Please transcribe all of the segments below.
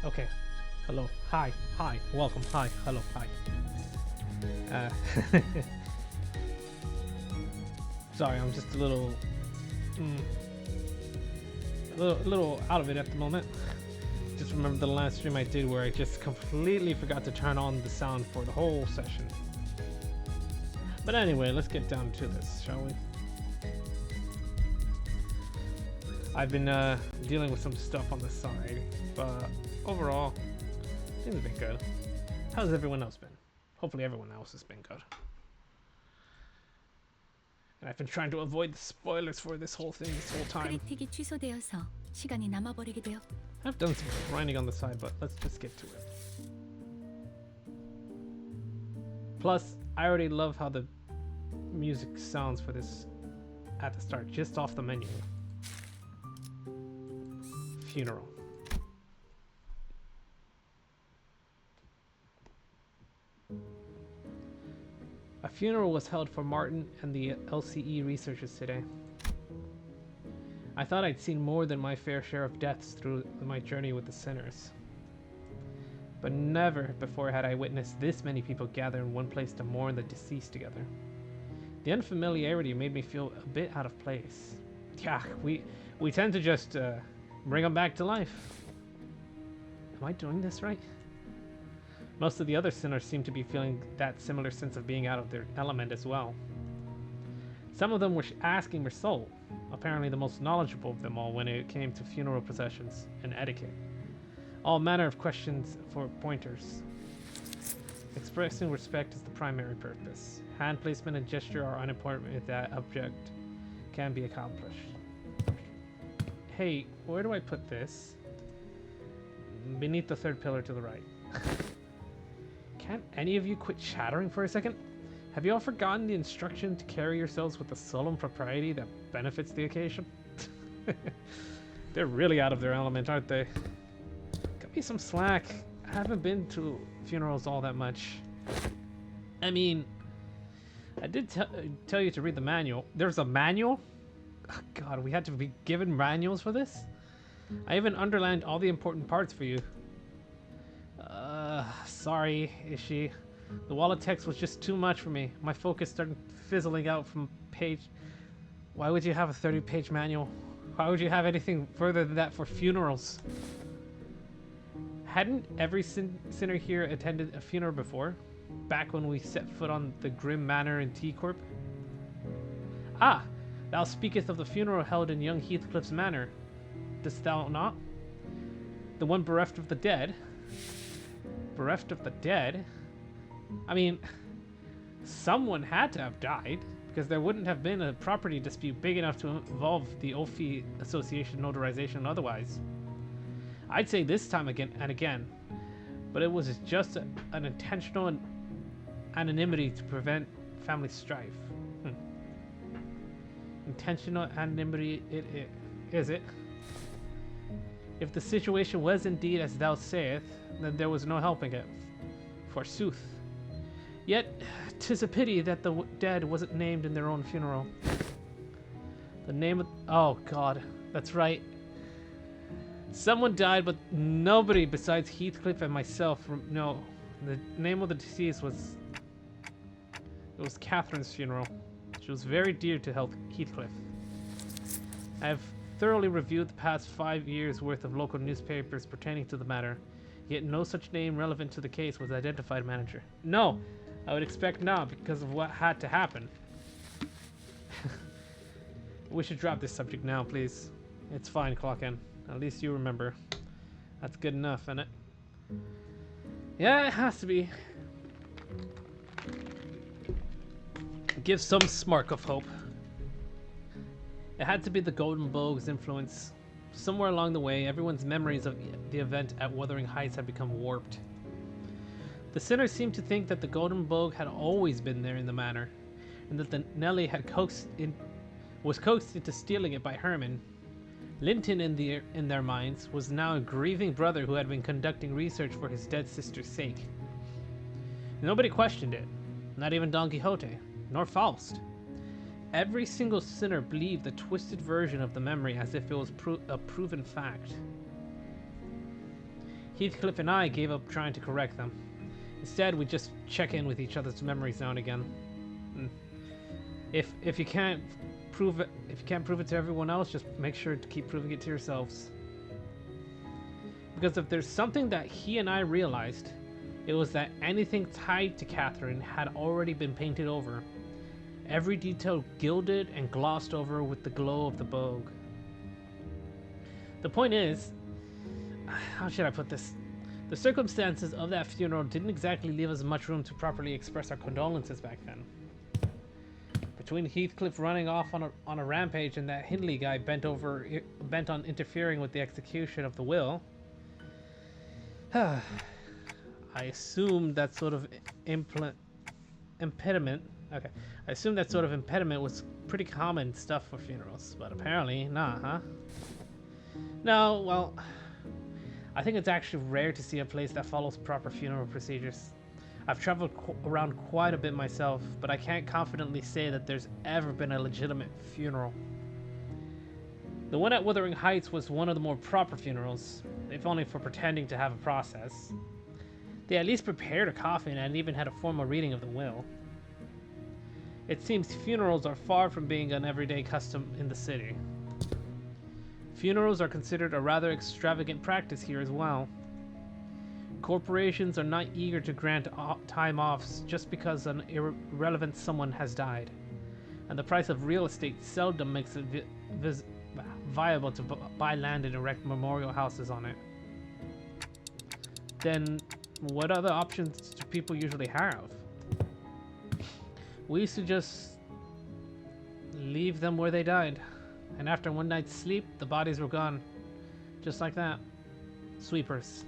Okay. Hello. Hi. Hi. Welcome. Hi. Hello. Hi. Uh, sorry, I'm just mm, a little out of it at the moment. Just remember the last stream I did where I just completely forgot to turn on the sound for the whole session. But anyway, let's get down to this, shall we? I've been dealing with some stuff on the side, but overall, things have been good. How's everyone else been? Hopefully everyone else has been good. And I've been trying to avoid the spoilers for this whole thing this whole time. 크리틱이 취소되어서 시간이 남아버리게 되었. I've done some grinding on the side, but let's just get to it. Plus, I already love how the music sounds for this at the start, just off the menu. Funeral. A funeral was held for Martin and the LCE researchers today. I thought I'd seen more than my fair share of deaths through my journey with the sinners. But never before had I witnessed this many people gather in one place to mourn the deceased together. The unfamiliarity made me feel a bit out of place. Yeah, we tend to just bring them back to life. Am I doing this right? Most of the other sinners seem to be feeling that similar sense of being out of their element as well. Some of them were asking for salt, apparently the most knowledgeable of them all when it came to funeral processions and etiquette. All manner of questions for pointers. Expressing respect is the primary purpose. Hand placement and gesture are unimportant if that object can be accomplished. Hey, where do I put this? Beneath the third pillar to the right. Can't any of you quit chattering for a second? Have you all forgotten the instruction to carry yourselves with the solemn propriety that benefits the occasion? They're really out of their element, aren't they? Cut me some slack. I haven't been to funerals all that much. I mean, I did tell you to read the manual. There's a manual? Oh, God, we had to be given manuals for this? I even underlined all the important parts for you. Sorry, Ishii. The wall of text was just too much for me. My focus started fizzling out from page. Why would you have a 30-page manual? Why would you have anything further than that for funerals? Hadn't every sinner here attended a funeral before? Back when we set foot on the grim manor in T-Corp? Ah! Thou speakest of the funeral held in young Heathcliff's manor. Dost thou not? The one bereft of the dead? Bereft of the dead? I mean, someone had to have died, because there wouldn't have been a property dispute big enough to involve the Ophi Association notarization otherwise. I'd say this time again and again, but it was just an intentional anonymity to prevent family strife. Intentional anonymity, is it? If the situation was indeed as thou sayest, then there was no helping it, forsooth. Yet, 'tis a pity that the dead wasn't named in their own funeral. The name of... Oh, God. That's right. Someone died, but nobody besides Heathcliff and myself... No. The name of the deceased was... It was Catherine's funeral. She was very dear to Heathcliff. I have thoroughly reviewed the past 5 years' worth of local newspapers pertaining to the matter, yet no such name relevant to the case was identified, manager. No! I would expect not, because of what had to happen. We should drop this subject now, please. It's fine, Clocken. At least you remember. That's good enough, isn't it? Yeah, it has to be. Give some smirk of hope. It had to be the Golden Bogue's influence. Somewhere along the way, everyone's memories of the event at Wuthering Heights had become warped. The sinners seemed to think that the Golden Bogue had always been there in the manor, and that the Nelly had was coaxed into stealing it by Herman. Linton, in their minds, was now a grieving brother who had been conducting research for his dead sister's sake. Nobody questioned it, not even Don Quixote, nor Faust. Every single sinner believed the twisted version of the memory as if it was a proven fact. Heathcliff and I gave up trying to correct them. Instead, we just check in with each other's memories now and again. If you can't prove it to everyone else, just make sure to keep proving it to yourselves. Because if there's something that he and I realized, it was that anything tied to Catherine had already been painted over. Every detail gilded and glossed over with the glow of the Vogue. The point is, how should I put this? The circumstances of that funeral didn't exactly leave us much room to properly express our condolences back then. Between Heathcliff running off on a rampage and that Hindley guy bent on interfering with the execution of the will, I assume that sort of impediment. Okay, I assume that sort of impediment was pretty common stuff for funerals, but apparently not, huh? No, well, I think it's actually rare to see a place that follows proper funeral procedures. I've traveled around quite a bit myself, but I can't confidently say that there's ever been a legitimate funeral. The one at Wuthering Heights was one of the more proper funerals, if only for pretending to have a process. They at least prepared a coffin and even had a formal reading of the will. It seems funerals are far from being an everyday custom in the city. Funerals are considered a rather extravagant practice here as well. Corporations are not eager to grant time offs just because an irrelevant someone has died, and the price of real estate seldom makes it viable to buy land and erect memorial houses on it. Then, what other options do people usually have? We used to just leave them where they died, and after one night's sleep, the bodies were gone. Just like that. Sweepers.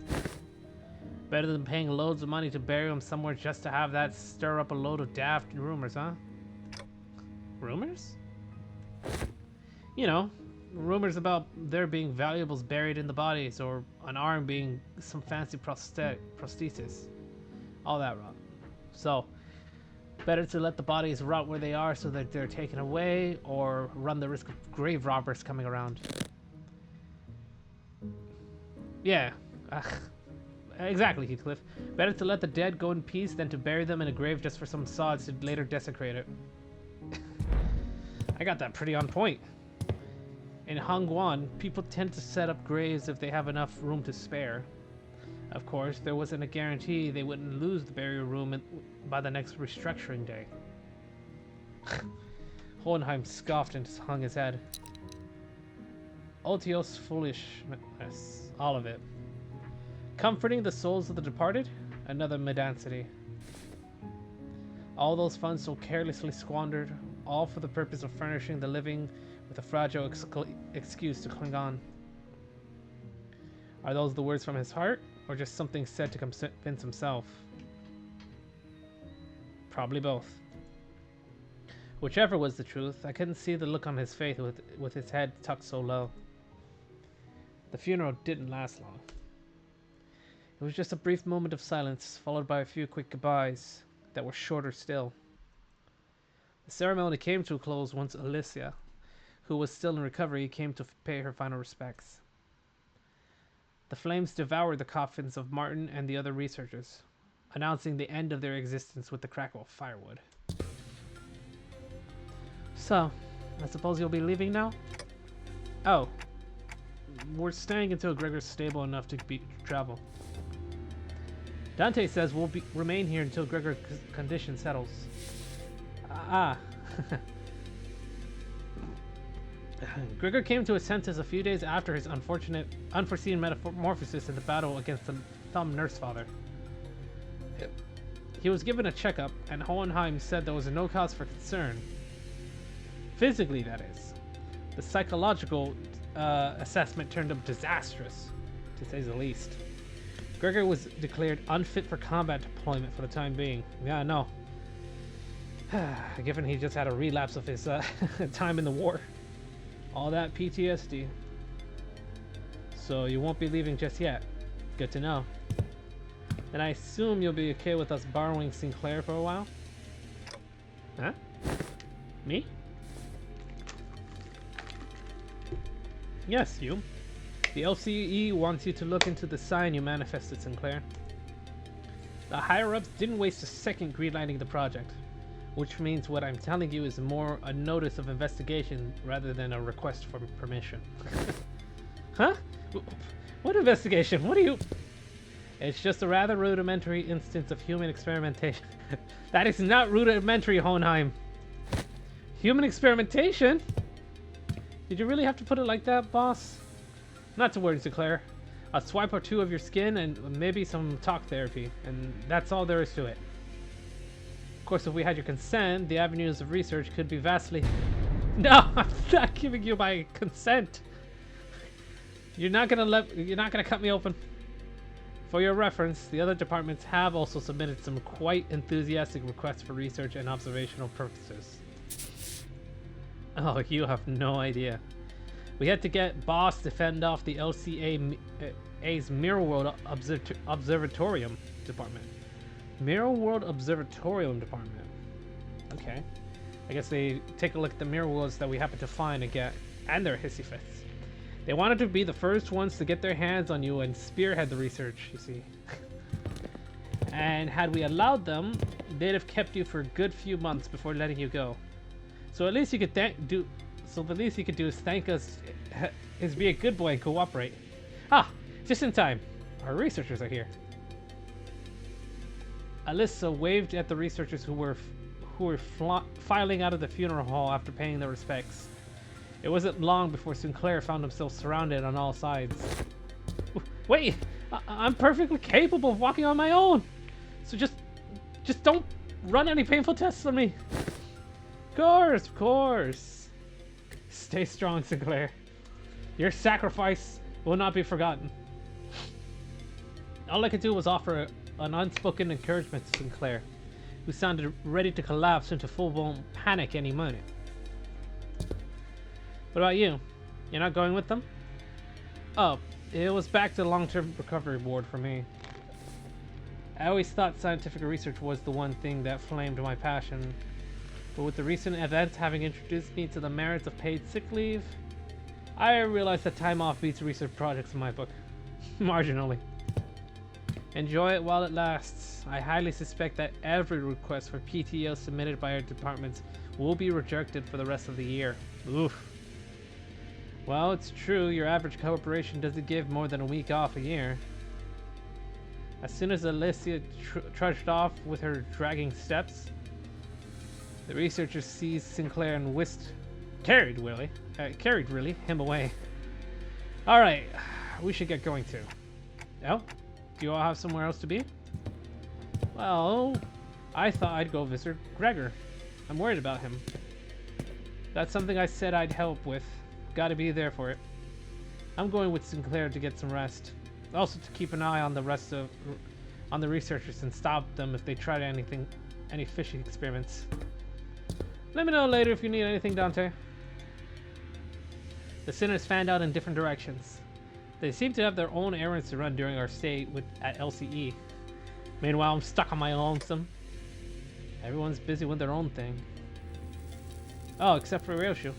Better than paying loads of money to bury them somewhere just to have that stir up a load of daft rumors, huh? Rumors? You know, rumors about there being valuables buried in the bodies, or an arm being some fancy prosthesis. All that rot. So, better to let the bodies rot where they are so that they're taken away, or run the risk of grave robbers coming around. Yeah. Exactly, Heathcliff. Better to let the dead go in peace than to bury them in a grave just for some sods to later desecrate it. I got that pretty on point. In Hangguan, people tend to set up graves if they have enough room to spare. Of course, there wasn't a guarantee they wouldn't lose the burial room by the next restructuring day. Hohenheim scoffed and hung his head. Otios foolishness, all of it. Comforting the souls of the departed? Another medacity. All those funds so carelessly squandered, all for the purpose of furnishing the living with a fragile excuse to cling on. Are those the words from his heart, or just something said to convince himself? Probably both. Whichever was the truth, I couldn't see the look on his face with his head tucked so low. The funeral didn't last long. It was just a brief moment of silence, followed by a few quick goodbyes that were shorter still. The ceremony came to a close once Alicia, who was still in recovery, came to pay her final respects. The flames devoured the coffins of Martin and the other researchers, announcing the end of their existence with the crackle of firewood. So, I suppose you'll be leaving now? Oh, we're staying until Gregor's stable enough to travel. Dante says we'll remain here until Gregor's condition settles. Gregor came to his senses a few days after his unforeseen metamorphosis in the battle against the Thumb Nurse Father. He was given a checkup, and Hohenheim said there was no cause for concern. Physically, that is. The psychological assessment turned up disastrous, to say the least. Gregor was declared unfit for combat deployment for the time being. Yeah, no. Given he just had a relapse of his time in the war. All that PTSD. So you won't be leaving just yet. Good to know. And I assume you'll be okay with us borrowing Sinclair for a while? Huh? Me? Yes, you. The LCE wants you to look into the sign you manifested, Sinclair. The higher-ups didn't waste a second greenlighting the project, which means what I'm telling you is more a notice of investigation rather than a request for permission. Huh? What investigation? What do you... It's just a rather rudimentary instance of human experimentation. That is not rudimentary, Hohenheim. Human experimentation? Did you really have to put it like that, boss? Not to worry, Sinclair. A swipe or two of your skin and maybe some talk therapy, and that's all there is to it. Of course, if we had your consent, the avenues of research could be vastly... No, I'm not giving you my consent. You're not gonna cut me open. For your reference, the other departments have also submitted some quite enthusiastic requests for research and observational purposes. Oh, you have no idea. We had to get Boss to fend off the LCA's Mirror World Observatorium Department. Mirror World Observatorium Department. Okay. I guess they take a look at the mirror worlds that we happen to find and get, and their hissy fits. They wanted to be the first ones to get their hands on you and spearhead the research, you see. And had we allowed them, they'd have kept you for a good few months before letting you go. So at least you could the least you could do is thank us, is be a good boy and cooperate. Ah, just in time. Our researchers are here. Alyssa waved at the researchers who were filing out of the funeral hall after paying their respects. It wasn't long before Sinclair found himself surrounded on all sides. Wait, I'm perfectly capable of walking on my own. So just don't run any painful tests on me. Of course. Stay strong, Sinclair. Your sacrifice will not be forgotten. All I could do was offer an unspoken encouragement to Sinclair, who sounded ready to collapse into full-blown panic any minute. What about you? You're not going with them? Oh, it was back to the long-term recovery ward for me. I always thought scientific research was the one thing that flamed my passion. But with the recent events having introduced me to the merits of paid sick leave, I realized that time off beats research projects in my book. Marginally. Enjoy it while it lasts. I highly suspect that every request for PTO submitted by our departments will be rejected for the rest of the year. Oof. Well, it's true, your average corporation doesn't give more than a week off a year. As soon as Alicia trudged off with her dragging steps, the researcher seized Sinclair and carried him away. Alright, we should get going too. Oh? Do you all have somewhere else to be? Well, I thought I'd go visit Gregor. I'm worried about him. That's something I said I'd help with. Gotta be there for it. I'm going with Sinclair to get some rest. Also to keep an eye on the researchers and stop them if they try any fishy experiments. Let me know later if you need anything, Dante. The sinners fanned out in different directions. They seem to have their own errands to run during our stay at LCE. Meanwhile, I'm stuck on my lonesome. Everyone's busy with their own thing. Oh, except for Ryoshu.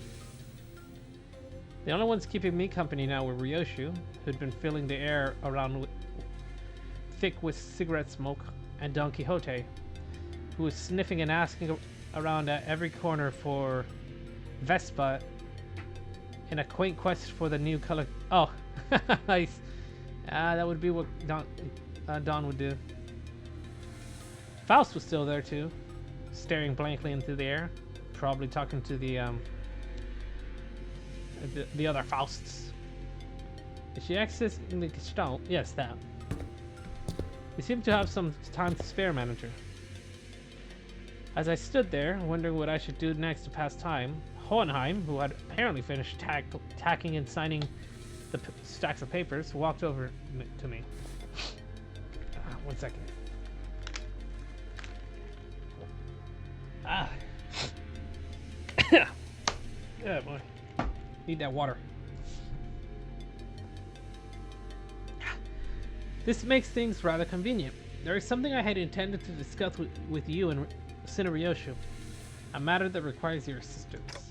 The only ones keeping me company now were Ryoshu, who'd been filling the air around thick with cigarette smoke, and Don Quixote, who was sniffing and asking around at every corner for Vespa in a quaint quest for the new color. Oh, nice. That would be what Don would do. Faust was still there too, staring blankly into the air, probably talking to the other Fausts. Is she accessing the Gestalt? Yes, that. We seem to have some time to spare, manager. As I stood there, wondering what I should do next to pass time, Hohenheim, who had apparently finished tacking and signing the stacks of papers, walked over to me. 1 second. Ah. Yeah, boy. Need that water. This makes things rather convenient. There is something I had intended to discuss with you and Ryoshu. A matter that requires your assistance.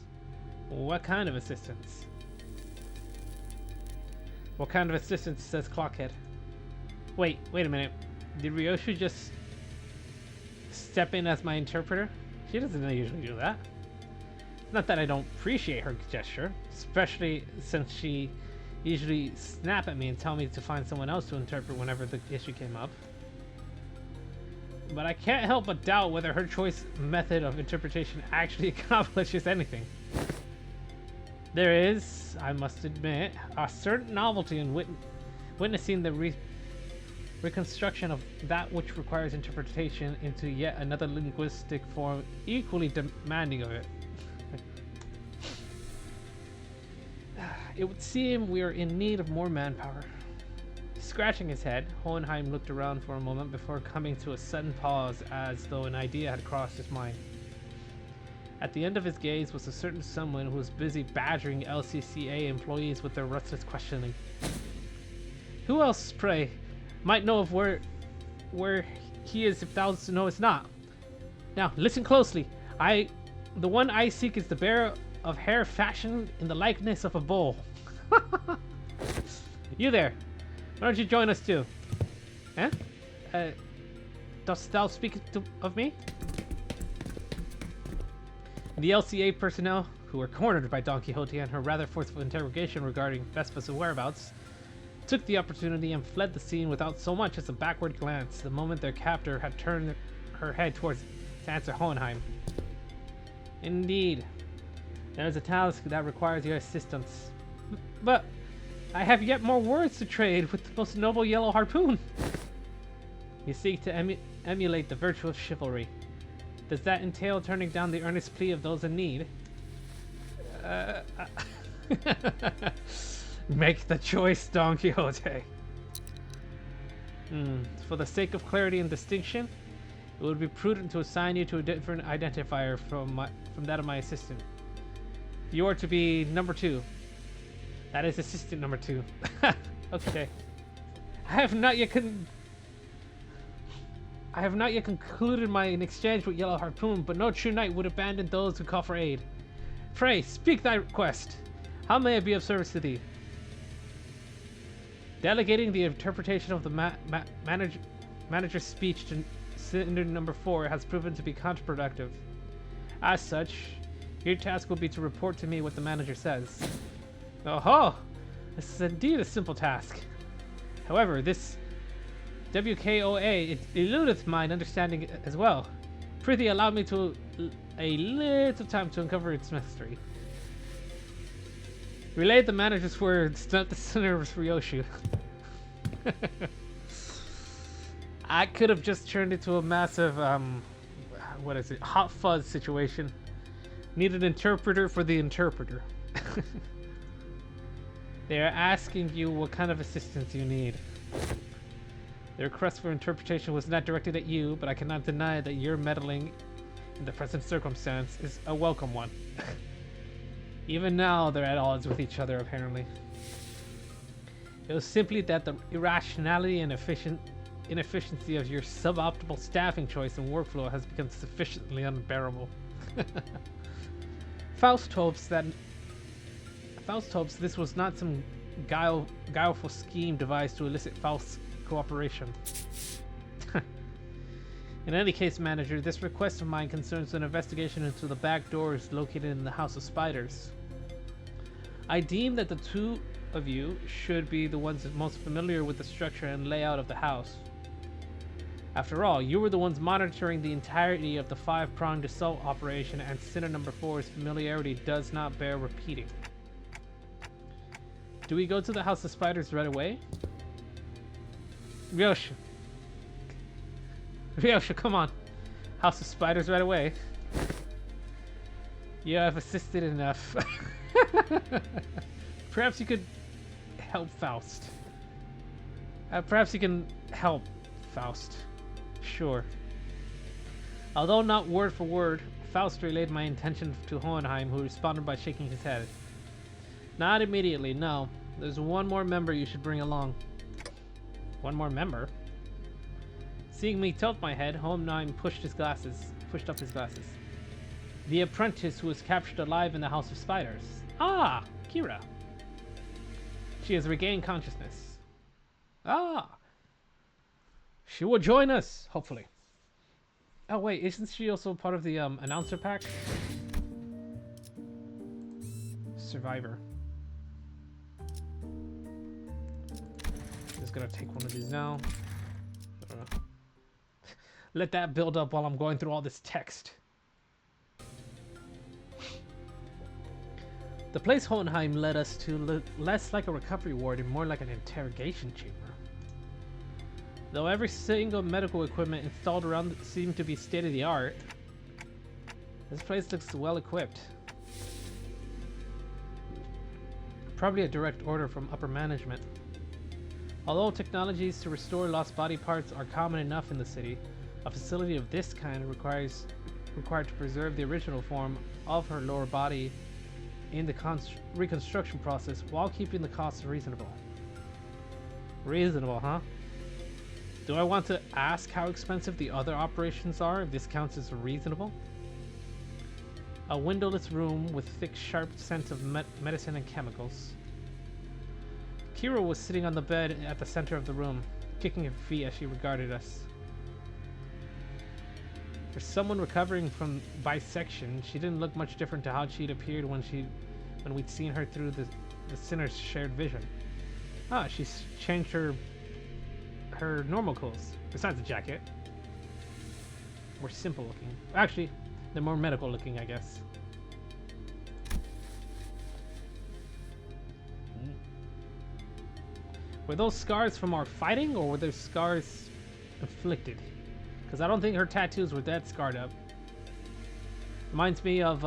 What kind of assistance? What kind of assistance, says Clockhead. Wait a minute. Did Ryoshu just step in as my interpreter? She doesn't usually do that. Not that I don't appreciate her gesture, especially since she usually snap at me and tell me to find someone else to interpret whenever the issue came up. But I can't help but doubt whether her choice method of interpretation actually accomplishes anything. There is, I must admit, a certain novelty in witnessing the reconstruction of that which requires interpretation into yet another linguistic form equally demanding of it. It would seem we are in need of more manpower. Scratching his head, Hohenheim looked around for a moment before coming to a sudden pause as though an idea had crossed his mind. At the end of his gaze was a certain someone who was busy badgering LCCA employees with their restless questioning. Who else, pray, might know of where he is if thou knowest not? Now, listen closely. The one I seek is the bearer of hair fashioned in the likeness of a bull. You there. Why don't you join us too? Eh? Dost thou speak of me? The LCA personnel, who were cornered by Don Quixote and her rather forceful interrogation regarding Vespa's whereabouts, took the opportunity and fled the scene without so much as a backward glance the moment their captor had turned her head towards to answer Hohenheim. Indeed, there is a task that requires your assistance. But I have yet more words to trade with the most noble yellow harpoon. You seek to emulate the virtue of chivalry. Does that entail turning down the earnest plea of those in need? Make the choice, Don Quixote. For the sake of clarity and distinction, it would be prudent to assign you to a different identifier from that of my assistant. You are to be number 2. That is assistant number 2. Okay. I have not yet concluded my exchange with Yellow Harpoon, but no true knight would abandon those who call for aid. Pray, speak thy request. How may I be of service to thee? Delegating the interpretation of the manager's speech to cylinder number 4 has proven to be counterproductive. As such, your task will be to report to me what the manager says. Oh, this is indeed a simple task. However, this WKOA, it eludeth mine understanding as well. Prithee allow me to a little time to uncover its mystery. Relay the manager's words, not the sinner's Ryoshu. I could have just turned into a massive, hot fuzz situation. Need an interpreter for the interpreter. They are asking you what kind of assistance you need. The request for interpretation was not directed at you, but I cannot deny that your meddling in the present circumstance is a welcome one. Even now, they're at odds with each other, apparently. It was simply that the irrationality and inefficiency of your suboptimal staffing choice and workflow has become sufficiently unbearable. Faust hopes this was not some guileful scheme devised to elicit Faust's cooperation. In any case, manager, this request of mine concerns an investigation into the back doors located in the House of Spiders. I deem that the two of you should be the ones most familiar with the structure and layout of the house. After all, you were the ones monitoring the entirety of the 5-pronged assault operation, and Sinner number 4's familiarity does not bear repeating. Do we go to the House of Spiders right away? Ryoshu, come on. House of Spiders right away. You have assisted enough. Perhaps you could help Faust. Perhaps you can help Faust. Sure. Although not word for word, Faust relayed my intention to Hohenheim, who responded by shaking his head. Not immediately, no. There's one more member you should bring along. One more member? Seeing me tilt my head, Hohenheim pushed up his glasses. The apprentice who was captured alive in the House of Spiders. Ah, Kira. She has regained consciousness. Ah! She will join us, hopefully. Oh wait, isn't she also part of the announcer pack? Survivor. Just gonna take one of these now. Let that build up while I'm going through all this text. The place Hohenheim led us to look less like a recovery ward and more like an interrogation chamber. Though every single medical equipment installed around it seemed to be state-of-the-art, this place looks well equipped. Probably a direct order from upper management. Although technologies to restore lost body parts are common enough in the city, a facility of this kind required to preserve the original form of her lower body in the reconstruction process while keeping the costs reasonable. Reasonable, huh? Do I want to ask how expensive the other operations are if this counts as reasonable? A windowless room with thick, sharp scents of medicine and chemicals. Kira was sitting on the bed at the center of the room, kicking her feet as she regarded us. For someone recovering from bisection, she didn't look much different to how she'd appeared when we'd seen her through the sinner's shared vision. Ah, she's changed her normal clothes, besides the jacket. More simple looking. Actually, they're more medical looking, I guess. Were those scars from our fighting, or were those scars inflicted? Because I don't think her tattoos were that scarred up. Reminds me of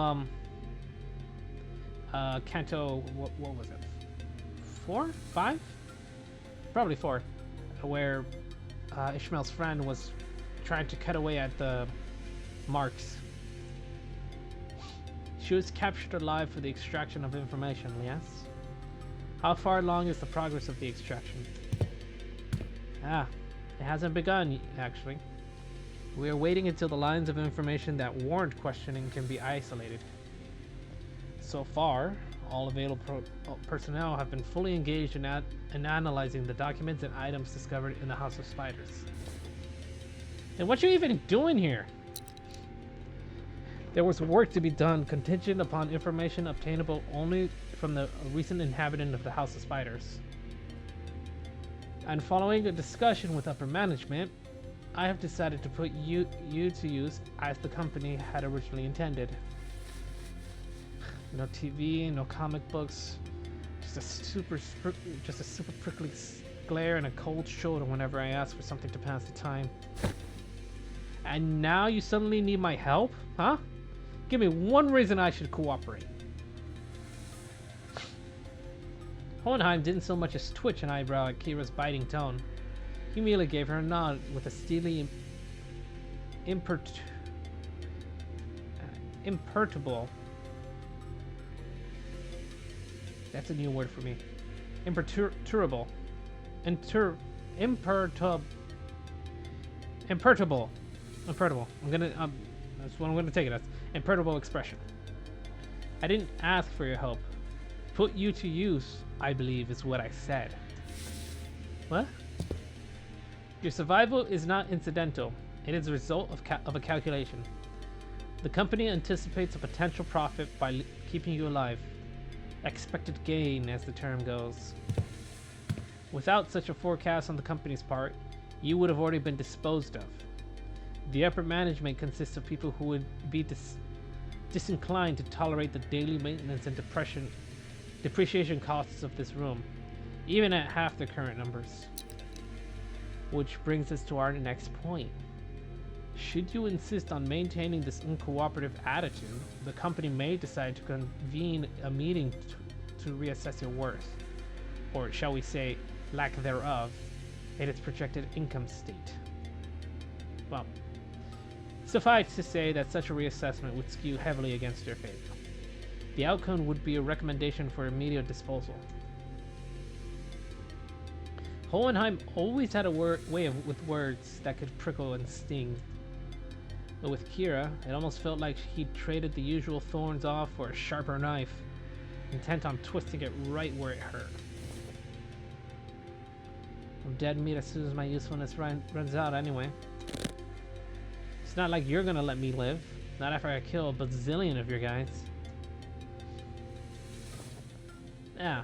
Kanto, what was it? 4? 5? Probably 4. Where Ishmael's friend was trying to cut away at the marks. She was captured alive for the extraction of information, yes? How far along is the progress of the extraction? Ah, it hasn't begun, actually. We are waiting until the lines of information that warrant questioning can be isolated. So far, all available personnel have been fully engaged in analyzing the documents and items discovered in the House of Spiders. And what you even doing here? There was work to be done contingent upon information obtainable only from the recent inhabitant of the House of Spiders. And following a discussion with upper management, I have decided to put you to use as the company had originally intended. No TV, no comic books, just a super prickly glare and a cold shoulder whenever I ask for something to pass the time. And now you suddenly need my help, huh? Give me one reason I should cooperate. Hohenheim didn't so much as twitch an eyebrow at Kira's biting tone. He merely gave her a nod with a steely, imperturbable. That's a new word for me. Imperturbable. Imperturbable. I'm gonna. That's what I'm gonna take it as. Imperturbable expression. I didn't ask for your help. Put you to use, I believe, is what I said. What? Your survival is not incidental. It is a result of a calculation. The company anticipates a potential profit by keeping you alive. Expected gain, as the term goes. Without such a forecast on the company's part, you would have already been disposed of. The upper management consists of people who would be disinclined to tolerate the daily maintenance and depreciation costs of this room, even at half the current numbers. Which brings us to our next point. Should you insist on maintaining this uncooperative attitude, the company may decide to convene a meeting to reassess your worth, or shall we say, lack thereof, in its projected income state. Well, suffice to say that such a reassessment would skew heavily against your favor. The outcome would be a recommendation for immediate disposal. Hohenheim always had a way with words that could prickle and sting. But with Kira, it almost felt like he'd traded the usual thorns off for a sharper knife, intent on twisting it right where it hurt. I'm dead meat as soon as my usefulness runs out anyway. It's not like you're gonna let me live. Not after I kill a bazillion of your guys. Yeah.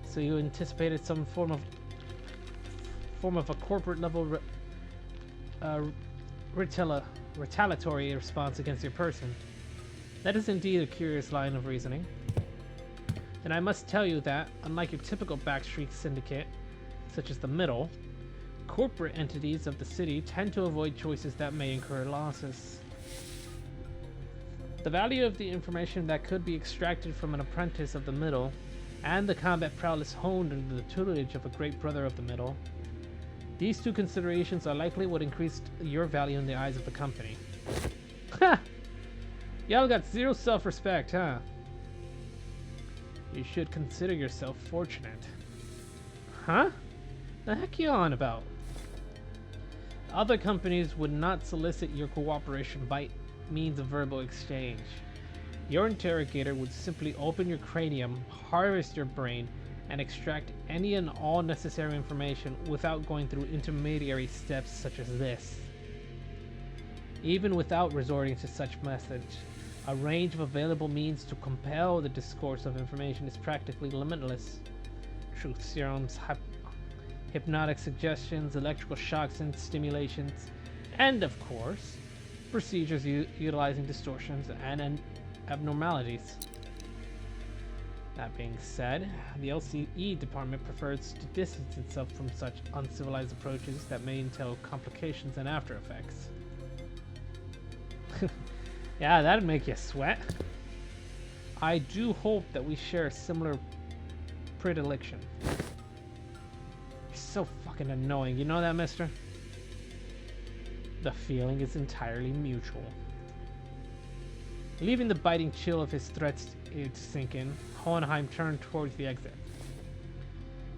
So you anticipated some form of a corporate level retaliatory response against your person. That is indeed a curious line of reasoning. And I must tell you that, unlike your typical backstreet syndicate, such as the Middle, corporate entities of the city tend to avoid choices that may incur losses. The value of the information that could be extracted from an apprentice of the Middle, and the combat prowess honed under the tutelage of a great brother of the Middle, these two considerations are likely what increased your value in the eyes of the company. Ha! Y'all got zero self-respect, huh? You should consider yourself fortunate. Huh? The heck you on about? Other companies would not solicit your cooperation by means of verbal exchange. Your interrogator would simply open your cranium, harvest your brain, and extract any and all necessary information without going through intermediary steps such as this. Even without resorting to such methods, a range of available means to compel the discourse of information is practically limitless. Truth serums, hypnotic suggestions, electrical shocks and stimulations, and of course, procedures utilizing distortions and abnormalities. That being said, the LCE department prefers to distance itself from such uncivilized approaches that may entail complications and after effects. Yeah, that'd make you sweat. I do hope that we share a similar predilection. You're so fucking annoying, you know that, mister? The feeling is entirely mutual. Leaving the biting chill of his threats to sink in, Hohenheim turned towards the exit.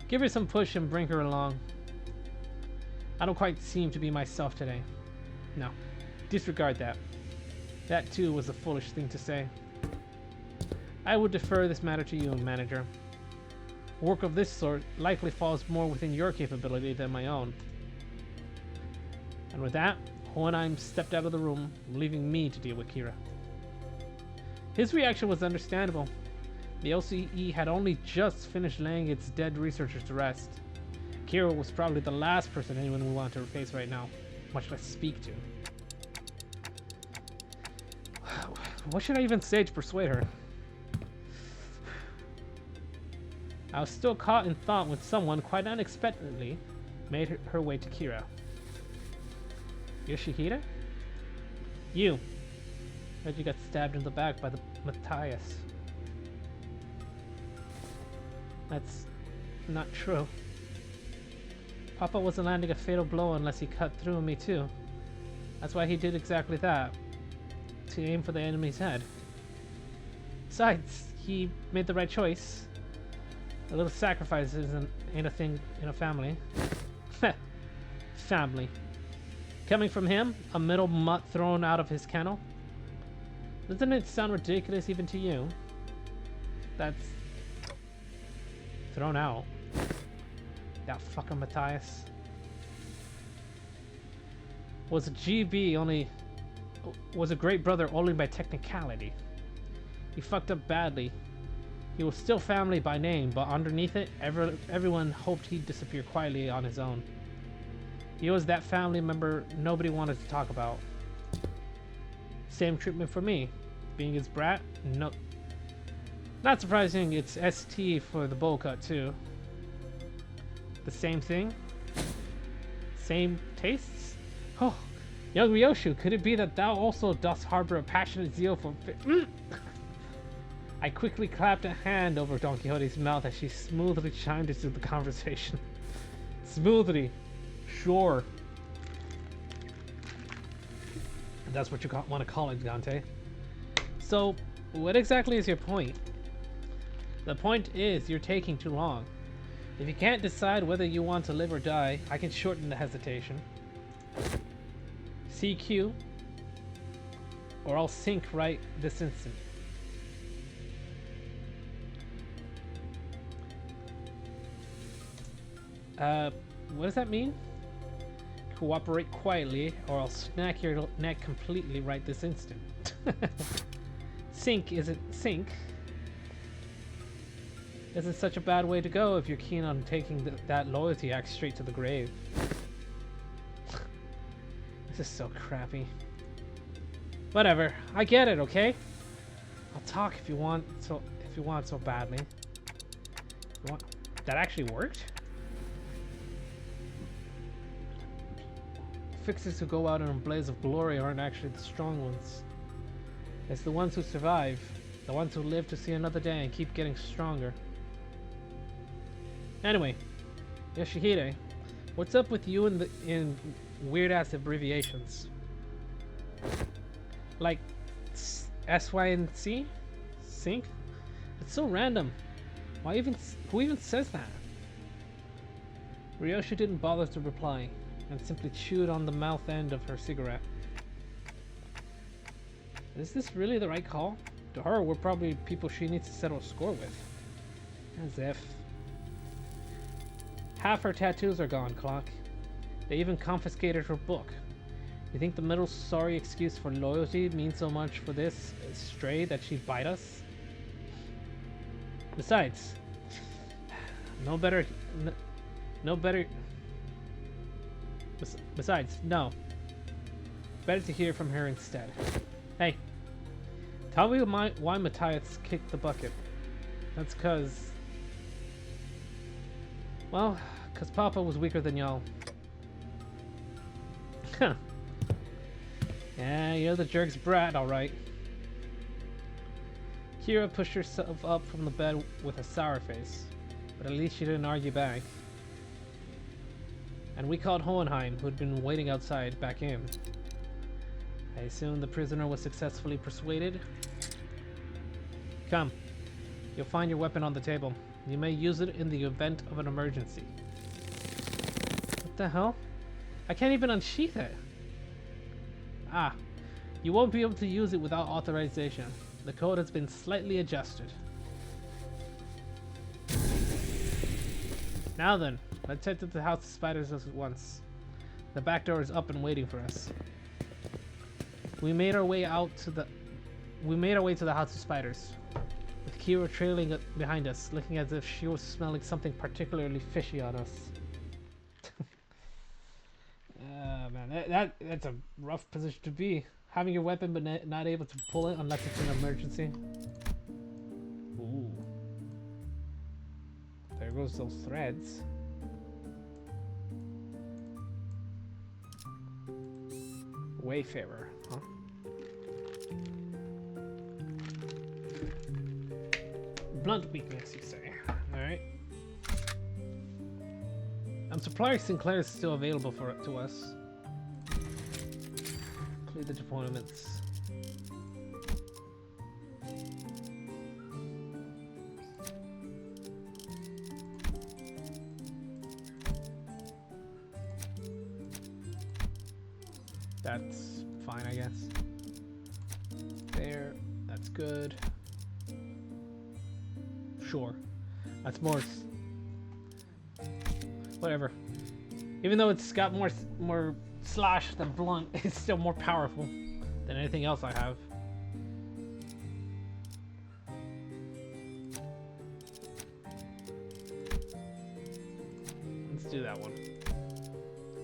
Give her some push and bring her along. I don't quite seem to be myself today. No, disregard that. That too was a foolish thing to say. I would defer this matter to you, manager. Work of this sort likely falls more within your capability than my own. And with that, Hohenheim stepped out of the room, leaving me to deal with Kira. His reaction was understandable. The LCE had only just finished laying its dead researchers to rest. Kira was probably the last person anyone would want to face right now, much less speak to. What should I even say to persuade her? I was still caught in thought when someone, quite unexpectedly, made her way to Kira. Yoshihira? You. Heard you got stabbed in the back by the Matthias. That's not true. Papa wasn't landing a fatal blow unless he cut through me too. That's why he did exactly that. To aim for the enemy's head. Besides, he made the right choice. A little sacrifice ain't a thing in a family. Family. Coming from him, a middle mutt thrown out of his kennel? Doesn't it sound ridiculous even to you? That's... thrown out. That fucking Matthias. Was a GB only... was a great brother only by technicality. He fucked up badly. He was still family by name, but underneath it, everyone hoped he'd disappear quietly on his own. He was that family member nobody wanted to talk about. Same treatment for me. Being his brat? No. Not surprising, it's ST for the bowl cut too. The same thing? Same tastes? Oh, young Ryoshu, could it be that thou also dost harbor a passionate zeal for I quickly clapped a hand over Don Quixote's mouth as she smoothly chimed into the conversation. Smoothly. Sure. That's what you want to call it, Dante. So, what exactly is your point? The point is, you're taking too long. If you can't decide whether you want to live or die, I can shorten the hesitation. CQ, or I'll sink right this instant. What does that mean? Cooperate quietly, or I'll snack your neck completely right this instant. Sink isn't such a bad way to go if you're keen on taking that loyalty act straight to the grave. This is so crappy. Whatever, I get it, okay? I'll talk if you want so badly. What? That actually worked? Fixers who go out in a blaze of glory aren't actually the strong ones. It's the ones who survive, the ones who live to see another day and keep getting stronger. Anyway, Yoshihide, what's up with you in weird ass abbreviations? Like SY and C? Sync? It's so random. Who even says that? Ryoshi didn't bother to reply and simply chewed on the mouth end of her cigarette. Is this really the right call? To her, we're probably people she needs to settle a score with. As if. Half her tattoos are gone, Clock. They even confiscated her book. You think the middle sorry excuse for loyalty means so much for this stray that she'd bite us? Besides, Besides, no. Better to hear from her instead. Hey, tell me why Matthias kicked the bucket. That's cause... Well, cause Papa was weaker than y'all. Huh. Yeah, you're the jerk's brat, alright. Kira pushed herself up from the bed with a sour face, but at least she didn't argue back. And we called Hohenheim, who'd been waiting outside, back in. I assume the prisoner was successfully persuaded. Come. You'll find your weapon on the table. You may use it in the event of an emergency. What the hell? I can't even unsheath it. Ah. You won't be able to use it without authorization. The code has been slightly adjusted. Now then. Let's head to the House of Spiders at once. The back door is up and waiting for us. We made our way to the House of Spiders, with Kira trailing behind us, looking as if she was smelling something particularly fishy on us. Man, that's a rough position to be. Having your weapon but not able to pull it unless it's an emergency. Ooh. There goes those threads. Wayfarer, huh? Blunt weakness, you say. Alright. I'm surprised Sinclair is still available to us. Clear the deployments. That's fine, I guess. There, that's good. Sure. That's more... Whatever. Even though it's got more slash than blunt, it's still more powerful than anything else I have. Let's do that one.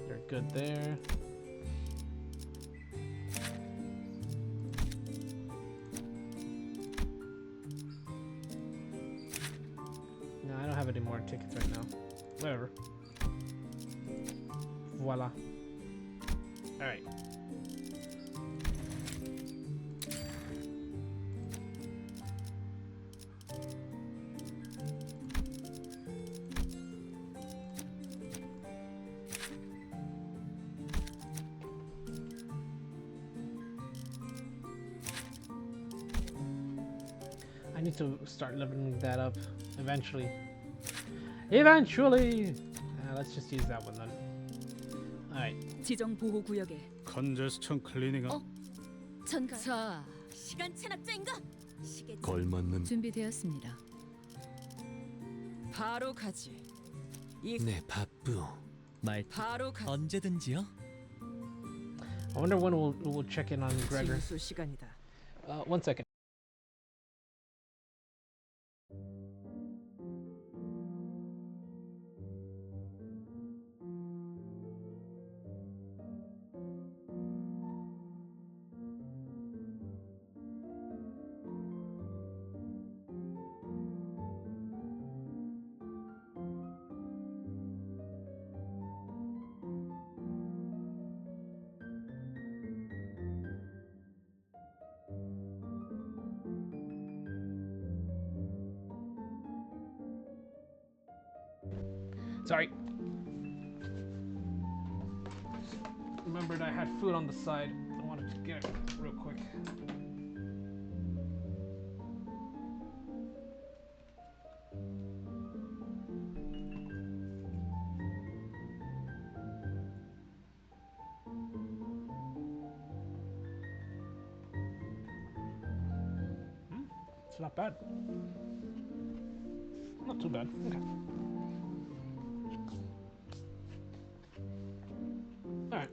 You're good there. No, I don't have any more tickets right now. Whatever. Voila. Alright. I need to start leveling that up eventually. Eventually! Let's just use that one then. Alright. 지정 보호 구역에 컨제스천 클리닝 전가. 자, 시간 체납자인가? 시계 걸맞는 준비되었습니다. 바로 가지. 네 바쁘. 말 바로 가. 언제든지요. I wonder when we'll check in on Gregor. 진수 시간이다. 1 second. Sorry. Remembered I had food on the side. I wanted to get it real quick. It's not bad. Not too bad. Okay. Alright.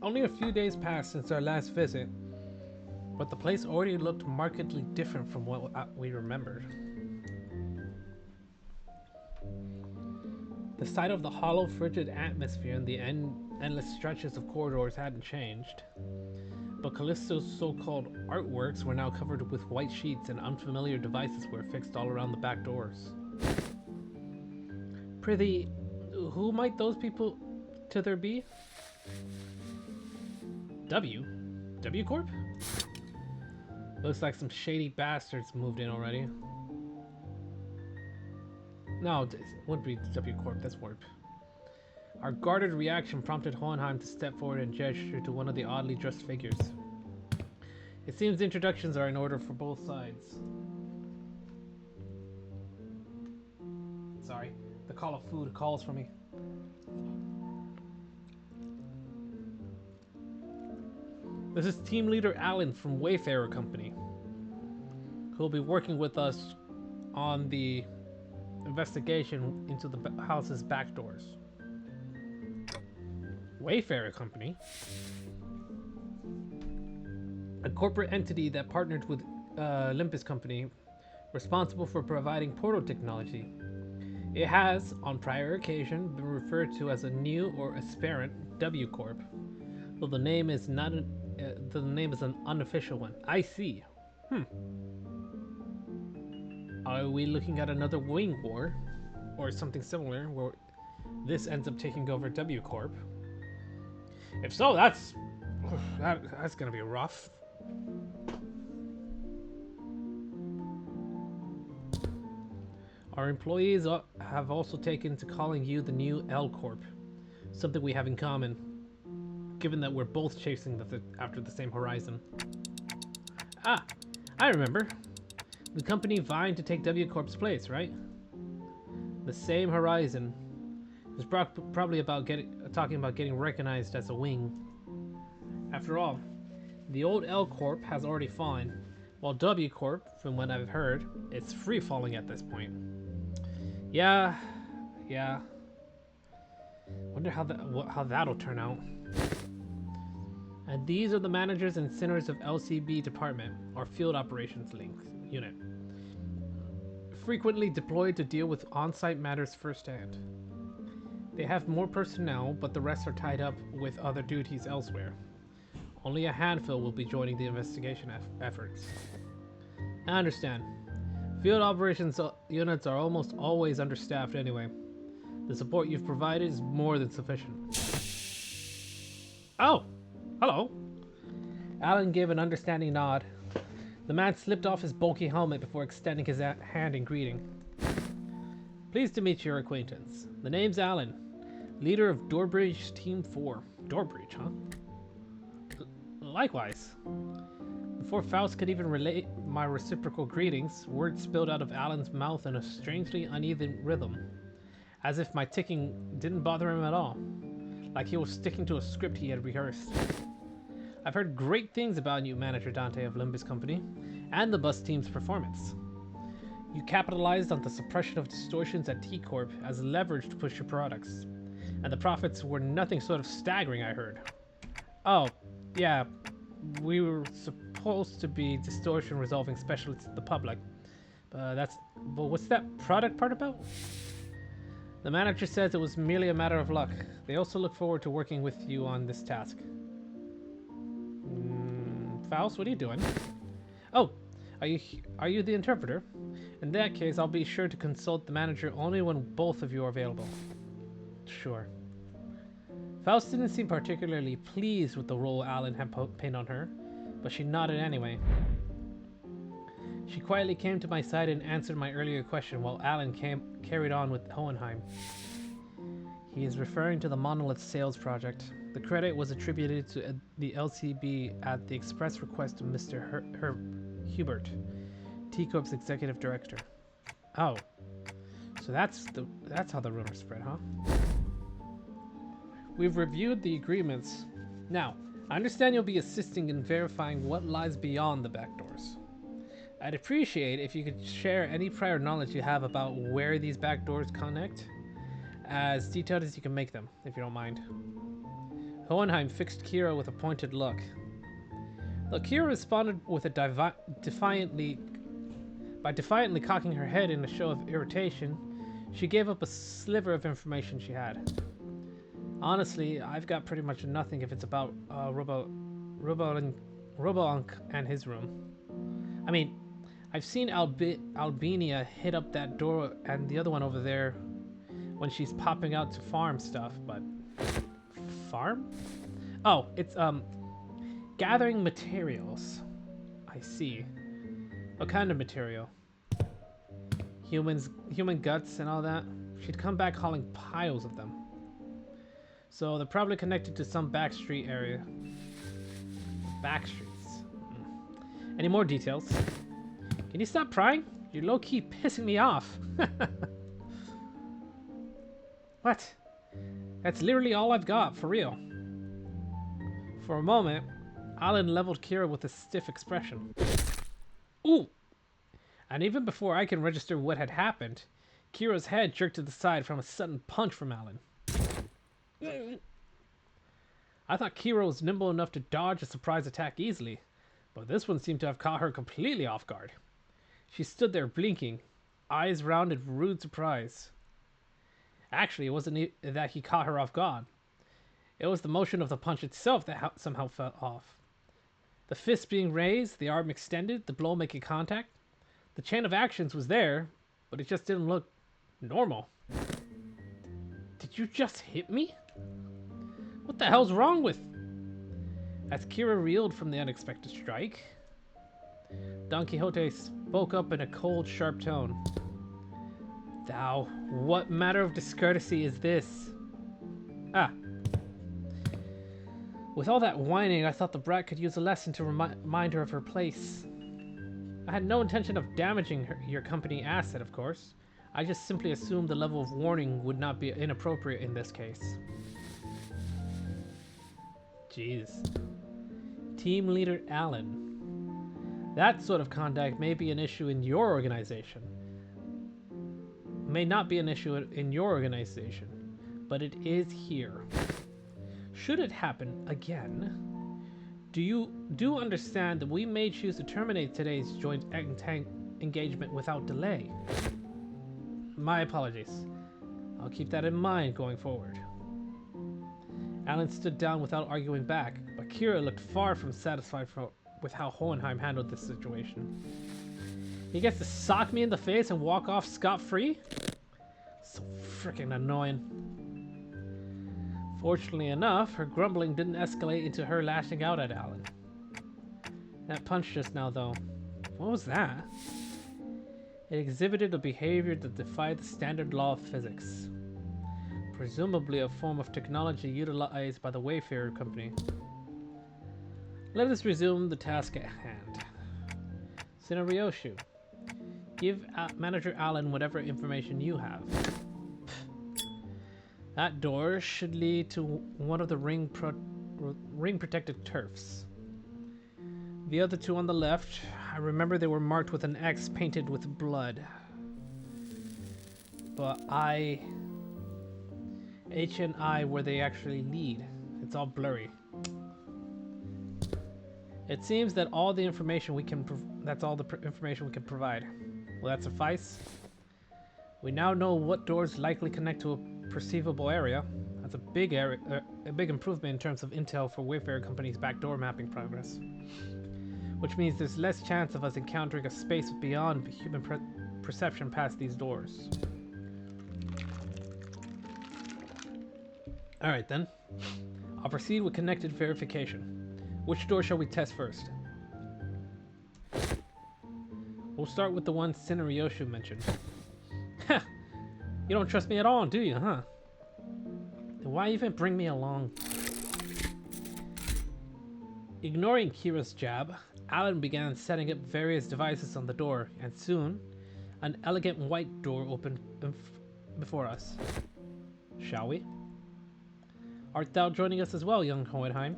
Only a few days passed since our last visit, but the place already looked markedly different from what we remembered. The sight of the hollow, frigid atmosphere and the endless stretches of corridors hadn't changed, but Callisto's so-called artworks were now covered with white sheets and unfamiliar devices were fixed all around the back doors. Prithee, who might those people to there be? W Corp? Looks like some shady bastards moved in already. No, it wouldn't be W Corp, that's Warp. Our guarded reaction prompted Hohenheim to step forward and gesture to one of the oddly dressed figures. It seems introductions are in order for both sides. Sorry, the call of food calls for me. This is team leader Alan from Wayfarer Company, who will be working with us on the investigation into the house's back doors. Wayfarer Company? A corporate entity that partnered with Limbus Company, responsible for providing portal technology. It has, on prior occasion, been referred to as a new or aspirant W Corp, though the name is not the name is an unofficial one. I see. Are we looking at another wing war, or something similar, where this ends up taking over W Corp? If so, that's gonna be rough. Our employees have also taken to calling you the new L Corp, something we have in common, given that we're both chasing after the same horizon. Ah, I remember. The company vying to take W Corp's place, right? The same horizon. It's probably about talking about getting recognized as a wing. After all, the old L Corp has already fallen, while W Corp, from what I've heard, is free falling at this point. Yeah. Wonder how that'll turn out. And these are the managers and sinners of LCB department, or Field Operations Unit. Frequently deployed to deal with on-site matters firsthand. They have more personnel, but the rest are tied up with other duties elsewhere. Only a handful will be joining the investigation efforts. I understand. Field operations units are almost always understaffed anyway. The support you've provided is more than sufficient. Oh! Hello! Alan gave an understanding nod. The man slipped off his bulky helmet before extending his hand in greeting. Pleased to meet your acquaintance. The name's Alan, leader of Doorbridge Team 4. Doorbridge, huh? Likewise. Before Faust could even relate my reciprocal greetings, words spilled out of Alan's mouth in a strangely uneven rhythm, as if my ticking didn't bother him at all. like he was sticking to a script he had rehearsed. I've heard great things about you, Manager Dante of Limbus Company, and the bus team's performance. You capitalized on the suppression of distortions at T-Corp as leverage to push your products, and the profits were nothing sort of staggering, I heard. Oh, yeah, we were supposed to be distortion resolving specialists at the public, but what's that product part about? The manager says it was merely a matter of luck. They also look forward to working with you on this task. Faust, what are you doing? Oh, are you the interpreter? In that case, I'll be sure to consult the manager only when both of you are available. Sure. Faust didn't seem particularly pleased with the role Alan had pinned on her, but she nodded anyway. She quietly came to my side and answered my earlier question while Alan carried on with Hohenheim. He is referring to the Monolith sales project. The credit was attributed to the LCB at the express request of Mr. Hubert, T-Corp's executive director. Oh, so that's how the rumor spread, huh? We've reviewed the agreements. Now, I understand you'll be assisting in verifying what lies beyond the back doors. I'd appreciate if you could share any prior knowledge you have about where these back doors connect, as detailed as you can make them, if you don't mind. Hohenheim fixed Kira with a pointed look. Though Kira responded with a defiantly cocking her head in a show of irritation, she gave up a sliver of information she had. Honestly, I've got pretty much nothing if it's about Robounk and his room. I mean, I've seen Albania hit up that door and the other one over there when she's popping out to farm stuff, but... Farm? Oh, it's, gathering materials. I see. What kind of material? Human guts and all that? She'd come back hauling piles of them. So they're probably connected to some backstreet area. Backstreets. Any more details? Can you stop prying? You're low-key pissing me off. What? That's literally all I've got, for real. For a moment, Alan leveled Kira with a stiff expression. Ooh! And even before I can register what had happened, Kira's head jerked to the side from a sudden punch from Alan. I thought Kira was nimble enough to dodge a surprise attack easily, but this one seemed to have caught her completely off guard. She stood there blinking, eyes rounded with rude surprise. Actually, it wasn't that he caught her off guard. It was the motion of the punch itself that somehow fell off. The fist being raised, the arm extended, the blow making contact. The chain of actions was there, but it just didn't look normal. Did you just hit me? What the hell's wrong with... As Kira reeled from the unexpected strike, Don Quixote spoke up in a cold, sharp tone. Thou, what matter of discourtesy is this? Ah. With all that whining, I thought the brat could use a lesson to remind her of her place. I had no intention of damaging your company asset, of course. I just simply assumed the level of warning would not be inappropriate in this case. Jeez. Team leader Alan. That sort of conduct may be an issue in your organization. May not be an issue in your organization, but it is here. Should it happen again, do you understand that we may choose to terminate today's joint engagement without delay? My apologies. I'll keep that in mind going forward. Alan stood down without arguing back, but Kira looked far from satisfied with how Hohenheim handled this situation. He gets to sock me in the face and walk off scot-free? So freaking annoying. Fortunately enough, her grumbling didn't escalate into her lashing out at Alan. That punch just now, though. What was that? It exhibited a behavior that defied the standard law of physics. Presumably a form of technology utilized by the Wayfarer Company. Let us resume the task at hand. Tsunoryoshu, give Manager Allen whatever information you have. That door should lead to one of the ring protected turfs. The other two on the left, I remember they were marked with an X painted with blood. But H and I, where they actually lead. It's all blurry. It seems that all the information we can that's all the information we can provide. Will that suffice? We now know what doors likely connect to a perceivable area. That's a big improvement in terms of intel for Wayfarer Company's backdoor mapping progress. Which means there's less chance of us encountering a space beyond human perception past these doors. Alright then. I'll proceed with connected verification. Which door shall we test first? We'll start with the one Cineriyoshu mentioned. Ha! You don't trust me at all, do you, huh? Then why even bring me along? Ignoring Kira's jab, Alan began setting up various devices on the door, and soon, an elegant white door opened before us. Shall we? Art thou joining us as well, young Hohenheim?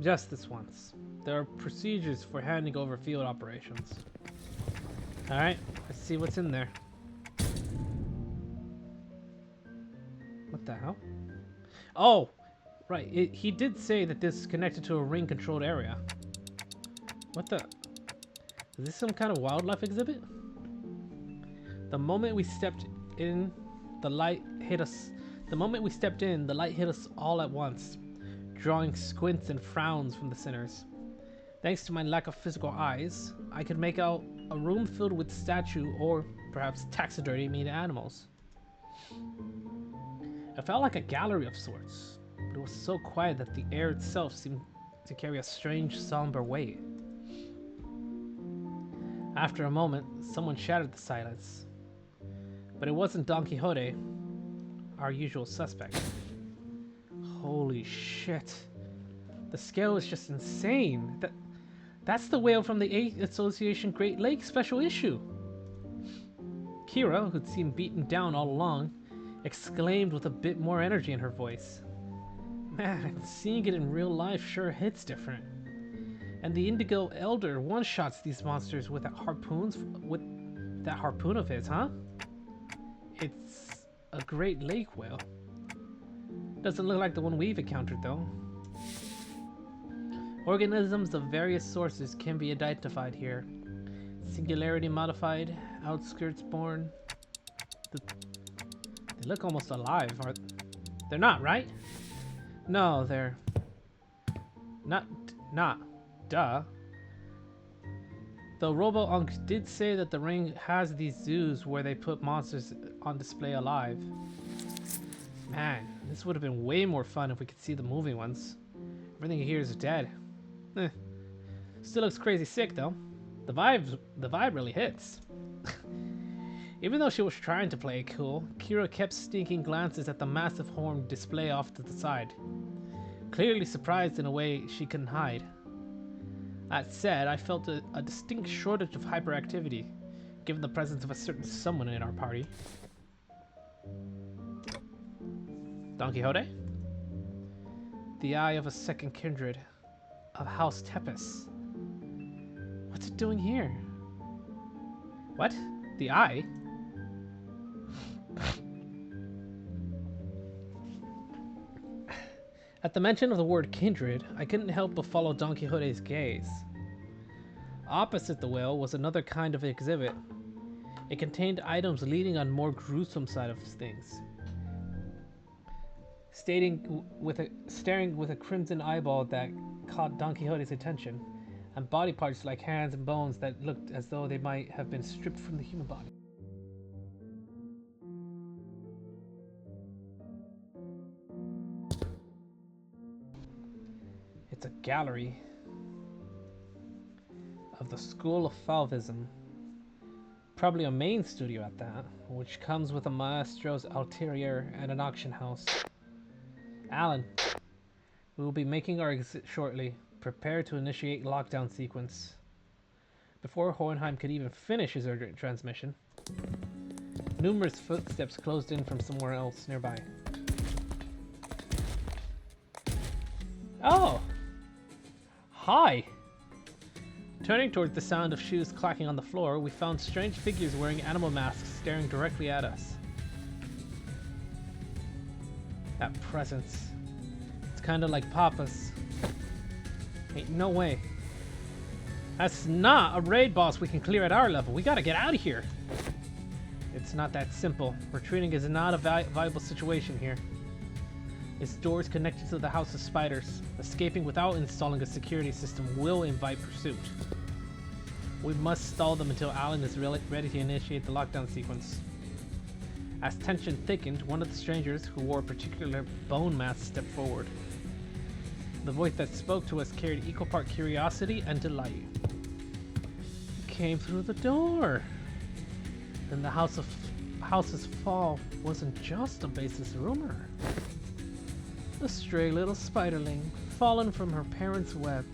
Just this once. There are procedures for handing over field operations. Alright, let's see what's in there. What the hell? Oh! Right, he did say that this is connected to a ring-controlled area. What the? Is this some kind of wildlife exhibit? The moment we stepped in, the light hit us. The moment we stepped in, the light hit us all at once, drawing squints and frowns from the sinners. Thanks to my lack of physical eyes, I could make out a room filled with statue or perhaps taxidermy animals. It felt like a gallery of sorts, but it was so quiet that the air itself seemed to carry a strange, somber weight. After a moment, someone shattered the silence. But it wasn't Don Quixote, our usual suspect. Holy shit. The scale is just insane. That's the whale from the 8th Association Great Lakes special issue. Kira, who'd seemed beaten down all along, exclaimed with a bit more energy in her voice. Man, seeing it in real life sure hits different. And the Indigo Elder one-shots these monsters with that harpoon of his, huh? It's a Great Lake whale. Doesn't look like the one we've encountered, though. Organisms of various sources can be identified here. Singularity modified, outskirts born. They look almost alive. They're not, right? No, they're not. Duh. Though Robo-Unk did say that the ring has these zoos where they put monsters on display alive. Man, this would have been way more fun if we could see the moving ones. Everything here is dead. Still looks crazy sick though. The vibe really hits. Even though she was trying to play it cool, Kira kept sneaking glances at the massive horn display off to the side, clearly surprised in a way she couldn't hide. That said, I felt a distinct shortage of hyperactivity, given the presence of a certain someone in our party. Don Quixote? The eye of a second kindred, of House Tepes. What's it doing here? What? The eye? At the mention of the word kindred, I couldn't help but follow Don Quixote's gaze. Opposite the whale was another kind of exhibit. It contained items leading on more gruesome side of things. Staring with a crimson eyeball that caught Don Quixote's attention, and body parts like hands and bones that looked as though they might have been stripped from the human body. It's a gallery of the School of Fauvism. Probably a main studio at that, which comes with a maestro's ulterior and an auction house. Alan, we will be making our exit shortly. Prepare to initiate lockdown sequence. Before Hohenheim could even finish his urgent transmission, numerous footsteps closed in from somewhere else nearby. Oh! Hi! Turning towards the sound of shoes clacking on the floor, we found strange figures wearing animal masks staring directly at us. That presence. It's kinda like Papa's. Ain't no way. That's not a raid boss we can clear at our level. We gotta get out of here. It's not that simple. Retreating is not a viable situation here. Its doors connected to the House of Spiders. Escaping without installing a security system will invite pursuit. We must stall them until Alan is ready to initiate the lockdown sequence. As tension thickened, one of the strangers, who wore a particular bone mask, stepped forward. The voice that spoke to us carried equal part curiosity and delight. It came through the door. Then the house's fall wasn't just a baseless rumor. A stray little spiderling, fallen from her parents' web.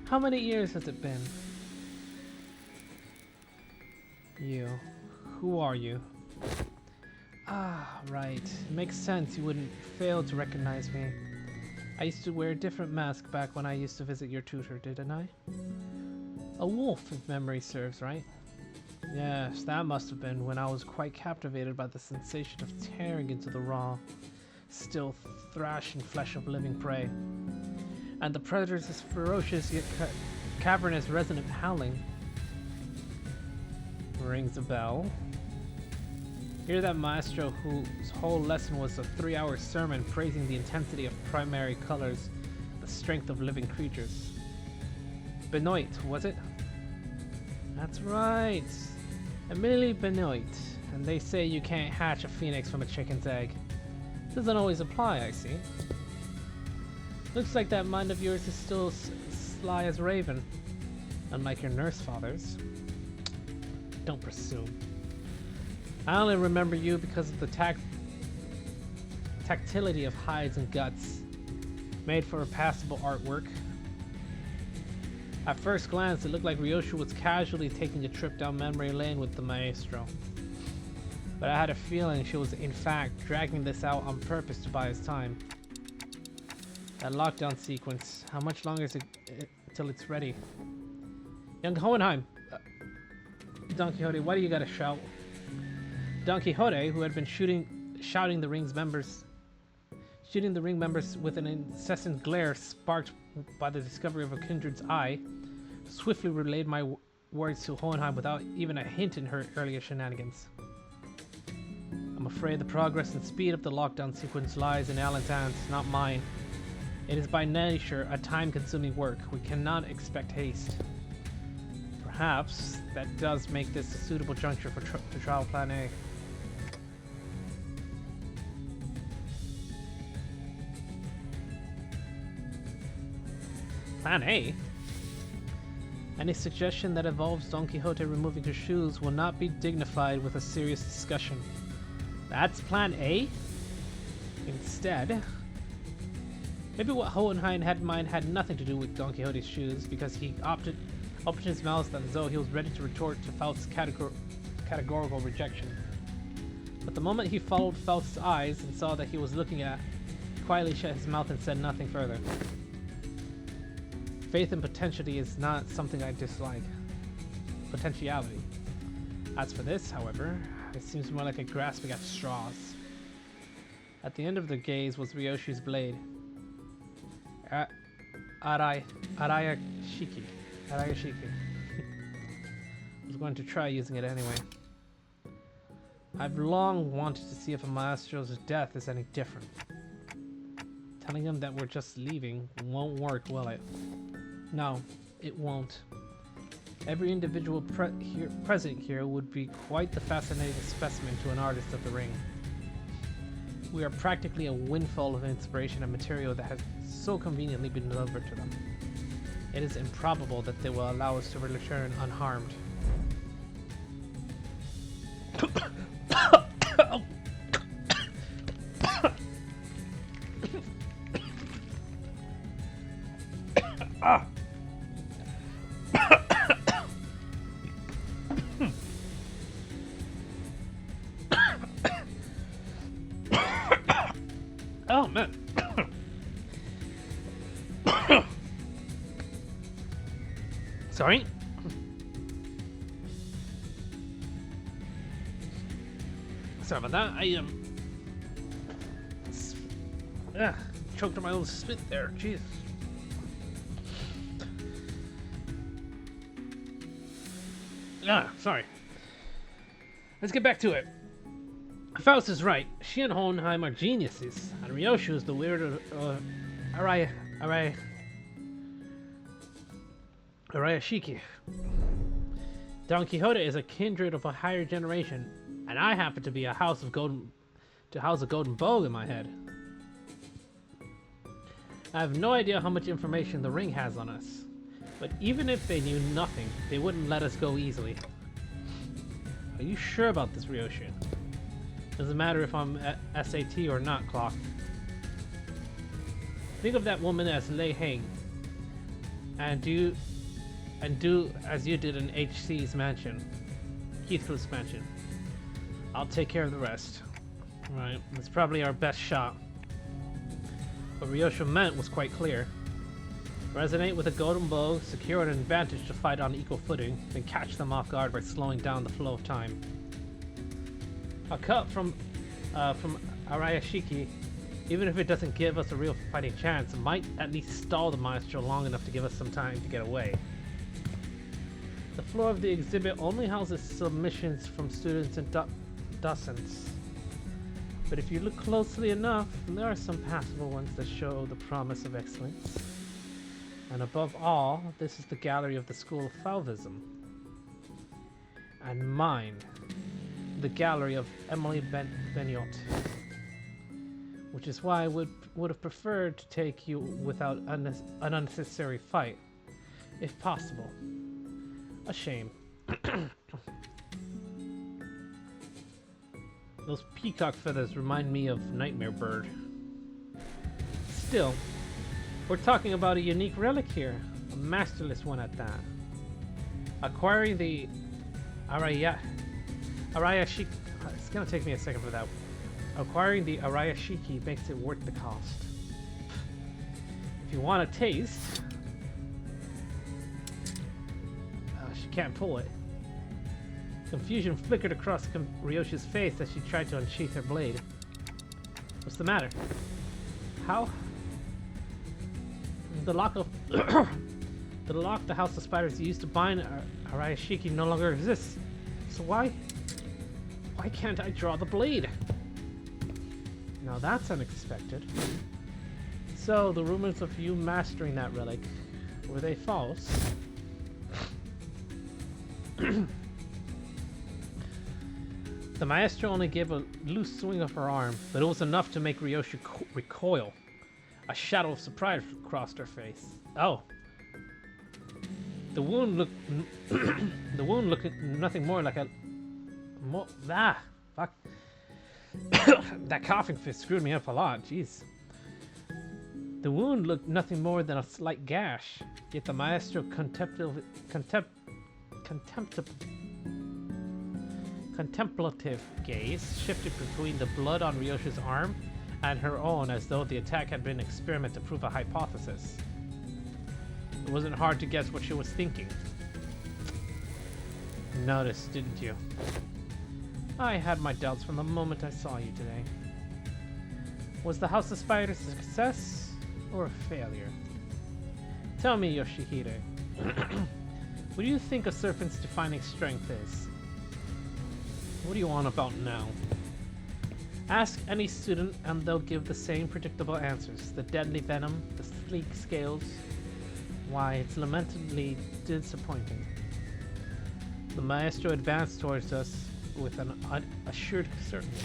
How many years has it been? You. Who are you? Ah, right. It makes sense you wouldn't fail to recognize me. I used to wear a different mask back when I used to visit your tutor, didn't I? A wolf, if memory serves, right? Yes, that must have been when I was quite captivated by the sensation of tearing into the raw, still thrashing flesh of living prey. And the predator's ferocious yet cavernous resonant howling. Rings a bell. Hear that maestro whose whole lesson was a 3-hour sermon praising the intensity of primary colors, the strength of living creatures. Benoit, was it? That's right. Emily Benoit. And they say you can't hatch a phoenix from a chicken's egg. Doesn't always apply, I see. Looks like that mind of yours is still sly as raven. Unlike your nurse fathers. Don't presume. I only remember you because of the tactility of hides and guts. Made for a passable artwork. At first glance, it looked like Ryoshu was casually taking a trip down memory lane with the maestro. But I had a feeling she was in fact dragging this out on purpose to buy his time. That lockdown sequence, how much longer is it till it's ready? Young Hohenheim! Don Quixote, why do you gotta shout? Don Quixote, who had been shouting the ring members with an incessant glare sparked by the discovery of a kindred's eye, swiftly relayed my words to Hohenheim without even a hint in her earlier shenanigans. I'm afraid the progress and speed of the lockdown sequence lies in Alan's hands, not mine. It is by nature a time-consuming work. We cannot expect haste. Perhaps that does make this a suitable juncture for to trial Plan A. Plan A? Any suggestion that involves Don Quixote removing his shoes will not be dignified with a serious discussion. That's Plan A? Instead, maybe what Hohenheim had in mind had nothing to do with Don Quixote's shoes, because he opened his mouth as though he was ready to retort to Faust's categorical rejection. But the moment he followed Faust's eyes and saw that he was looking at, he quietly shut his mouth and said nothing further. Faith in potentiality is not something I dislike. Potentiality. As for this, however, it seems more like a grasping at straws. At the end of the gaze was Ryoshi's blade. Arayashiki. I was going to try using it anyway. I've long wanted to see if a maestro's death is any different. Telling him that we're just leaving won't work, will it? No, it won't. Every individual present here would be quite the fascinating specimen to an artist of the ring. We are practically a windfall of inspiration and material that has so conveniently been delivered to them. It is improbable that they will allow us to return unharmed. Ah. Oh man. Sorry? Sorry about that. Choked on my own spit there. Jeez. Sorry. Let's get back to it. Faust is right. She and Hohenheim are geniuses, and Ryoshu is the weirder Arayashiki. Don Quixote is a kindred of a higher generation, and I happen to be a house of golden bow in my head. I have no idea how much information the ring has on us, but even if they knew nothing, they wouldn't let us go easily. Are you sure about this, Ryoshu? Doesn't matter if I'm SAT or not, Clock. Think of that woman as Lei Heng, and do as you did in HC's mansion, Heathcliff's mansion. I'll take care of the rest. Right, that's probably our best shot. What Ryoshu meant was quite clear. Resonate with a golden bow, secure an advantage to fight on equal footing, then catch them off guard by slowing down the flow of time. A cut from Arayashiki, even if it doesn't give us a real fighting chance, might at least stall the maestro long enough to give us some time to get away. The floor of the exhibit only houses submissions from students and docents. But if you look closely enough, there are some passable ones that show the promise of excellence. And above all, this is the gallery of the School of Fauvism. And mine, the gallery of Emily Beniot. Which is why I would have preferred to take you without an unnecessary fight, if possible. A shame. Those peacock feathers remind me of Nightmare Bird. Still, we're talking about a unique relic here, a masterless one at that. Acquiring the Arayashiki... It's gonna take me a second for that. Acquiring the Arayashiki makes it worth the cost. If you want a taste... she can't pull it. Confusion flickered across Ryoshi's face as she tried to unsheath her blade. What's the matter? How? The lock of the lock the House of Spiders used to bind Arayashiki no longer exists. So why can't I draw the blade? Now that's unexpected. So the rumors of you mastering that relic, were they false? The maestro only gave a loose swing of her arm, but it was enough to make Ryoshu recoil. A shadow of surprise crossed her face. Oh. The wound looked nothing more like a fuck. That coughing fit screwed me up a lot. Jeez. The wound looked nothing more than a slight gash, yet the maestro contemplative gaze shifted between the blood on Ryoshi's arm and her own, as though the attack had been an experiment to prove a hypothesis. It wasn't hard to guess what she was thinking. Noticed, didn't you? I had my doubts from the moment I saw you today. Was the House of Spiders a success or a failure? Tell me, Yoshihide. What do you think a serpent's defining strength is? What do you want about now? Ask any student and they'll give the same predictable answers. The deadly venom, the sleek scales. Why, it's lamentably disappointing. The maestro advanced towards us with an assured certainty.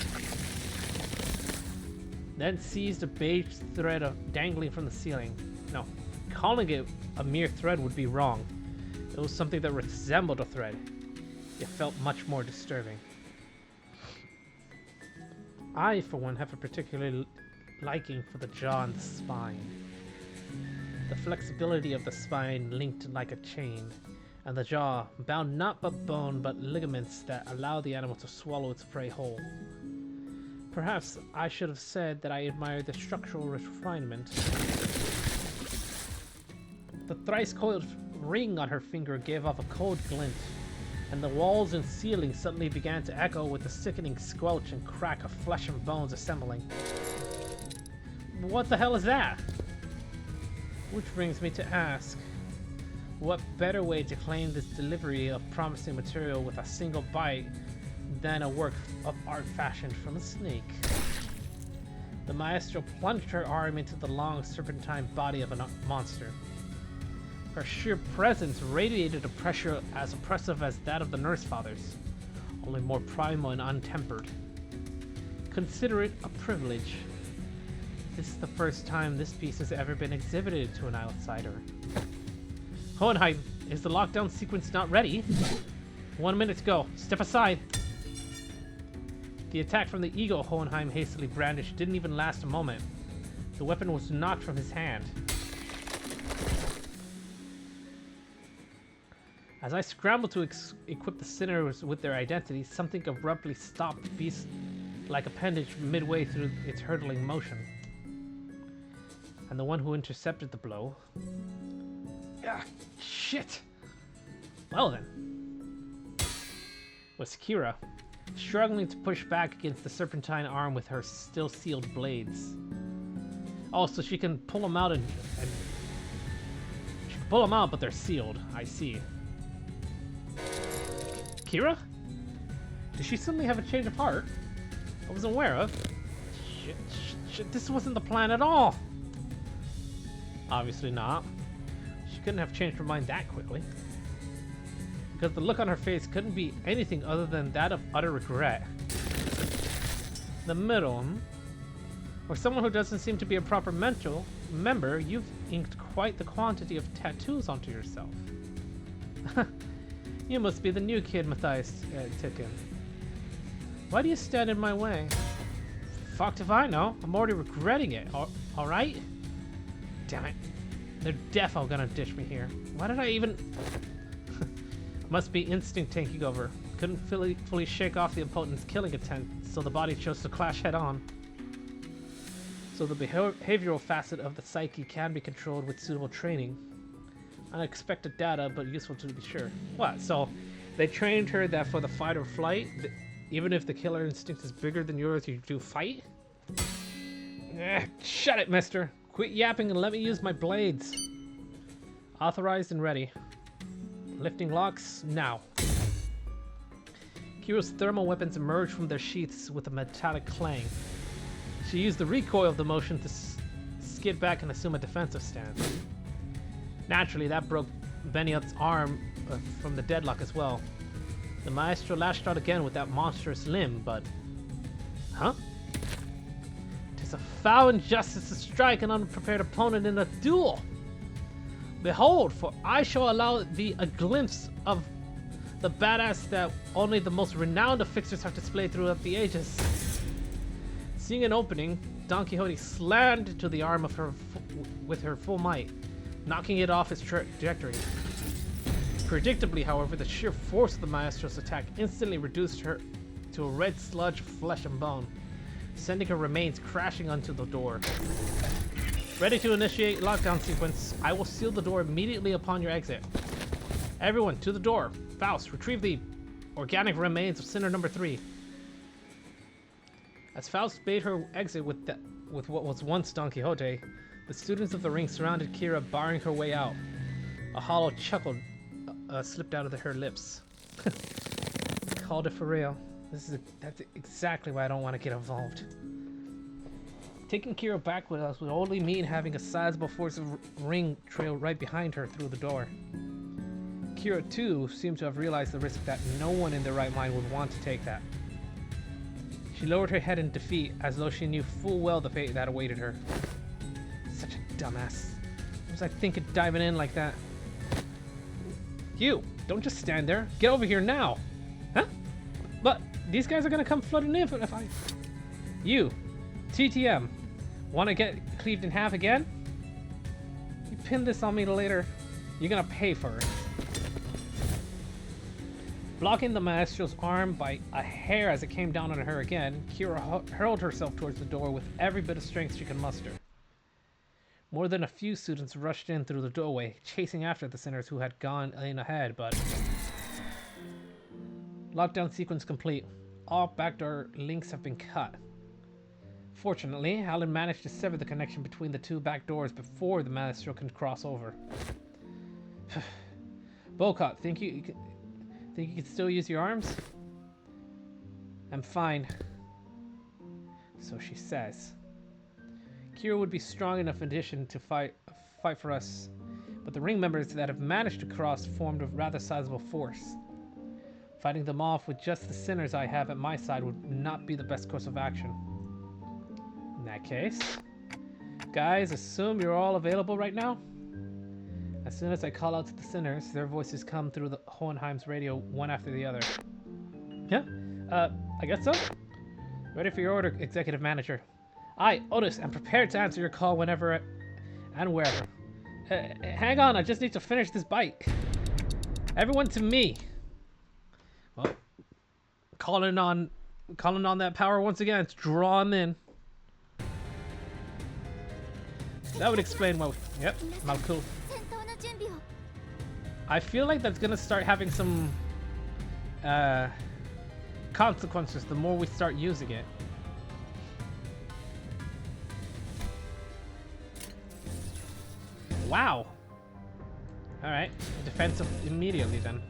Then seized a beige thread dangling from the ceiling. No, calling it a mere thread would be wrong. It was something that resembled a thread. It felt much more disturbing. I, for one, have a particular liking for the jaw and the spine. The flexibility of the spine linked like a chain, and the jaw bound not by bone but ligaments that allow the animal to swallow its prey whole. Perhaps I should have said that I admired the structural refinement. The thrice-coiled ring on her finger gave off a cold glint, and the walls and ceiling suddenly began to echo with the sickening squelch and crack of flesh and bones assembling. What the hell is that? Which brings me to ask, what better way to claim this delivery of promising material with a single bite than a work of art fashioned from a snake? The maestro plunged her arm into the long serpentine body of a monster. Her sheer presence radiated a pressure as oppressive as that of the Nurse Fathers, only more primal and untempered. Consider it a privilege. This is the first time this piece has ever been exhibited to an outsider. Hohenheim, is the lockdown sequence not ready? 1 minute to go. Step aside. The attack from the ego Hohenheim hastily brandished didn't even last a moment. The weapon was knocked from his hand. As I scrambled to equip the sinners with their identities, something abruptly stopped the beast-like appendage midway through its hurtling motion. And the one who intercepted the blow... Ah, shit! Well then. Was Kira, struggling to push back against the serpentine arm with her still sealed blades. Oh, so she can pull them out and she can pull them out, but they're sealed. I see. Kira? Did she suddenly have a change of heart? I wasn't aware of. Shit, this wasn't the plan at all. Obviously not. She couldn't have changed her mind that quickly. Because the look on her face couldn't be anything other than that of utter regret. The middle, for someone who doesn't seem to be a proper mental member, you've inked quite the quantity of tattoos onto yourself. You must be the new kid Matthias took in. Why do you stand in my way? Fucked if I know. I'm already regretting it. Alright? Damn it. They're defo gonna ditch me here. Why did I even... Must be instinct taking over. Couldn't fully shake off the opponent's killing intent, so the body chose to clash head on. So the behavioral facet of the psyche can be controlled with suitable training. Unexpected data, but useful to be sure. What? So they trained her that for the fight or flight, even if the killer instinct is bigger than yours, you do fight? Shut it, mister. Quit yapping and let me use my blades. Authorized and ready. Lifting locks, now. Kira's thermal weapons emerged from their sheaths with a metallic clang. She used the recoil of the motion to skid back and assume a defensive stance. Naturally, that broke Beniot's arm from the deadlock as well. The maestro lashed out again with that monstrous limb, but... Huh? 'Tis a foul injustice to strike an unprepared opponent in a duel! Behold, for I shall allow thee a glimpse of the badass that only the most renowned of fixers have displayed throughout the ages. Seeing an opening, Don Quixote slammed into the arm of her with her full might, knocking it off its trajectory. Predictably, however, the sheer force of the maestro's attack instantly reduced her to a red sludge of flesh and bone, sending her remains crashing onto the door. Ready to initiate lockdown sequence. I will seal the door immediately upon your exit. Everyone, to the door. Faust, retrieve the organic remains of sinner number 3. As Faust bade her exit with what was once Don Quixote, the students of the ring surrounded Kira, barring her way out. A hollow chuckle slipped out of her lips. Called it for real. That's exactly why I don't want to get involved. Taking Kira back with us would only mean having a sizable force of ring trail right behind her through the door. Kira, too, seemed to have realized the risk that no one in their right mind would want to take that. She lowered her head in defeat, as though she knew full well the fate that awaited her. Such a dumbass. What was I thinking diving in like that? You! Don't just stand there. Get over here now! Huh? But these guys are gonna come flooding in if I... You! TTM! Wanna get cleaved in half again? You pin this on me later. You're gonna pay for it. Blocking the maestro's arm by a hair as it came down on her again, Kira hurled herself towards the door with every bit of strength she could muster. More than a few students rushed in through the doorway, chasing after the sinners who had gone in ahead, but... Lockdown sequence complete. All backdoor links have been cut. Fortunately, Alan managed to sever the connection between the two back doors before the Maestro can cross over. Bocot, think you can still use your arms? I'm fine. So she says. Kira would be strong enough addition to fight for us, but the ring members that have managed to cross formed a rather sizable force. Fighting them off with just the sinners I have at my side would not be the best course of action. In that case, guys, assume you're all available right now? As soon as I call out to the sinners, their voices come through the Hohenheim's radio one after the other. Yeah? I guess so? Ready for your order, Executive Manager. I, Otis, am prepared to answer your call whenever and wherever. Hang on, I just need to finish this bite. Everyone to me. Well, calling on that power once again. Let's draw him in. That would explain why. Yep, Malku. I feel like that's gonna start having some consequences the more we start using it. Wow. All right, defensive immediately then.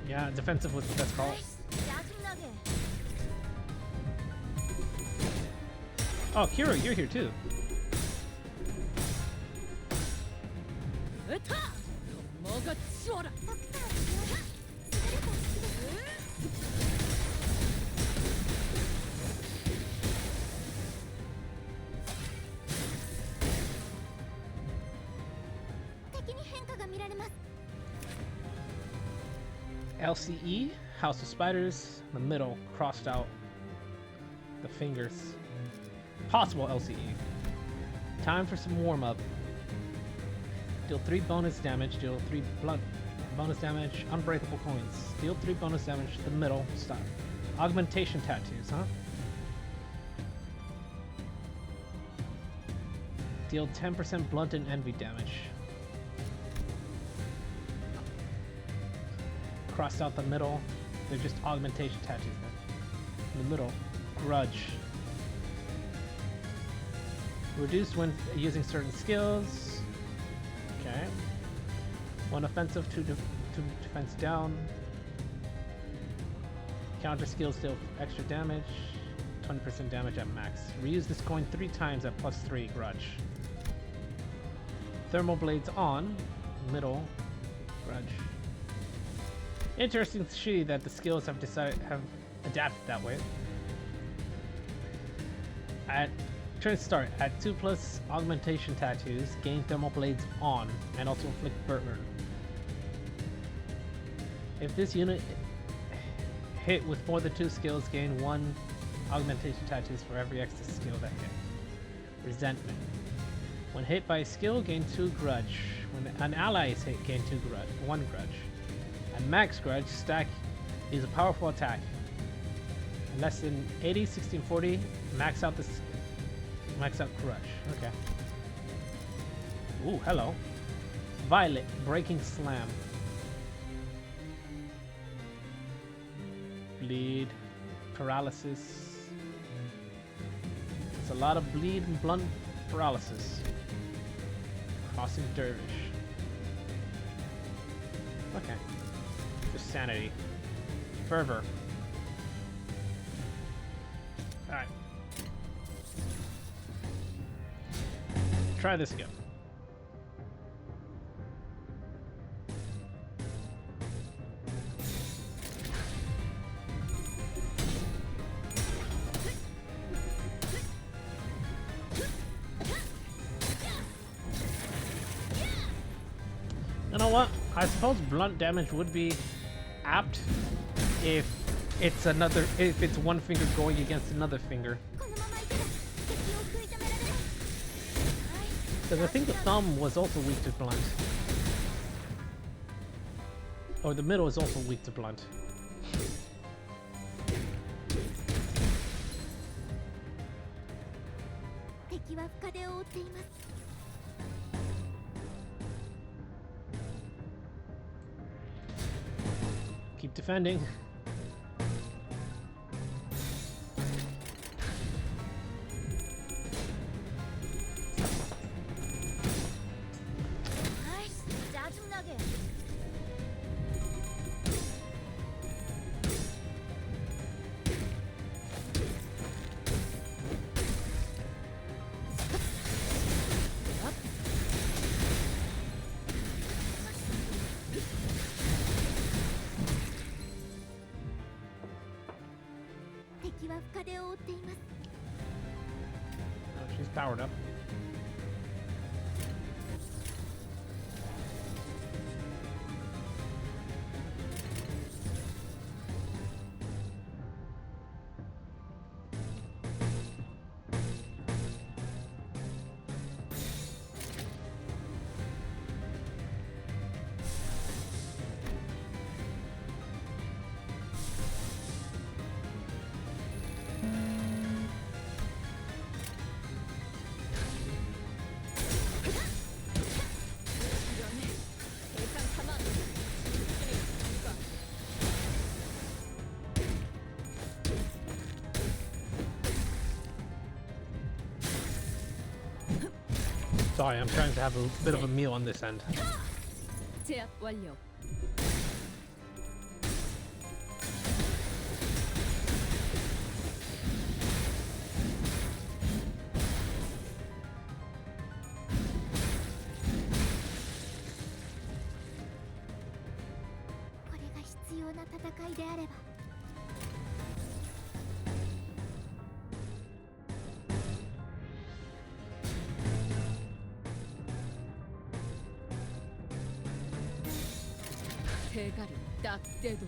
Yeah, defensive was the best call. Oh, Kira, you're here too. LCE, House of Spiders, the middle, crossed out the fingers. Possible LCE. Time for some warm-up. Deal 3 bonus damage, deal 3 blunt bonus damage, unbreakable coins. Deal 3 bonus damage to the middle, stop. Augmentation tattoos, huh? Deal 10% blunt and envy damage. Crossed out the middle. They're just augmentation tattoos then. In the middle, grudge. Reduced when using certain skills. Okay. 1 offensive, 2 defense down. Counter skills deal extra damage. 20% damage at max. Reuse this coin 3 times at +3 grudge. Thermal blades on. Middle, grudge. Interesting to see that the skills have adapted that way. At turn start, at 2+ augmentation tattoos, gain thermal blades on, and also inflict burn. If this unit hit with more than 2 skills, gain 1 augmentation tattoos for every extra skill that hit. Resentment. When hit by a skill, gain 2 grudge. When an ally is hit, gain 1 grudge. And max grudge stack is a powerful attack. Less than 80, 60, 40. Max out grudge. Okay. Ooh, hello. Violet, breaking slam. Bleed, paralysis. It's a lot of bleed and blunt paralysis. Crossing dervish. Okay. Just sanity. Fervor. Alright. Try this again. You know what? I suppose blunt damage would be apt if it's one finger going against another finger. Because I think the thumb was also weak to blunt. Or the middle is also weak to blunt. で覆っています。 Keep defending. 아이씨, 짜증나게.敵は深手を負っています。 Oh, she's powered up. Sorry, I'm trying to have a bit of a meal on this end. 제압 완료. 대가를 딱 떼도.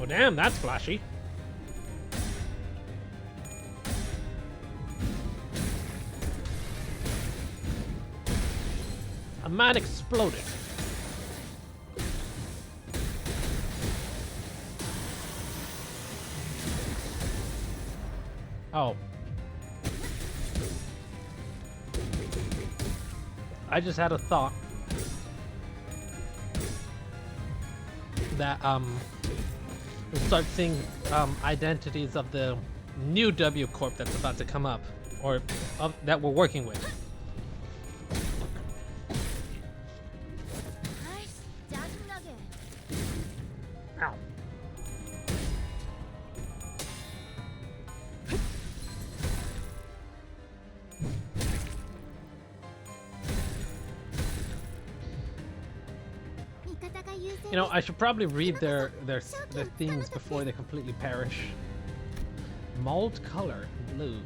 Oh damn, that's flashy. A man exploded. Oh. I just had a thought that we'll start seeing identities of the new W Corp that's about to come up, or that we're working with. 아이씨, 짜증나게. Ow. You know, I should probably read their themes before they completely perish. Mold color, blue.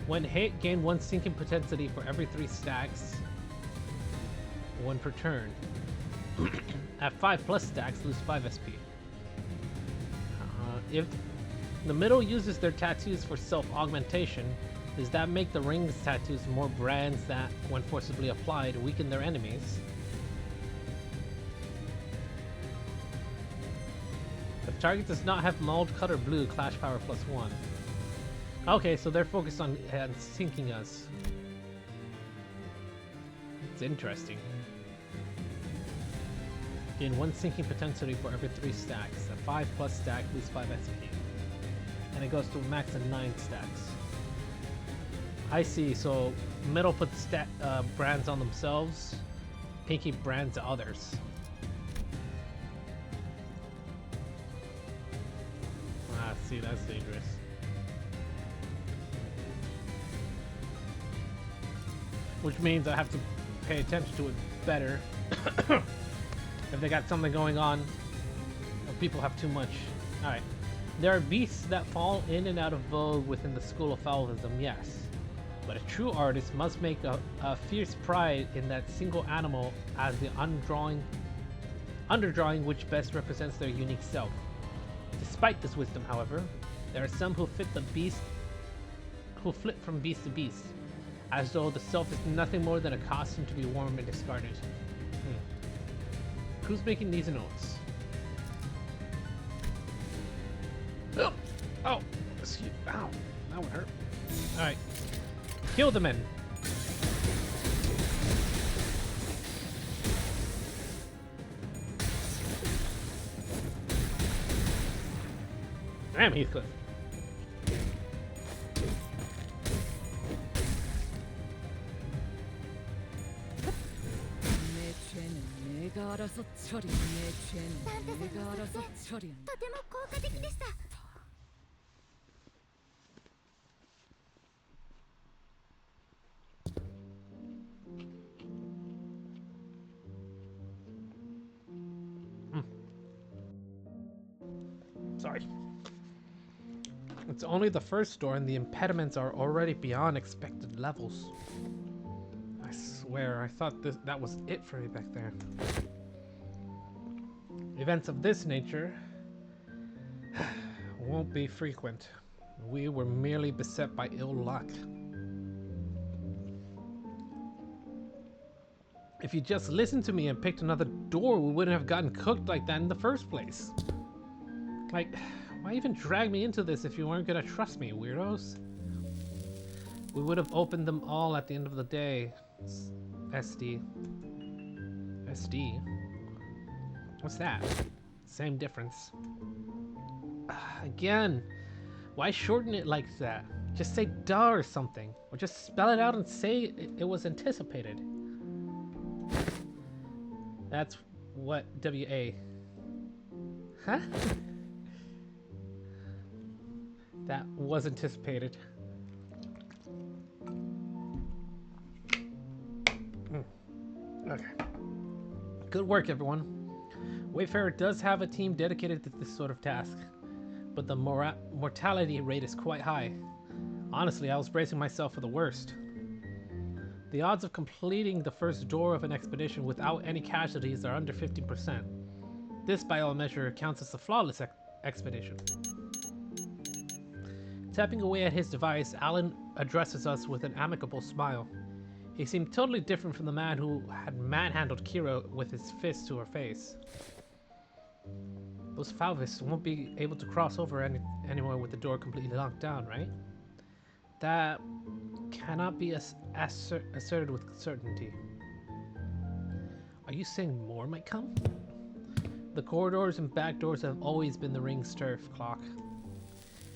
When hit, gain 1 sinking potentially for every 3 stacks. 1 per turn. At 5+ stacks, lose 5 SP. If the middle uses their tattoos for self-augmentation, does that make the rings tattoos more brands that, when forcibly applied, weaken their enemies? If target does not have mold color blue, clash power +1. Okay, so they're focused on sinking us. It's interesting. Gain 1 sinking potentially for every 3 stacks. A 5+ stack, lose 5 SP. And it goes to a max of 9 stacks. I see, so middle puts brands on themselves, pinky brands to others. Ah, see, that's dangerous. Which means I have to pay attention to it better. If they got something going on, or people have too much. Alright. There are beasts that fall in and out of vogue within the school of fowlism, yes. But a true artist must make a fierce pride in that single animal as the underdrawing which best represents their unique self. Despite this wisdom, however, there are some who flip from beast to beast, as though the self is nothing more than a costume to be worn and discarded. Who's making these notes? Oh! Oh! Excuse. Ow! That would hurt. Alright. Kill the men! Damn, Heathcliff. 내 죄는 내가 알아서 처리. 내 죄는 내가 알아서 처리한다. とても効果的でした。 Sorry. It's only the first door, and the impediments are already beyond expected levels. I swear, I thought that was it for me back there. Events of this nature won't be frequent. We were merely beset by ill luck. If you just listened to me and picked another door, we wouldn't have gotten cooked like that in the first place. Like, why even drag me into this if you weren't gonna trust me, weirdos? We would have opened them all at the end of the day. SD. SD? What's that? Same difference. Again, why shorten it like that? Just say duh or something. Or just spell it out and say it was anticipated. That's what WA. Huh? That was anticipated. Okay. Good work, everyone. Wayfarer does have a team dedicated to this sort of task, but the mortality rate is quite high. Honestly, I was bracing myself for the worst. The odds of completing the first door of an expedition without any casualties are under 50%. This, by all measure, counts as a flawless expedition. Tapping away at his device, Alan addresses us with an amicable smile. He seemed totally different from the man who had manhandled Kira with his fist to her face. Those Falvis won't be able to cross over anymore with the door completely locked down, right? That cannot be asserted with certainty. Are you saying more might come? The corridors and back doors have always been the ring's turf, Clock.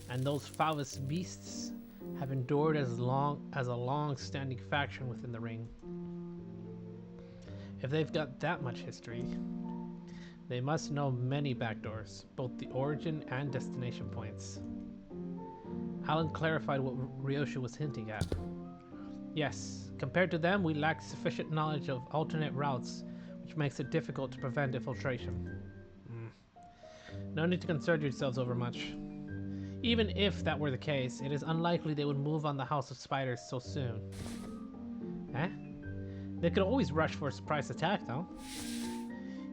And those Falvis beasts have endured as a long-standing faction within the ring. If they've got that much history, they must know many backdoors, both the origin and destination points. Alan clarified what Ryosha was hinting at. Yes, compared to them, we lack sufficient knowledge of alternate routes, which makes it difficult to prevent infiltration. No need to concern yourselves over much. Even if that were the case, it is unlikely they would move on the House of Spiders so soon. Eh? They could always rush for a surprise attack, though.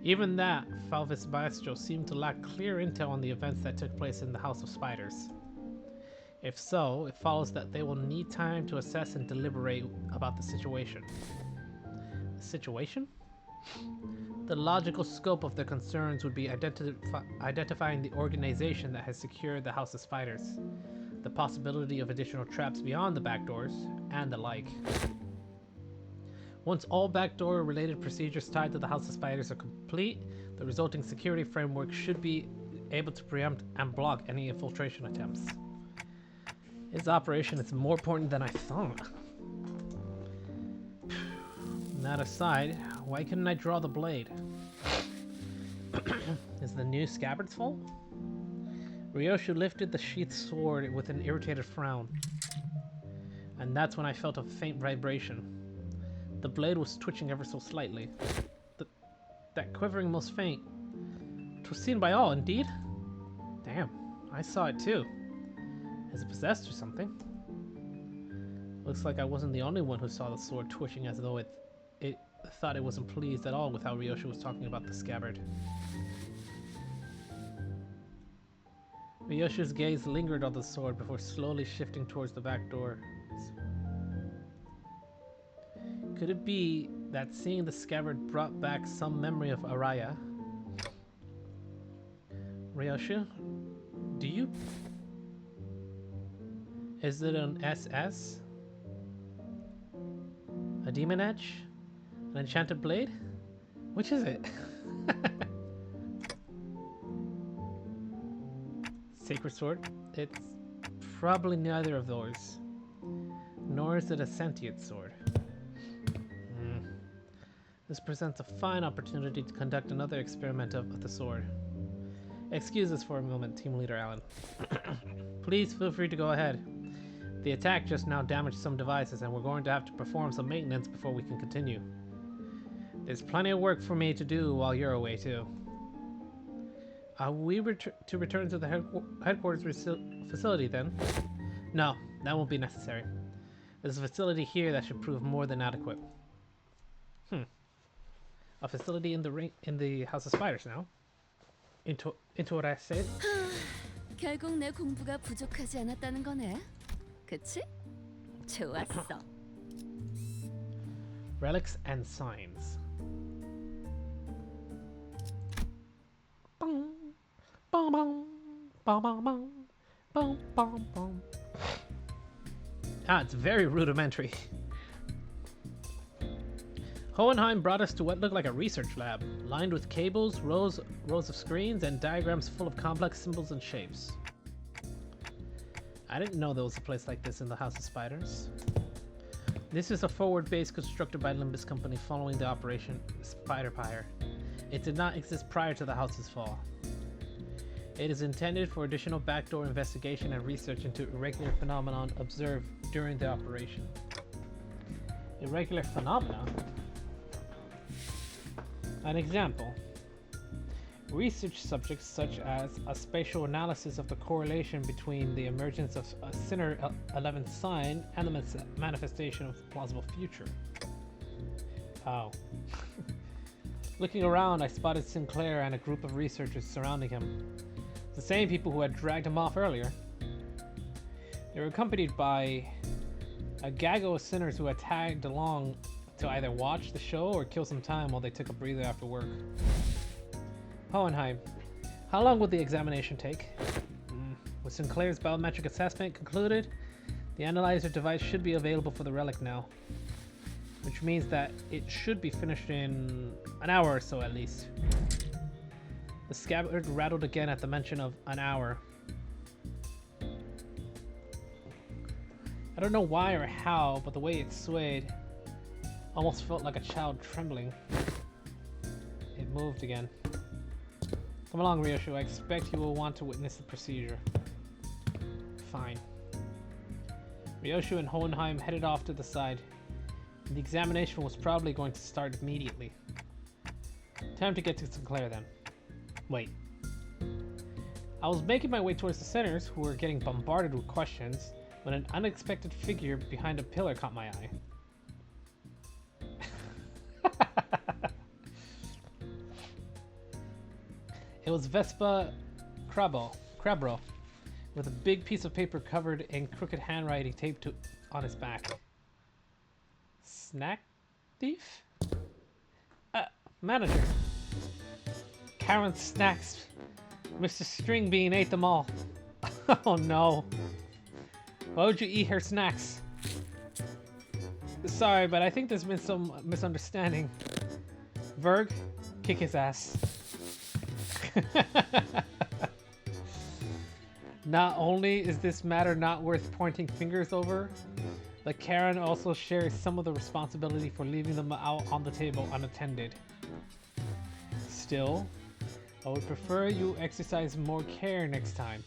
Even that, Falvis Maestro seemed to lack clear intel on the events that took place in the House of Spiders. If so, it follows that they will need time to assess and deliberate about the situation. The situation? The logical scope of their concerns would be identifying the organization that has secured the House of Spiders, the possibility of additional traps beyond the back doors, and the like. Once all backdoor-related procedures tied to the House of Spiders are complete, the resulting security framework should be able to preempt and block any infiltration attempts. Its operation is more important than I thought. That aside, why couldn't I draw the blade? Is the new scabbard's fault? Ryosha lifted the sheathed sword with an irritated frown. And that's when I felt a faint vibration. The blade was twitching ever so slightly. That quivering most faint. 'Twas seen by all, indeed? Damn, I saw it too. Is it possessed or something? Looks like I wasn't the only one who saw the sword twitching as though it thought it wasn't pleased at all with how Ryosha was talking about the scabbard. Ryoshu's gaze lingered on the sword before slowly shifting towards the back door. Could it be that seeing the scabbard brought back some memory of Araya? Ryoshu, do you... Is it an SS? A demon edge? An enchanted blade? Which is it? Sacred sword? It's probably neither of those. Nor is it a sentient sword. This presents a fine opportunity to conduct another experiment of the sword. Excuse us for a moment, Team Leader Allen. Please feel free to go ahead. The attack just now damaged some devices and we're going to have to perform some maintenance before we can continue. There's plenty of work for me to do while you're away too. Are we to return to the headquarters facility then? No, that won't be necessary. There's a facility here that should prove more than adequate. A facility in the House of Spiders now. Into what I said. 결국 내 공부가 부족하지 않았다는 거네. 그치? 좋았어. Relics and signs. Bong, bong, bong, bong, bong, bong, bong, bong, bong. Ah, it's very rudimentary. Hohenheim brought us to what looked like a research lab, lined with cables, rows of screens, and diagrams full of complex symbols and shapes. I didn't know there was a place like this in the House of Spiders. This is a forward base constructed by Limbus Company following the Operation Spider-Pyre. It did not exist prior to the house's fall. It is intended for additional backdoor investigation and research into irregular phenomenon observed during the operation. Irregular phenomena? An example. Research subjects such as a spatial analysis of the correlation between the emergence of a Sinner 11th sign and the manifestation of the plausible future. Oh. Looking around, I spotted Sinclair and a group of researchers surrounding him. The same people who had dragged him off earlier. They were accompanied by a gaggle of sinners who had tagged along to either watch the show or kill some time while they took a breather after work. Hohenheim, how long would the examination take? With Sinclair's biometric assessment concluded, the analyzer device should be available for the relic now. Which means that it should be finished in an hour or so at least. The scabbard rattled again at the mention of an hour. I don't know why or how, but the way it swayed almost felt like a child trembling. It moved again. Come along, Ryoshu. I expect you will want to witness the procedure. Fine. Ryoshu and Hohenheim headed off to the side. The examination was probably going to start immediately. Time to get to Sinclair then. Wait. I was making my way towards the sinners, who were getting bombarded with questions, when an unexpected figure behind a pillar caught my eye. It was Vespa Crabro, with a big piece of paper covered in crooked handwriting taped on his back. Snack thief? Manager. Karen's snacks. Mr. Stringbean ate them all. Oh no. Why would you eat her snacks? Sorry, but I think there's been some misunderstanding. Verg, kick his ass. Not only is this matter not worth pointing fingers over, but Karen also shares some of the responsibility for leaving them out on the table unattended. Still, I would prefer you exercise more care next time,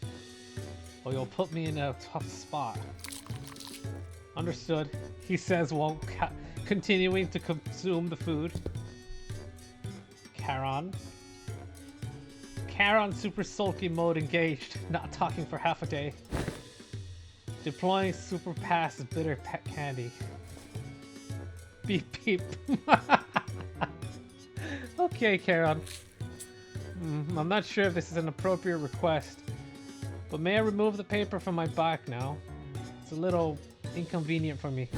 or you'll put me in a tough spot. Understood, he says while continuing to consume the food. Karen super sulky mode engaged, not talking for half a day. Deploying super pass bitter pet candy. Beep beep. Okay, Karen. I'm not sure if this is an appropriate request, But may I remove the paper from my back now? It's a little inconvenient for me.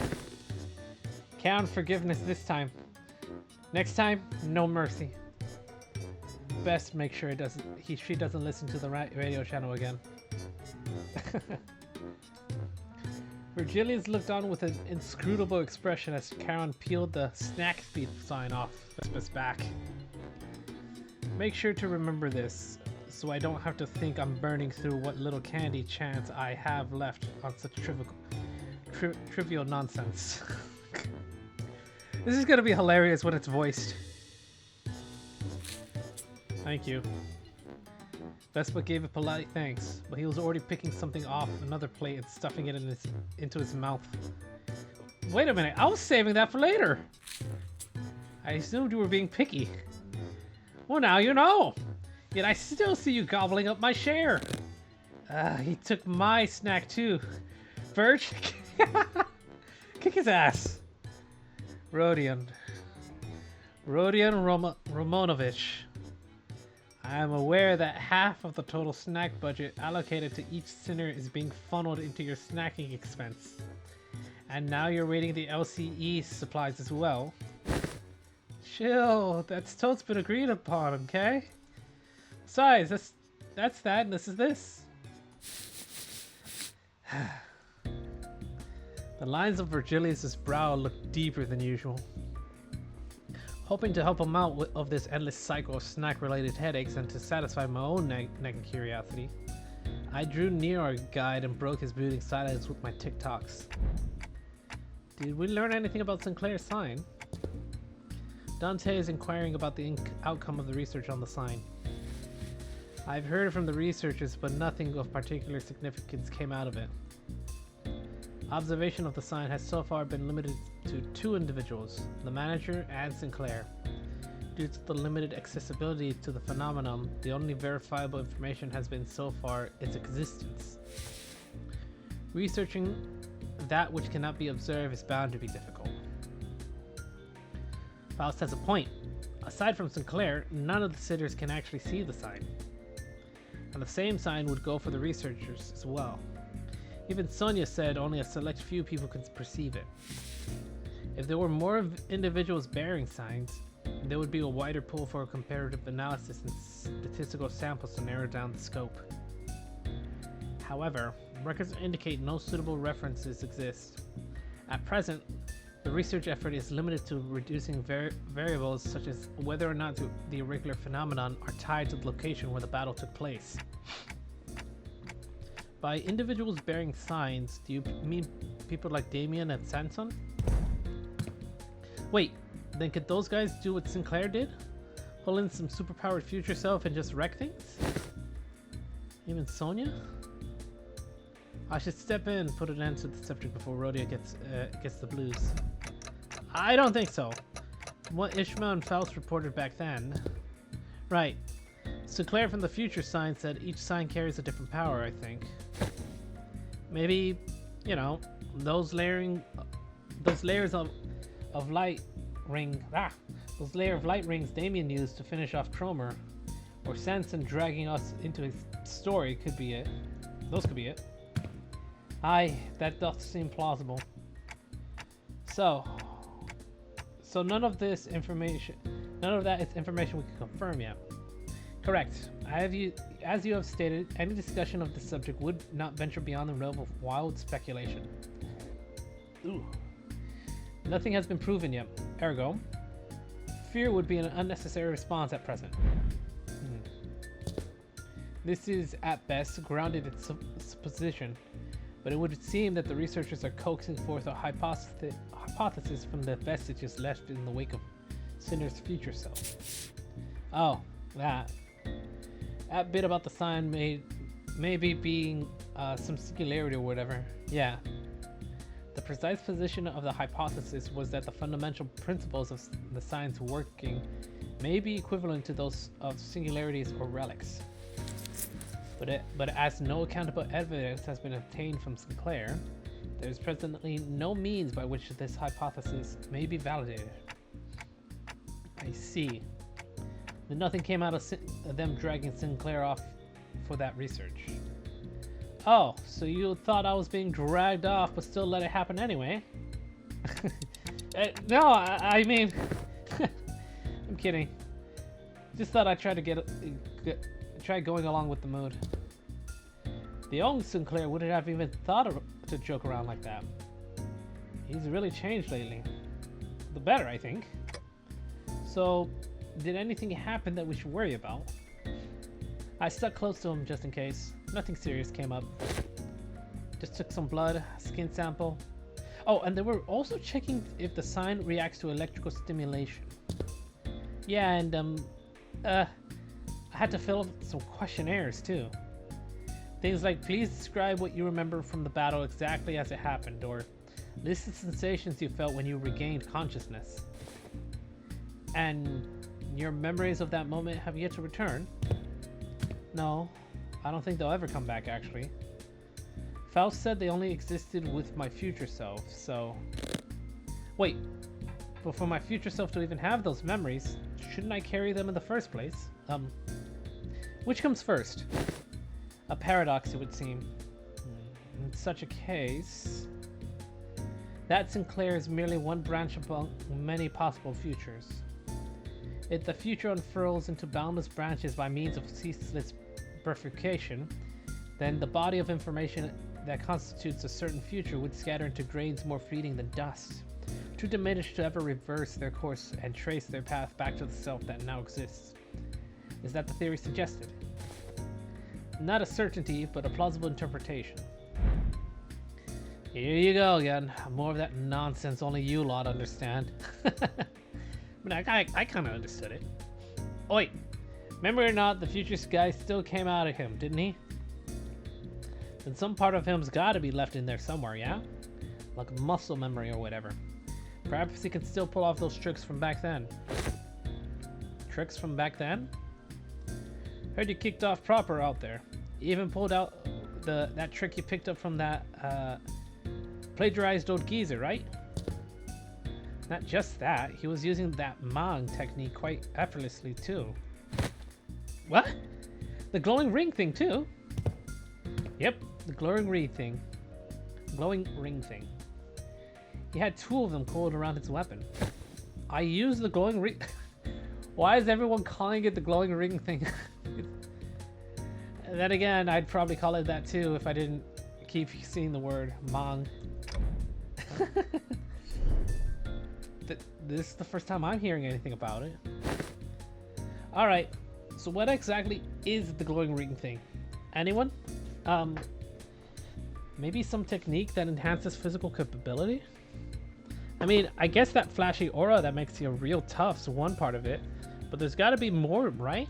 Count on forgiveness this time. Next time, no mercy. Best make sure she doesn't listen to the radio channel again. Virgilius looked on with an inscrutable expression as Karen peeled the snack feed sign off Vespa's back. Make sure to remember this, so I don't have to think I'm burning through what little candy chance I have left on such trivial nonsense. This is gonna be hilarious when it's voiced. Thank you. Vespa gave a polite thanks, but he was already picking something off another plate and stuffing it into his mouth. Wait a minute, I was saving that for later! I assumed you were being picky. Well, now you know! Yet I still see you gobbling up my share! He took my snack too. Verge, kick his ass! Rodion Romanovich. I am aware that half of the total snack budget allocated to each sinner is being funneled into your snacking expense. And now you're raiding the LCE supplies as well. Chill, that's totes been agreed upon, okay? Besides, that's that and this is this. The lines of Virgilius' brow looked deeper than usual. Hoping to help him out of this endless cycle of snack-related headaches and to satisfy my own nagging curiosity, I drew near our guide and broke his brooding silence with my TikToks. Did we learn anything about Sinclair's sign? Dante is inquiring about the outcome of the research on the sign. I've heard from the researchers, but nothing of particular significance came out of it. Observation of the sign has so far been limited to 2 individuals, the manager and Sinclair. Due to the limited accessibility to the phenomenon, the only verifiable information has been so far its existence. Researching that which cannot be observed is bound to be difficult. Faust has a point. Aside from Sinclair, none of the sitters can actually see the sign. And the same sign would go for the researchers as well. Even Sonia said only a select few people could perceive it. If there were more individuals bearing signs, there would be a wider pool for comparative analysis and statistical samples to narrow down the scope. However, records indicate no suitable references exist. At present, the research effort is limited to reducing variables such as whether or not the irregular phenomenon are tied to the location where the battle took place. By individuals bearing signs, do you mean people like Damien and Sanson? Wait, then could those guys do what Sinclair did? Pull in some superpowered future self and just wreck things? Even Sonia? I should step in and put an end to the subject before Rhodia gets the blues. I don't think so. From what Ishmael and Faust reported back then. Right. Sinclair from the future sign said each sign carries a different power, I think. Maybe, you know, those layers of light those layer of light rings Damien used to finish off Cromer, or Sanson dragging us into his story could be it. Those could be it. Aye, that doth seem plausible. So none of that is information we can confirm yet. Correct. As you have stated, any discussion of the subject would not venture beyond the realm of wild speculation. Ooh. Nothing has been proven yet. Ergo, fear would be an unnecessary response at present. This is, at best, grounded in supposition, but it would seem that the researchers are coaxing forth a hypothesis from the vestiges left in the wake of Cinder's future self. Oh, that. That bit about the sign maybe being some singularity or whatever. Yeah. The precise position of the hypothesis was that the fundamental principles of the sign's working may be equivalent to those of singularities or relics. But as no accountable evidence has been obtained from Sinclair, there is presently no means by which this hypothesis may be validated. I see. But nothing came out of them dragging Sinclair off for that research. Oh, so you thought I was being dragged off, but still let it happen anyway? No, I mean, I'm kidding. Just thought I'd try to try going along with the mood. The young Sinclair wouldn't have even thought to joke around like that. He's really changed lately. The better, I think. So, did anything happen that we should worry about? I stuck close to him just in case. Nothing serious came up. Just took some blood, skin sample. Oh, and they were also checking if the sign reacts to electrical stimulation. Yeah, and I had to fill out some questionnaires too. Things like, please describe what you remember from the battle exactly as it happened, or list the sensations you felt when you regained consciousness. And your memories of that moment have yet to return? No, I don't think they'll ever come back, actually. Faust said they only existed with my future self, so... Wait, but for my future self to even have those memories, shouldn't I carry them in the first place? Which comes first? A paradox, it would seem. In such a case... That Sinclair is merely one branch among many possible futures. If the future unfurls into boundless branches by means of ceaseless bifurcation, then the body of information that constitutes a certain future would scatter into grains more fleeting than dust, too diminished to ever reverse their course and trace their path back to the self that now exists. Is that the theory suggested? Not a certainty, but a plausible interpretation. Here you go again. More of that nonsense only you lot understand. I mean, I kind of understood it. Oh, wait. Remember or not, the future guy still came out of him, didn't he? Then some part of him's got to be left in there somewhere, yeah? Like a muscle memory or whatever. Perhaps he can still pull off those tricks from back then. Tricks from back then? Heard you kicked off proper out there. You even pulled out that trick you picked up from that plagiarized old geezer, right? Not just that, he was using that Mang technique quite effortlessly too. What? The glowing ring thing too? Yep, the glowing ring thing. Glowing ring thing. He had two of them coiled around his weapon. I used the glowing ring. Why is everyone calling it the glowing ring thing? Then again, I'd probably call it that too if I didn't keep seeing the word Mang. This is the first time I'm hearing anything about it. Alright, so what exactly is the glowing ring thing? Anyone? Maybe some technique that enhances physical capability? I mean, I guess that flashy aura that makes you real tough's one part of it, but there's gotta be more, right?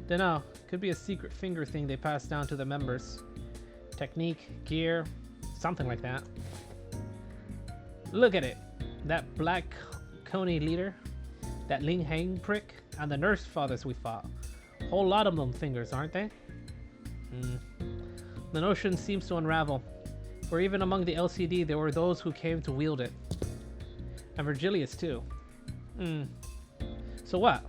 Dunno, could be a secret finger thing they pass down to the members. Technique, gear, something like that. Look at it. That black Coney leader, that Ling Hang prick, and the nurse fathers we fought. Whole lot of them fingers, aren't they? The notion seems to unravel, for even among the LCD there were those who came to wield it. And Virgilius too. So what?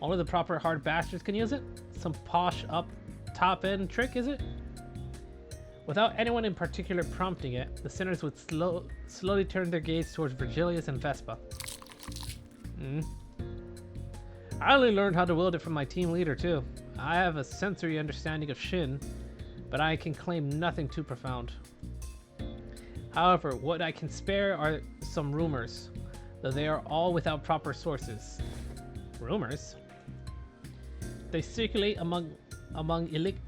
Only the proper hard bastards can use it? Some posh up top end trick, is it? Without anyone in particular prompting it, the sinners would slowly turn their gaze towards Virgilius and Vespa. I only learned how to wield it from my team leader too. I have a sensory understanding of Shin, but I can claim nothing too profound. However, what I can spare are some rumors, though they are all without proper sources. Rumors? They circulate among elite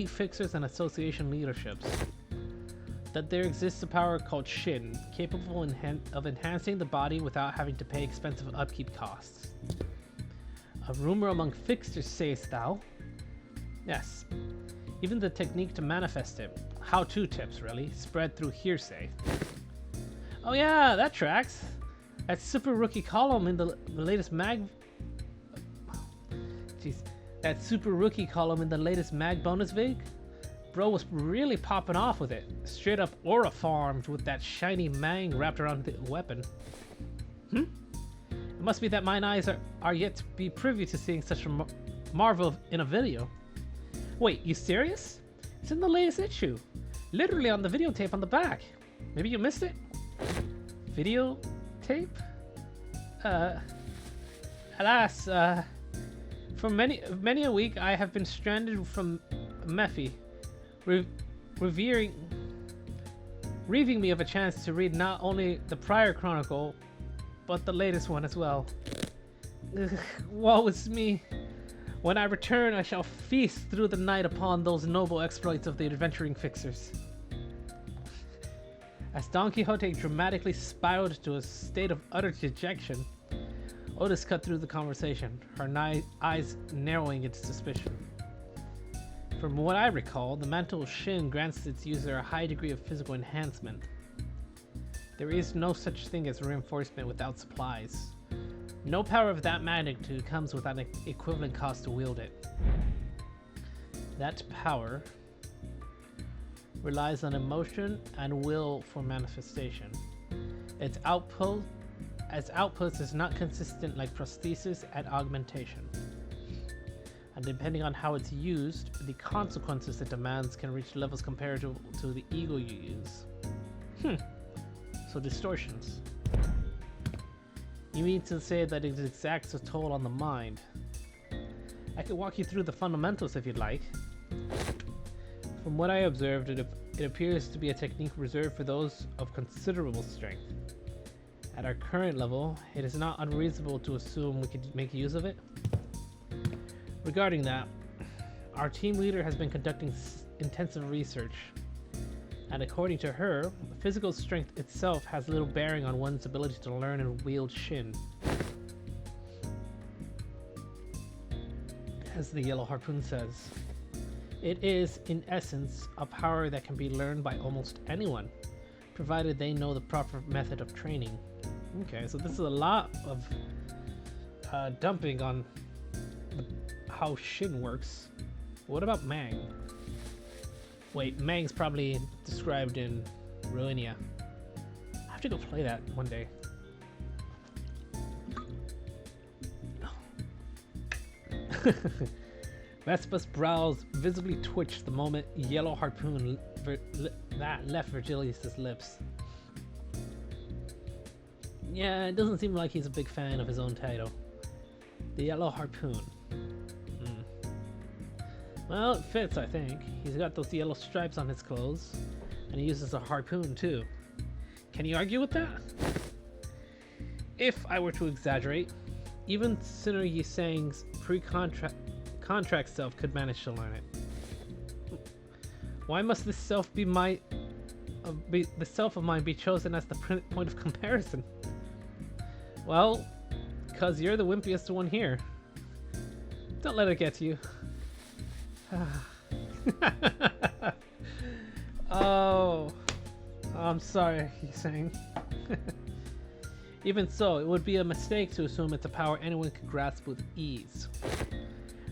fixers and association leaderships. That there exists a power called Shin, capable of enhancing the body without having to pay expensive upkeep costs. A rumor among fixers, sayest thou? Yes. Even the technique to manifest it, how-to tips really, spread through hearsay. Oh yeah, that tracks. That super rookie column in the latest mag... Jeez. That super rookie column in the latest mag bonus vig? Bro was really popping off with it. Straight up aura farmed with that shiny mang wrapped around the weapon. It must be that mine eyes are yet to be privy to seeing such a marvel in a video. Wait, you serious? It's in the latest issue. Literally on the videotape on the back. Maybe you missed it? Videotape? Alas, for many a week I have been stranded from Mephi, relieving me of a chance to read not only the prior chronicle, but the latest one as well. Ugh, woe is me. When I return, I shall feast through the night upon those noble exploits of the adventuring fixers. As Don Quixote dramatically spiraled to a state of utter dejection, Otis cut through the conversation, her eyes narrowing its suspicion. From what I recall, the mantle Shin grants its user a high degree of physical enhancement. There is no such thing as reinforcement without supplies. No power of that magnitude comes without an equivalent cost to wield it. That power relies on emotion and will for manifestation. Its output is not consistent like prosthesis and augmentation. And depending on how it's used, the consequences it demands can reach levels comparable to the ego you use. So distortions. You mean to say that it exacts a toll on the mind? I could walk you through the fundamentals if you'd like. From what I observed, it appears to be a technique reserved for those of considerable strength. At our current level, it is not unreasonable to assume we could make use of it. Regarding that, our team leader has been conducting intensive research, and according to her, physical strength itself has little bearing on one's ability to learn and wield Shin. As the Yellow Harpoon says, it is, in essence, a power that can be learned by almost anyone, provided they know the proper method of training. Okay, so this is a lot of dumping on how Shin works. What about Mang? Wait, Mang's probably described in Ruinia. I have to go play that one day. Vespa's brows visibly twitched the moment Yellow Harpoon left Virgilius' lips. Yeah, it doesn't seem like he's a big fan of his own title. The Yellow Harpoon. Well, it fits, I think. He's got those yellow stripes on his clothes, and he uses a harpoon too. Can you argue with that? If I were to exaggerate, even Sinner Yisang's pre-contract self could manage to learn it. Why must this self be the self of mine be chosen as the point of comparison? Well, because you're the wimpiest one here. Don't let it get to you. Oh, I'm sorry, he's saying. Even so, it would be a mistake to assume it's a power anyone could grasp with ease.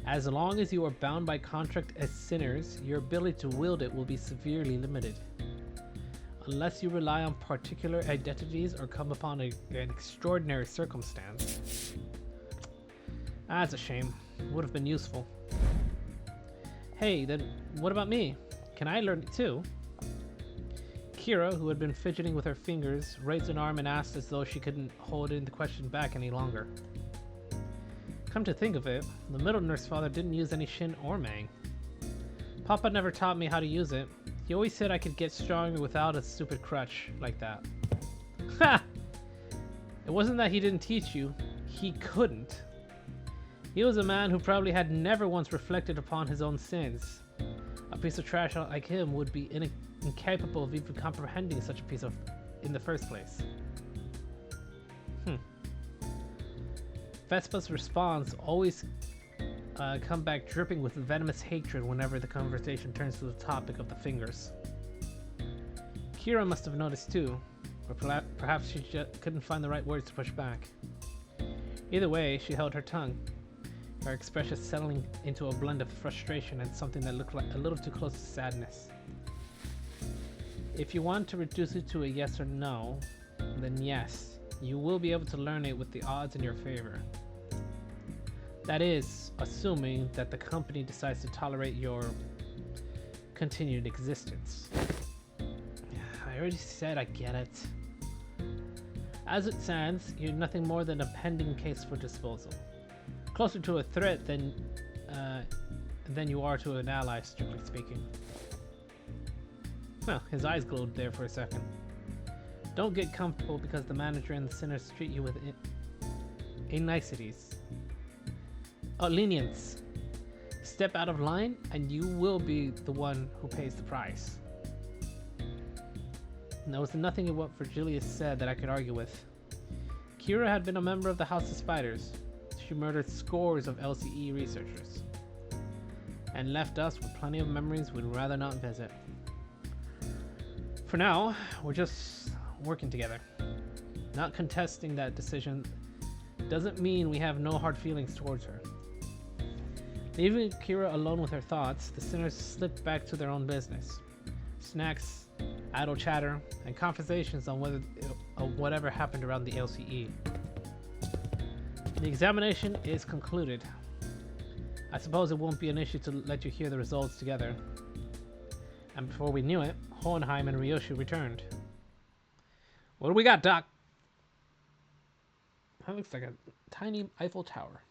As long as you are bound by contract as sinners, your ability to wield it will be severely limited. Unless you rely on particular identities or come upon an extraordinary circumstance. That's a shame. Would have been useful. Hey, then what about me? Can I learn it too? Kira, who had been fidgeting with her fingers, raised an arm and asked as though she couldn't hold in the question back any longer. Come to think of it, the middle nurse father didn't use any Shin or Mang. Papa never taught me how to use it. He always said I could get stronger without a stupid crutch like that. Ha! It wasn't that he didn't teach you, he couldn't. He was a man who probably had never once reflected upon his own sins. A piece of trash like him would be incapable of even comprehending such a piece of in the first place. Vespa's response always come back dripping with venomous hatred whenever the conversation turns to the topic of the fingers. Kira must have noticed too, or perhaps she just couldn't find the right words to push back. Either way, she held her tongue, her expression settling into a blend of frustration and something that looked like a little too close to sadness. If you want to reduce it to a yes or no, then yes, you will be able to learn it with the odds in your favor. That is, assuming that the company decides to tolerate your continued existence. I already said I get it. As it stands, you're nothing more than a pending case for disposal. Closer to a threat than you are to an ally, strictly speaking. Well, his eyes glowed there for a second. Don't get comfortable because the manager and the sinners treat you with niceties. Lenience. Step out of line and you will be the one who pays the price. And there was nothing in what Virgilius said that I could argue with. Kira had been a member of the House of Spiders. She murdered scores of LCE researchers. And left us with plenty of memories we'd rather not visit. For now, we're just working together. Not contesting that decision doesn't mean we have no hard feelings towards her. Leaving Kira alone with her thoughts, the sinners slipped back to their own business. Snacks, idle chatter, and conversations on whatever happened around the LCE. The examination is concluded. I suppose it won't be an issue to let you hear the results together. And before we knew it, Hohenheim and Ryoshi returned. What do we got, Doc? That looks like a tiny Eiffel Tower.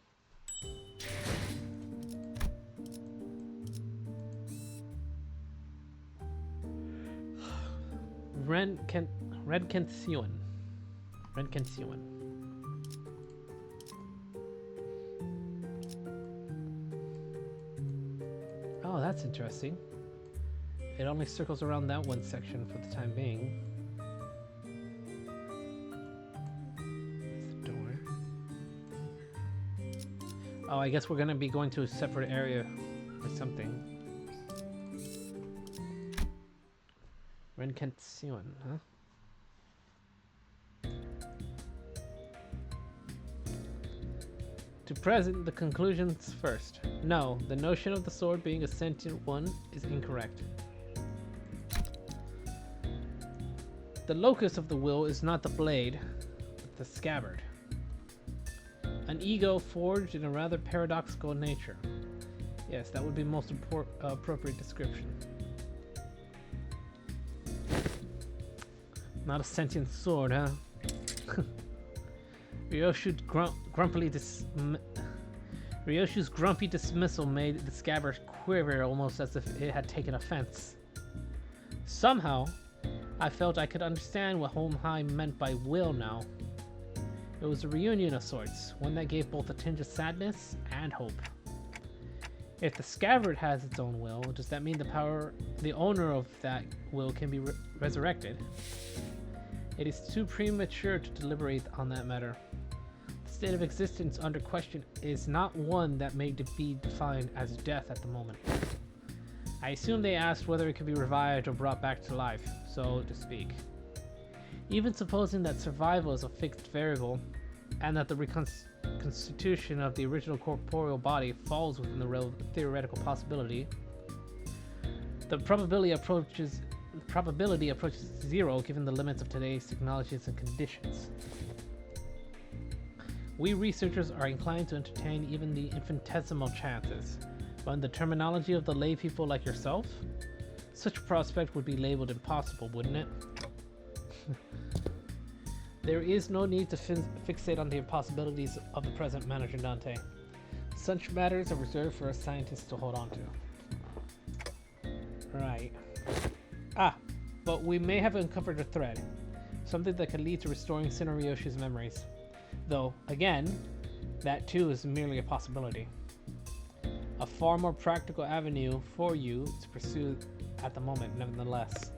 Redkension. Oh, that's interesting. It only circles around that one section for the time being. There's the door. Oh, I guess we're gonna be going to a separate area or something. Renkension, huh? To present the conclusions first. No, the notion of the sword being a sentient one is incorrect. The locus of the will is not the blade, but the scabbard. An ego forged in a rather paradoxical nature. Yes, that would be most appropriate description. Not a sentient sword, huh? Ryoshu's grumpy dismissal made the scabbard quiver almost as if it had taken offense. Somehow, I felt I could understand what Hohenheim meant by will now. It was a reunion of sorts, one that gave both a tinge of sadness and hope. If the scabbard has its own will, does that mean the owner of that will can be resurrected? It is too premature to deliberate on that matter. The state of existence under question is not one that may be defined as death at the moment. I assume they asked whether it could be revived or brought back to life, so to speak. Even supposing that survival is a fixed variable, and that the reconstitution of the original corporeal body falls within the theoretical possibility, the probability approaches zero given the limits of today's technologies and conditions. We researchers are inclined to entertain even the infinitesimal chances, but in the terminology of the lay people like yourself, such a prospect would be labeled impossible, wouldn't it? There is no need to fixate on the impossibilities of the present, Manager Dante. Such matters are reserved for us scientists to hold on to. Right. But we may have uncovered a thread, something that could lead to restoring Ryoshi's memories. Though, again, that too is merely a possibility. A far more practical avenue for you to pursue at the moment, nevertheless.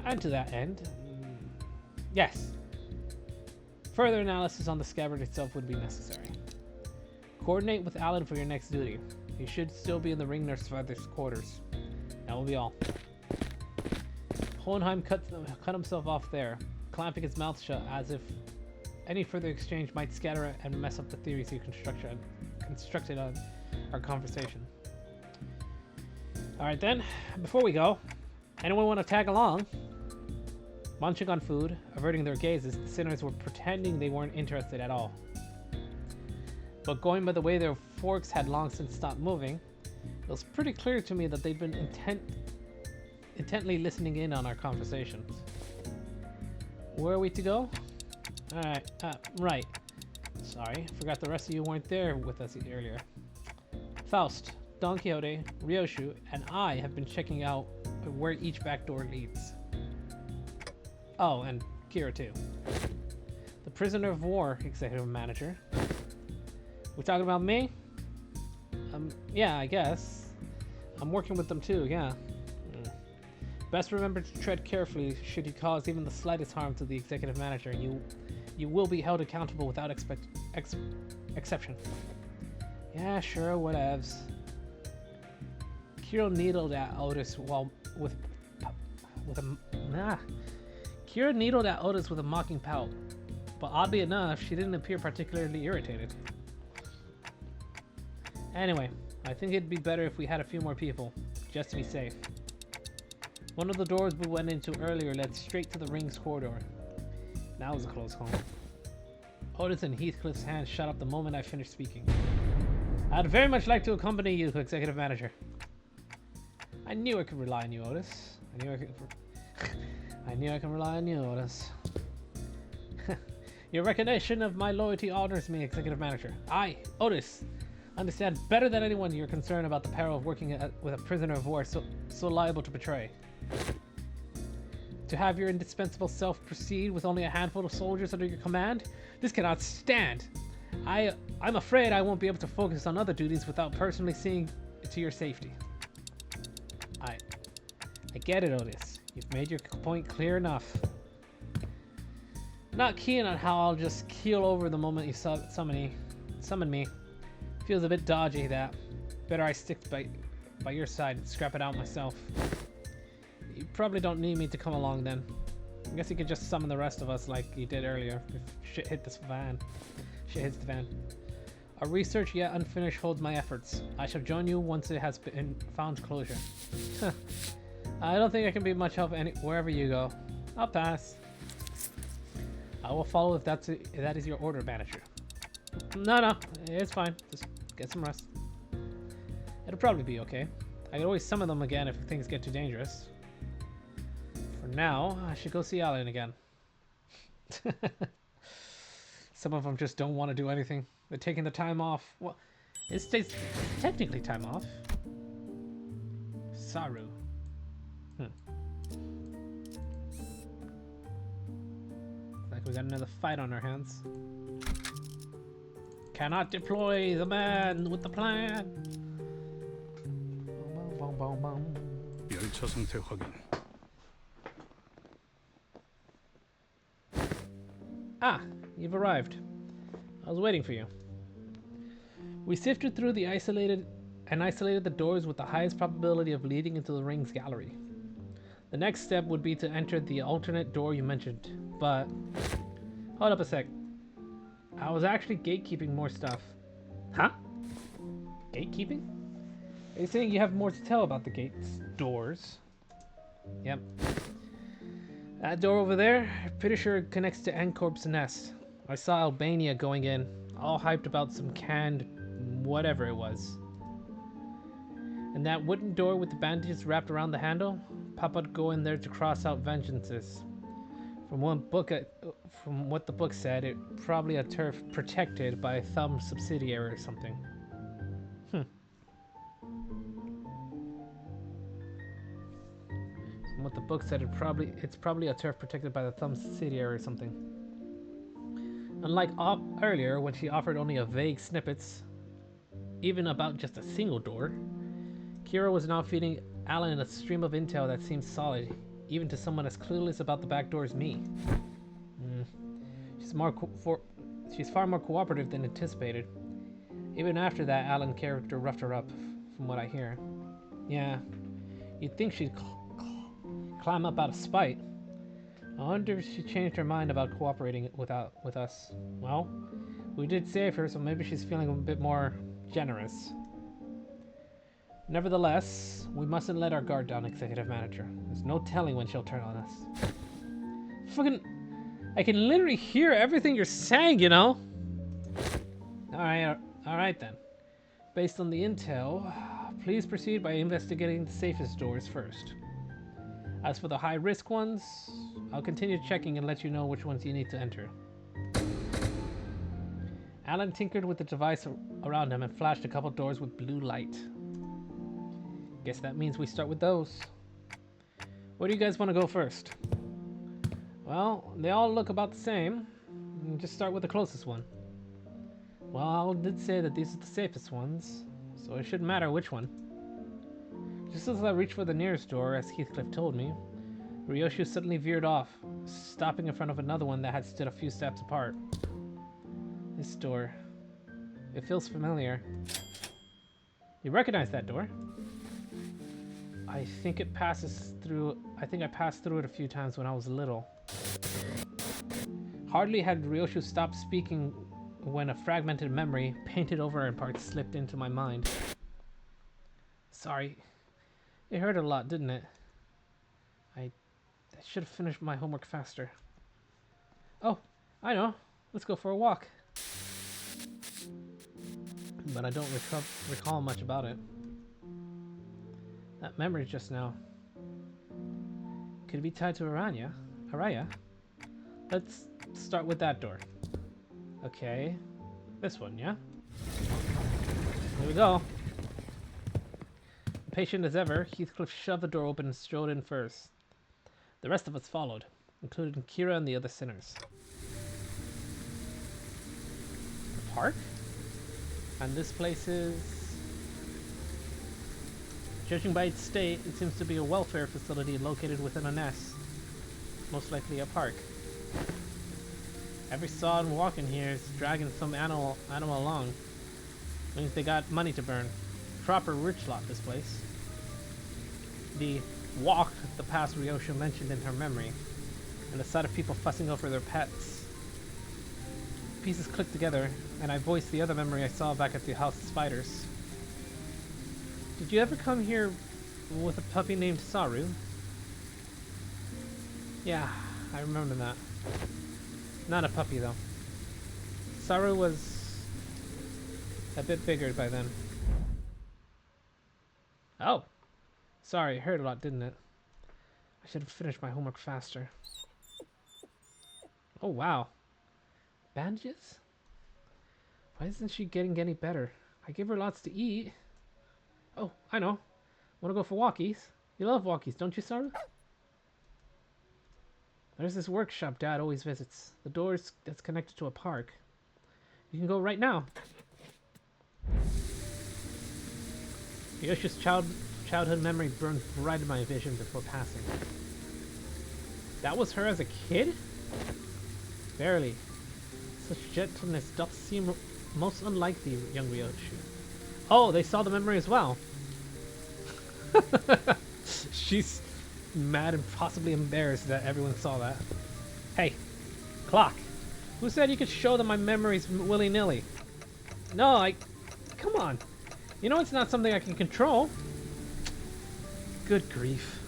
And to that end, yes, further analysis on the scabbard itself would be necessary. Coordinate with Alan for your next duty. You should still be in the ring nurse father's quarters. That will be all. Hohenheim cut himself off there, clamping his mouth shut as if any further exchange might scatter and mess up the theories he constructed on our conversation. Alright then, before we go, anyone want to tag along? Munching on food, averting their gazes, the sinners were pretending they weren't interested at all. but going by the way their forks had long since stopped moving, it was pretty clear to me that they'd been intently listening in on our conversations. Where are we to go? Alright, right. Sorry, forgot the rest of you weren't there with us earlier. Faust, Don Quixote, Ryoshu, and I have been checking out where each back door leads. Oh, and Kira too. The prisoner of war executive manager. We talking about me? Yeah, I guess. I'm working with them too, yeah. Best remember to tread carefully should you cause even the slightest harm to the executive manager. You will be held accountable without exception. Yeah, sure, whatevs. Kira needled at Otis Kira needled at Otis with a mocking pout, but oddly enough, she didn't appear particularly irritated. Anyway, I think it'd be better if we had a few more people, just to be safe. One of the doors we went into earlier led straight to the rings corridor. That was a close call. Otis and Heathcliff's hands shut up the moment I finished speaking. I'd very much like to accompany you, Executive Manager. I knew I could rely on you, Otis. I knew I can rely on you, Otis. Your recognition of my loyalty honors me, Executive Manager. I, Otis, understand better than anyone your concern about the peril of working with a prisoner of war so liable to betray. To have your indispensable self proceed with only a handful of soldiers under your command? This cannot stand. I'm afraid I won't be able to focus on other duties without personally seeing to your safety. I get it, Otis. You've made your point clear enough. Not keen on how I'll just keel over the moment you summon me. Feels a bit dodgy, that. Better I stick by your side and scrap it out myself. You probably don't need me to come along then. I guess you could just summon the rest of us like you did earlier if shit hits the fan. Our research yet unfinished holds my efforts. I shall join you once it has been found closure. I don't think I can be much help wherever you go. I'll pass. I will follow if that is your order, manager. No, it's fine. Just get some rest. It'll probably be okay. I can always summon them again if things get too dangerous. For now, I should go see Alan again. Some of them just don't want to do anything. They're taking the time off. Well, it's technically time off. Saru. Like we got another fight on our hands. Cannot deploy the man with the plan. 열차 상태 확인. Ah, you've arrived. I was waiting for you. We sifted through the isolated the doors with the highest probability of leading into the rings gallery. The next step would be to enter the alternate door you mentioned, but hold up a sec. I was actually gatekeeping more stuff. Huh? Gatekeeping? Are you saying you have more to tell about the gates doors? Yep. That door over there, pretty sure it connects to Ankorp's nest. I saw Albania going in, all hyped about some canned whatever it was. And that wooden door with the bandages wrapped around the handle, Papa'd go in there to cross out vengeances. From what the book said, it probably a turf protected by a thumb subsidiary or something. From what the book said, it's probably a turf protected by the thumb subsidiary or something. Unlike earlier, when she offered only a vague snippets, even about just a single door, Kira was now feeding Alan a stream of intel that seemed solid, even to someone as clueless about the back door as me. She's far more cooperative than anticipated. Even after that Alan character roughed her up, from what I hear. Yeah, you'd think she'd climb up out of spite. I wonder if she changed her mind about cooperating with us. Well, we did save her, so maybe she's feeling a bit more generous. Nevertheless, we mustn't let our guard down, Executive Manager. There's no telling when she'll turn on us. Fucking... I can literally hear everything you're saying, you know? Alright, Alright then. Based on the intel, please proceed by investigating the safest doors first. As for the high-risk ones, I'll continue checking and let you know which ones you need to enter. Alan tinkered with the device around him and flashed a couple doors with blue light. Guess that means we start with those. Where do you guys want to go first? Well, they all look about the same. Just start with the closest one. Well, Al did say that these are the safest ones, so it shouldn't matter which one. Just as I reached for the nearest door, as Heathcliff told me, Ryoshu suddenly veered off, stopping in front of another one that had stood a few steps apart. This door. It feels familiar. You recognize that door? I think I passed through it a few times when I was little. Hardly had Ryoshu stopped speaking when a fragmented memory, painted over in parts, slipped into my mind. Sorry. It hurt a lot, didn't it? I should have finished my homework faster. Oh, I know. Let's go for a walk. But I don't recall much about it. That memory just now. Could it be tied to Araya? Let's start with that door. Okay. This one, yeah? Here we go. Patient as ever, Heathcliff shoved the door open and strode in first. The rest of us followed, including Kira and the other sinners. The park? And this place is... Judging by its state, it seems to be a welfare facility located within a nest. Most likely a park. Every sod walking here is dragging some animal along. Means they got money to burn. Proper rich lot, this place. The walk the past Ryoshu mentioned in her memory, and the sight of people fussing over their pets. Pieces clicked together, and I voiced the other memory I saw back at the House of Spiders. Did you ever come here with a puppy named Saru? Yeah, I remember that. Not a puppy, though. Saru was a bit bigger by then. Oh! Sorry, it hurt a lot, didn't it? I should have finished my homework faster. Oh, wow. Bandages? Why isn't she getting any better? I give her lots to eat. Oh, I know. Want to go for walkies? You love walkies, don't you, Saru? There's this workshop Dad always visits. The door's that's connected to a park. You can go right now. Yoshi's childhood memory burned bright in my vision before passing. That was her as a kid? Barely. Such gentleness doth seem most unlike the young Ryoshu. Oh, they saw the memory as well. She's mad and possibly embarrassed that everyone saw that. Hey, clock. Who said you could show them my memories willy-nilly? No, come on. You know it's not something I can control. Good grief.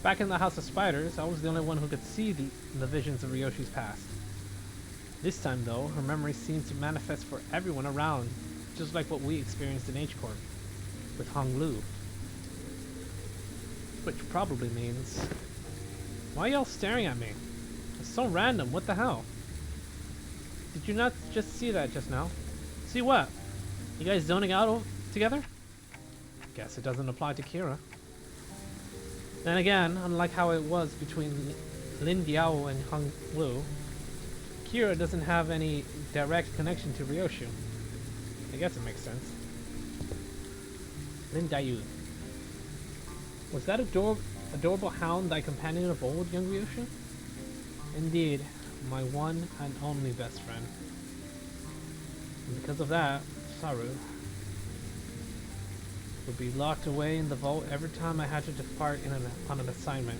Back in the House of Spiders, I was the only one who could see the visions of Ryoshi's past. This time, though, her memory seems to manifest for everyone around, just like what we experienced in H-Corp with Hong Lu. Which probably means... Why are y'all staring at me? It's so random, what the hell? Did you not just see that just now? See what? You guys zoning out together? Guess it doesn't apply to Kira. Then again, unlike how it was between Lin Diao and Hong Lu, Kira doesn't have any direct connection to Ryoshu. I guess it makes sense. Lin Diao. Was that adorable hound thy companion of old, young Ryoshu? Indeed, my one and only best friend. And because of that, Saru would be locked away in the vault every time I had to depart on an assignment,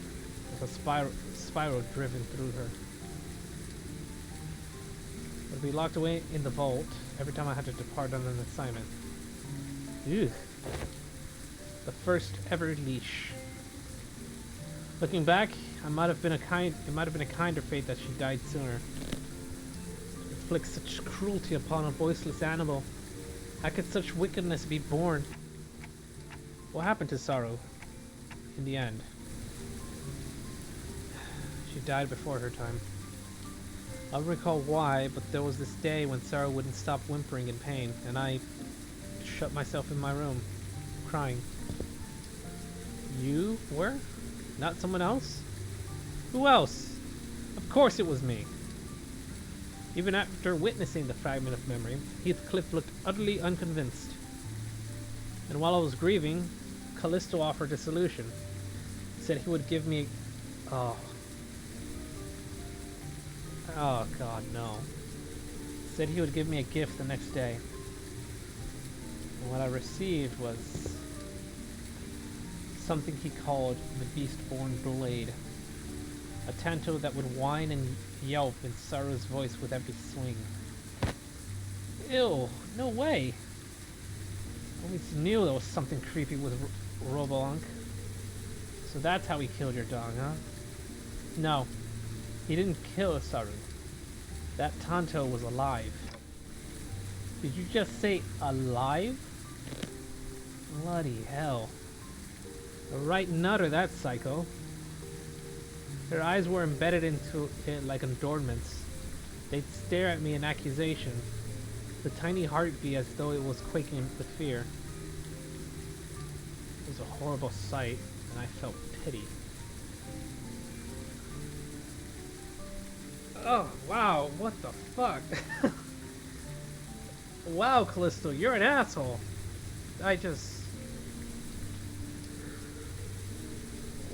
with a spiral driven through her. Would be locked away in the vault every time I had to depart on an assignment. Ugh. The first ever leash. Looking back, it might have been a kinder fate that she died sooner. Inflict such cruelty upon a voiceless animal How could such wickedness be born? What happened to Saru in the end? She died before her time. I don't recall why, but there was this day when Sarah wouldn't stop whimpering in pain, and I shut myself in my room, crying. You were? Not someone else? Who else? Of course it was me. Even after witnessing the fragment of memory, Heathcliff looked utterly unconvinced. And while I was grieving, Callisto offered a solution. He said he would give me... Oh god, no. Said he would give me a gift the next day. And what I received was something he called the Beastborn Blade. A tanto that would whine and yelp in Saru's voice with every swing. Ew, no way! I always knew there was something creepy with Robolunk. So that's how he killed your dog, huh? No, he didn't kill Saru. That Tanto was alive. Did you just say alive? Bloody hell. A right nutter, that psycho. Their eyes were embedded into it like adornments. They'd stare at me in accusation. The tiny heart beat as though it was quaking with fear. It was a horrible sight, and I felt pity. Oh, wow, what the fuck? Wow, Callisto, you're an asshole. I just...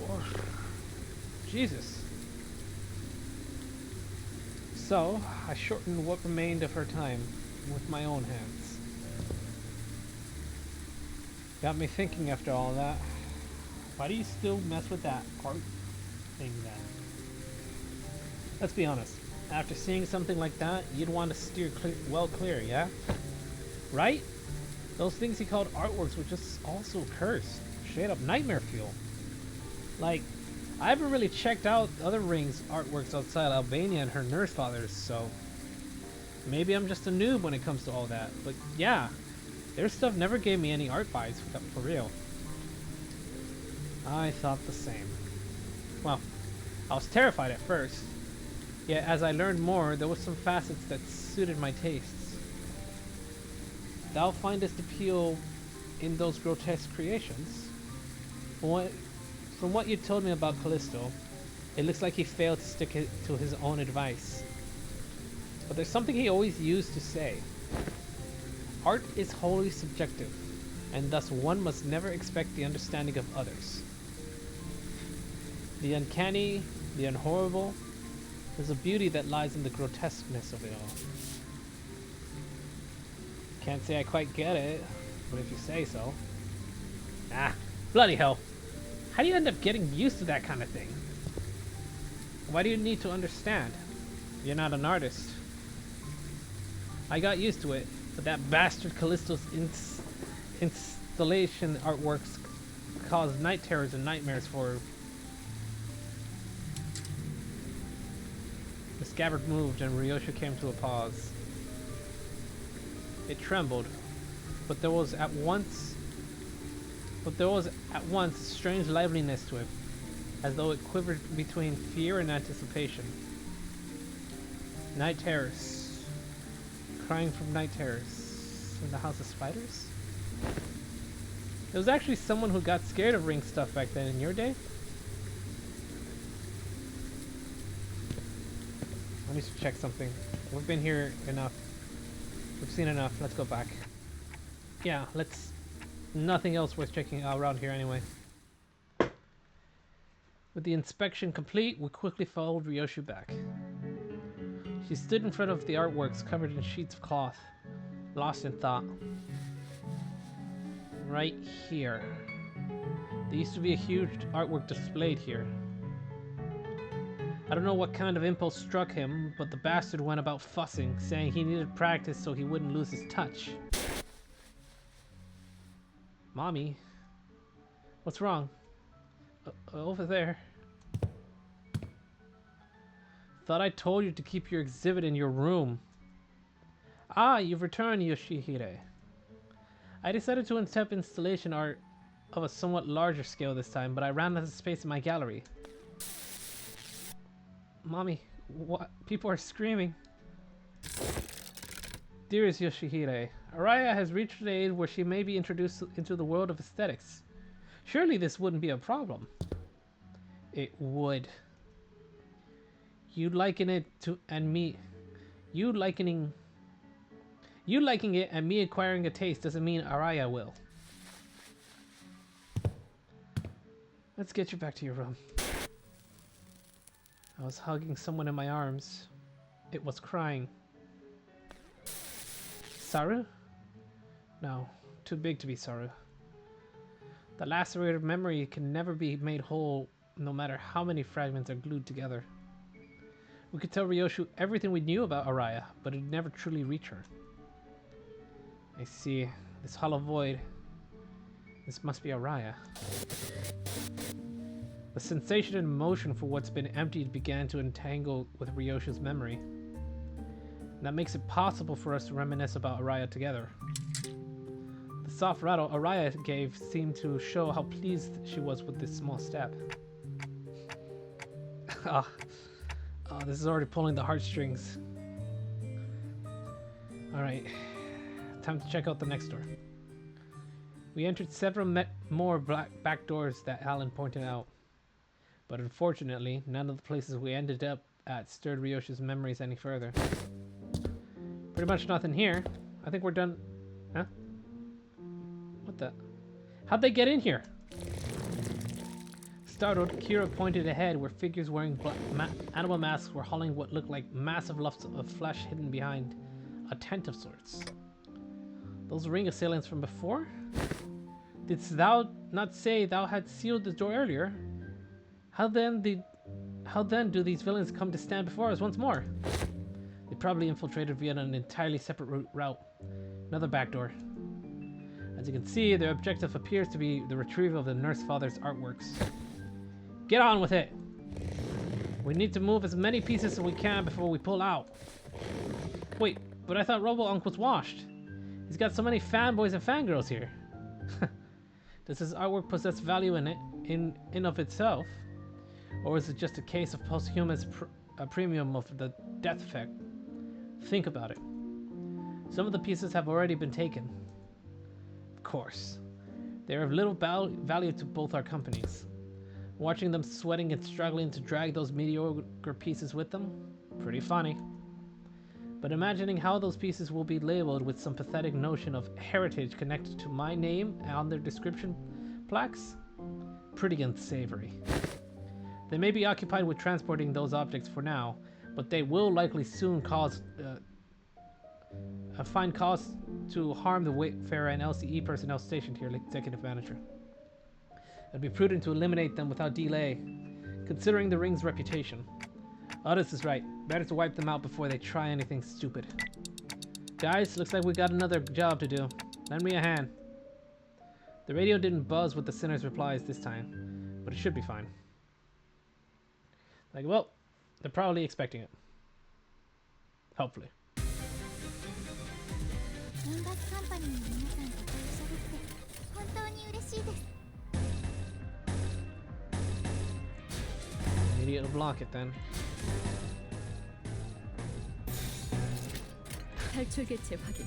Whoa. Jesus. So, I shortened what remained of her time with my own hands. Got me thinking after all that. Why do you still mess with that art thing then? Let's be honest. After seeing something like that, you'd want to steer well clear, yeah? Right? Those things he called artworks were just also cursed. Straight up nightmare fuel. Like, I haven't really checked out other rings artworks outside Albania and her nurse fathers, so maybe I'm just a noob when it comes to all that. But yeah, their stuff never gave me any art vibes for real. I thought the same. Well, I was terrified at first. Yet as I learned more, there were some facets that suited my tastes. Thou findest appeal in those grotesque creations. From what you told me about Callisto, it looks like he failed to stick to his own advice. But there's something he always used to say. Art is wholly subjective, and thus one must never expect the understanding of others. The uncanny, the unhorrible, there's a beauty that lies in the grotesqueness of it all. Can't say I quite get it, but if you say so. Ah, bloody hell. How do you end up getting used to that kind of thing? Why do you need to understand? You're not an artist. I got used to it, but that bastard Callisto's installation artworks caused night terrors and nightmares for... The scabbard moved and Ryosha came to a pause. It trembled, but there was at once strange liveliness to it, as though it quivered between fear and anticipation. Night terrors. Crying from night terrors. In the House of Spiders? There was actually someone who got scared of ring stuff back then in your day? I need to check something. We've been here enough. We've seen enough. Let's go back. Yeah, let's... Nothing else worth checking out around here anyway. With the inspection complete, we quickly followed Ryoshu back. She stood in front of the artworks covered in sheets of cloth, lost in thought. Right here. There used to be a huge artwork displayed here. I don't know what kind of impulse struck him, but the bastard went about fussing, saying he needed practice so he wouldn't lose his touch. Mommy? What's wrong? Over there. Thought I told you to keep your exhibit in your room. Ah, you've returned, Yoshihide. I decided to attempt installation art of a somewhat larger scale this time, but I ran out of space in my gallery. Mommy, what? People are screaming. Dearest Yoshihide, Araya has reached an age where she may be introduced into the world of aesthetics. Surely this wouldn't be a problem. It would. You liking it to and me. You liking it and me acquiring a taste doesn't mean Araya will. Let's get you back to your room. I was hugging someone in my arms. It was crying. Saru? No, too big to be Saru. The lacerated memory can never be made whole, no matter how many fragments are glued together. We could tell Ryoshu everything we knew about Araya, but it'd never truly reach her. I see. This hollow void. This must be Araya. The sensation and emotion for what's been emptied began to entangle with Ryoshu's memory. And that makes it possible for us to reminisce about Araya together. The soft rattle Araya gave seemed to show how pleased she was with this small step. Oh, this is already pulling the heartstrings. Alright, time to check out the next door. We entered several more back doors that Alan pointed out. But unfortunately, none of the places we ended up at stirred Ryoshu's memories any further. Pretty much nothing here. I think we're done. Huh? What the? How'd they get in here? Startled, Kira pointed ahead where figures wearing animal masks were hauling what looked like massive lumps of flesh hidden behind a tent of sorts. Those ring assailants from before? Didst thou not say thou had sealed the door earlier? How then do these villains come to stand before us once more? They probably infiltrated via an entirely separate route. Another back door. As you can see, their objective appears to be the retrieval of the Nurse Father's artworks. Get on with it! We need to move as many pieces as we can before we pull out. Wait, but I thought Robo-Unk was washed. He's got so many fanboys and fangirls here. Does his artwork possess value in of itself? Or is it just a case of posthumous premium of the death effect? Think about it. Some of the pieces have already been taken. Of course. They are of little value to both our companies. Watching them sweating and struggling to drag those mediocre pieces with them? Pretty funny. But imagining how those pieces will be labeled with some pathetic notion of heritage connected to my name on their description plaques? Pretty unsavory. They may be occupied with transporting those objects for now, but they will likely soon find cause to harm the Wayfarer and LCE personnel stationed here, Executive Manager. It'd be prudent to eliminate them without delay, considering the ring's reputation. Otis is right. Better to wipe them out before they try anything stupid. Guys, looks like we got another job to do. Lend me a hand. The radio didn't buzz with the sinner's replies this time, but it should be fine. Like, well, they're probably expecting it. Hopefully. Limbus Company の皆さんとご一緒できて本当に嬉しいです。 Immediate to block it then. 탈출 개체 확인.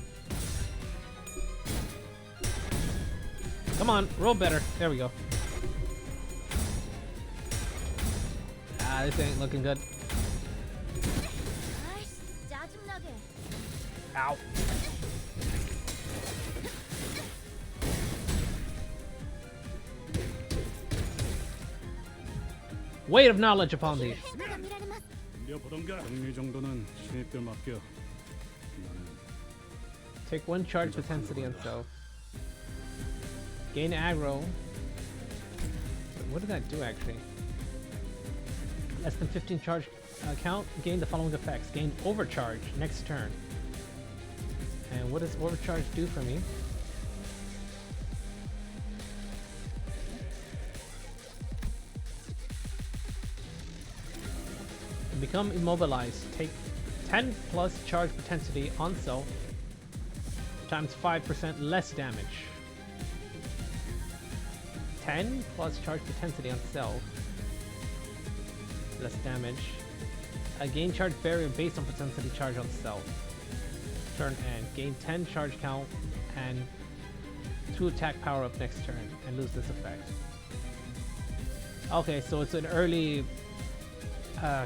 Come on, roll better. There we go. Ah, this ain't looking good. 아이씨, 짜증나게. Ow. Weight of knowledge upon these. 変化が見られます。 보던가. 정리 정도는 신입들 맡겨. 나는 Take one charge potentially on self. Gain aggro. What did that do actually? Less than 15 charge count. Gain the following effects. Gain overcharge next turn. And what does overcharge do for me? Become immobilized. Take 10 plus charge potentially on self. times 5% less damage. 10 plus charge intensity on self. Less damage. Gain charge barrier based on potentially charge on self. Turn end. Gain 10 charge count and 2 attack power up next turn and lose this effect. Okay, so it's an early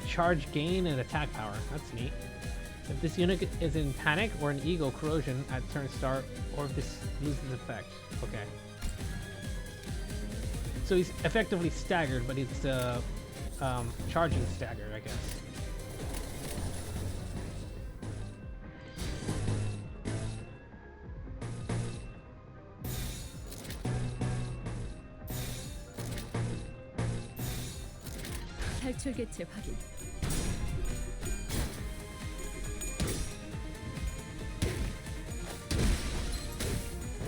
charge gain and attack power. That's neat. If this unit is in panic or an ego corrosion at turn start, or if this loses effect. Okay. So he's effectively staggered, but it's charging staggered, I guess. 탈출 개체 확인.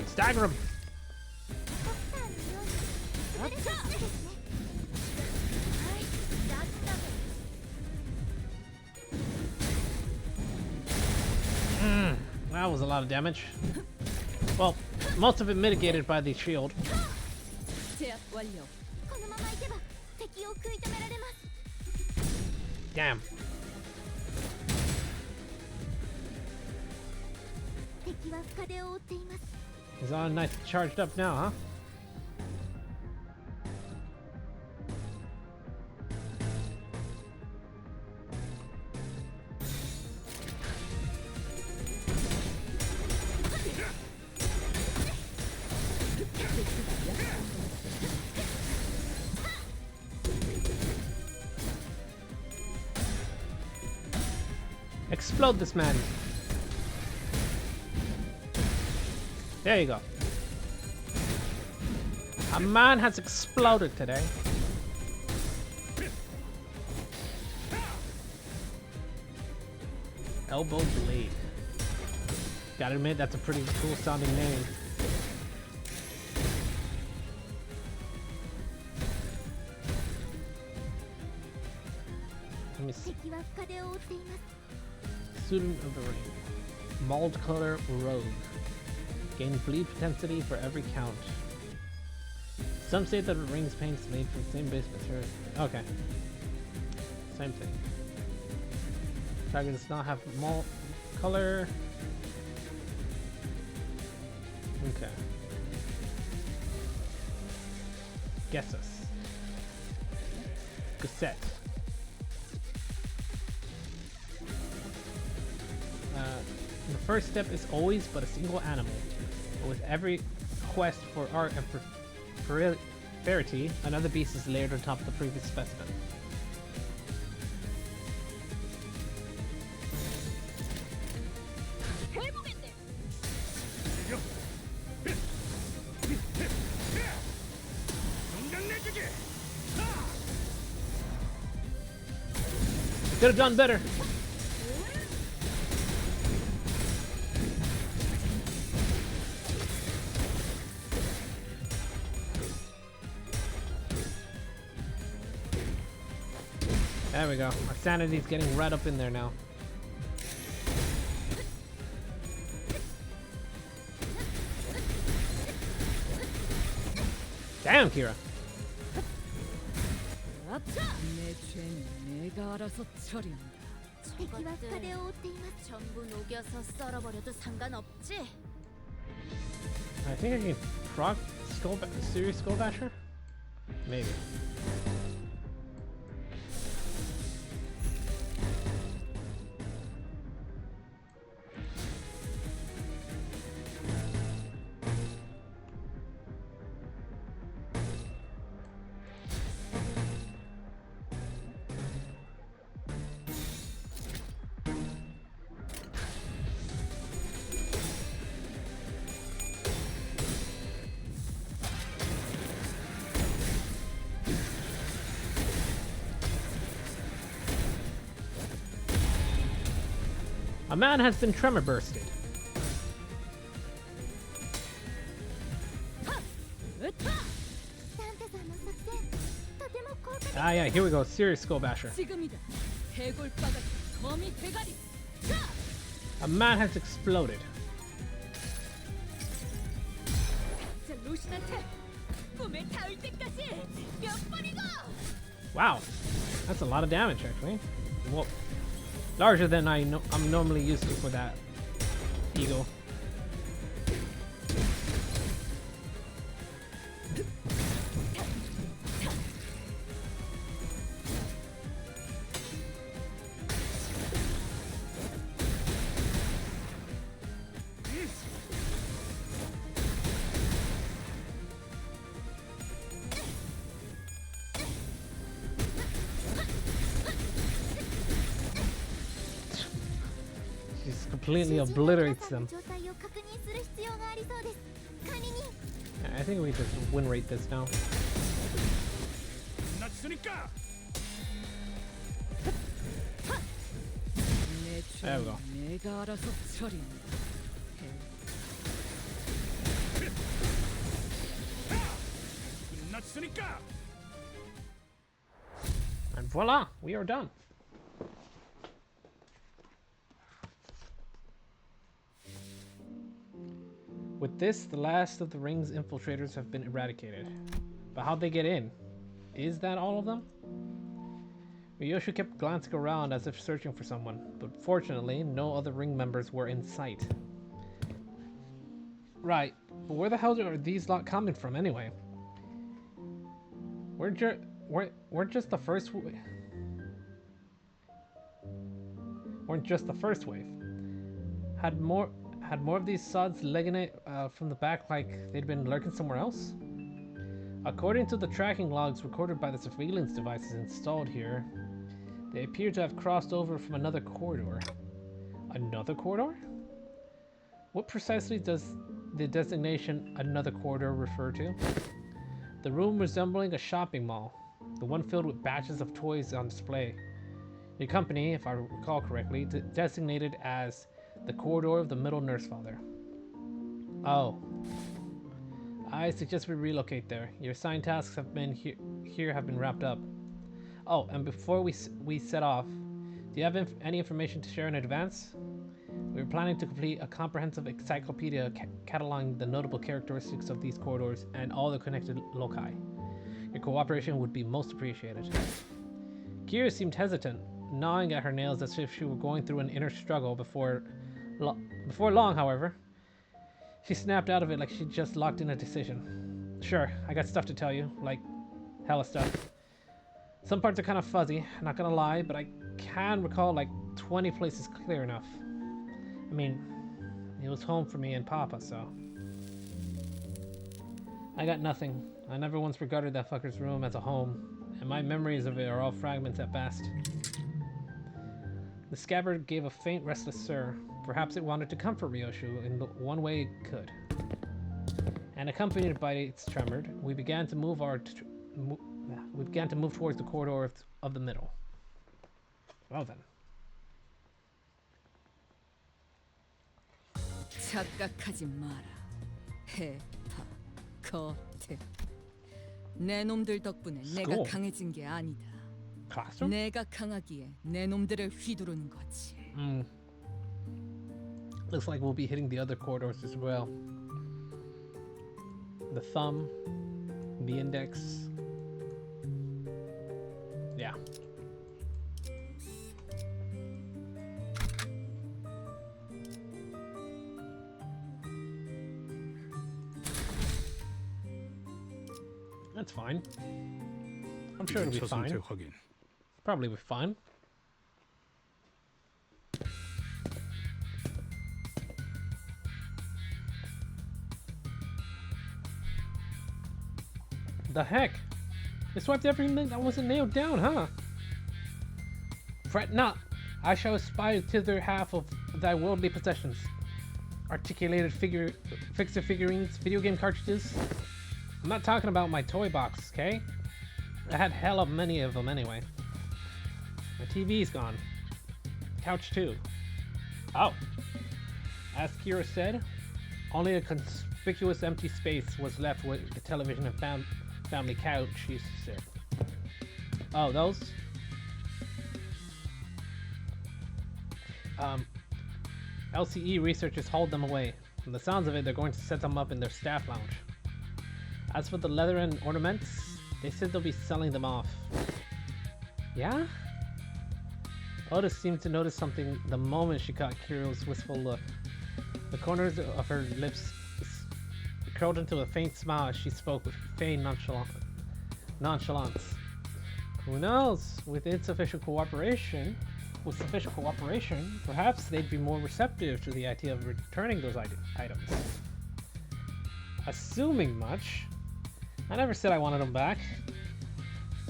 Stagger him! That was a lot of damage. Well, most of it mitigated by the shield. 제압 완료. このままいけば敵を食い止められます。 Damn. 敵は深手を負っています。 He's all nice charged up now, huh? Explode this man. There you go. A man has exploded today. Elbow Blade. Gotta admit, that's a pretty cool sounding name. Let me see. 敵は深手を負っています。 Student of the Ring. Mauled Color Rogue. Gain bleed intensity for every count. Some say that the ring's paint's made from the same base material. Okay. Same thing. Target does not have mauled color. Okay. Guess us. Cassette. The first step is always but a single animal. But with every quest for art and rarity, another beast is layered on top of the previous specimen. Could have done better. There we go. Our sanity's getting right up in there now. Damn, Kira. 내 죄는 내가 알아서 처리한다.敵は深手を負っています。 전부 녹여서 썰어버려도 상관없지? I think I can proc Serious Skull Basher? Maybe. A man has been tremor bursted. Ah, yeah, here we go. Serious Skull Basher. 지금이다. 해골바가지 거미 대가리. A man has exploded. 당신한테 꿈에 닿을 때까지 몇 번이고. Wow, that's a lot of damage actually. Well, larger than I'm normally used to for that eagle. Just completely obliterates them. 状態を確認する必要がありそうです。管理人。 I think we just win rate this now. 끝났으니까. 내 There we go. 죄는 내가 알아서 처리한다. 끝났으니까. And voila, we are done. With this, the last of the ring's infiltrators have been eradicated. But how'd they get in? Is that all of them? Ryoshu kept glancing around as if searching for someone, but fortunately, no other ring members were in sight. Right, but where the hell are these lot coming from anyway? We're just the first wave. Weren't just the first wave. Had more of these sods legging it from the back like they'd been lurking somewhere else? According to the tracking logs recorded by the surveillance devices installed here, they appear to have crossed over from another corridor. Another corridor? What precisely does the designation another corridor refer to? The room resembling a shopping mall, the one filled with batches of toys on display. Your company, if I recall correctly, designated as the corridor of the middle nurse father. Oh. I suggest we relocate there. Your assigned tasks have been here have been wrapped up. Oh, and before we set off, do you have any information to share in advance? We were planning to complete a comprehensive encyclopedia cataloging the notable characteristics of these corridors and all the connected loci. Your cooperation would be most appreciated. Kira seemed hesitant, gnawing at her nails as if she were going through an inner struggle. Before long, however, she snapped out of it like she just locked in a decision. Sure, I got stuff to tell you, like hella stuff. Some parts are kind of fuzzy, not gonna lie, but I can recall like 20 places clear enough. I mean, it was home for me and Papa, so. I got nothing. I never once regarded that fucker's room as a home, and my memories of it are all fragments at best. The scabbard gave a faint, restless stir. Perhaps it wanted to comfort Ryoshu in the one way it could. And accompanied by its tremor, we began to move towards the corridor of the middle. Well then. 착각하지 마라. 해파, 거태. 내 놈들 덕분에 내가 School. 강해진 게 아니다. Classroom? 내가 강하기에 내 놈들을 휘두르는 거지. Looks like we'll be hitting the other corridors as well. The thumb, the index. Yeah. That's fine. I'm sure it'll be 차 fine. 상태 확인. Probably be fine. The heck? They swiped everything that wasn't nailed down, huh? Fret not. I shall aspire to their half of thy worldly possessions. Articulated fixer figurines, video game cartridges. I'm not talking about my toy box, okay? I had hella many of them anyway. My TV's gone. Couch too. Oh. As Kira said, only a conspicuous empty space was left with the television and family couch used to sit. Oh, those? LCE researchers hauled them away. From the sounds of it, they're going to set them up in their staff lounge. As for the leather and ornaments, they said they'll be selling them off. Yeah? Otis seemed to notice something the moment she caught Kiro's wistful look. The corners of her lips curled into a faint smile as she spoke with feigned nonchalance. Who knows? With sufficient cooperation, perhaps they'd be more receptive to the idea of returning those items. Assuming much. I never said I wanted them back.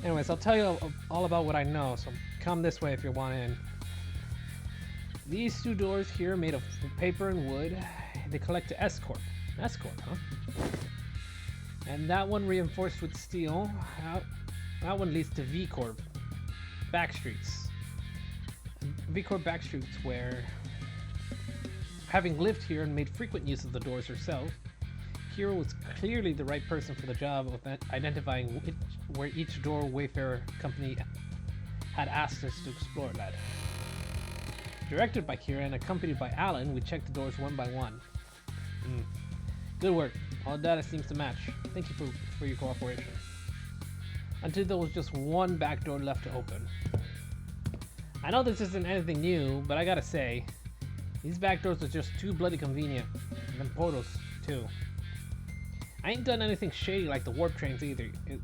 Anyways, I'll tell you all about what I know, so come this way if you want in. These two doors here made of paper and wood, they collect to S Corp. S Corp, huh? And that one reinforced with steel, that one leads to V Corp. Backstreets. V Corp Backstreets where, having lived here and made frequent use of the doors herself, Kira was clearly the right person for the job of identifying where each door Wayfarer Company had asked us to explore led. Directed by Kira and accompanied by Alan, we checked the doors one by one. Good work. All data seems to match. Thank you for your cooperation. Until there was just one back door left to open. I know this isn't anything new, but I gotta say, these back doors are just too bloody convenient. And them portals, too. I ain't done anything shady like the warp trains either. It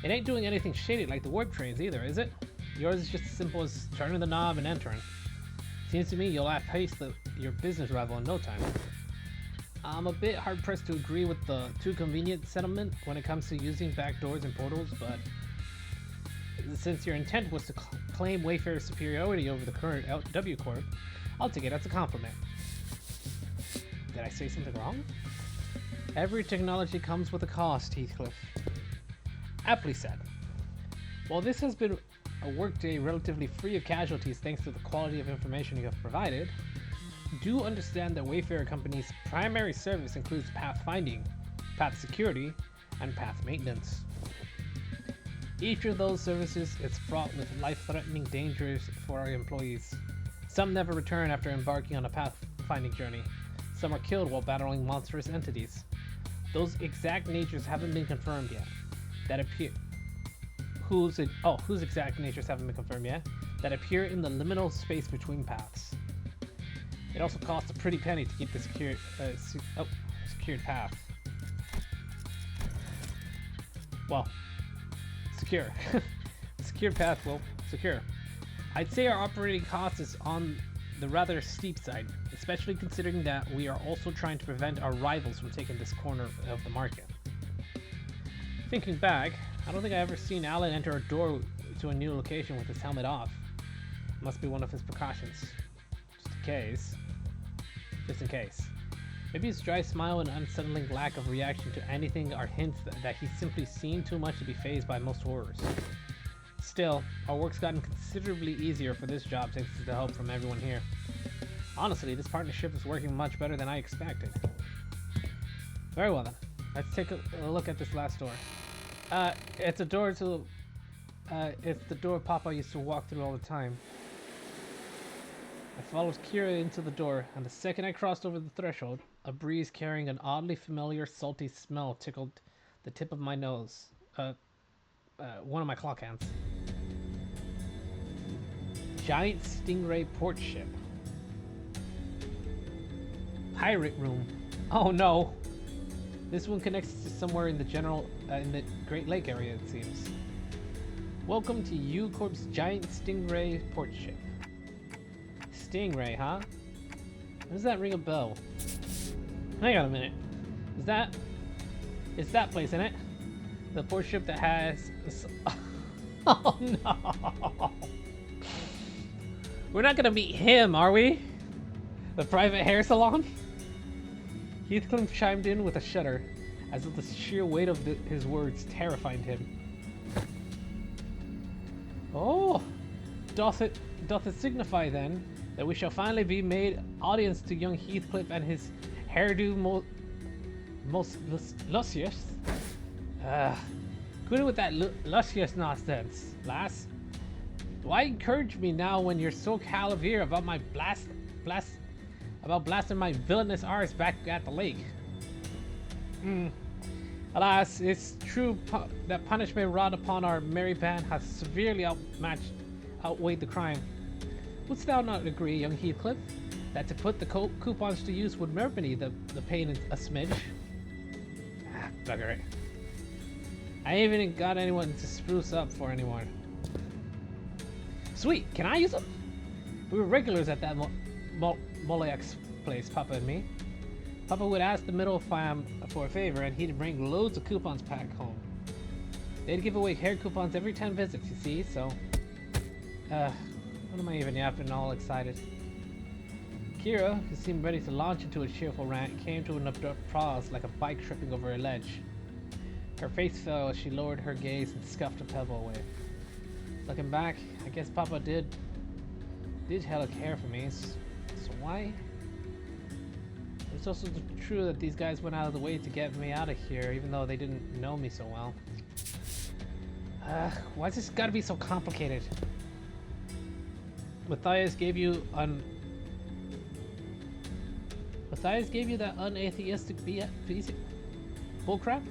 ain't doing anything shady like the warp trains either, is it? Yours is just as simple as turning the knob and entering. Seems to me you'll outpace your business rival in no time. I'm a bit hard-pressed to agree with the too convenient sentiment when it comes to using back doors and portals, but since your intent was to claim Wayfarer's superiority over the current W Corp, I'll take it as a compliment. Did I say something wrong? Every technology comes with a cost, Heathcliff. Aptly said. While this has been a workday relatively free of casualties thanks to the quality of information you have provided, do understand that Wayfarer Company's primary service includes path finding, path security, and path maintenance. Each of those services is fraught with life-threatening dangers for our employees. Some never return after embarking on a path-finding journey. Some are killed while battling monstrous entities. Those exact natures haven't been confirmed yet. Whose exact natures haven't been confirmed yet? That appear in the liminal space between paths. It also costs a pretty penny to keep the secured path. Well, secure. Secure path, well, secure. I'd say our operating cost is on the rather steep side, especially considering that we are also trying to prevent our rivals from taking this corner of the market. Thinking back, I don't think I've ever seen Alan enter a door to a new location with his helmet off. Must be one of his precautions. Just in case. Maybe his dry smile and unsettling lack of reaction to anything are hints that he's simply seen too much to be fazed by most horrors. Still, our work's gotten considerably easier for this job thanks to the help from everyone here. Honestly, this partnership is working much better than I expected. Very well then, let's take a look at this last door. It's a door to... it's the door Papa used to walk through all the time. I followed Kira into the door, and the second I crossed over the threshold, a breeze carrying an oddly familiar salty smell tickled the tip of my nose. One of my clock hands. Giant Stingray port ship. Pirate room. Oh no! This one connects to somewhere in the Great Lake area, it seems. Welcome to U Corp's Giant Stingray port ship. Stingray, huh? Does that ring a bell? Hang on a minute. It's that place, isn't it? The port ship that has... Oh no! We're not gonna meet him, are we? The private hair salon? Heathcliff chimed in with a shudder, as if the sheer weight of his words terrified him. Oh! Doth it signify then that we shall finally be made audience to young Heathcliff and his hairdo most luscious? Quit it with that luscious nonsense, lass. Why encourage me now when you're so cavalier about my blasting my villainous arse back at the lake? Alas, it's true that punishment wrought upon our merry band has severely outweighed the crime. Wouldst thou not agree, young Heathcliff, that to put the coupons to use would remedy the pain a smidge? Ah, bugger it. I ain't even got anyone to spruce up for anyone. Sweet, can I use them? We were regulars at that Moloch's place, Papa and me. Papa would ask the middle fam for a favor and he'd bring loads of coupons back home. They'd give away hair coupons every 10 visits, you see, so... what am I even yapping all excited? Kira, who seemed ready to launch into a cheerful rant, came to an abrupt pause like a bike tripping over a ledge. Her face fell as she lowered her gaze and scuffed a pebble away. Looking back, I guess Papa did hella care for me, so why? It's also true that these guys went out of the way to get me out of here, even though they didn't know me so well. Why's this gotta be so complicated? Matthias gave you that unatheistic BC bullcrap?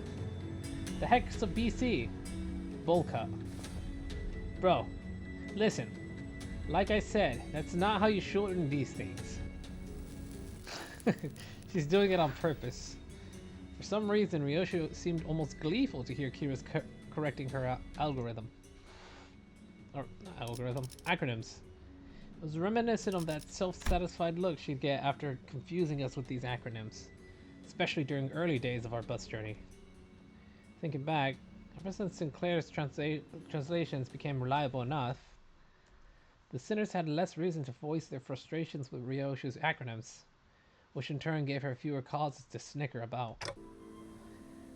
The heck's a BC? Bullcup. Bro, listen. Like I said, that's not how you shorten these things. She's doing it on purpose. For some reason, Ryoshi seemed almost gleeful to hear Kira's correcting her algorithm. Or, not algorithm, acronyms. It was reminiscent of that self-satisfied look she'd get after confusing us with these acronyms, especially during early days of our bus journey. Thinking back, ever since Sinclair's translations became reliable enough, the sinners had less reason to voice their frustrations with Ryoshi's acronyms, which in turn gave her fewer causes to snicker about.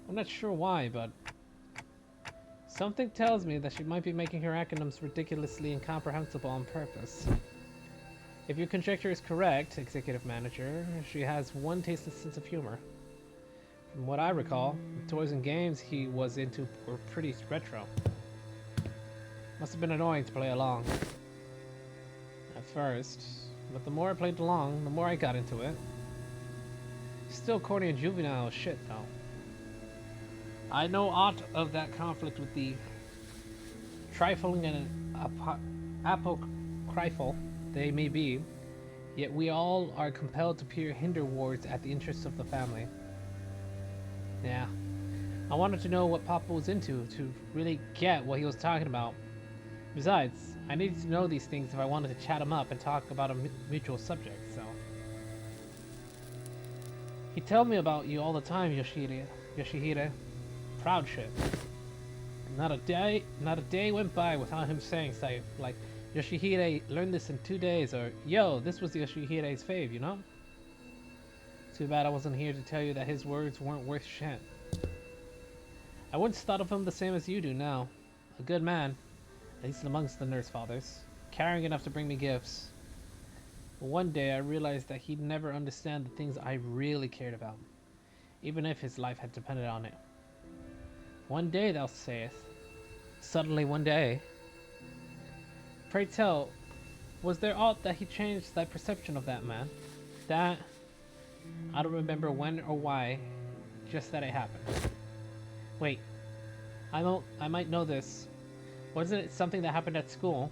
I'm not sure why, but something tells me that she might be making her acronyms ridiculously incomprehensible on purpose. If your conjecture is correct, Executive Manager, she has one tasteless sense of humor. From what I recall, the toys and games he was into were pretty retro. Must have been annoying to play along. At first, but the more I played along, the more I got into it. Still corny and juvenile as shit, though. I know aught of that conflict with the trifling and apocryphal they may be, yet we all are compelled to peer hinderwards at the interests of the family. Yeah, I wanted to know what Papa was into to really get what he was talking about. Besides, I needed to know these things if I wanted to chat him up and talk about a mutual subject, so... He told me about you all the time, Yoshihide. Proud shit. Not a day went by without him saying stuff like, Yoshihide learned this in 2 days, or yo, this was Yoshihide's fave, you know? Too bad I wasn't here to tell you that his words weren't worth shit. I once thought of him the same as you do now. A good man, at least amongst the nurse fathers, caring enough to bring me gifts. But one day I realized that he'd never understand the things I really cared about, even if his life had depended on it. One day, thou sayest. Suddenly one day. Pray tell, was there aught that he changed thy perception of that man? That... I don't remember when or why, just that it happened. Wait, I might know this. Wasn't it something that happened at school?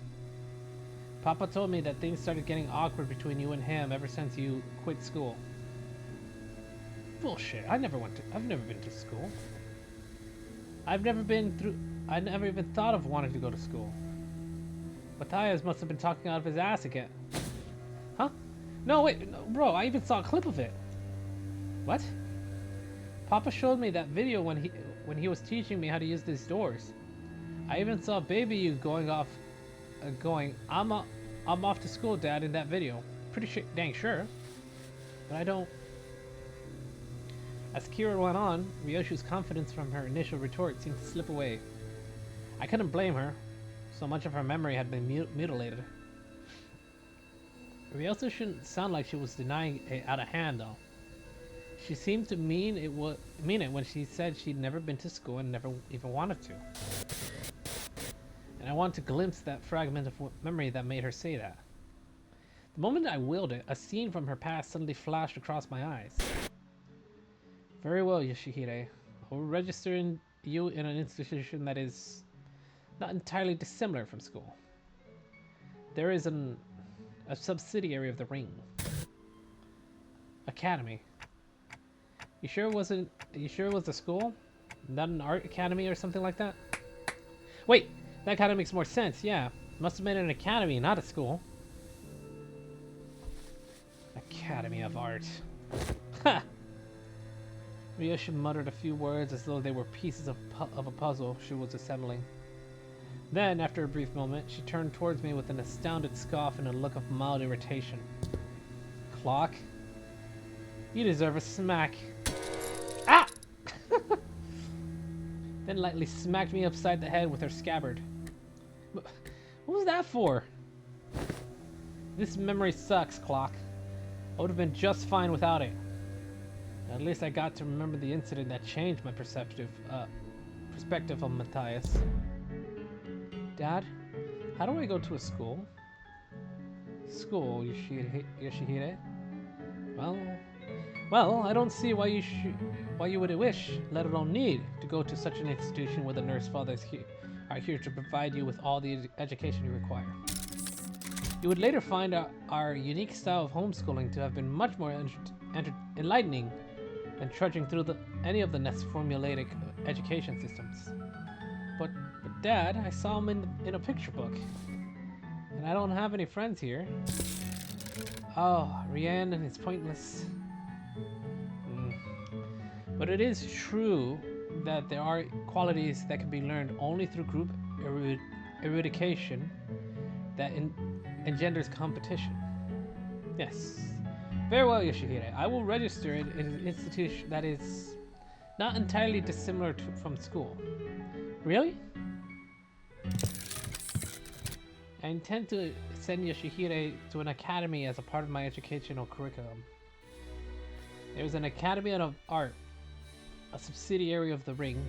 Papa told me that things started getting awkward between you and him ever since you quit school. Bullshit, I've never been to school. I never even thought of wanting to go to school. Matthias must have been talking out of his ass again. Huh? No, wait, no, bro, I even saw a clip of it. What? Papa showed me that video when he was teaching me how to use these doors. I even saw baby you going, I'm off to school, Dad, in that video. Pretty dang sure. But I don't... As Kira went on, Ryoshi's confidence from her initial retort seemed to slip away. I couldn't blame her. So much of her memory had been mutilated. Ryosu shouldn't sound like she was denying it out of hand, though. She seemed to mean it when she said she'd never been to school and never even wanted to. And I wanted to glimpse that fragment of memory that made her say that. The moment I willed it, a scene from her past suddenly flashed across my eyes. Very well, Yoshihide. I'll register you in an institution that is not entirely dissimilar from school. There is a subsidiary of the Ring. Academy. You sure it wasn't? You sure it was the school? Not an art academy or something like that? Wait, that kind of makes more sense. Yeah, must have been an academy, not a school. Academy of Art. Ha! Ryosha muttered a few words as though they were pieces of a puzzle she was assembling. Then, after a brief moment, she turned towards me with an astounded scoff and a look of mild irritation. Clock? You deserve a smack. Ah! Then lightly smacked me upside the head with her scabbard. What was that for? This memory sucks, Clock. I would have been just fine without it. At least I got to remember the incident that changed my perspective on Matthias. Dad, how do I go to a school? School, Yoshihide? Well, I don't see why you would wish, let alone need, to go to such an institution where the nurse fathers are here to provide you with all the education you require. You would later find our unique style of homeschooling to have been much more enlightening than trudging through any of the Nest's formulaic education systems. But Dad, I saw him in a picture book, and I don't have any friends here. Oh, Rian and his pointless. But it is true that there are qualities that can be learned only through group erudication that engenders competition. Yes. Very well, Yoshihide. I will register it in an institution that is not entirely dissimilar from school. Really? I intend to send Yoshihide to an academy as a part of my educational curriculum. There's an Academy of Art, a subsidiary of the Ring.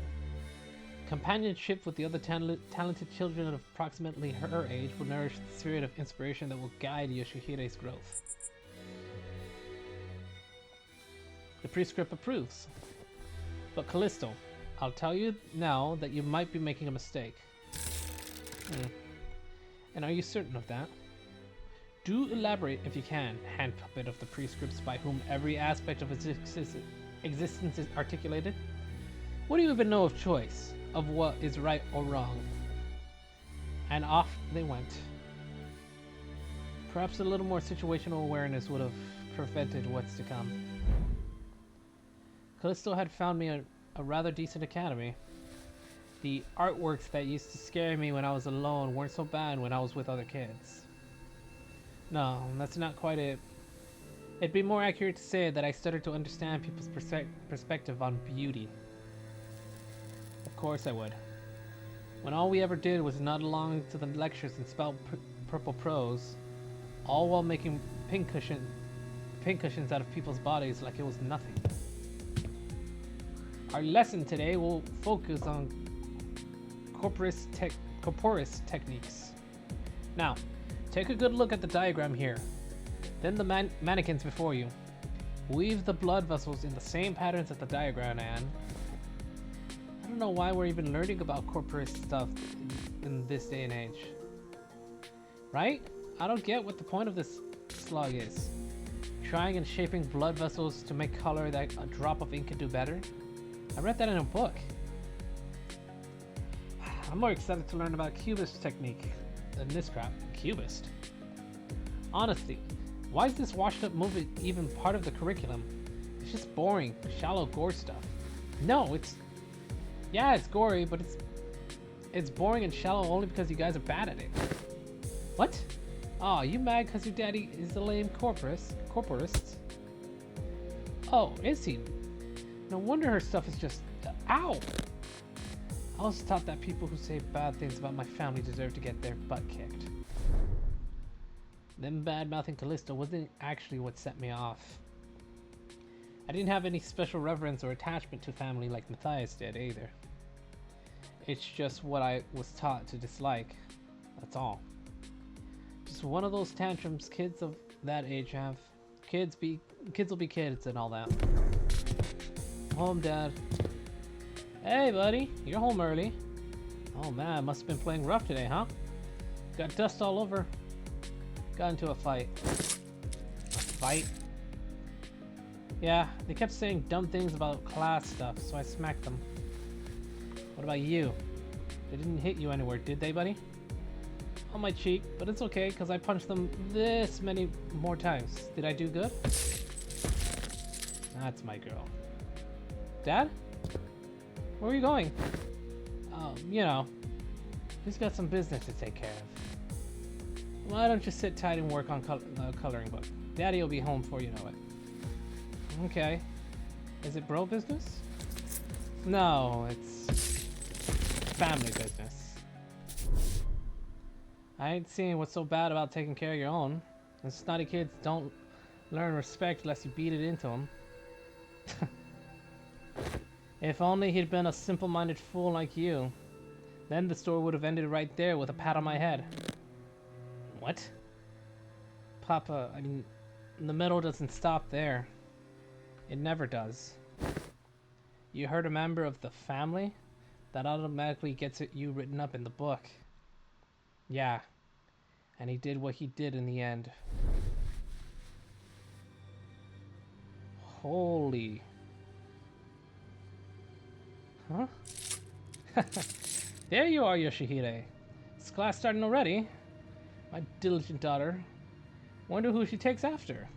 Companionship with the other talented children of approximately her age will nourish the spirit of inspiration that will guide Yoshihide's growth. The prescript approves. But Callisto, I'll tell you now that you might be making a mistake. And are you certain of that? Do elaborate if you can, hand puppet of the prescripts by whom every aspect of its existence is articulated. What do you even know of choice, of what is right or wrong? And off they went. Perhaps a little more situational awareness would have prevented what's to come. Callisto had found me a rather decent academy. The artworks that used to scare me when I was alone weren't so bad when I was with other kids. No, that's not quite it. It'd be more accurate to say that I started to understand people's perspective on beauty. Of course I would. When all we ever did was nod along to the lectures and spout purple prose, all while making pin cushions out of people's bodies like it was nothing. Our lesson today will focus on corporis techniques. Now, take a good look at the diagram here. Then the mannequins before you. Weave the blood vessels in the same patterns as the diagram, and I don't know why we're even learning about corporis stuff in this day and age. Right? I don't get what the point of this slog is. Trying and shaping blood vessels to make color that a drop of ink can do better? I read that in a book. I'm more excited to learn about Cubist technique than this crap. Cubist? Honestly, why is this washed up movie even part of the curriculum? It's just boring, shallow gore stuff. No, it's gory, but it's boring and shallow only because you guys are bad at it. What? Oh, you mad because your daddy is a lame corporist? Oh, is he? No wonder her stuff is just... Ow! I was taught that people who say bad things about my family deserve to get their butt kicked. Them bad-mouthing Callisto wasn't actually what set me off. I didn't have any special reverence or attachment to family like Matthias did either. It's just what I was taught to dislike. That's all. Just one of those tantrums kids of that age have. Kids will be kids and all that. Home, Dad. Hey, buddy, you're home early. Oh man, must have been playing rough today, huh? Got dust all over. Got into a fight. A fight? Yeah, they kept saying dumb things about class stuff, so I smacked them. What about you? They didn't hit you anywhere, did they, buddy? On my cheek, but it's okay, because I punched them this many more times. Did I do good? That's my girl. Dad? Where are you going? You know, he's got some business to take care of. Why don't you sit tight and work on the coloring book? Daddy will be home before you know it. Okay. Is it bro business? No, it's family business. I ain't seeing what's so bad about taking care of your own. And snotty kids don't learn respect unless you beat it into them. If only he'd been a simple-minded fool like you. Then the story would have ended right there with a pat on my head. What? Papa, I mean, the metal doesn't stop there. It never does. You hurt a member of the family? That automatically gets you written up in the book. Yeah. And he did what he did in the end. Holy. Huh? There you are, Yoshihide. Is class starting already? My diligent daughter. Wonder who she takes after.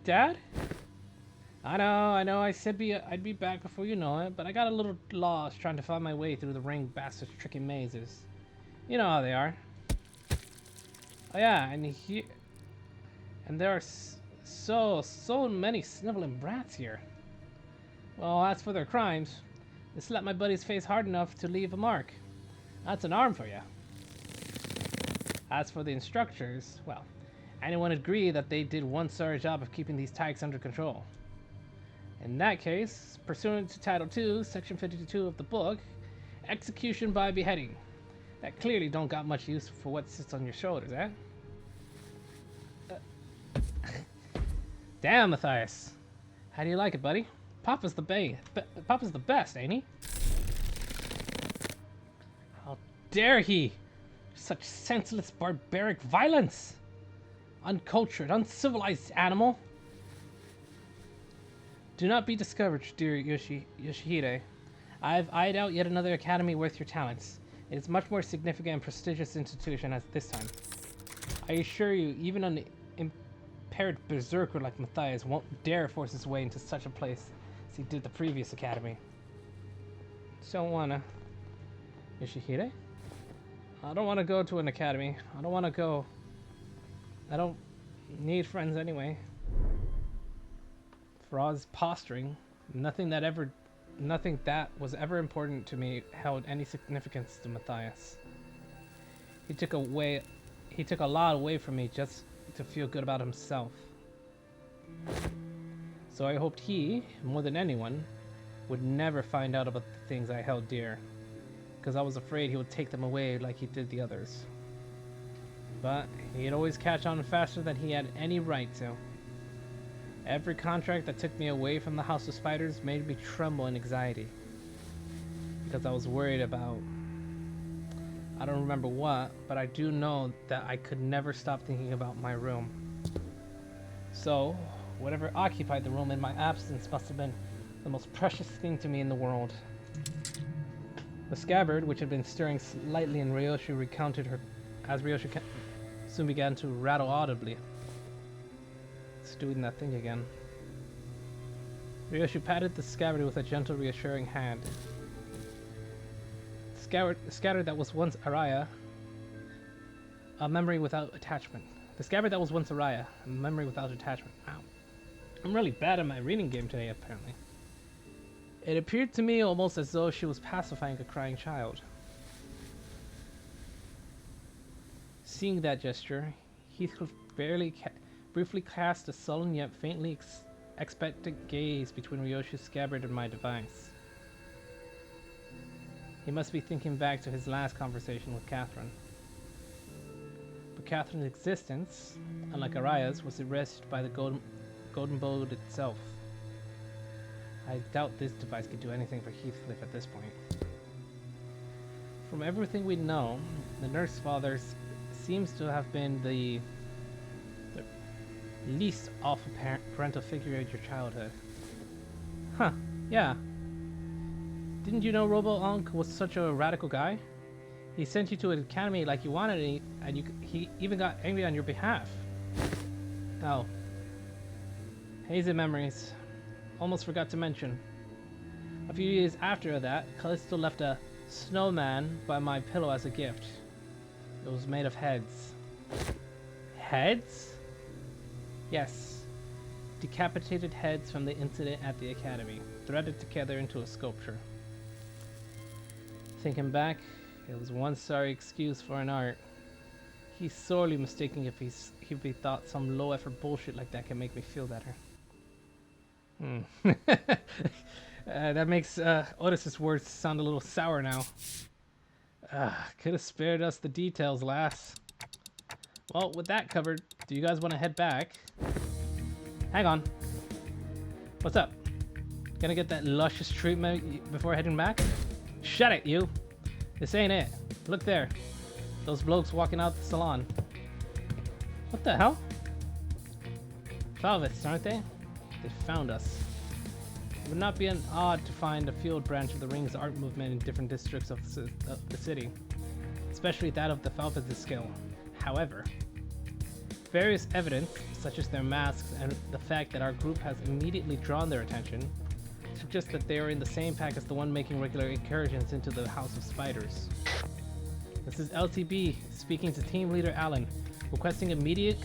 Dad? I know, I said I'd be back before you know it, but I got a little lost trying to find my way through the ring bastards' tricky mazes. You know how they are. Oh yeah, and there are so many sniveling brats here. Well, as for their crimes, they slapped my buddy's face hard enough to leave a mark. That's an arm for you. As for the instructors, well, anyone would agree that they did one sorry job of keeping these tykes under control. In that case, pursuant to Title 2, Section 52 of the book, execution by beheading. That clearly don't got much use for what sits on your shoulders, eh? Damn, Matthias. How do you like it, buddy? Papa's the best, ain't he? How dare he? Such senseless, barbaric violence! Uncultured, uncivilized animal! Do not be discouraged, dear Yoshihide. I've eyed out yet another academy worth your talents. It is much more significant and prestigious institution as this time. I assure you, even an impaired berserker like Matthias won't dare force his way into such a place as he did the previous academy. Don't wanna... Yoshihide? I don't want to go to an academy. I don't want to go. I don't need friends anyway. For all his posturing, nothing that was ever important to me held any significance to Matthias. He took a lot away from me just to feel good about himself. So I hoped he, more than anyone, would never find out about the things I held dear, because I was afraid he would take them away like he did the others. But he'd always catch on faster than he had any right to. Every contract that took me away from the House of Spiders made me tremble in anxiety, because I was worried about... I don't remember what, but I do know that I could never stop thinking about my room. So, whatever occupied the room in my absence must have been the most precious thing to me in the world. The scabbard, which had been stirring slightly in Ryoshi, recounted her as Ryoshi soon began to rattle audibly. It's doing that thing again. Ryoshi patted the scabbard with a gentle, reassuring hand. The scabbard that was once Araya, a memory without attachment. The scabbard that was once Araya, a memory without attachment. Wow. I'm really bad at my reading game today, apparently. It appeared to me almost as though she was pacifying a crying child. Seeing that gesture, Heathcliff briefly cast a sullen yet faintly expectant gaze between Ryoshi's scabbard and my device. He must be thinking back to his last conversation with Catherine. But Catherine's existence, unlike Araya's, was erased by the golden bowl itself. I doubt this device could do anything for Heathcliff at this point. From everything we know, the nurse father seems to have been the least awful parental figure in your childhood. Huh, yeah. Didn't you know Robo-Unc was such a radical guy? He sent you to an academy like you wanted, and he even got angry on your behalf. Oh. Hazy memories. Almost forgot to mention. A few years after that, Callisto left a snowman by my pillow as a gift. It was made of heads. Heads? Yes. Decapitated heads from the incident at the academy, threaded together into a sculpture. Thinking back, it was one sorry excuse for an art. He's sorely mistaken if he thought some low-effort bullshit like that can make me feel better. That makes Otis's words sound a little sour now. Could have spared us the details, lass. Well, with that covered, do you guys want to head back? Hang on. What's up? Gonna get that luscious treatment before heading back? Shut it, you! This ain't it. Look there. Those blokes walking out the salon. What the hell? Falvets, aren't they? They found us. It would not be an odd to find a field branch of the Ring's art movement in different districts of the city, especially that of the Falvets scale. However, various evidence, such as their masks and the fact that our group has immediately drawn their attention, suggests that they are in the same pack as the one making regular incursions into the House of Spiders. This is LTB speaking to Team Leader Alan, requesting immediate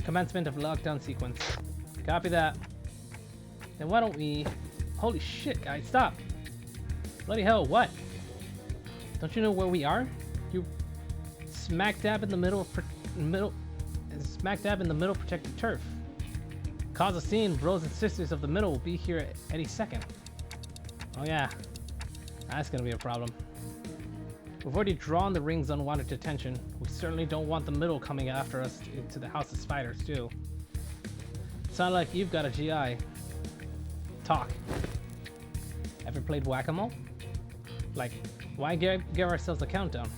commencement of lockdown sequence. Copy that. Then why don't we... Holy shit, guys, stop! Bloody hell, what? Don't you know where we are? You smack dab in the middle of protected turf. Cause a scene, bros and sisters of the middle will be here any second. Oh yeah, that's gonna be a problem. We've already drawn the Ring's unwanted attention. We certainly don't want the middle coming after us into the House of Spiders too. Sound like you've got a GI. Talk. Ever played whack-a-mole? Like, why give ourselves a countdown?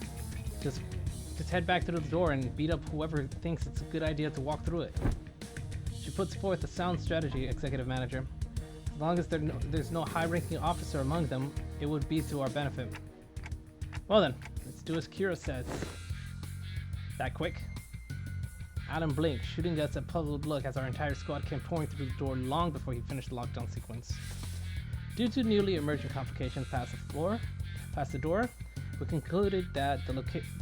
Just head back through the door and beat up whoever thinks it's a good idea to walk through it. She puts forth a sound strategy, Executive Manager. As long as there's no high-ranking officer among them, it would be to our benefit. Well then, let's do as Kira says. That quick? Alan blinked, shooting us a puzzled look as our entire squad came pouring through the door long before he finished the lockdown sequence. Due to newly emerging complications past the door, we concluded that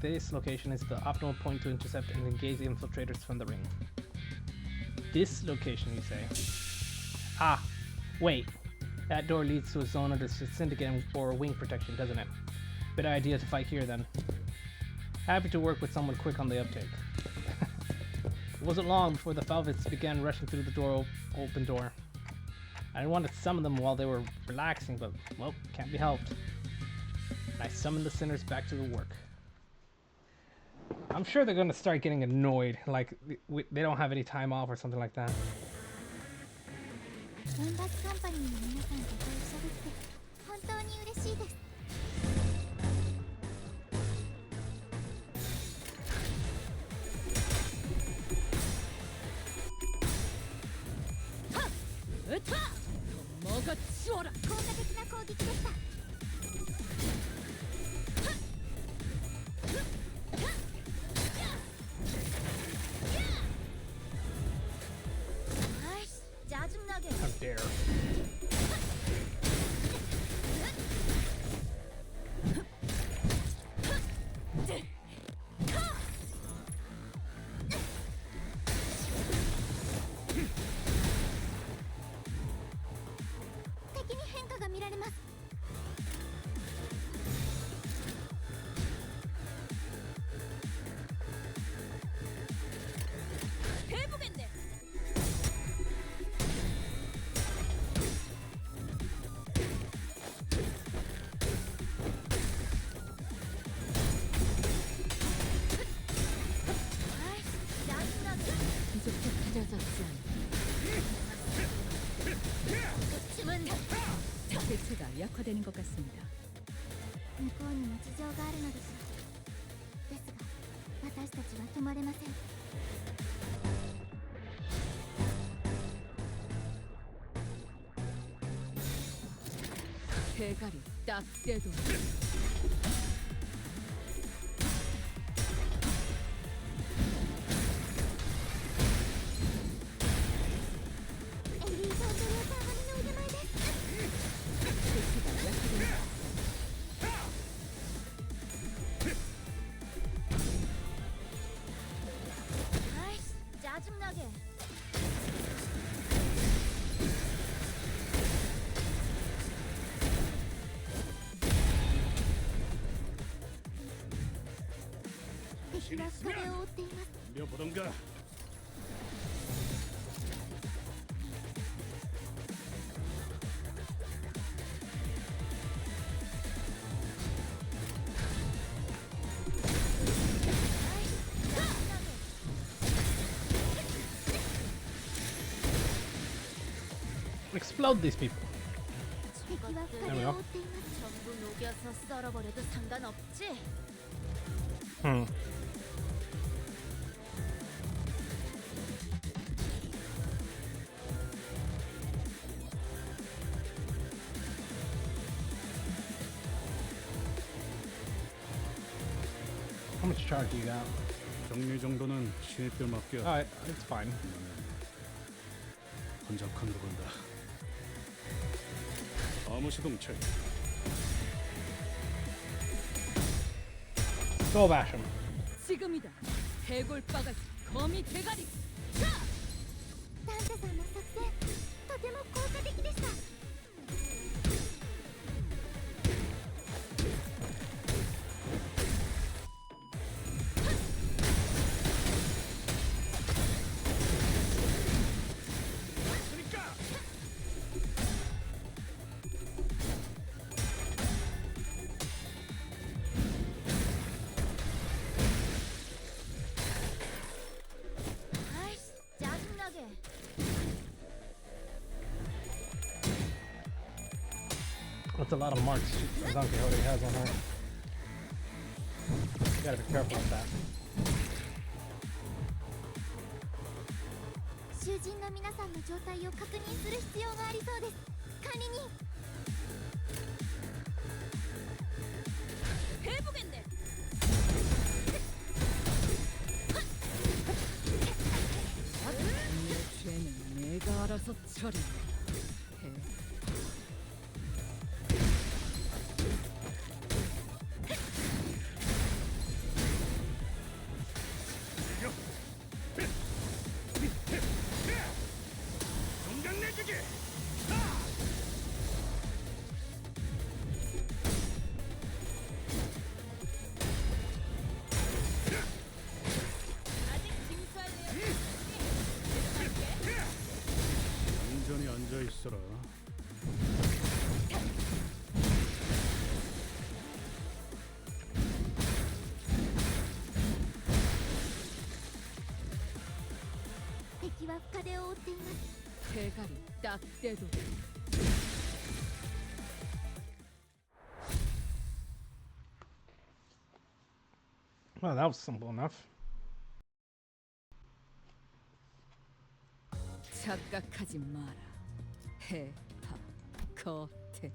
this location is the optimal point to intercept and engage the infiltrators from the Ring. This location, you say? Ah, wait. That door leads to a zone under syndicate or wing protection, doesn't it? Better idea to fight here then. Happy to work with someone quick on the uptake. It wasn't long before the Falvets began rushing through the open door. I didn't want to summon them while they were relaxing, but, well, can't be helped. And I summoned the sinners back to the work. I'm sure they're going to start getting annoyed, like they don't have any time off or something like that. Limbus Company の皆さんとご一緒できて本当に嬉しいです。撃ったもがちおら効果的な攻撃でした。짜증나게. How dare. 해보겠네. 되는 것 같습니다. 向こうにも事情があるのでしょう。ですが私たちは止まれません。 대가리 딱 떼도. 아이씨, 짜증나게. 덤벼보던가. Explode these people. There we go. 전부 녹여서 썰어버려도 상관없지? Hmm. How much charge do you got? 정리 정도는 신입들 맡겨. It's fine. 혼잡한 거 본다. 아무 시동체. Go bash him. 지금이다. 해골 바가지 거미 대가리. サンタさんの作戦とても効果的でした。 아이씨, 짜증나게. That's a lot of marks Don Quixote has on her. You gotta be careful with that. 囚人の皆さんの状態を確認する必要がありそうです。管理人。 해보겠네. 이 죄는 내가 알아서 처리. 해. 동강 내주기. 아직 징수할래요? 안전히 앉아 있어라.敵は深手を負っています。 대가리 딱 떼도. Well, that was simple enough. 착각하지 마라. 해파 거태.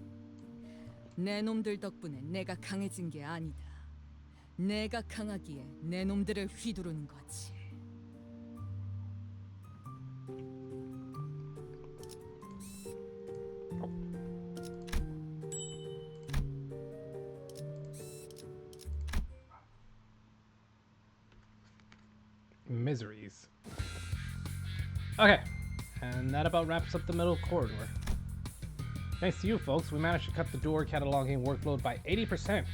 내 놈들 덕분에 내가 강해진 게 아니다. 내가 강하기에 내 놈들을 휘두르는 거지. Miseries. Okay, and that about wraps up the middle corridor. Thanks to you folks, we managed to cut the door cataloging workload by 80%.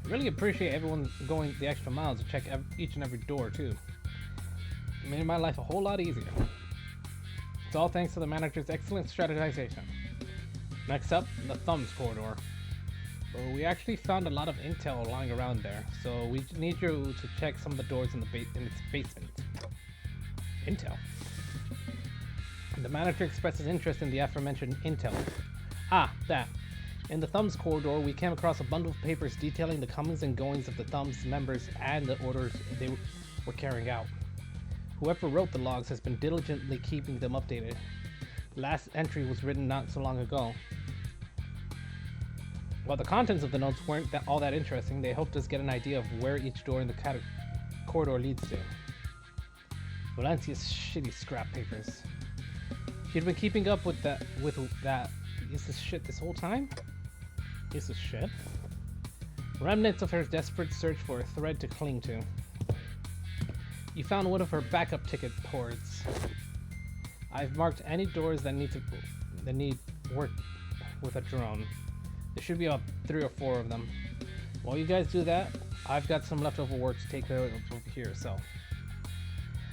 Really appreciate everyone going the extra mile to check each and every door too. It made my life a whole lot easier. It's all thanks to the manager's excellent strategization. Next up, the thumbs corridor. Well, we actually found a lot of intel lying around there, so we need you to check some of the doors in its basement. Intel. The manager expresses interest in the aforementioned intel. Ah, that. In the Thumbs corridor, we came across a bundle of papers detailing the comings and goings of the Thumbs members and the orders they were carrying out. Whoever wrote the logs has been diligently keeping them updated. The last entry was written not so long ago. While the contents of the notes weren't all that interesting, they helped us get an idea of where each door in the corridor leads to. Valencia's shitty scrap papers. She'd been keeping up with that useless shit this whole time? Useless shit? Remnants of her desperate search for a thread to cling to. You found one of her backup ticket ports. I've marked any doors that need work with a drone. There should be about 3 or 4 of them. While you guys do that, I've got some leftover work to take care of over here, so.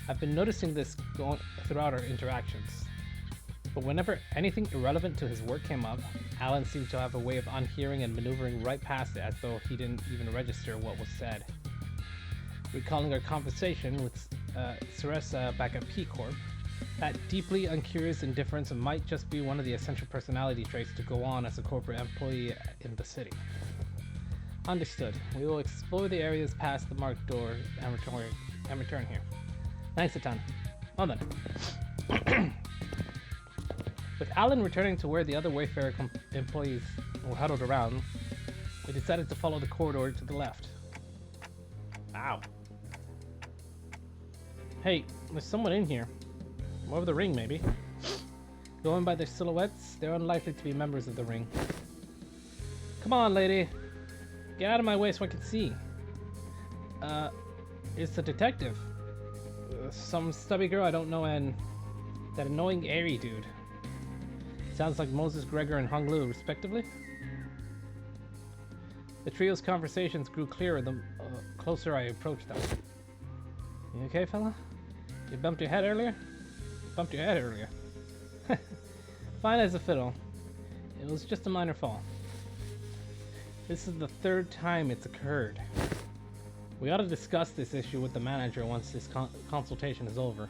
I've been noticing this going throughout our interactions. But whenever anything irrelevant to his work came up, Alan seemed to have a way of unhearing and maneuvering right past it as though he didn't even register what was said. Recalling our conversation with Ceres back at P Corp, that deeply uncurious indifference might just be one of the essential personality traits to go on as a corporate employee in the city. Understood. We will explore the areas past the marked door and return here. Thanks a ton. Well then. With Alan returning to where the other Wayfarer employees were huddled around, we decided to follow the corridor to the left. Ow. Hey, there's someone in here. Over the ring, maybe. Going by their silhouettes, they're unlikely to be members of the ring. Come on, lady. Get out of my way so I can see. It's the detective. Some stubby girl I don't know, and that annoying Airy dude. Sounds like Moses, Gregor, and Hung Lu, respectively. The trio's conversations grew clearer the closer I approached them. You okay, fella? You bumped your head earlier? Bumped your head earlier. Fine as a fiddle. It was just a minor fall. This is the 3rd time it's occurred. We ought to discuss this issue with the manager once this consultation is over.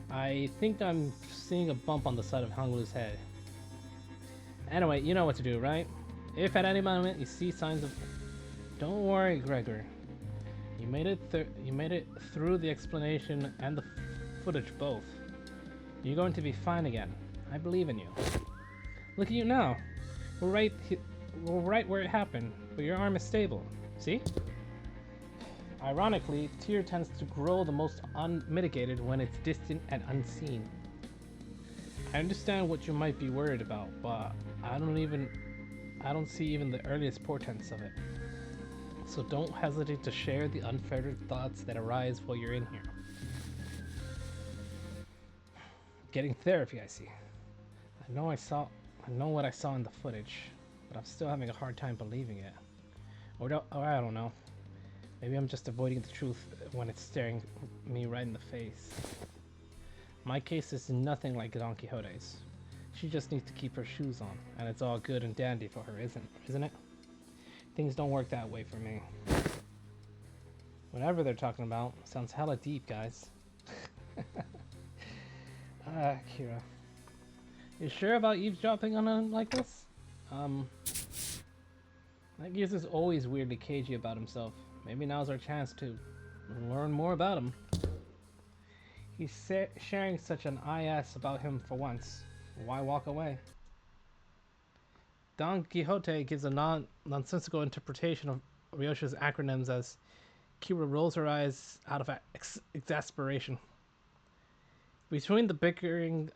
I think I'm seeing a bump on the side of Hung Lu's head. Anyway, you know what to do, right? If at any moment you see signs of... Don't worry, Gregor. You made it through the explanation and the footage both. You're going to be fine again. I believe in you. Look at you now. We're right where it happened, but your arm is stable. See? Ironically, tear tends to grow the most unmitigated when it's distant and unseen. I understand what you might be worried about, but I don't see even the earliest portents of it. So don't hesitate to share the unfettered thoughts that arise while you're in here. Getting therapy, I see. I know what I saw in the footage, but I'm still having a hard time believing it. Or I don't know. Maybe I'm just avoiding the truth when it's staring me right in the face. My case is nothing like Don Quixote's. She just needs to keep her shoes on, and it's all good and dandy for her, isn't it? Things don't work that way for me. Whatever they're talking about sounds hella deep, guys. Kira. You sure about eavesdropping on a like this? That geez is always weirdly cagey about himself. Maybe now's our chance to learn more about him. He's sharing such an IS about him for once. Why walk away? Don Quixote gives a nonsensical interpretation of Ryosha's acronyms as Kira rolls her eyes out of exasperation. Between the bickering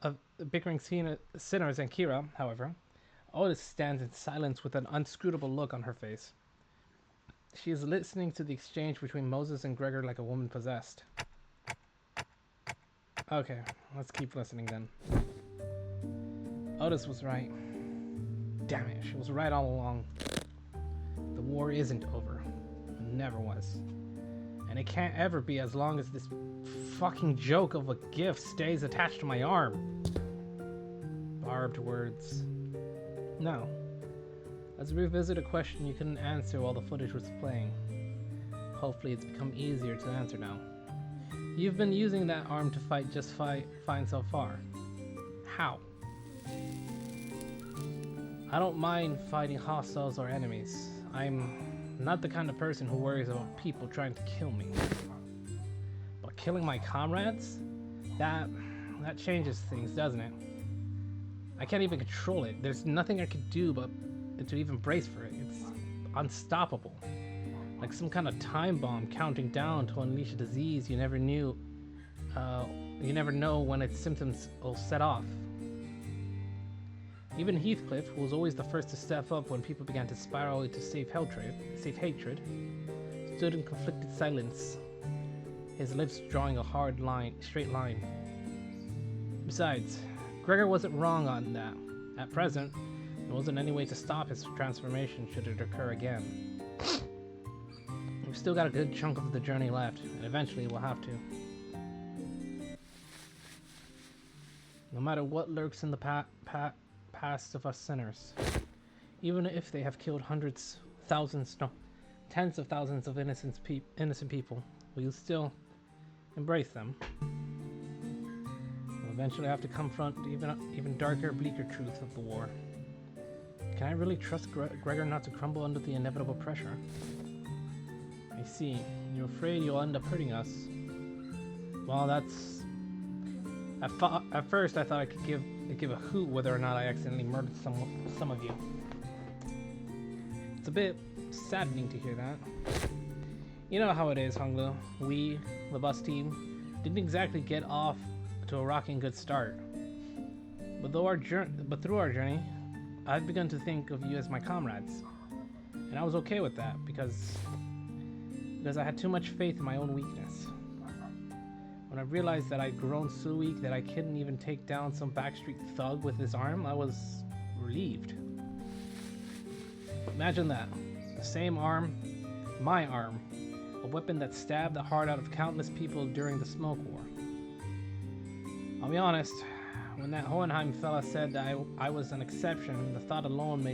sinners and Kira, however, Otis stands in silence with an inscrutable look on her face. She is listening to the exchange between Moses and Gregor like a woman possessed. Okay, let's keep listening then. Otis was right. Damn it, she was right all along. The war isn't over. It never was. And it can't ever be as long as this fucking joke of a gift stays attached to my arm. Barbed words. Now, let's revisit a question you couldn't answer while the footage was playing. Hopefully it's become easier to answer now. You've been using that arm to fight just fine so far. How? I don't mind fighting hostiles or enemies. I'm not the kind of person who worries about people trying to kill me. But killing my comrades? That changes things, doesn't it? I can't even control it. There's nothing I could do but to even brace for it. It's unstoppable. Like some kind of time bomb counting down to unleash a disease you never knew. You never know when its symptoms will set off. Even Heathcliff, who was always the first to step up when people began to spiral into safe hatred, stood in conflicted silence, his lips drawing a straight line. Besides, Gregor wasn't wrong on that. At present, there wasn't any way to stop his transformation should it occur again. We've still got a good chunk of the journey left, and eventually we'll have to. No matter what lurks in the past of us sinners, even if they have killed hundreds, thousands, no, tens of thousands of innocent people, we'll still embrace them. We'll eventually have to confront the even darker, bleaker truth of the war. Can I really trust Gregor not to crumble under the inevitable pressure? I see. You're afraid you'll end up hurting us. Well, that's... At first, I thought I could give a hoot whether or not I accidentally murdered some of you. It's a bit saddening to hear that. You know how it is, Honglu. We, the bus team, didn't exactly get off to a rocking good start. But through our journey, I've begun to think of you as my comrades, and I was okay with that because I had too much faith in my own weakness. When I realized that I'd grown so weak that I couldn't even take down some backstreet thug with his arm, I was relieved. Imagine that. The same arm, my arm, a weapon that stabbed the heart out of countless people during the Smoke War. I'll be honest, when that Hohenheim fella said that I was an exception, the thought alone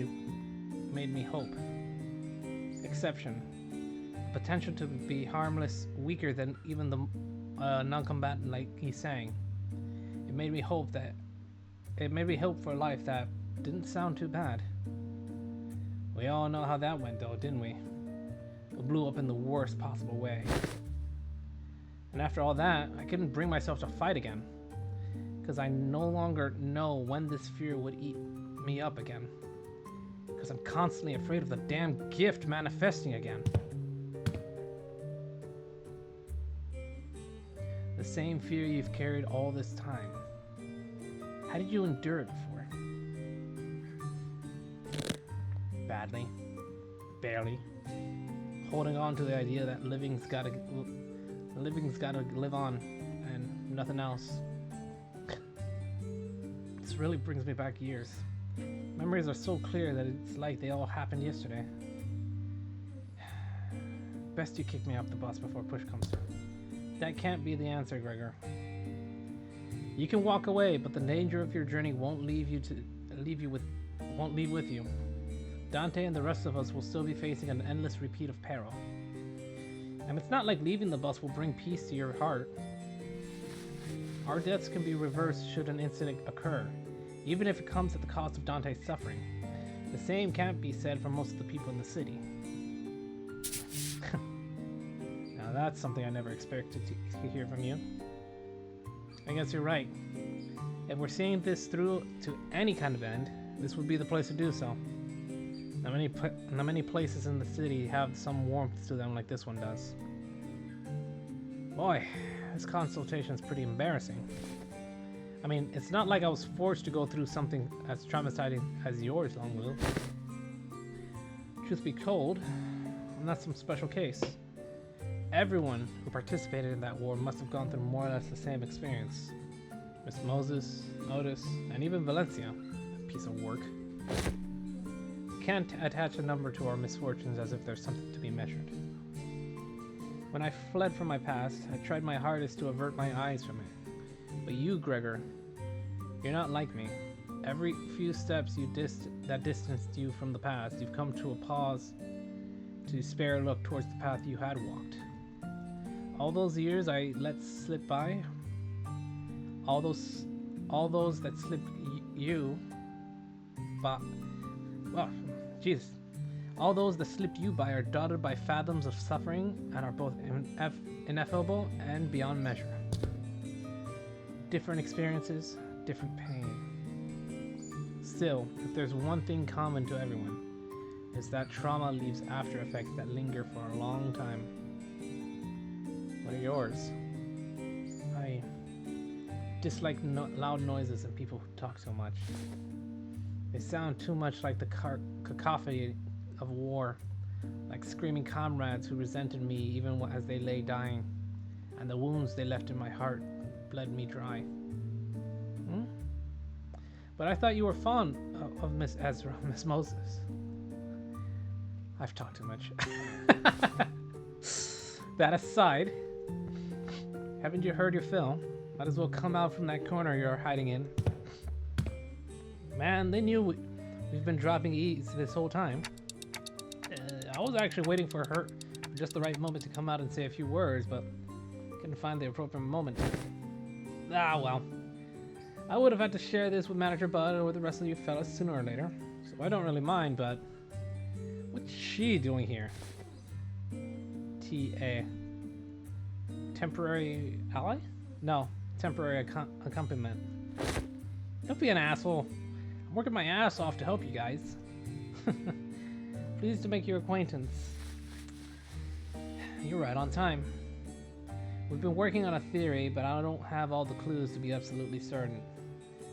made me hope. Exception. Potential to be harmless, weaker than even the non-combatant like he's saying. It made me hope for a life that didn't sound too bad. We all know how that went though, didn't we? It blew up in the worst possible way. And after all that, I couldn't bring myself to fight again. Because I no longer know when this fear would eat me up again. Because I'm constantly afraid of the damn gift manifesting again. The same fear you've carried all this time. How did you endure it before? Badly. Barely. Holding on to the idea that living's gotta live on and nothing else. This really brings me back years. Memories are so clear that it's like they all happened yesterday. Best you kick me off the bus before push comes through. That can't be the answer, Gregor. You can walk away, but the danger of your journey won't leave with you. Dante and the rest of us will still be facing an endless repeat of peril. And it's not like leaving the bus will bring peace to your heart. Our deaths can be reversed should an incident occur, even if it comes at the cost of Dante's suffering. The same can't be said for most of the people in the city. Now that's something I never expected to hear from you. I guess you're right. If we're seeing this through to any kind of end, this would be the place to do so. Not many places in the city have some warmth to them like this one does. Boy, this consultation's pretty embarrassing. I mean, it's not like I was forced to go through something as traumatizing as yours, Longlu. Truth be told, I'm not some special case. Everyone who participated in that war must have gone through more or less the same experience. Miss Moses, Otis, and even Valencia. A piece of work. Can't attach a number to our misfortunes as if there's something to be measured. When I fled from my past, I tried my hardest to avert my eyes from it. But you, Gregor, you're not like me. Every few steps that distanced you from the past, you've come to a pause to spare a look towards the path you had walked. All those years I let slip by, all those that slipped you by, Jesus. All those that slipped you by are dotted by fathoms of suffering and are both ineffable and beyond measure. Different experiences, different pain. Still, if there's one thing common to everyone, it's that trauma leaves after effects that linger for a long time. What are yours? I dislike loud noises and people who talk so much. They sound too much like the cacophony of war, like screaming comrades who resented me even as they lay dying, and the wounds they left in my heart bled me dry. But I thought you were fond of Miss Ezra, Miss Moses. I've talked too much. That aside, haven't you heard your fill? Might as well come out from that corner you're hiding in. Man, they knew we've been dropping E's this whole time. I was actually waiting for her, just the right moment to come out and say a few words, but couldn't find the appropriate moment. Ah, well. I would have had to share this with Manager Bud or with the rest of you fellas sooner or later, so I don't really mind, but what's she doing here? T.A. Temporary ally? No, temporary accompaniment. Don't be an asshole. I'm working my ass off to help you guys. Pleased to make your acquaintance. You're right on time. We've been working on a theory, but I don't have all the clues to be absolutely certain.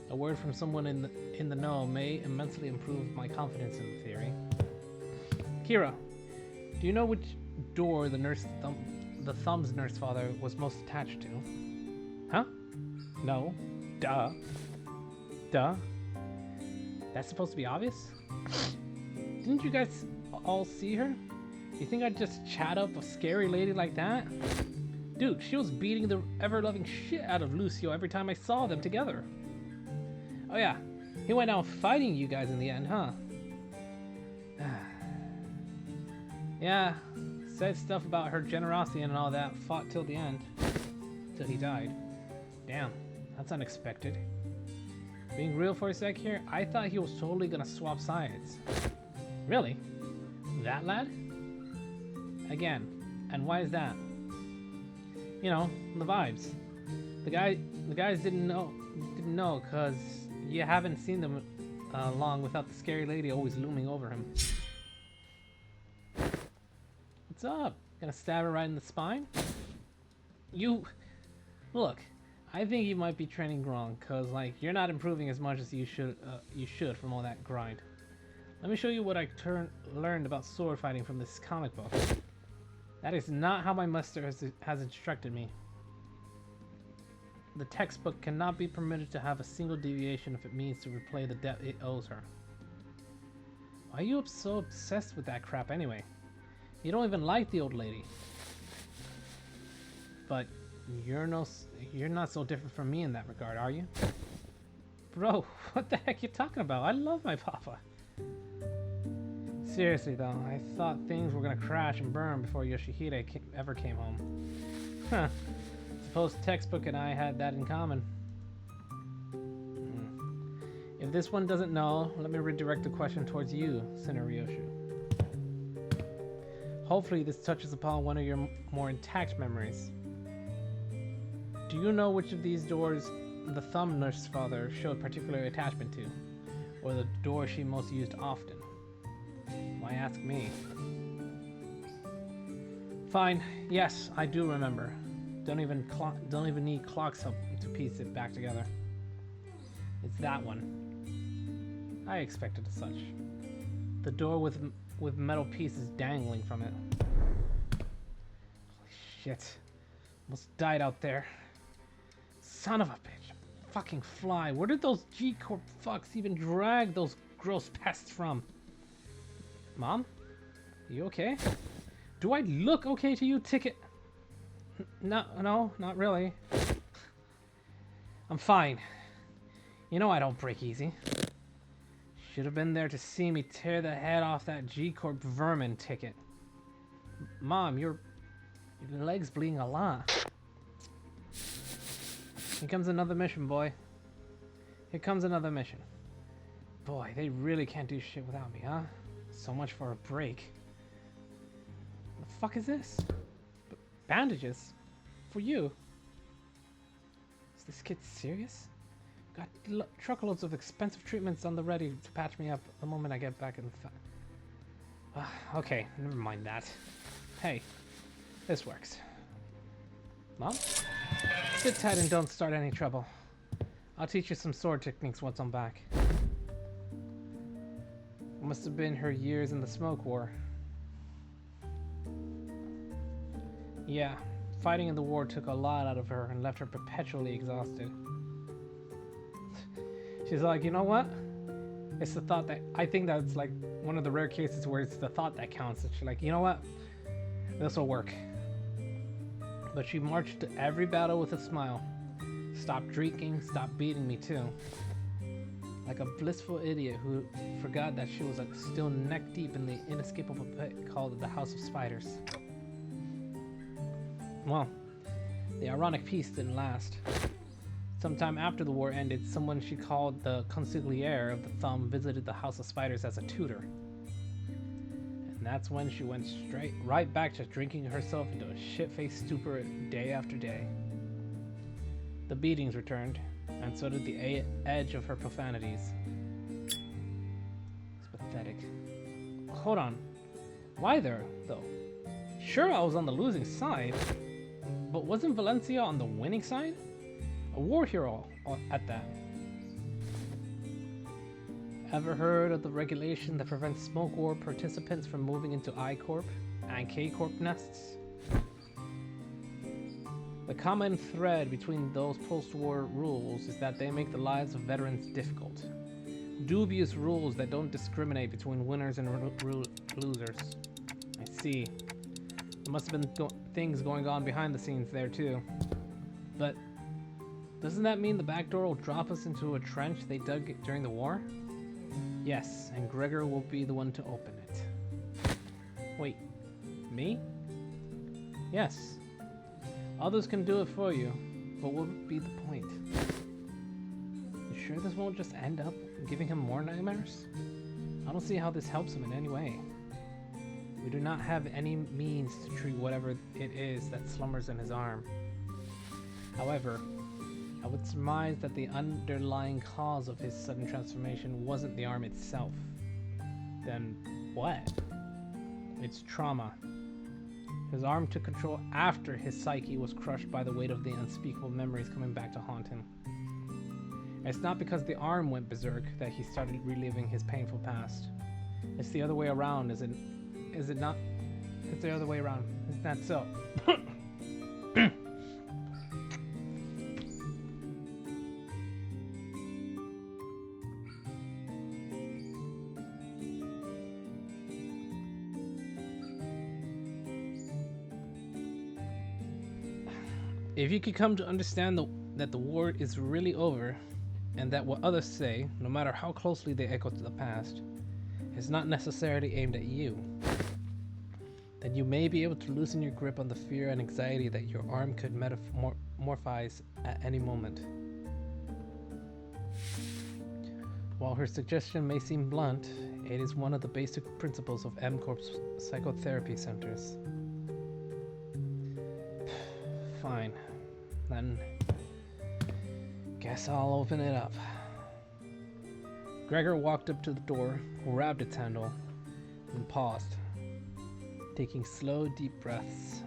A word from someone in the know may immensely improve my confidence in the theory. Kira, do you know which door the Thumb's nurse father was most attached to? Huh? No. Duh. Duh. That's supposed to be obvious? Didn't you guys all see her? You think I'd just chat up a scary lady like that? Dude, she was beating the ever-loving shit out of Lucio every time I saw them together. Oh yeah, he went out fighting you guys in the end, huh? Yeah, said stuff about her generosity and all that, fought till the end. Till he died. Damn, that's unexpected. Being real for a sec here, I thought he was totally gonna swap sides. Really? That lad? Again, and why is that? You know, the vibes. The guys didn't know, cause you haven't seen them long without the scary lady always looming over him. What's up? Gonna stab her right in the spine? Look, I think you might be training wrong, cause like you're not improving as much as you should from all that grind. Let me show you what I learned about sword fighting from this comic book. That is not how my master has instructed me. The textbook cannot be permitted to have a single deviation if it means to repay the debt it owes her. Why are you so obsessed with that crap anyway? You don't even like the old lady. But you're not so different from me in that regard, are you? Bro, what the heck are you talking about? I love my papa. Seriously though, I thought things were gonna crash and burn before Yoshihide ever came home. Huh. Suppose textbook and I had that in common. If this one doesn't know, let me redirect the question towards you, Sinner Ryoshu. Hopefully this touches upon one of your more intact memories. Do you know which of these doors the Thumb Nurse father showed particular attachment to? Or the door she most used often? Why ask me? Fine, yes, I do remember. Don't even need clocks help to piece it back together. It's that one. I expected as such. The door with metal pieces dangling from it. Holy shit. Almost died out there. Son of a bitch. Fucking fly. Where did those G-Corp fucks even drag those gross pests from? Mom? You okay? Do I look okay to you, Ticket? No, not really. I'm fine. You know I don't break easy. Should have been there to see me tear the head off that G-Corp vermin, Ticket. Mom, your leg's bleeding a lot. Here comes another mission, boy. Here comes another mission. Boy, they really can't do shit without me, huh? So much for a break. The fuck is this? Bandages? For you? Is this kid serious? Got truckloads of expensive treatments on the ready to patch me up the moment I get back in the okay, never mind that. Hey, this works. Mom? Sit tight and don't start any trouble. I'll teach you some sword techniques once I'm back. It must have been her years in the smoke war. Yeah, fighting in the war took a lot out of her and left her perpetually exhausted. She's like, you know what? It's the thought that, I think that's like one of the rare cases where it's the thought that counts. And she's like, you know what? This will work. But she marched to every battle with a smile. Stopped drinking, stopped beating me too. Like a blissful idiot who forgot that she was still neck deep in the inescapable pit called the House of Spiders. Well, the ironic peace didn't last. Sometime after the war ended, someone she called the consigliere of the Thumb visited the House of Spiders as a tutor. And that's when she went right back to drinking herself into a shit-faced stupor day after day. The beatings returned, and so did the edge of her profanities. It's pathetic. Hold on. Why there, though? Sure, I was on the losing side, but wasn't Valencia on the winning side? A war hero at that. Ever heard of the regulation that prevents smoke war participants from moving into I Corp and K Corp nests? The common thread between those post-war rules is that they make the lives of veterans difficult. Dubious rules that don't discriminate between winners and losers. I see. There must have been things going on behind the scenes there too. But doesn't that mean the back door will drop us into a trench they dug during the war? Yes, and Gregor will be the one to open it. Wait, me? Yes. Others can do it for you, but what would be the point? You sure this won't just end up giving him more nightmares? I don't see how this helps him in any way. We do not have any means to treat whatever it is that slumbers in his arm. However, I would surmise that the underlying cause of his sudden transformation wasn't the arm itself. Then what? It's trauma. His arm took control after his psyche was crushed by the weight of the unspeakable memories coming back to haunt him. It's not because the arm went berserk that he started reliving his painful past. It's the other way around, is it not? It's the other way around. Isn't that so? If you could come to understand that the war is really over, and that what others say, no matter how closely they echo to the past, is not necessarily aimed at you, then you may be able to loosen your grip on the fear and anxiety that your arm could metamorphise at any moment. While her suggestion may seem blunt, it is one of the basic principles of M-Corp's psychotherapy centers. Fine, then guess I'll open it up. Gregor walked up to the door, grabbed its handle, and paused, taking slow, deep breaths.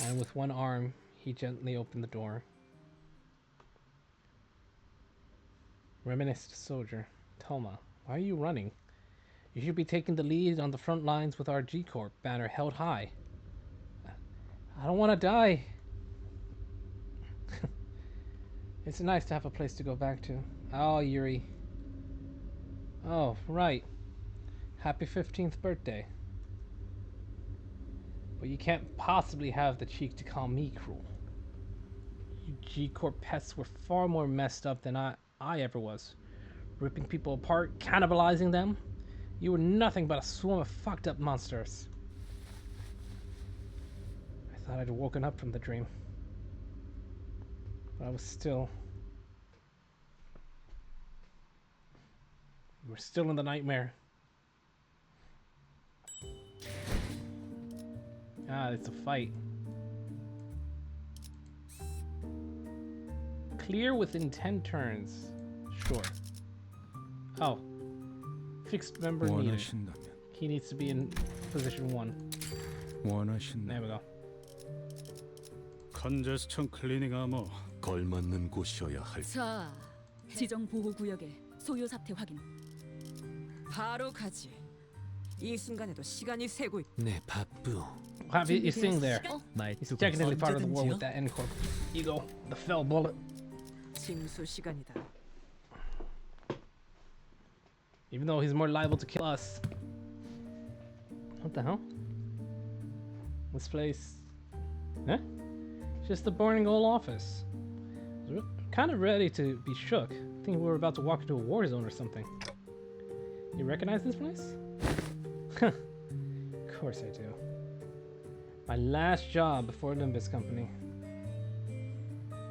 And with one arm, he gently opened the door. Reminisced soldier. Toma, why are you running? You should be taking the lead on the front lines with our G-Corp banner held high. I don't want to die. It's nice to have a place to go back to. Oh, Yuri. Oh, right. Happy 15th birthday. But you can't possibly have the cheek to call me cruel. You G-Corp pests were far more messed up than I ever was. Ripping people apart, cannibalizing them. You were nothing but a swarm of fucked up monsters. I thought I'd woken up from the dream. But I was still... We were still in the nightmare. Ah, it's a fight. Clear within 10 turns. Sure. Oh. Fixed member needed. 원하신다면 He needs to be in position 1. 원하신다. There we go. 컨제스천 클리닝 아머. 걸맞는 곳이어야 할. 자, 지정 보호 구역의 소요 사태 확인. 바로 가지. 이 순간에도 시간이 새고 있. 네 바쁘. Wow, he's sitting there. 말 He's technically part of the war with that end corp. Ego, the fell bullet. 징수 시간이다. Even though he's more liable to kill us. What the hell? This place... Huh? It's just the boring old office. Kind of ready to be shook. I think we were about to walk into a war zone or something. You recognize this place? Of course I do. My last job before Limbus Company.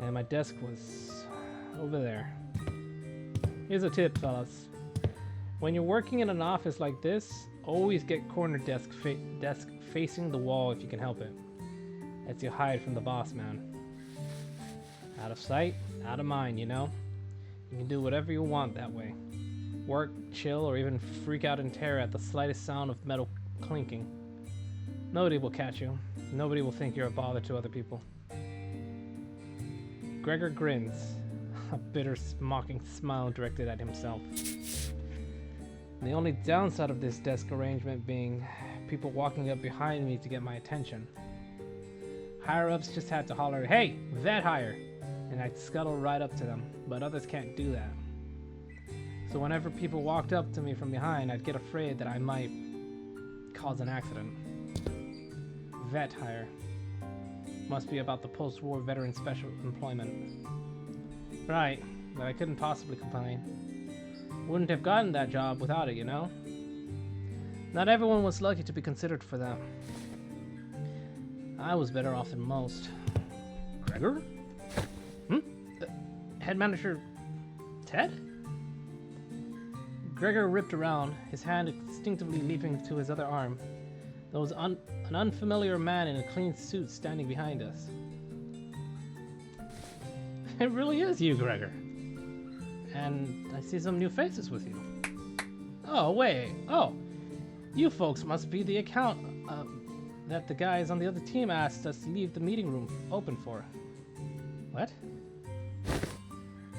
And my desk was over there. Here's a tip, fellas. When you're working in an office like this, always get corner desk facing the wall if you can help it. Lets you hide from the boss man. Out of sight, out of mind, you know? You can do whatever you want that way. Work, chill, or even freak out in terror at the slightest sound of metal clinking. Nobody will catch you. Nobody will think you're a bother to other people. Gregor grins, a bitter, mocking smile directed at himself. The only downside of this desk arrangement being people walking up behind me to get my attention. Higher-ups just had to holler, "Hey, vet hire!" and I'd scuttle right up to them, but others can't do that. So whenever people walked up to me from behind, I'd get afraid that I might cause an accident. Vet hire. Must be about the post-war veteran special employment. Right, but I couldn't possibly complain. Wouldn't have gotten that job without it, you know? Not everyone was lucky to be considered for that. I was better off than most. Gregor? Head manager Ted? Gregor ripped around, his hand instinctively leaping to his other arm. There was an unfamiliar man in a clean suit standing behind us. It really is you, Gregor. And I see some new faces with you. Oh, wait. Oh, you folks must be the account that the guys on the other team asked us to leave the meeting room open for. What?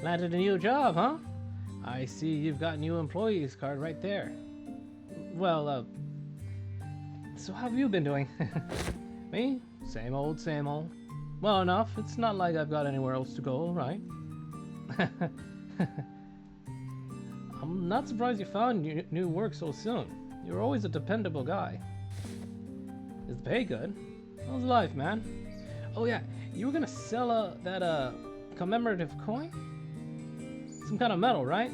Landed a new job, huh? I see you've got new employees card right there. Well, so how have you been doing? Me? Same old, same old. Well enough, it's not like I've got anywhere else to go, right? I'm not surprised you found new work so soon. You're always a dependable guy. Is the pay good? How's life, man? Oh yeah, you were gonna sell that commemorative coin? Some kind of medal, right?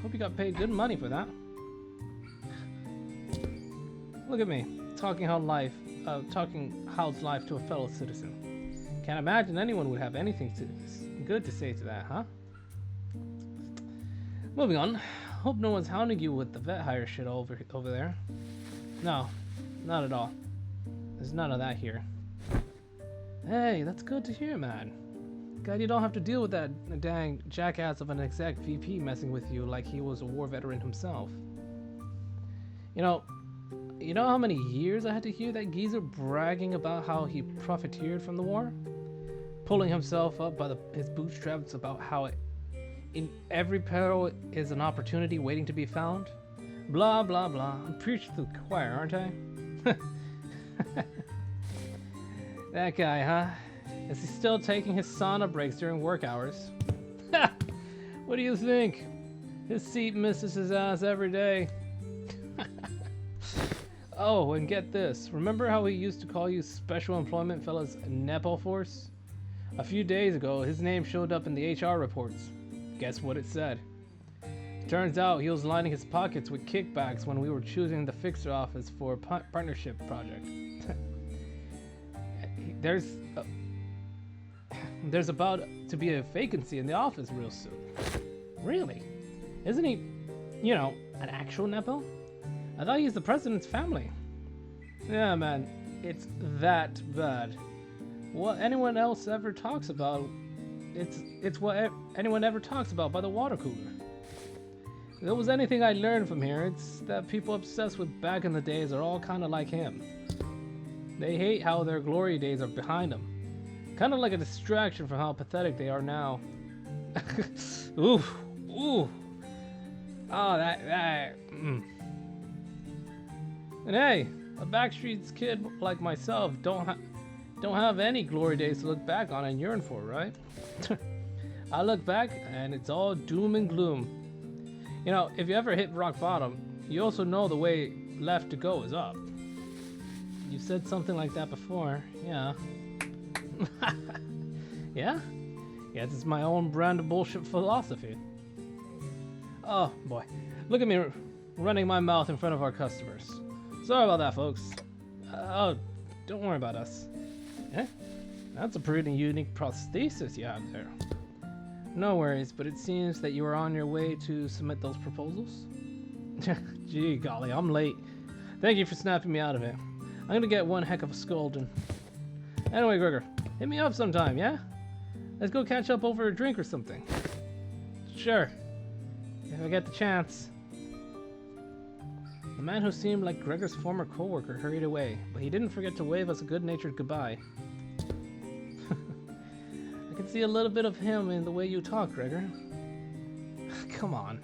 Hope you got paid good money for that. Look at me, talking how's life to a fellow citizen. Can't imagine anyone would have anything good to say to that, huh? Moving on. Hope no one's hounding you with the vet hire shit over there. No, not at all. There's none of that here. Hey, that's good to hear, man. Glad you don't have to deal with that dang jackass of an exec VP messing with you like he was a war veteran himself. You know how many years I had to hear that geezer bragging about how he profiteered from the war? Pulling himself up by his bootstraps about how in every peril is an opportunity waiting to be found? Blah, blah, blah. I'm preaching to the choir, aren't I? That guy, huh? Is he still taking his sauna breaks during work hours? What do you think? His seat misses his ass every day. Oh, and get this. Remember how he used to call you special employment fellas Nepo Force? A few days ago, his name showed up in the HR reports. Guess what it said? Turns out he was lining his pockets with kickbacks when we were choosing the fixer office for a partnership project. There's about to be a vacancy in the office real soon. Really? Isn't he, an actual Nepo? I thought he's the president's family. Yeah, man. it's that bad. What anyone else ever talks about, it's what anyone ever talks about by the water cooler. If there was anything I learned from here, it's that people obsessed with back in the days are all kind of like him. They hate how their glory days are behind them. Kind of like a distraction from how pathetic they are now. Ooh, ooh. Oh, that. And hey, a backstreets kid like myself don't have any glory days to look back on and yearn for, right? I look back and it's all doom and gloom. You know, if you ever hit rock bottom, you also know the way left to go is up. You've said something like that before, yeah. Yeah? Yeah, this is my own brand of bullshit philosophy. Oh boy, look at me running my mouth in front of our customers. Sorry about that, folks. Oh, don't worry about us. Eh? That's a pretty unique prosthesis you have there. No worries, but it seems that you are on your way to submit those proposals. Gee golly, I'm late. Thank you for snapping me out of it. I'm gonna get one heck of a scolding. Anyway, Gregor, hit me up sometime, yeah? Let's go catch up over a drink or something. Sure, if I get the chance. The man who seemed like Gregor's former co-worker hurried away, but he didn't forget to wave us a good-natured goodbye. I can see a little bit of him in the way you talk, Gregor. Come on,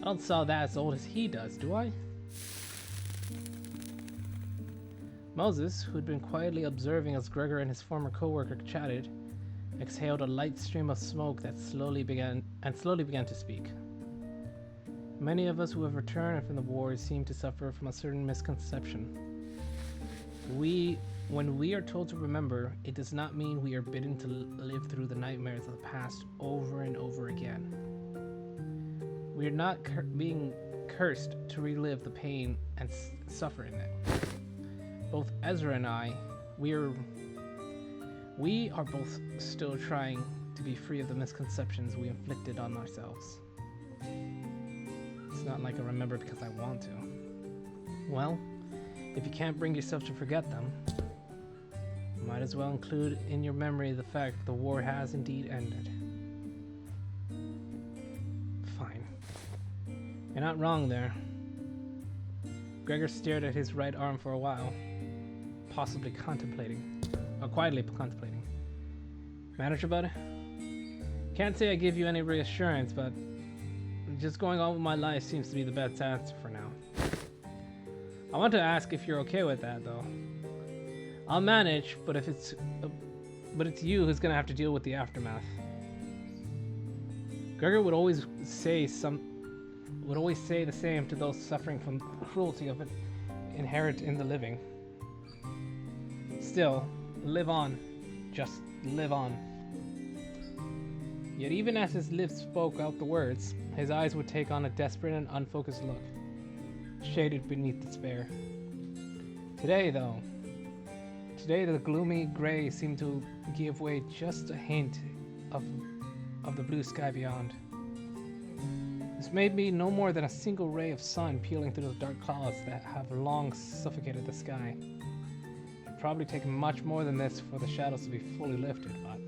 I don't sound that as old as he does, do I? Moses, who'd been quietly observing as Gregor and his former co-worker chatted, exhaled a light stream of smoke that slowly began to speak. Many of us who have returned from the war seem to suffer from a certain misconception. When we are told to remember, it does not mean we are bidden to live through the nightmares of the past over and over again. We are not being cursed to relive the pain and suffer in it. Both Ezra and I, we are both still trying to be free of the misconceptions we inflicted on ourselves. It's not like I remember because I want to. Well, if you can't bring yourself to forget them, might as well include in your memory the fact the war has indeed ended. Fine. You're not wrong there. Gregor stared at his right arm for a while, possibly contemplating, or quietly contemplating. Manage about it? Can't say I give you any reassurance, but just going on with my life seems to be the best answer for now. I want to ask if you're okay with that, though. I'll manage, but it's you who's gonna have to deal with the aftermath. Gregor would always say the same to those suffering from the cruelty of it inherent in the living. Still, live on. Just live on. Yet even as his lips spoke out the words, his eyes would take on a desperate and unfocused look, shaded beneath despair. Today, the gloomy gray seemed to give way just a hint of the blue sky beyond. This may be no more than a single ray of sun peeling through the dark clouds that have long suffocated the sky. It'd probably take much more than this for the shadows to be fully lifted, but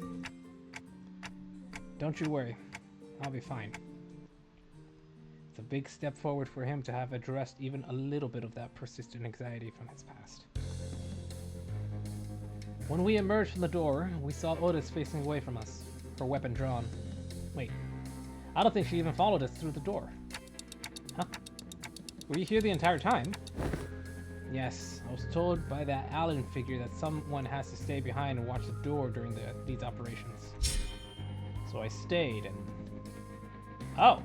don't you worry, I'll be fine. It's a big step forward for him to have addressed even a little bit of that persistent anxiety from his past. When we emerged from the door, we saw Otis facing away from us, her weapon drawn. Wait, I don't think she even followed us through the door. Huh? Were you here the entire time? Yes, I was told by that Allen figure that someone has to stay behind and watch the door during these operations. So I stayed and... Oh!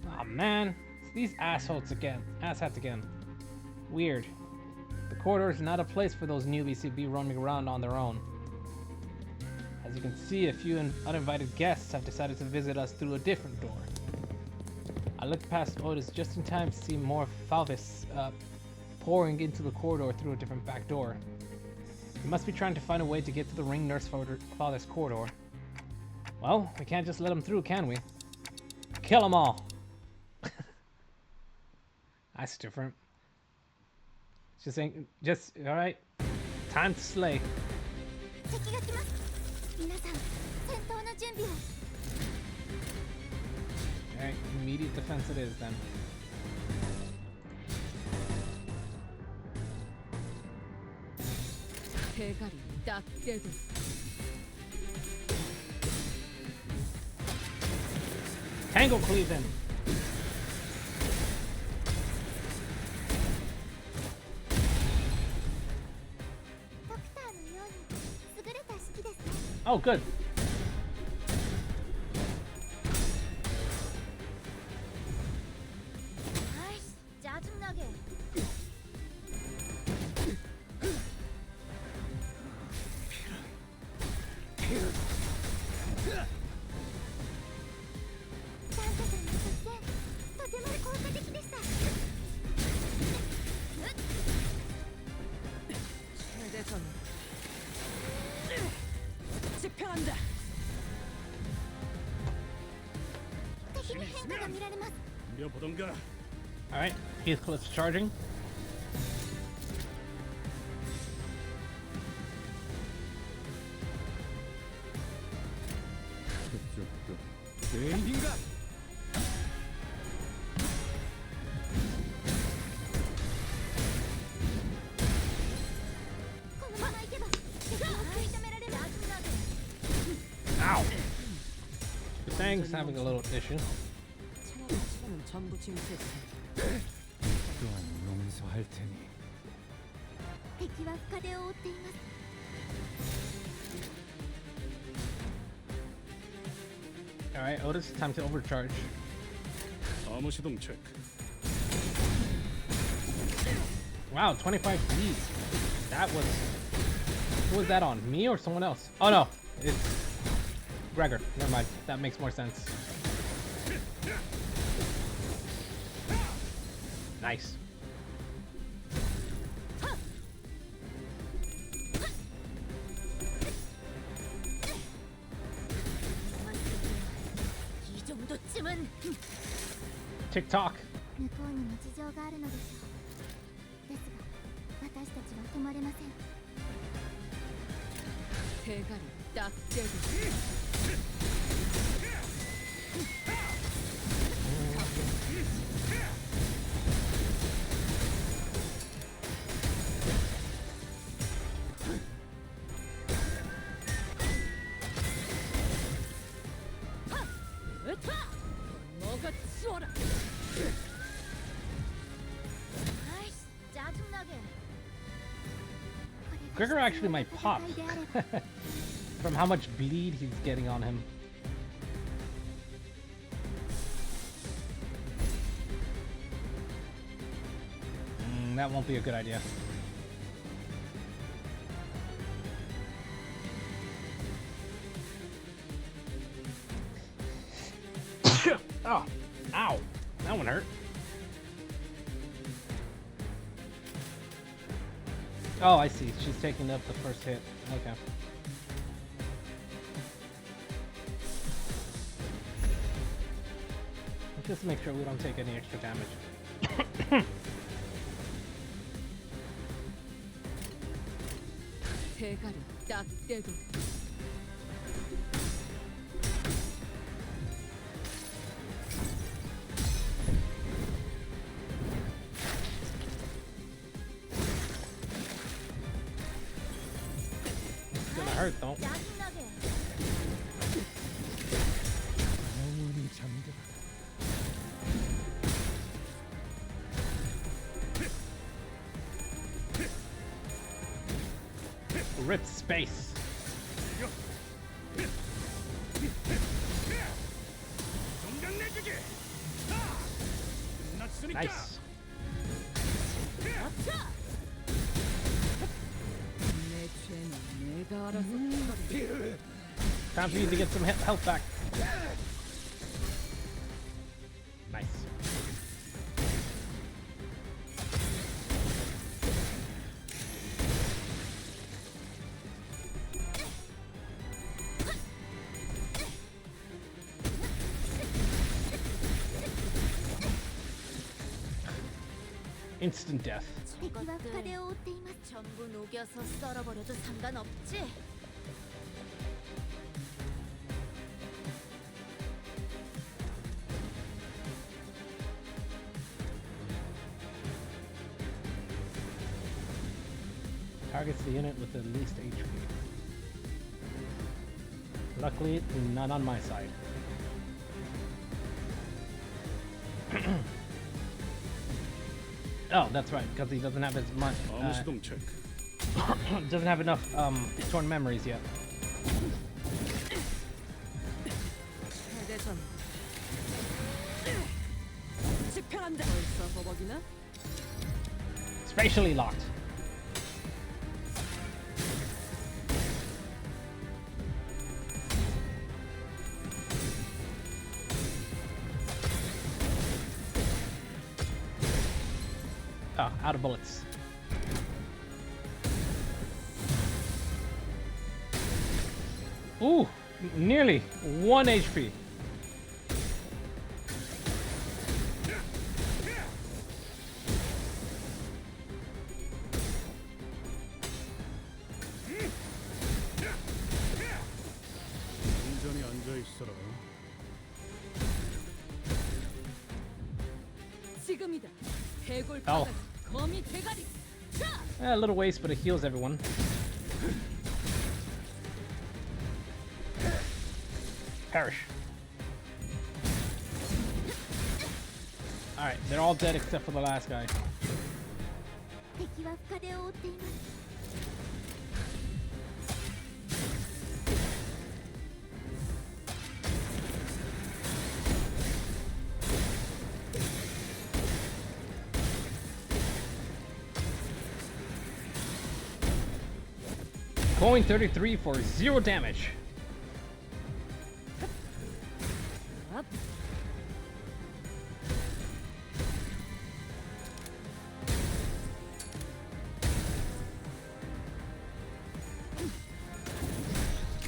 Aw, man. It's these asshats again. Weird. The corridor is not a place for those newbies to be roaming around on their own. As you can see, a few uninvited guests have decided to visit us through a different door. I looked past Otis just in time to see more Falvis pouring into the corridor through a different back door. He must be trying to find a way to get to the ring nurse father's corridor. Well, we can't just let him through, can we? Kill them all! That's different. Just saying, just all right. Time to slay. 敵が来ます。皆さん、戦闘の準備を。 All right, immediate defense it is then. 대가리 딱 떼고 Tangle cleave him. Oh, good. 아이씨, 짜증나게. 최대선 집행한다. 敵に変化が見られます。 덤벼보던가. All right, Heathcliff's charging. 그쪽도 개인인가? このまま行けば敵を食い止められます。 Ow. Thang's having a little issue. 차량의 시간은 전부 진수했어. 또한 용서할 테니. 敵は深手を負っています。 All right, Otis, time to overcharge. 암호 시동 체크. Wow, 25 speed. That was... Who was that on? Me or someone else? Oh no, it's Gregor. Never mind. That makes more sense. Nice. 이 정도쯤은 TikTok. 向こうにも事情があるのでしょう。ですが、私たちは止まれません。 대가리 딱 떼고 너가 치워라. 아이씨, 짜증나게. Gregor actually might pop from how much bleed he's getting on him. That won't be a good idea. Oh, ow, that one hurt. Oh, I see. She's taking up the first hit. Okay. Just make sure we don't take any extra damage. 대가리 딱 떼고 It's gonna hurt though. 짜증나게. 영원히 잠들어. Rip space. Nice. 내 죄는 내가 알아서 처리. Time for you to get some health back. Nice. Instant death. 敵は深手を負っています 전부 녹여서 썰어버려도 상관없지. Targets the unit with the least HP. Luckily, not on my side. Oh, that's right, because he doesn't have as much. 암호 시동 체크. Doesn't have enough torn memories yet. 대대전. 집행한다. 벌써 버벅이나? Spatially locked. Oh, out of bullets. Ooh, nearly 1 HP. 온전히 앉아 있어라. 지금이다. 해골 Oh. 바가지. 거미 대가리. 자! A little waste, but it heals everyone. Perish. Alright, they're all dead except for the last guy. 敵は深手を負っています Going 33 for 0 damage. 앞.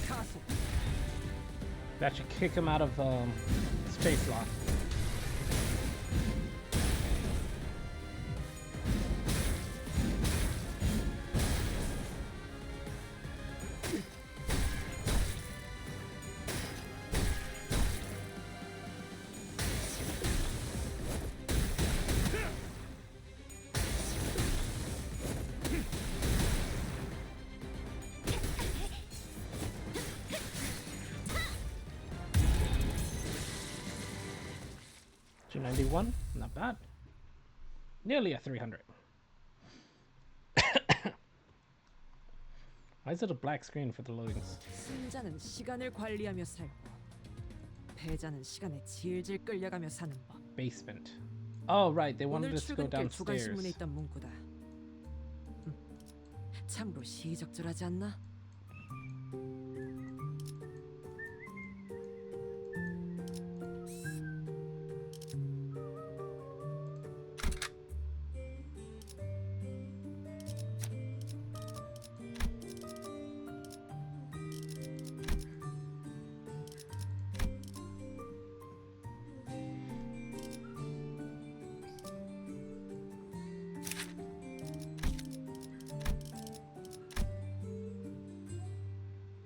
가속. That should kick him out of space lock. $291, not bad. Nearly a 300. Why is it a black screen for the loadings? 승자는 시간을 관리하며 살고 패자는 시간에 질질 끌려가며 사는 법. Basement. Oh, right, they wanted 오늘 us to go 출근길 주간 신문에 downstairs. 있던 문구다. 참으로 시의적절하지 않나?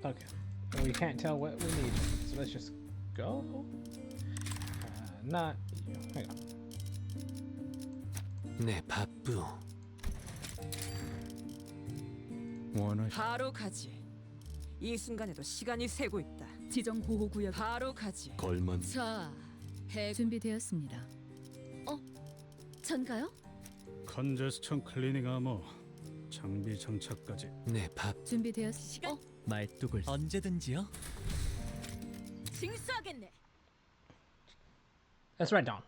Okay, well, we can't tell what we need, so let's just go. Not you. Hang on. 내 바쁘. 원하시. 바로 가지. 이 순간에도 시간이 새고 있다. 지정 보호 구역. 바로 가지. 걸만 자, 준비되었습니다. 전가요? 컨제스천 클리닝 아머. 장비 장착까지. 내 밥. 준비되었. 말뚝을 언제든지요. 징수하겠네. Let's write down.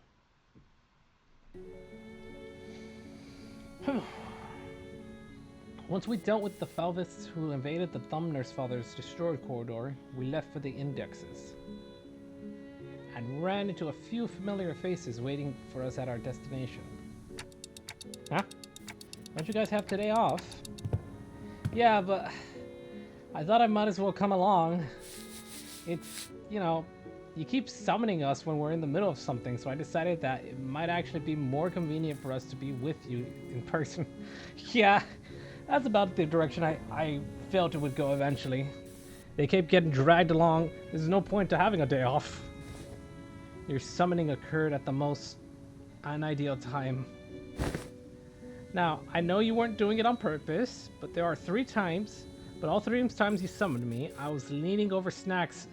Once we dealt with the Falvists who invaded the Thumner's father's destroyed corridor, we left for the Indexes and ran into a few familiar faces waiting for us at our destination. Huh? Don't you guys have today off? Yeah, but I thought I might as well come along. It's, you know, you keep summoning us when we're in the middle of something, so I decided that it might actually be more convenient for us to be with you in person. Yeah, that's about the direction I felt it would go eventually. They kept getting dragged along. There's no point to having a day off. Your summoning occurred at the most unideal time. Now, I know you weren't doing it on purpose, but there are 3 times, but all 3 times you summoned me, I was leaning over snacks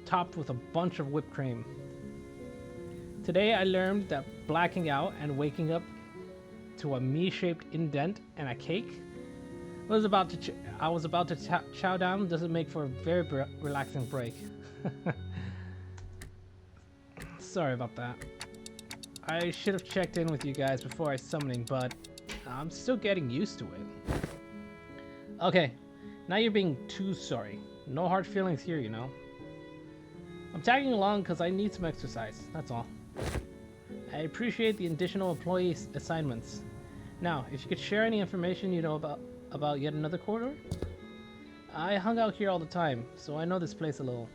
topped with a bunch of whipped cream. Today I learned that blacking out and waking up to a me-shaped indent and a cake I was about to chow down doesn't make for a very relaxing break. Sorry about that. I should have checked in with you guys before I summoning, but I'm still getting used to it. Okay, now you're being too sorry. No hard feelings here, you know. I'm tagging along because I need some exercise, that's all. I appreciate the additional employee assignments. Now, if you could share any information you know about yet another corridor? I hung out here all the time, so I know this place a little.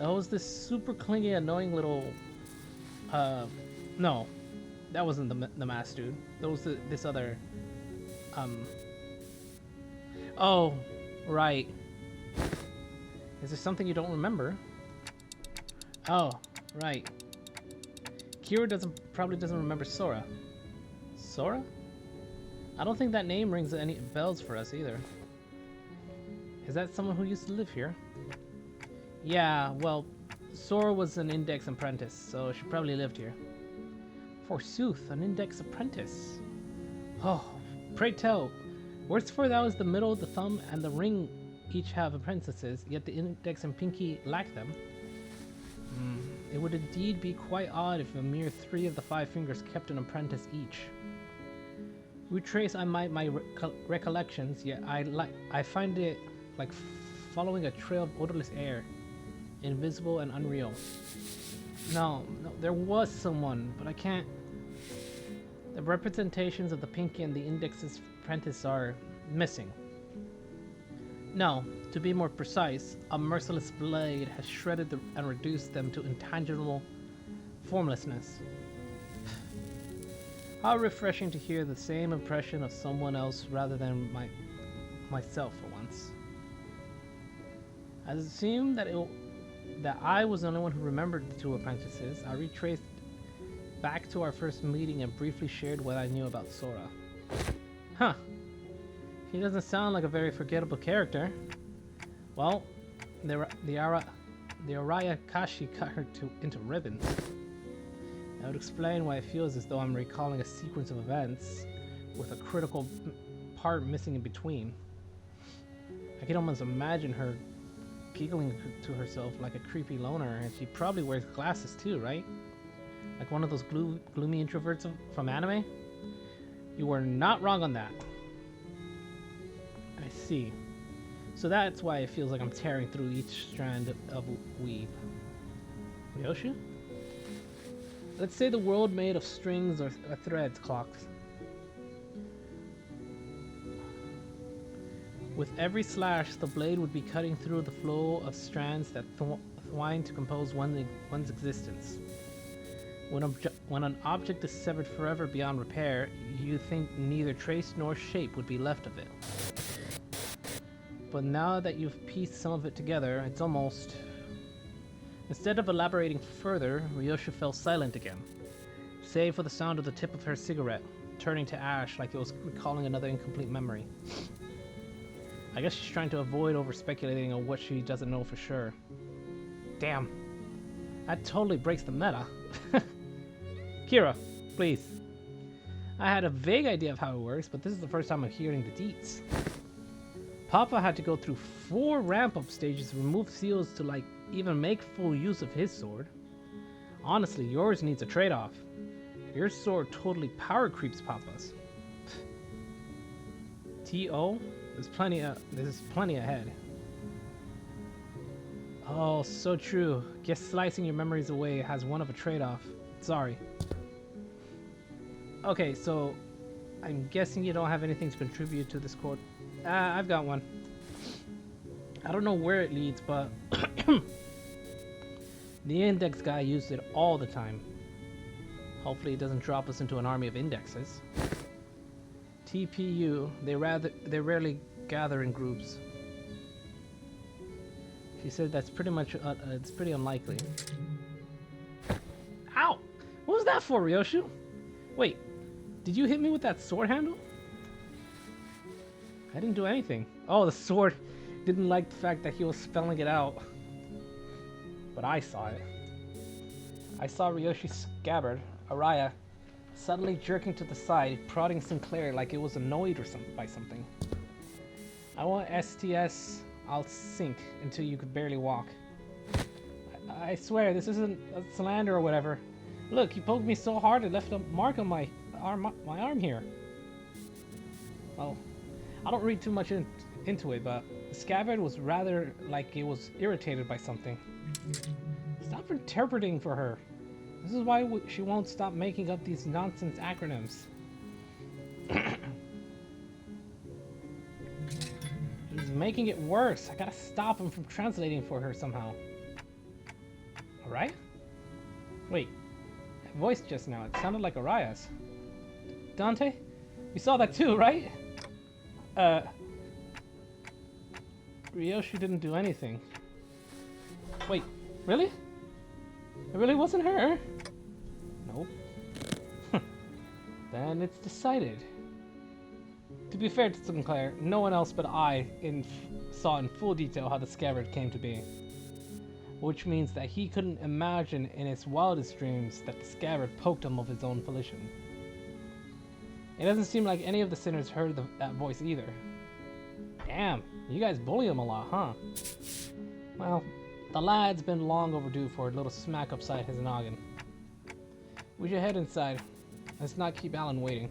It was this super clingy, annoying little... no. That wasn't the mask dude. That was this other... Oh, right. Is there something you don't remember? Oh, right. Kira probably doesn't remember Sora. Sora? I don't think that name rings any bells for us either. Is that someone who used to live here? Yeah, well, Sora was an Index apprentice, so she probably lived here. Forsooth, an Index apprentice. Oh, pray tell, worse for thou is the middle, the thumb, and the ring each have apprentices, yet the Index and Pinky lack them. It would indeed be quite odd if a mere 3 of the 5 fingers kept an apprentice each. Retrace my recollections, yet I find it like following a trail of odorless air, invisible and unreal. No, there was someone, but I can't. The representations of the Pinky and the Index's apprentice are missing. No, to be more precise, a merciless blade has shredded and reduced them to intangible formlessness. How refreshing to hear the same impression of someone else rather than myself for once. As it seemed that I was the only one who remembered the 2 apprentices, I retraced back to our first meeting and briefly shared what I knew about Sora. Huh. He doesn't sound like a very forgettable character. Well, the Arayakashi cut her into ribbons. That would explain why it feels as though I'm recalling a sequence of events with a critical part missing in between. I can almost imagine her giggling to herself like a creepy loner, and she probably wears glasses too, right? Like one of those gloomy introverts from anime? You were not wrong on that. I see. So that's why it feels like I'm tearing through each strand of weave. Ryoshu? Let's say the world made of strings or threads clocks. With every slash, the blade would be cutting through the flow of strands that twine to compose one's existence. When an object is severed forever beyond repair, you think neither trace nor shape would be left of it. But now that you've pieced some of it together, it's almost... Instead of elaborating further, Ryoshu fell silent again, save for the sound of the tip of her cigarette, turning to ash like it was recalling another incomplete memory. I guess she's trying to avoid over-speculating on what she doesn't know for sure. Damn. That totally breaks the meta. Kira, please. I had a vague idea of how it works, but this is the first time I'm hearing the deets. Papa had to go through 4 ramp-up stages to remove seals to, like, even make full use of his sword. Honestly, yours needs a trade-off. Your sword totally power creeps Papa's. T.O.? There's plenty ahead. Oh, so true. Guess slicing your memories away has one of a trade-off. Sorry. Okay, so I'm guessing you don't have anything to contribute to this quote. I've got one. I don't know where it leads, but The index guy used it all the time. Hopefully it doesn't drop us into an army of indexes. TPU, they rarely gather in groups. She said that's pretty much, it's pretty unlikely. Ow! What was that for, Ryoshu? Wait, did you hit me with that sword handle? I didn't do anything. Oh, the sword didn't like the fact that he was spelling it out. But I saw it. I saw Ryoshi's scabbard, Araya, suddenly jerking to the side, prodding Sinclair like it was annoyed or by something. I want STS, I'll sink until you could barely walk. I swear, this isn't a slander or whatever. Look, you poked me so hard it left a mark on my arm here. Well, I don't read too much into it, but the scabbard was rather like it was irritated by something. Stop interpreting for her. This is why she won't stop making up these nonsense acronyms. He's making it worse. I gotta stop him from translating for her somehow. Alright? Wait. That voice just now, it sounded like Araya's. Dante? You saw that too, right? Ryoshi didn't do anything. Wait, really? It really wasn't her? Nope. Then it's decided. To be fair to Sinclair, no one else but I saw in full detail how the scabbard came to be. Which means that he couldn't imagine in his wildest dreams that the scabbard poked him of his own volition. It doesn't seem like any of the sinners heard that voice either. Damn, you guys bully him a lot, huh? Well, the lad's been long overdue for a little smack upside his noggin. We should head inside. Let's not keep Alan waiting.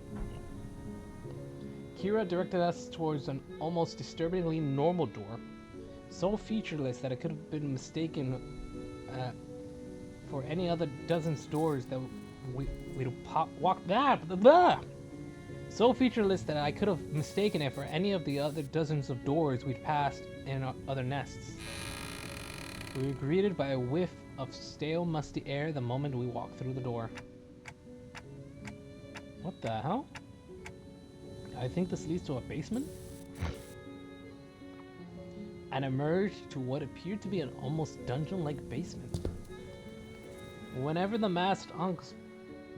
Kira directed us towards an almost disturbingly normal door, so featureless that it could have been mistaken for any other dozens doors that we'd walked that. So featureless that I could have mistaken it for any of the other dozens of doors we'd passed in other nests. We were greeted by a whiff of stale, musty air the moment we walked through the door. What the hell? I think this leads to a basement? And emerged to what appeared to be an almost dungeon-like basement. Whenever the masked unc's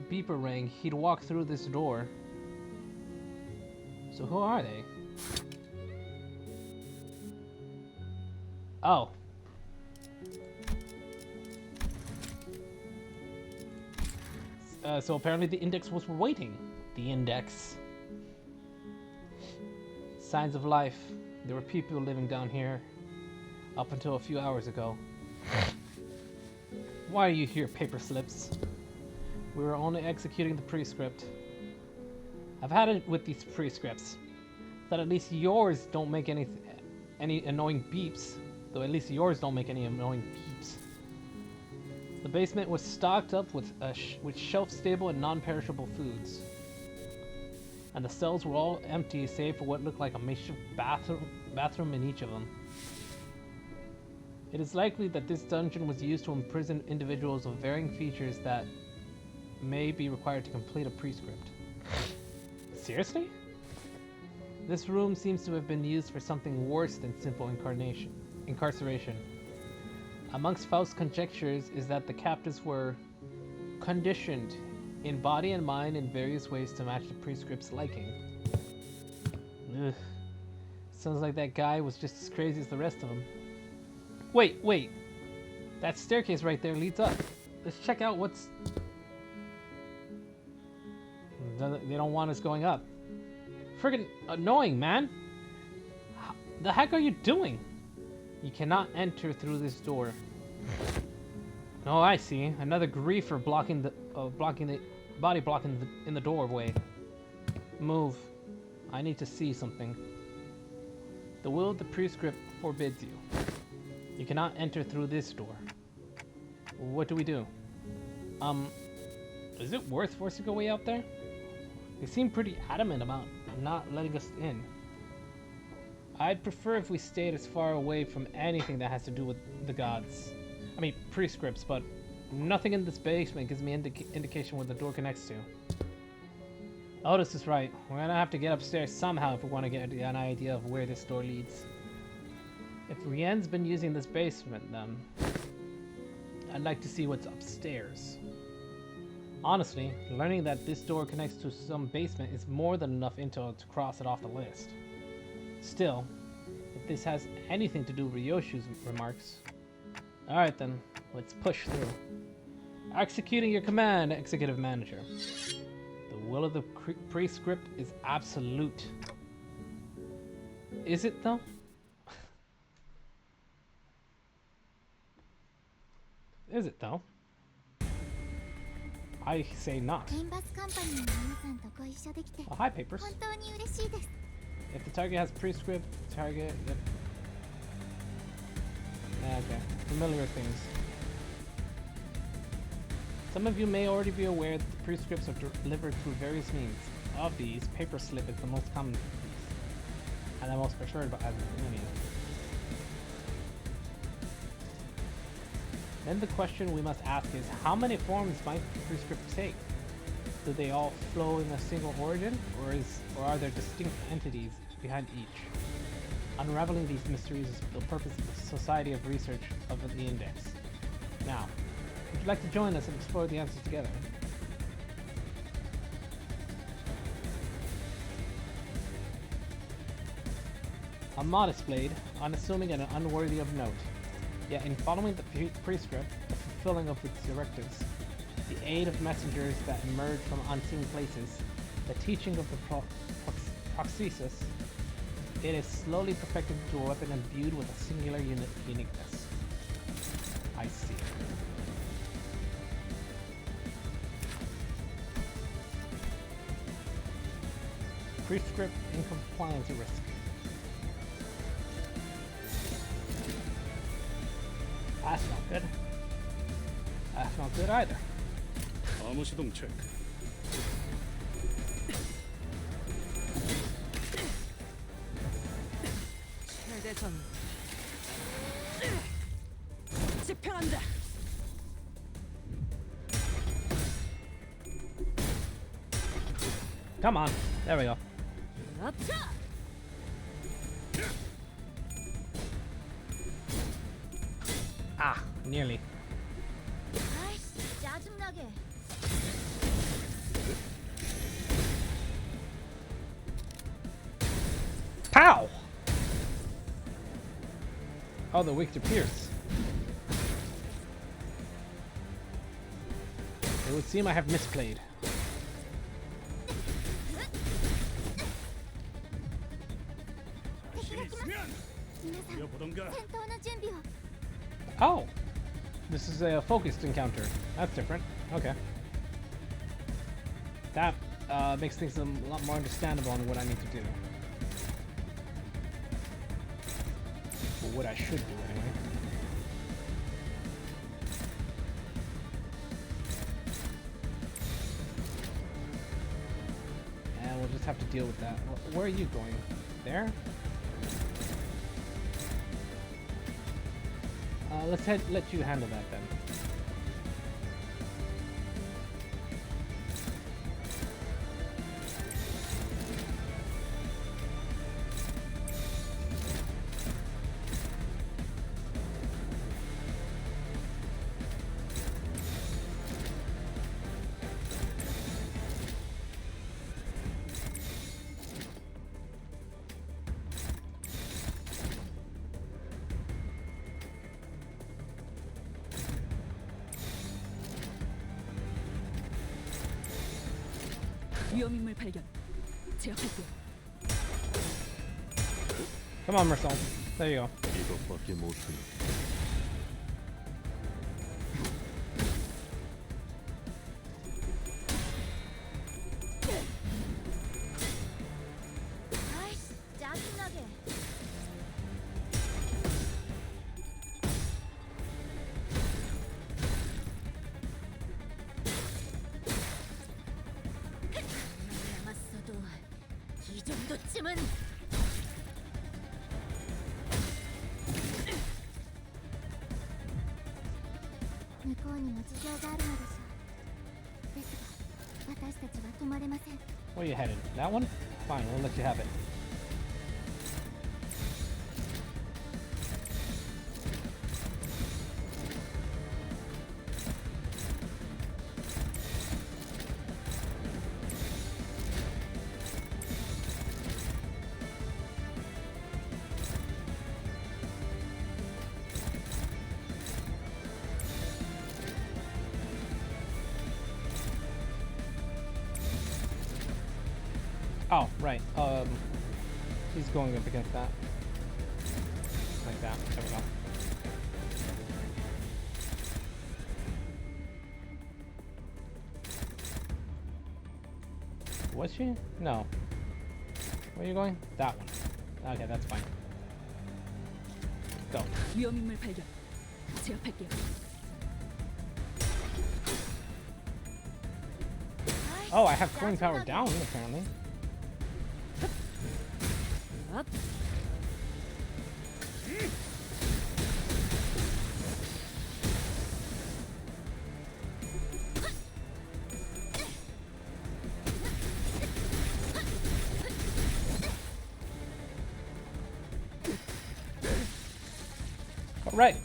beeper rang, he'd walk through this door. So who are they? Oh. So apparently the index was waiting. The index. Signs of life. There were people living down here up until a few hours ago. Why are you here, paper slips? We were only executing the prescript. I've had it with these prescripts. That at least yours don't make any annoying beeps. Though at least yours don't make any annoying beeps. The basement was stocked up with shelf-stable and non-perishable foods. And the cells were all empty save for what looked like a makeshift bathroom in each of them. It is likely that this dungeon was used to imprison individuals of varying features that may be required to complete a prescript. Seriously? This room seems to have been used for something worse than simple incarceration. Amongst Faust's conjectures is that the captives were conditioned in body and mind in various ways to match the prescript's liking. Ugh. Sounds like that guy was just as crazy as the rest of them. Wait. That staircase right there leads up. Let's check out what's... They don't want us going up. Friggin' annoying, man! The heck are you doing? You cannot enter through this door. Oh, I see. Another griefer blocking the body blocking in the doorway. Move. I need to see something. The will of the prescript forbids you. You cannot enter through this door. What do we do? Is it worth forcing our way out there? They seem pretty adamant about not letting us in. I'd prefer if we stayed as far away from anything that has to do with the gods. I mean, prescripts, but nothing in this basement gives me indication where the door connects to. Otis is right. We're gonna have to get upstairs somehow if we want to get an idea of where this door leads. If Rienne's been using this basement, then I'd like to see what's upstairs. Honestly, learning that this door connects to some basement is more than enough intel to cross it off the list. Still, if this has anything to do with Ryoshu's remarks... Alright then, let's push through. Executing your command, Executive Manager. The will of the prescript is absolute. Is it though? Is it though? I say not. Limbus Company の皆さんとご一緒できて Oh, hi, papers. 本当に嬉しいです。 If the target has prescript, target. Yep. Yeah, okay. Familiar things. Some of you may already be aware that the prescripts are delivered through various means. Of these, paper slip is the most common of these, and the most preferred by many. Then the question we must ask is, how many forms might the prescript take? Do they all flow in a single origin, or are there distinct entities behind each? Unraveling these mysteries is the purpose of the Society of Research of the Index. Now, would you like to join us and explore the answers together? A modest blade, unassuming and unworthy of note. Yet in following the prescript, the fulfilling of its directives, the aid of messengers that emerge from unseen places, the teaching of the proxesis, it is slowly perfected into a weapon imbued with a singular uniqueness. I see. Prescript in compliance risk. That's not good. That's not good either. 암호 시동 체크. 최대선 집행한다. Come on. There we go. 아차! Ah, nearly. 아이씨, 짜증나게. Pow! Oh, they're weak to pierce. It would seem I have misplayed. 보던가. 戦闘の準備を Oh! This is a focused encounter. That's different. Okay. That makes things a lot more understandable on what I need to do. Or what I should do, anyway. And we'll just have to deal with that. Where are you going? There? Let you handle that then. 위험인물 발견. 제압할게요. Come on, Marcel. There you go. 이것밖에 못하니 아이씨, 짜증나게. 남았어도 이 정도쯤은. 向にも事情があるのでしょう。ですが私たちは止まれません。 Where are you headed? That one? Fine, we'll let you have it. Oh, right. He's going up against that. Like that. There we go. Was she? No. Where are you going? That one. Okay, that's fine. Go. 위험인물 발견. 제압할게요. Oh, I have cooling power down, apparently. up. All right.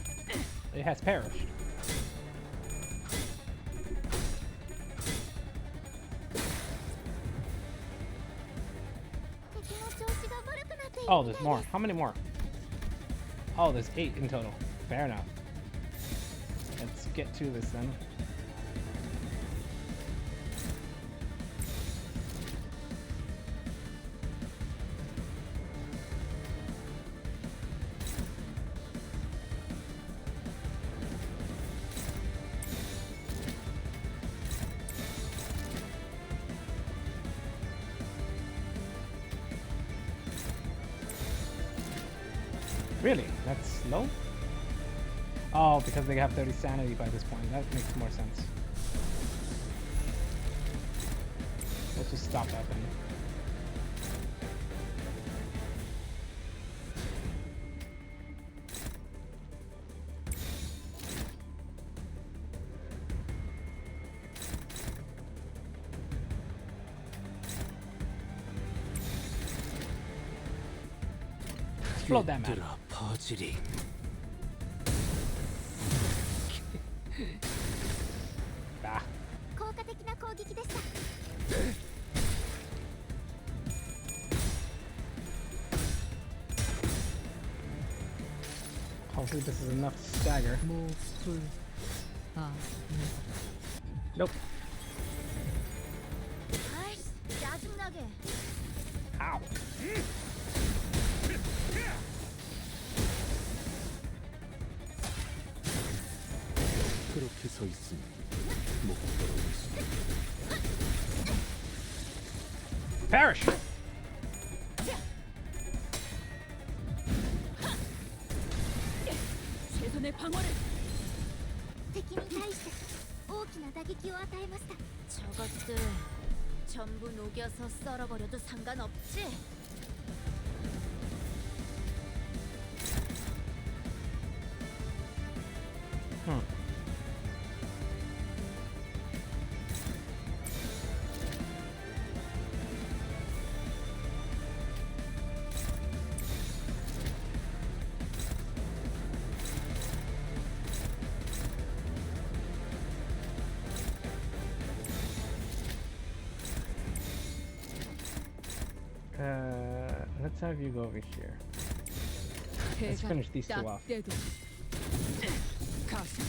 It has perished. Oh, there's more. How many more? Oh, there's 8 in total. Fair enough. Let's get to this then. Really? That's low? Oh, because they have 30 sanity by this point. That makes more sense. Let's just stop that then. Explode that man. 얘들아, 퍼즐이. Ah. 効果的な攻撃でした。 Hopefully this is enough to stagger. 모풀 아 Nope. 아이씨, 짜증나게. Ow. 그렇게 서 있으니 목 떨어졌어. Perish! 최선의 방어를. 敵に対して大きな打撃を与えました。 저것들 전부 녹여서 썰어버려도 상관없지? Let's have you go over here. Let's 대가 finish these two 딱 off. 떼도. 가슴.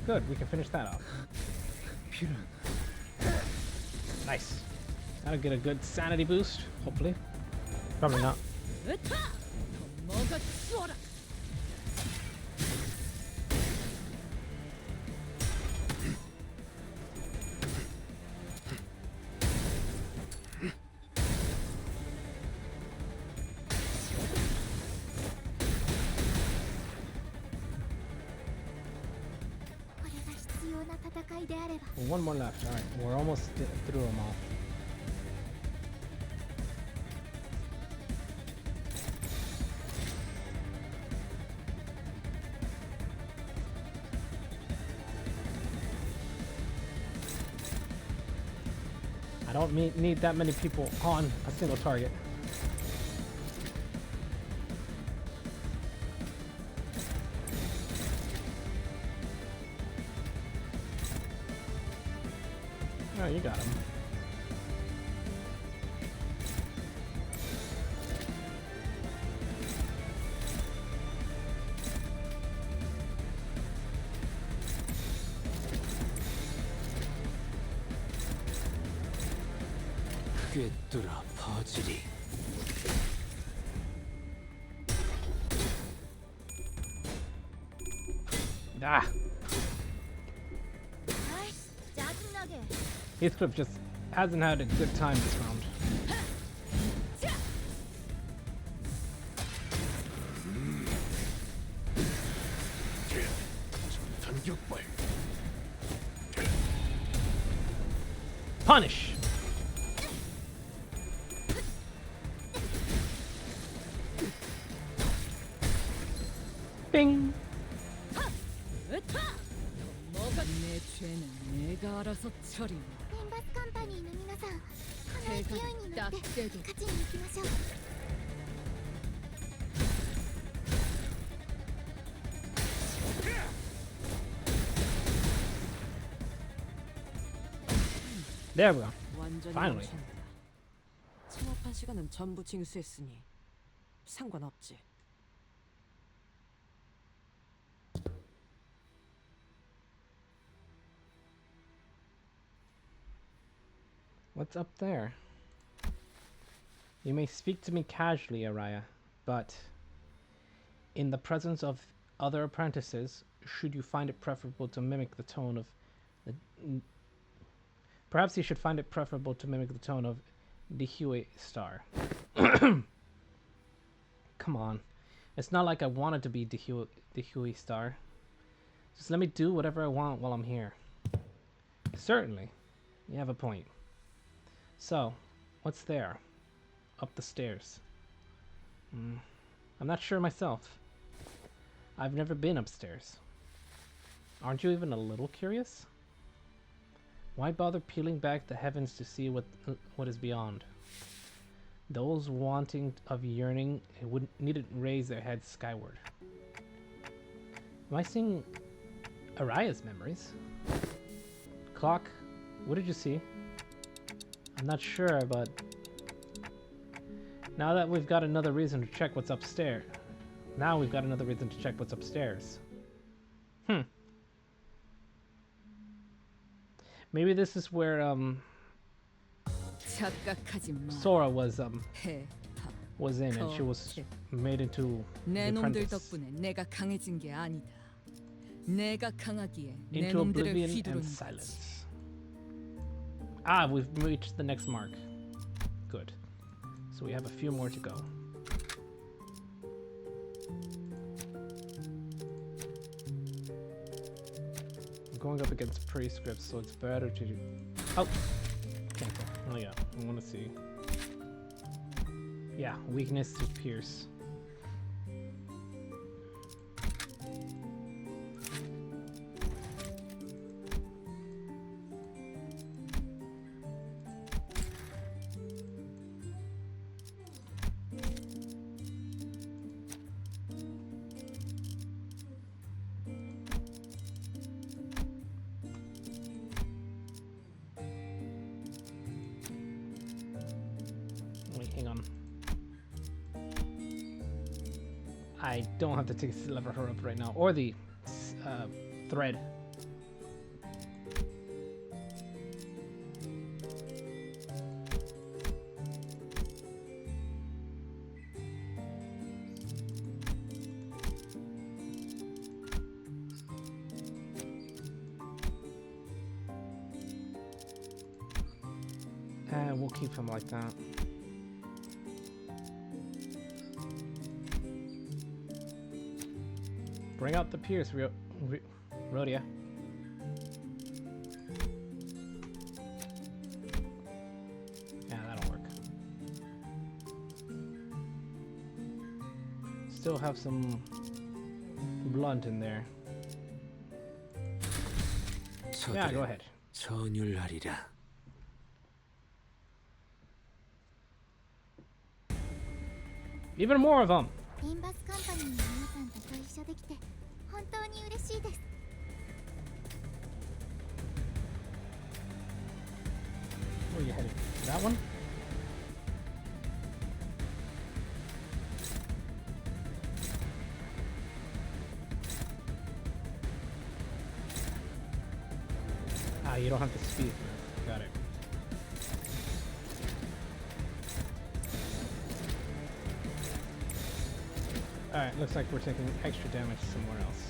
Good, we can finish that off. Nice. That'll get a good sanity boost, hopefully. Probably not. 으타! 더 먹어 쏘라. One more left. All right, we're almost through them all. don't need that many people on a single target. Oh, you got him. 꿰뚫어 퍼지리. Ah, 아이씨, 짜증나게. Heathcliff just hasn't had a good time this round. 전격발. Punish! Bing! 내 죄는 내가 알아서 처리. リンバスカンパニーの皆さん、この勢いに乗って勝ちに行きましょう。 There we go. 완전히 Finally. 멈춘다. 체납한 시간은 전부 징수했으니 상관없지. What's up there? You may speak to me casually, Araya, but in the presence of other apprentices, should you find it preferable to mimic the tone of the... Perhaps you should find it preferable to mimic the tone of the Huey Star. Come on. It's not like I wanted to be the Huey Star. Just let me do whatever I want while I'm here. Certainly. You have a point. So, what's there? Up the stairs. I'm not sure myself. I've never been upstairs. Aren't you even a little curious? Why bother peeling back the heavens to see what is beyond? Those wanting of yearning needn't raise their heads skyward. Am I seeing Araya's memories? Clock, what did you see? I'm not sure, but now that we've got another reason to check what's upstairs. Now we've got another reason to check what's upstairs. Maybe this is where 착각하지 마. Sora was 폐하. in, and she was made into 내 an 놈들 apprentice. 덕분에 내가 강해진 게 아니다. 내가 강하기에 내 Into 놈들을 oblivion 휘두르는 and 거지. silence. Ah, we've reached the next mark. Good. So we have a few more to go. I'm going up against prescripts, so it's better to do... Oh! Cancel. Oh yeah, I want to see. Yeah, weakness to pierce. Wait, hang on. I don't have to take lever her up right now, or the thread. And we'll keep him like that. Bring out the Pierce, Rhodia. Yeah, that'll work. Still have some blunt in there. Yeah, go ahead. 전율하리라. Even more of them. リンバスカンパニーの皆さんとご一緒できて本当に嬉しいです。 Where are you heading? That one? Ah, you don't have to speed. Got it. Alright, looks like we're taking extra damage somewhere else.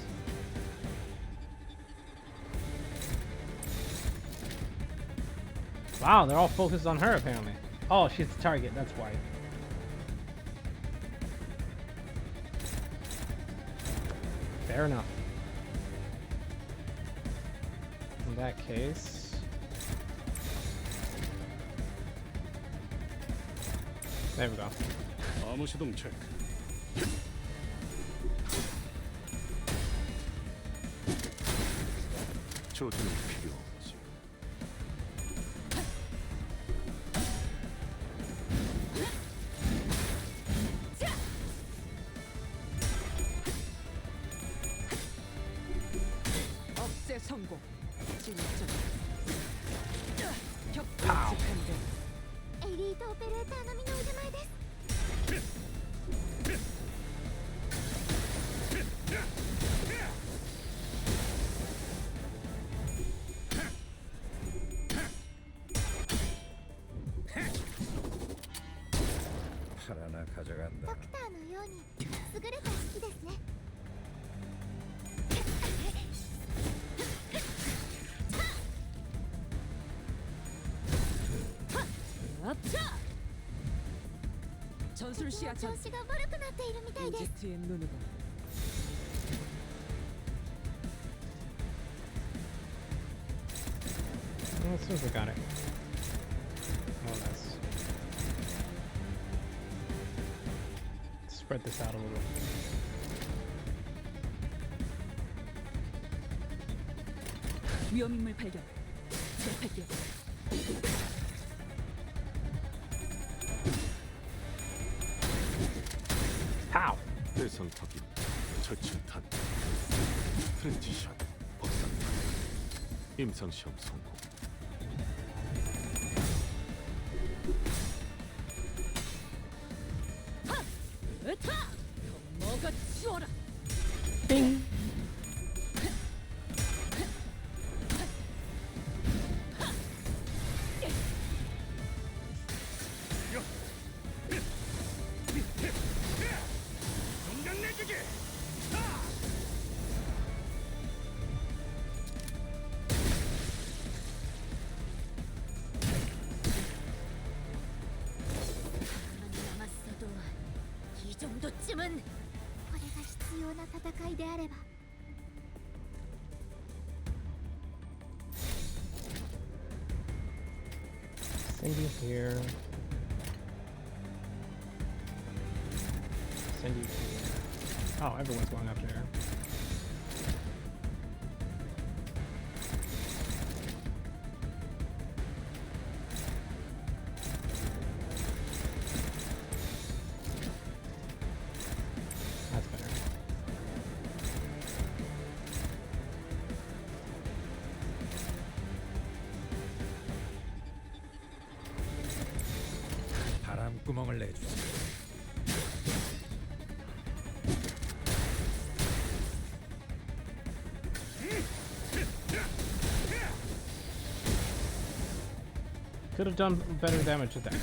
Wow, they're all focused on her apparently. Oh, she's the target, that's why. Fair enough. In that case... There we go. 암호 시동 체크. 조준은 필요 없지. 억제 성공. 진짜. 격파한데. エリートオペレーター並みの腕前です。 하나 가져간다. ドクターのように優れた式ですね。 전술 시야 調 전 子が悪くなっているみたいです。 이집트의 눈으로 Well, as soon as we got it. More or less. Spread this out a little. 위험인물 발견. 제압할게요. Pow! 대상 확인. 절충탄. 트랜지션. 복상. 임상시험 성공. 으타! 먹어 치워라. Bing! 공간 내주기. 남았어도 이 정도쯤은 これが必要な戦いであれば。 Send you here. Send you here. Oh, everyone's going up there. That's better. 바람구멍을 내주세요. Could have done better damage with that.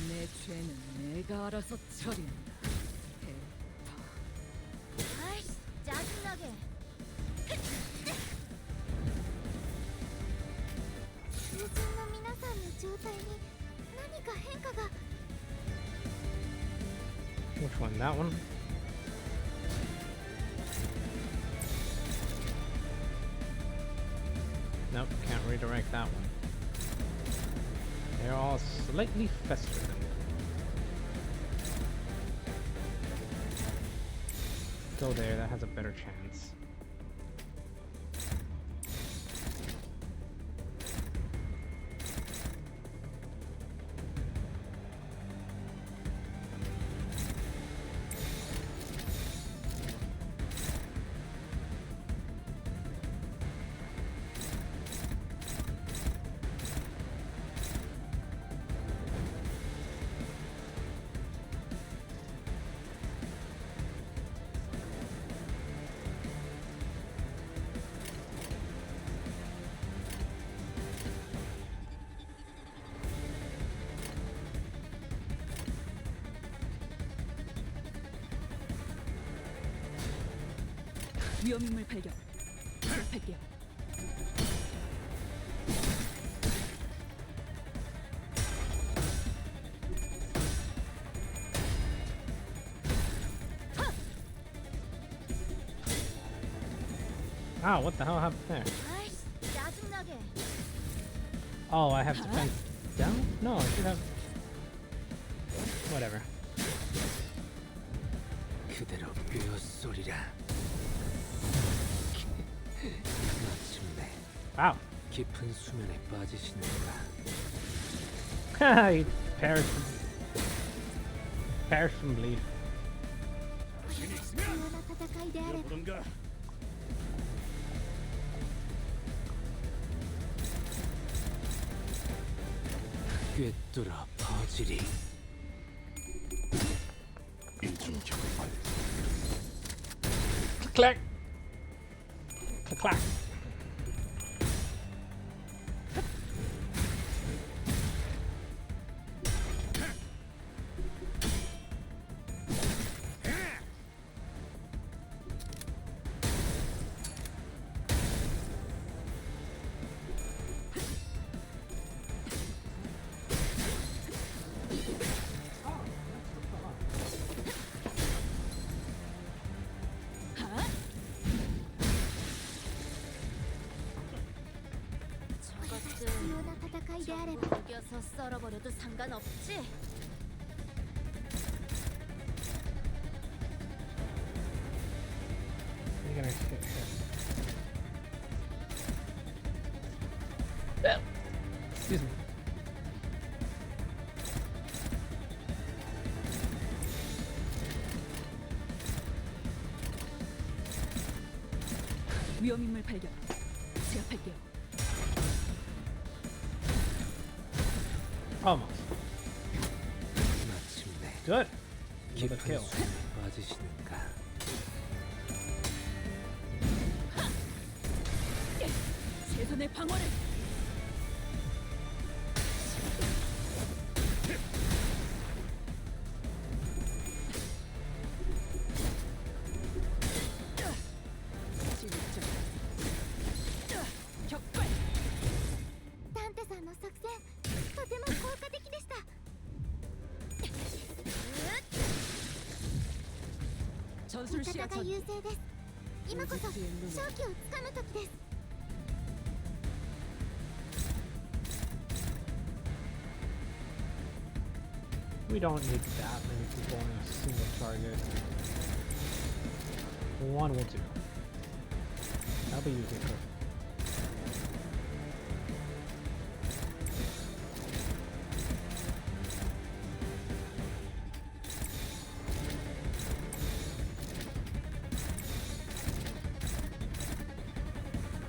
내 죄는 내가 알아서 처리한다. 아이씨 짜증나게. 囚人の皆さんの状態に何か変化が。 Which one? That one? Nope, can't redirect that one. They're all slightly festered. Go there, that has a better chance. 위험인물 발견. 제압할게요. Ah, what the hell happened there? 아이씨, 짜증나게. Oh, I have to fence down? No, I should have. Whatever. 그대로 뼈소리라. 마침내 Wow. 깊은 수면에 빠지시는가. He perished from bleed. 死にすが必要な戦いであれば 부른가? 꿰뚫어 퍼지리. 이중격을 말. Click clack. Click clack. 저것들 必要な戦いであれば 녹여서 썰어버려도 상관없지? You're gonna hit her. Excuse me. 위험인물 발견. 제압할게요. Almost. 마침내 Good. Another 깊은 kill. 수면에 빠지시는가. 최선의 방어를. 격발. ダンテさんの作戦とても効果的でした。 전술 味 시야 方が 전. 優勢です。今こそ勝機をつかむ時です。 We don't need that many people on a single target. One will do. That'll be usually perfect.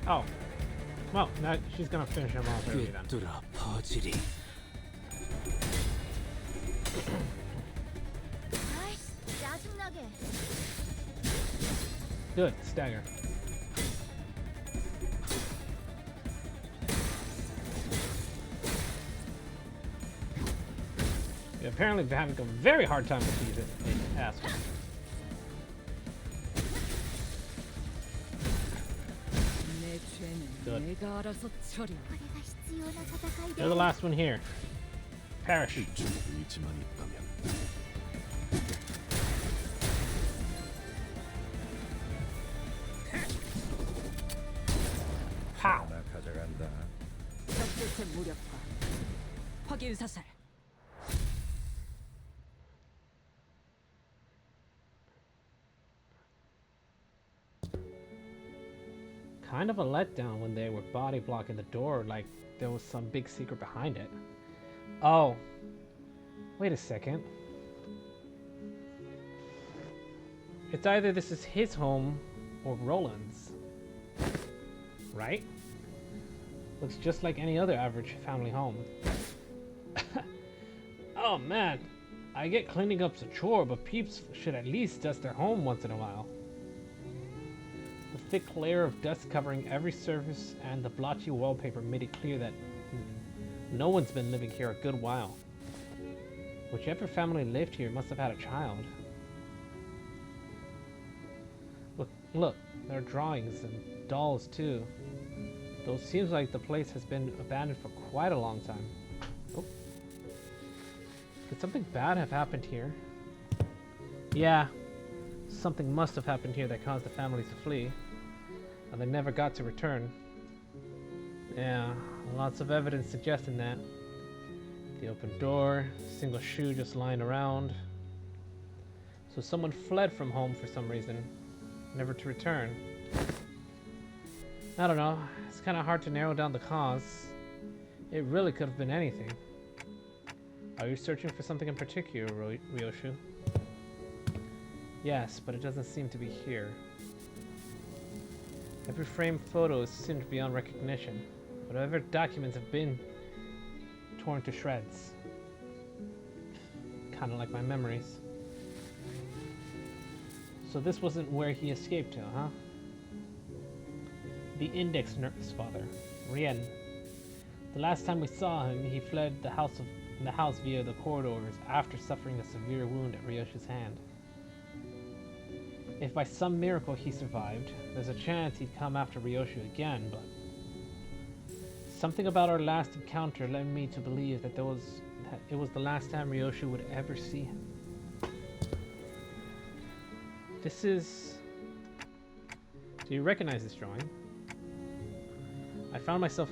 Oh. Well, now she's gonna finish him off early then. 꿰뚫어 퍼지리. 아이씨, 짜증나게. Good, stagger. Yeah, apparently they're having a very hard time with these assholes. 내 죄는 Good. 내가 알아서 처리. これが必要な戦いで You're あ the れば last one here. Perish. 일종 의지만 있다면 Pow. 하나 가져간다. 적대체 무력화. 확인 사살. Kind of a letdown when they were body blocking the door like there was some big secret behind it. Oh. Wait a second. It's either this is his home or Roland's. Right? Looks just like any other average family home. Oh man, I get cleaning up's a chore, but peeps should at least dust their home once in a while. The thick layer of dust covering every surface and the blotchy wallpaper made it clear that no one's been living here a good while. Whichever family lived here must have had a child. Look, there are drawings and dolls too. Though it seems like the place has been abandoned for quite a long time. Oh. Could something bad have happened here? Yeah, something must have happened here that caused the families to flee, and they never got to return. Yeah, lots of evidence suggesting that. The open door, single shoe just lying around. So someone fled from home for some reason, never to return. I don't know, it's kind of hard to narrow down the cause. It really could have been anything. Are you searching for something in particular, Ryoshu? Yes, but it doesn't seem to be here. Every framed photo seemed beyond recognition. Whatever documents have been torn to shreds. Kinda like my memories. So this wasn't where he escaped to, huh? The index nurse father, Rien. The last time we saw him, he fled the house via the corridors after suffering a severe wound at Ryoshi's hand. If by some miracle he survived, there's a chance he'd come after Ryoshu again, but something about our last encounter led me to believe that it was the last time Ryoshu would ever see him. This is... Do you recognize this drawing? I found myself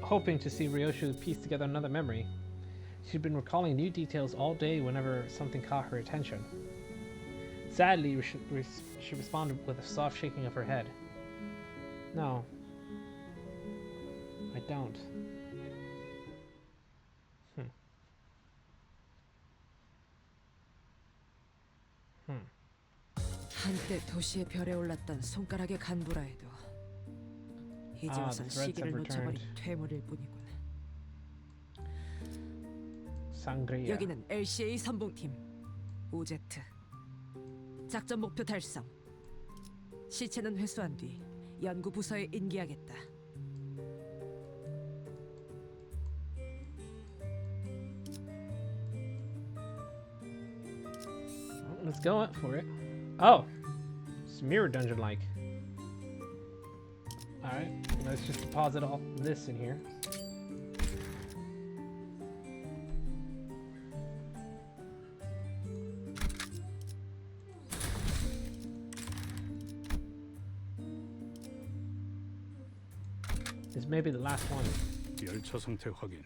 hoping to see Ryoshu piece together another memory. She'd been recalling new details all day whenever something caught her attention. Sadly, she responded with a soft shaking of her head. No. I don't. 한때 도시의 별에 올랐던 손가락의 간부라 해도 이제 와선 the threads 시기를 have 놓쳐버린 returned. 퇴물일 뿐이군. Sangria. 여기는 LCA 선봉팀 오제트. 작전 목표 달성. 시체는 회수한 뒤 연구 부서에 인계하겠다. Let's go for it. Oh! It's mirror dungeon-like. Alright, let's just deposit all this in here. This may be the last one. 열차 상태 확인.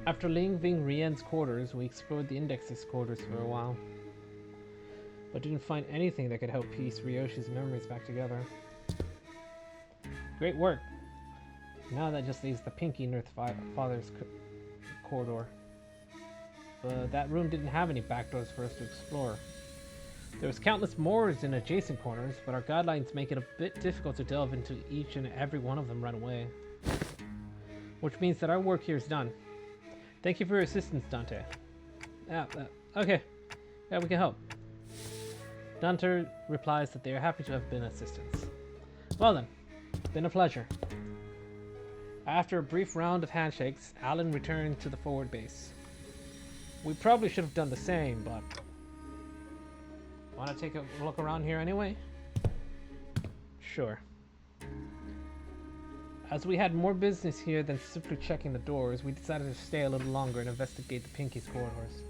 After leaving Rien's quarters, we explored the Index's quarters for a while, but didn't find anything that could help piece Ryoshi's memories back together. Great work! Now that just leaves the Pinky Nurse Father's corridor. But that room didn't have any back doors for us to explore. There was countless more in adjacent corners, but our guidelines make it a bit difficult to delve into each and every one of them right away. Which means that our work here is done. Thank you for your assistance, Dante. Okay. Yeah, we can help. Dante replies that they are happy to have been assistance. Well then, it's been a pleasure. After a brief round of handshakes, Alan returned to the forward base. We probably should have done the same, but... Want to take a look around here anyway? Sure. As we had more business here than simply checking the doors, we decided to stay a little longer and investigate the Pinky's corridors.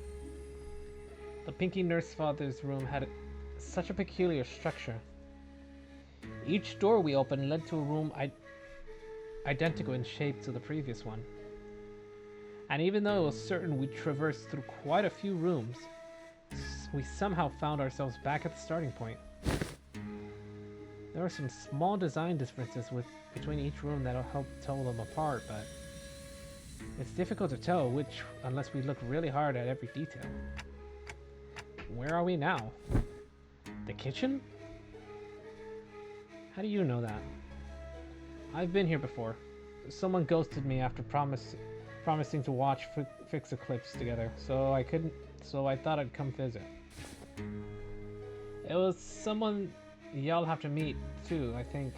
The Pinky Nurse Father's room had such a peculiar structure. Each door we opened led to a room identical in shape to the previous one. And even though it was certain we traversed through quite a few rooms, we somehow found ourselves back at the starting point. There are some small design differences between each room that'll help tell them apart, but it's difficult to tell which unless we look really hard at every detail. Where are we now? The kitchen? How do you know that? I've been here before. Someone ghosted me after promising to watch Fix Eclipse together, so I thought I'd come visit. It was someone y'all have to meet too, I think.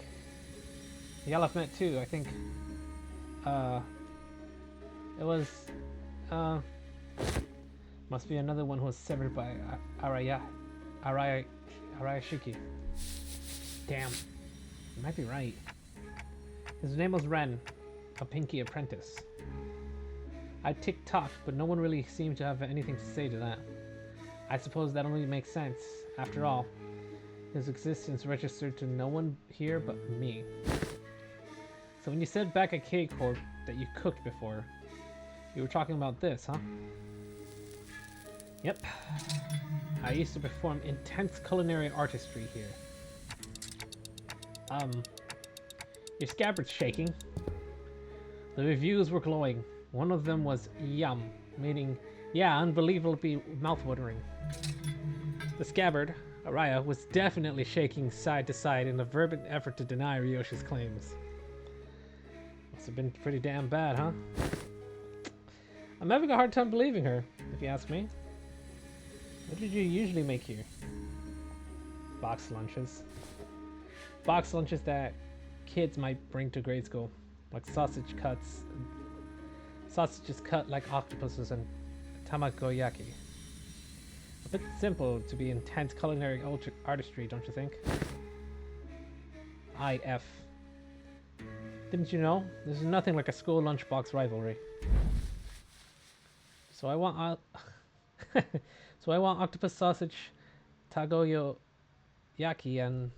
Y'all have met too, I think. It was, must be another one who was severed by Arayashiki. Damn, you might be right. His name was Ren, a Pinky apprentice. I tick-tocked, but no one really seemed to have anything to say to that. I suppose that only makes sense. After all, his existence registered to no one here but me. So when you said back at K-Corp that you cooked before, you were talking about this, huh? Yep. I used to perform intense culinary artistry here. Your scabbard's shaking. The reviews were glowing. One of them was yum, meaning, yeah, unbelievably mouthwatering. The scabbard, Araya, was definitely shaking side to side in a fervent effort to deny Ryoshi's claims. Must have been pretty damn bad, huh? I'm having a hard time believing her, if you ask me. What did you usually make here? Box lunches. Box lunches that kids might bring to grade school, like sausages cut like octopuses and tamagoyaki. A bit simple to be intense culinary artistry, don't you think? IF. Didn't you know? There's nothing like a school lunchbox rivalry. So I want octopus sausage, tagoyaki, and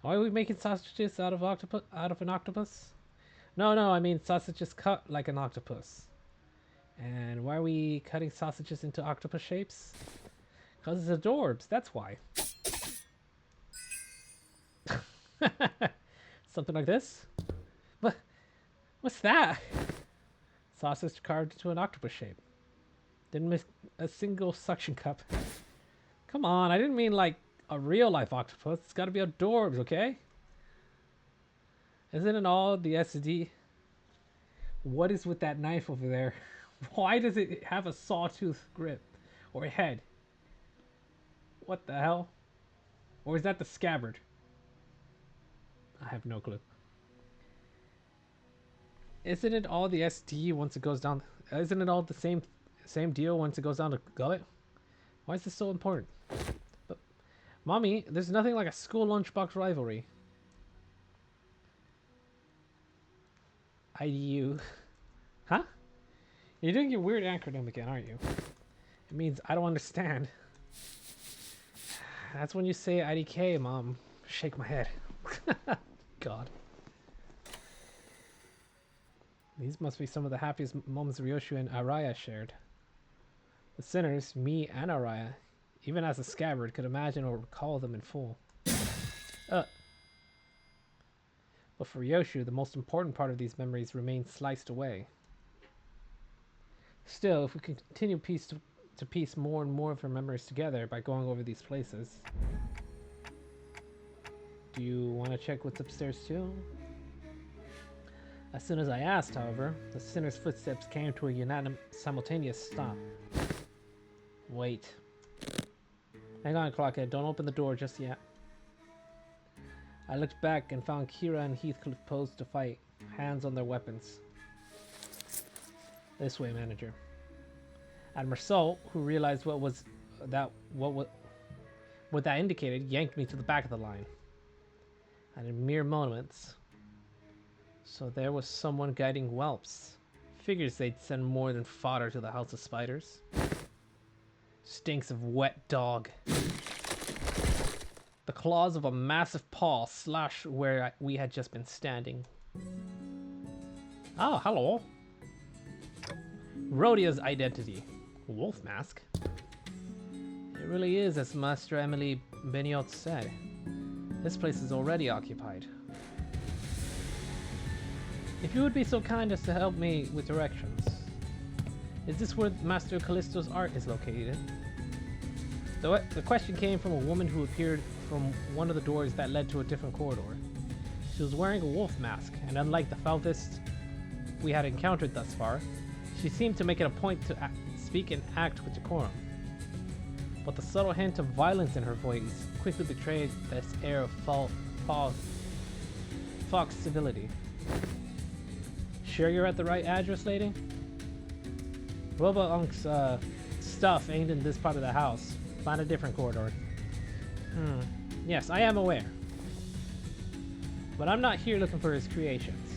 why are we making sausages out of an octopus? No, I mean sausages cut like an octopus. And why are we cutting sausages into octopus shapes? Because it's adorbs, that's why. Something like this? What's that? Sausage carved into an octopus shape. Didn't miss a single suction cup. Come on, I didn't mean like a real life octopus. It's gotta be adorbs, okay? Isn't it all the SD? What is with that knife over there? Why does it have a sawtooth grip? Or a head? What the hell? Or is that the scabbard? I have no clue. Isn't it all the SD once it goes down? Isn't it all the same deal once it goes down the gullet? Why is this so important? But, Mommy, there's nothing like a school lunchbox rivalry. IDU. Huh? You're doing your weird acronym again, aren't you? It means I don't understand. That's when you say IDK, Mom. Shake my head. God. These must be some of the happiest moments Ryoshi and Araya shared. The sinners, me and Araya, even as a scabbard, could imagine or recall them in full. But for Ryoshi, the most important part of these memories remains sliced away. Still, if we can continue piece to piece more and more of her memories together by going over these places. Do you want to check what's upstairs too? As soon as I asked, however, the sinner's footsteps came to a unanimous, simultaneous stop. Wait. Hang on, Clockhead. Don't open the door just yet. I looked back and found Kira and Heathcliff posed to fight, hands on their weapons. This way, manager. And Marceau, who realized what that indicated, yanked me to the back of the line. And in mere moments. So there was someone guiding whelps. Figures they'd send more than fodder to the House of Spiders. Stinks of wet dog. The claws of a massive paw slashed where we had just been standing. Oh, hello. Rhodia's identity. Wolf mask. It really is as Master Emily Beniot said. This place is already occupied. If you would be so kind as to help me with directions. Is this where Master Callisto's art is located? The question came from a woman who appeared from one of the doors that led to a different corridor. She was wearing a wolf mask, and unlike the foulest we had encountered thus far, she seemed to make it a point to speak and act with decorum. But the subtle hint of violence in her voice quickly betrayed this air of false civility. sure you're at the right address, lady? Robo-Unk's stuff ain't in this part of the house. Find a different corridor. Yes, I am aware. But I'm not here looking for his creations.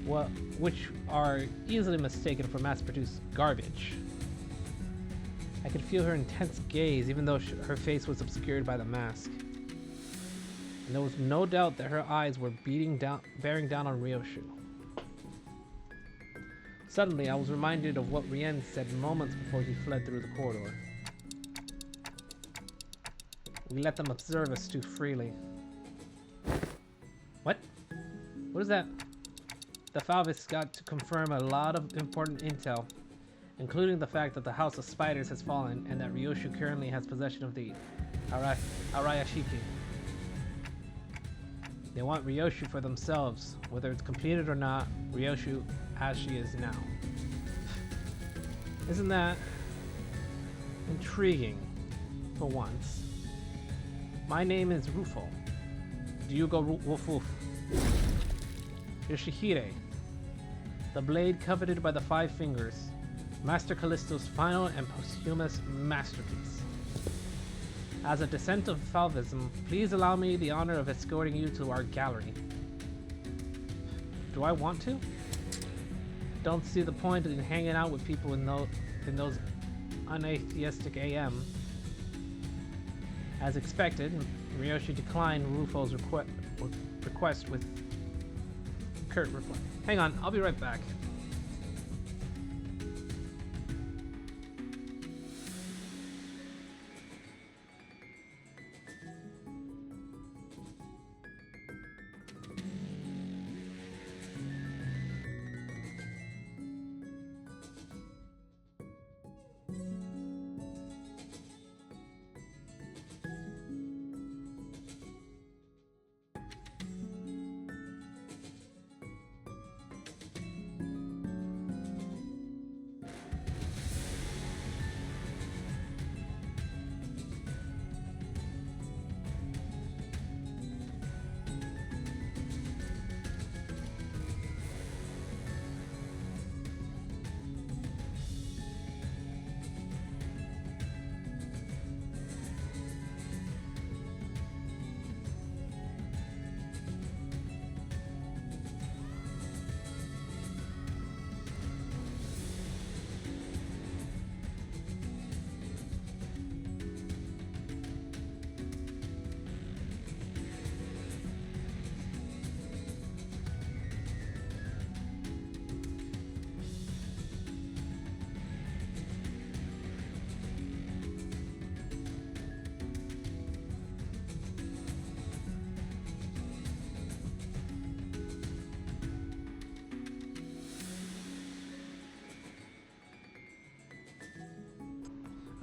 Well, which are easily mistaken for mass-produced garbage. I could feel her intense gaze even though her face was obscured by the mask. And there was no doubt that her eyes were bearing down on Ryoshu. Suddenly, I was reminded of what Rien said moments before he fled through the corridor. We let them observe us too freely. What? What is that? The Falvis got to confirm a lot of important intel, including the fact that the House of Spiders has fallen and that Ryoshu currently has possession of the Arayashiki. They want Ryoshu for themselves, whether it's completed or not. Ryoshu as she is now. Isn't that intriguing for once? My name is Rufo. Do you go woof woof? Yoshihire, the blade coveted by the Five Fingers, Master Callisto's final and posthumous masterpiece. As a descent of Falvism, please allow me the honor of escorting you to our gallery. Do I want to? Don't see the point in hanging out with people in those unatheistic AM. As expected, Ryoshi declined Rufo's request with curt reply. Hang on, I'll be right back.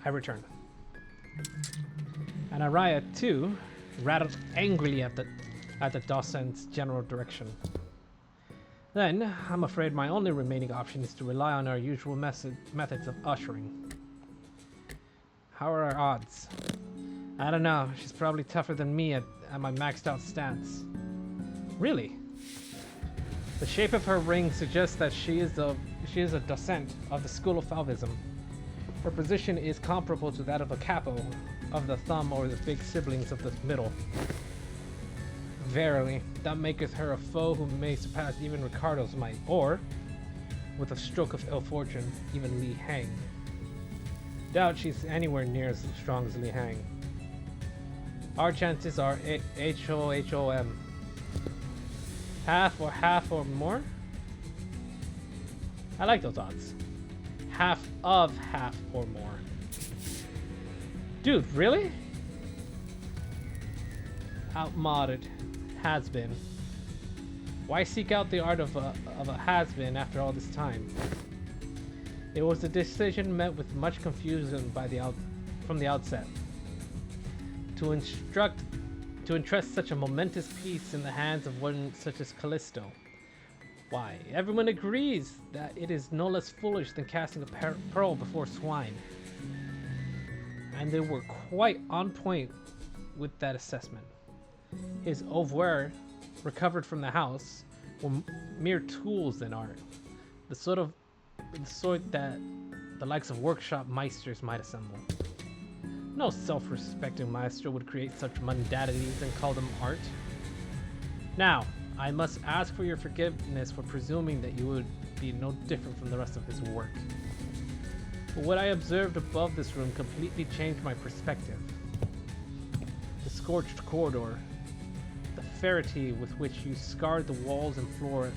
I returned. And Araya, too, rattled angrily at the docent's general direction. Then, I'm afraid my only remaining option is to rely on our usual methods of ushering. How are our odds? I don't know. She's probably tougher than me at my maxed out stance. Really? The shape of her ring suggests that she is a docent of the School of Falvism. Her position is comparable to that of a capo of the thumb or the big siblings of the middle. Verily, that maketh her a foe who may surpass even Ricardo's might, or, with a stroke of ill fortune, even Li Hang. Doubt she's anywhere near as strong as Li Hang. Our chances are HOHOM. Half or more? I like those odds. Half or more. Dude, really? Outmoded. Has been. Why seek out the art of a has-been after all this time? It was a decision met with much confusion from the outset. To entrust such a momentous piece in the hands of one such as Callisto. Why, everyone agrees that it is no less foolish than casting a pearl before swine. And they were quite on point with that assessment. His oeuvre, recovered from the house, were mere tools in art, the sort that the likes of workshop meisters might assemble. No self-respecting maestro would create such mundanities and call them art. Now, I must ask for your forgiveness for presuming that you would be no different from the rest of his work. But what I observed above this room completely changed my perspective. The scorched corridor, the ferocity with which you scarred the walls and floor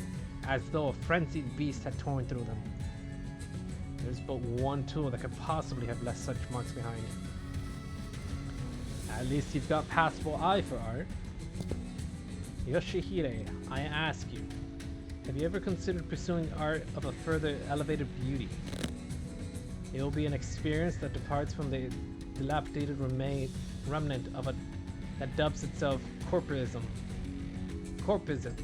as though a frenzied beast had torn through them. There's but one tool that could possibly have left such marks behind. At least you've got passable eye for art. Yoshihide, I ask you, have you ever considered pursuing art of a further elevated beauty? It will be an experience that departs from the dilapidated remnant of a that dubs itself corporism. Corporism.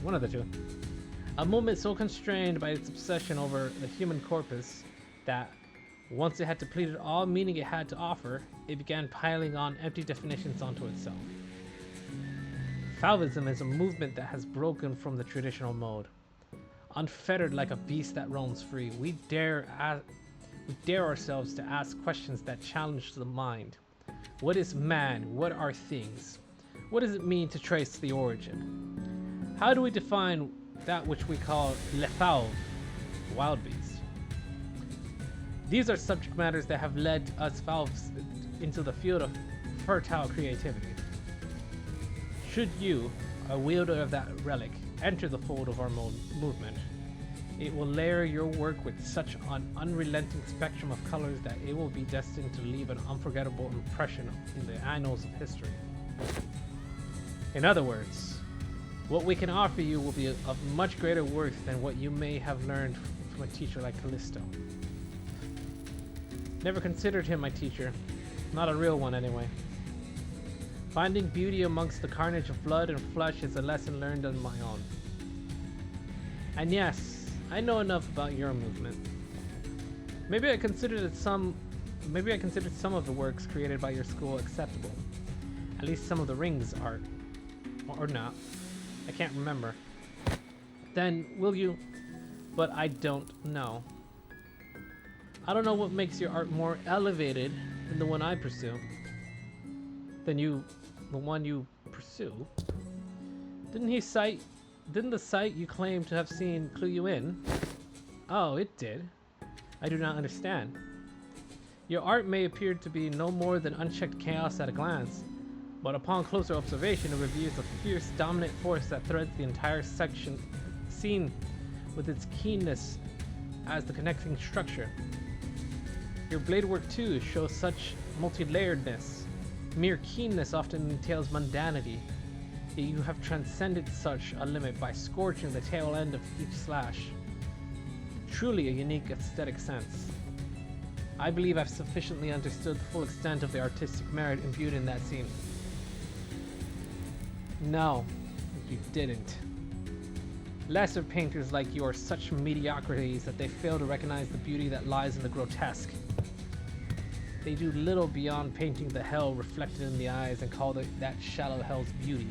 One of the two. A movement so constrained by its obsession over the human corpus that, once it had depleted all meaning it had to offer, it began piling on empty definitions onto itself. Fauvism is a movement that has broken from the traditional mode. Unfettered like a beast that roams free, we dare ourselves to ask questions that challenge the mind. What is man? What are things? What does it mean to trace the origin? How do we define that which we call le fauve, wild beast? These are subject matters that have led us fauves into the field of fertile creativity. Should you, a wielder of that relic, enter the fold of our movement, it will layer your work with such an unrelenting spectrum of colors that it will be destined to leave an unforgettable impression in the annals of history. In other words, what we can offer you will be of much greater worth than what you may have learned from a teacher like Callisto. Never considered him my teacher. Not a real one, anyway. Finding beauty amongst the carnage of blood and flesh is a lesson learned on my own. And yes, I know enough about your movement. Maybe I considered some of the works created by your school acceptable. At least some of the rings art. Or not. I can't remember. Then, will you? But I don't know. I don't know what makes your art more elevated than the one I pursue. The one you pursue? Didn't the site you claim to have seen clue you in? Oh, it did. I do not understand. Your art may appear to be no more than unchecked chaos at a glance, but upon closer observation it reveals a fierce dominant force that threads the entire scene with its keenness as the connecting structure. Your blade work too shows such multi-layeredness. Mere keenness often entails mundanity, yet you have transcended such a limit by scorching the tail end of each slash. Truly a unique aesthetic sense. I believe I've sufficiently understood the full extent of the artistic merit imbued in that scene. No, you didn't. Lesser painters like you are such mediocrities that they fail to recognize the beauty that lies in the grotesque. They do little beyond painting the hell reflected in the eyes and call that shallow hell's beauty.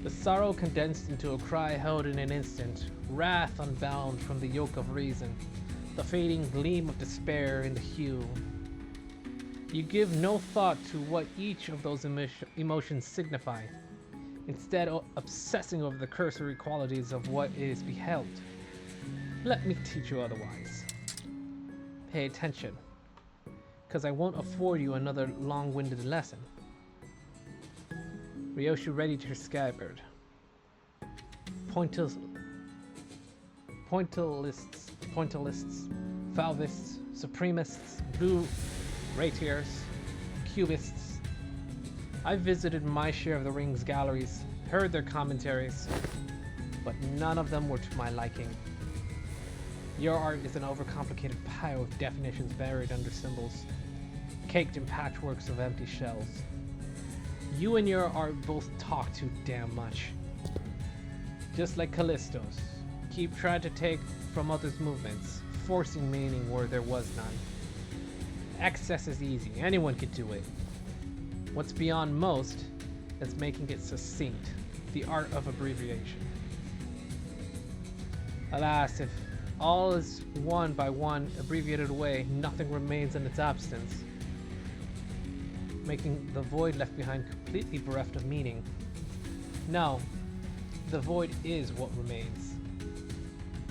The sorrow condensed into a cry held in an instant, wrath unbound from the yoke of reason, the fading gleam of despair in the hue. You give no thought to what each of those emotions signify, instead obsessing over the cursory qualities of what is beheld. Let me teach you otherwise. Pay attention, because I won't afford you another long-winded lesson. Ryoshi readied her scabbard. Pointillists, Fauvists, Supremists, Blue Ratiers, Cubists. I've visited my share of the Ring's galleries, heard their commentaries, but none of them were to my liking. Your art is an overcomplicated pile of definitions buried under symbols, caked in patchworks of empty shells. You and your art both talk too damn much. Just like Callisto's, keep trying to take from others' movements, forcing meaning where there was none. Excess is easy, anyone could do it. What's beyond most is making it succinct, the art of abbreviation. Alas, if all is one by one abbreviated away, nothing remains in its absence, making the void left behind completely bereft of meaning. No, the void is what remains,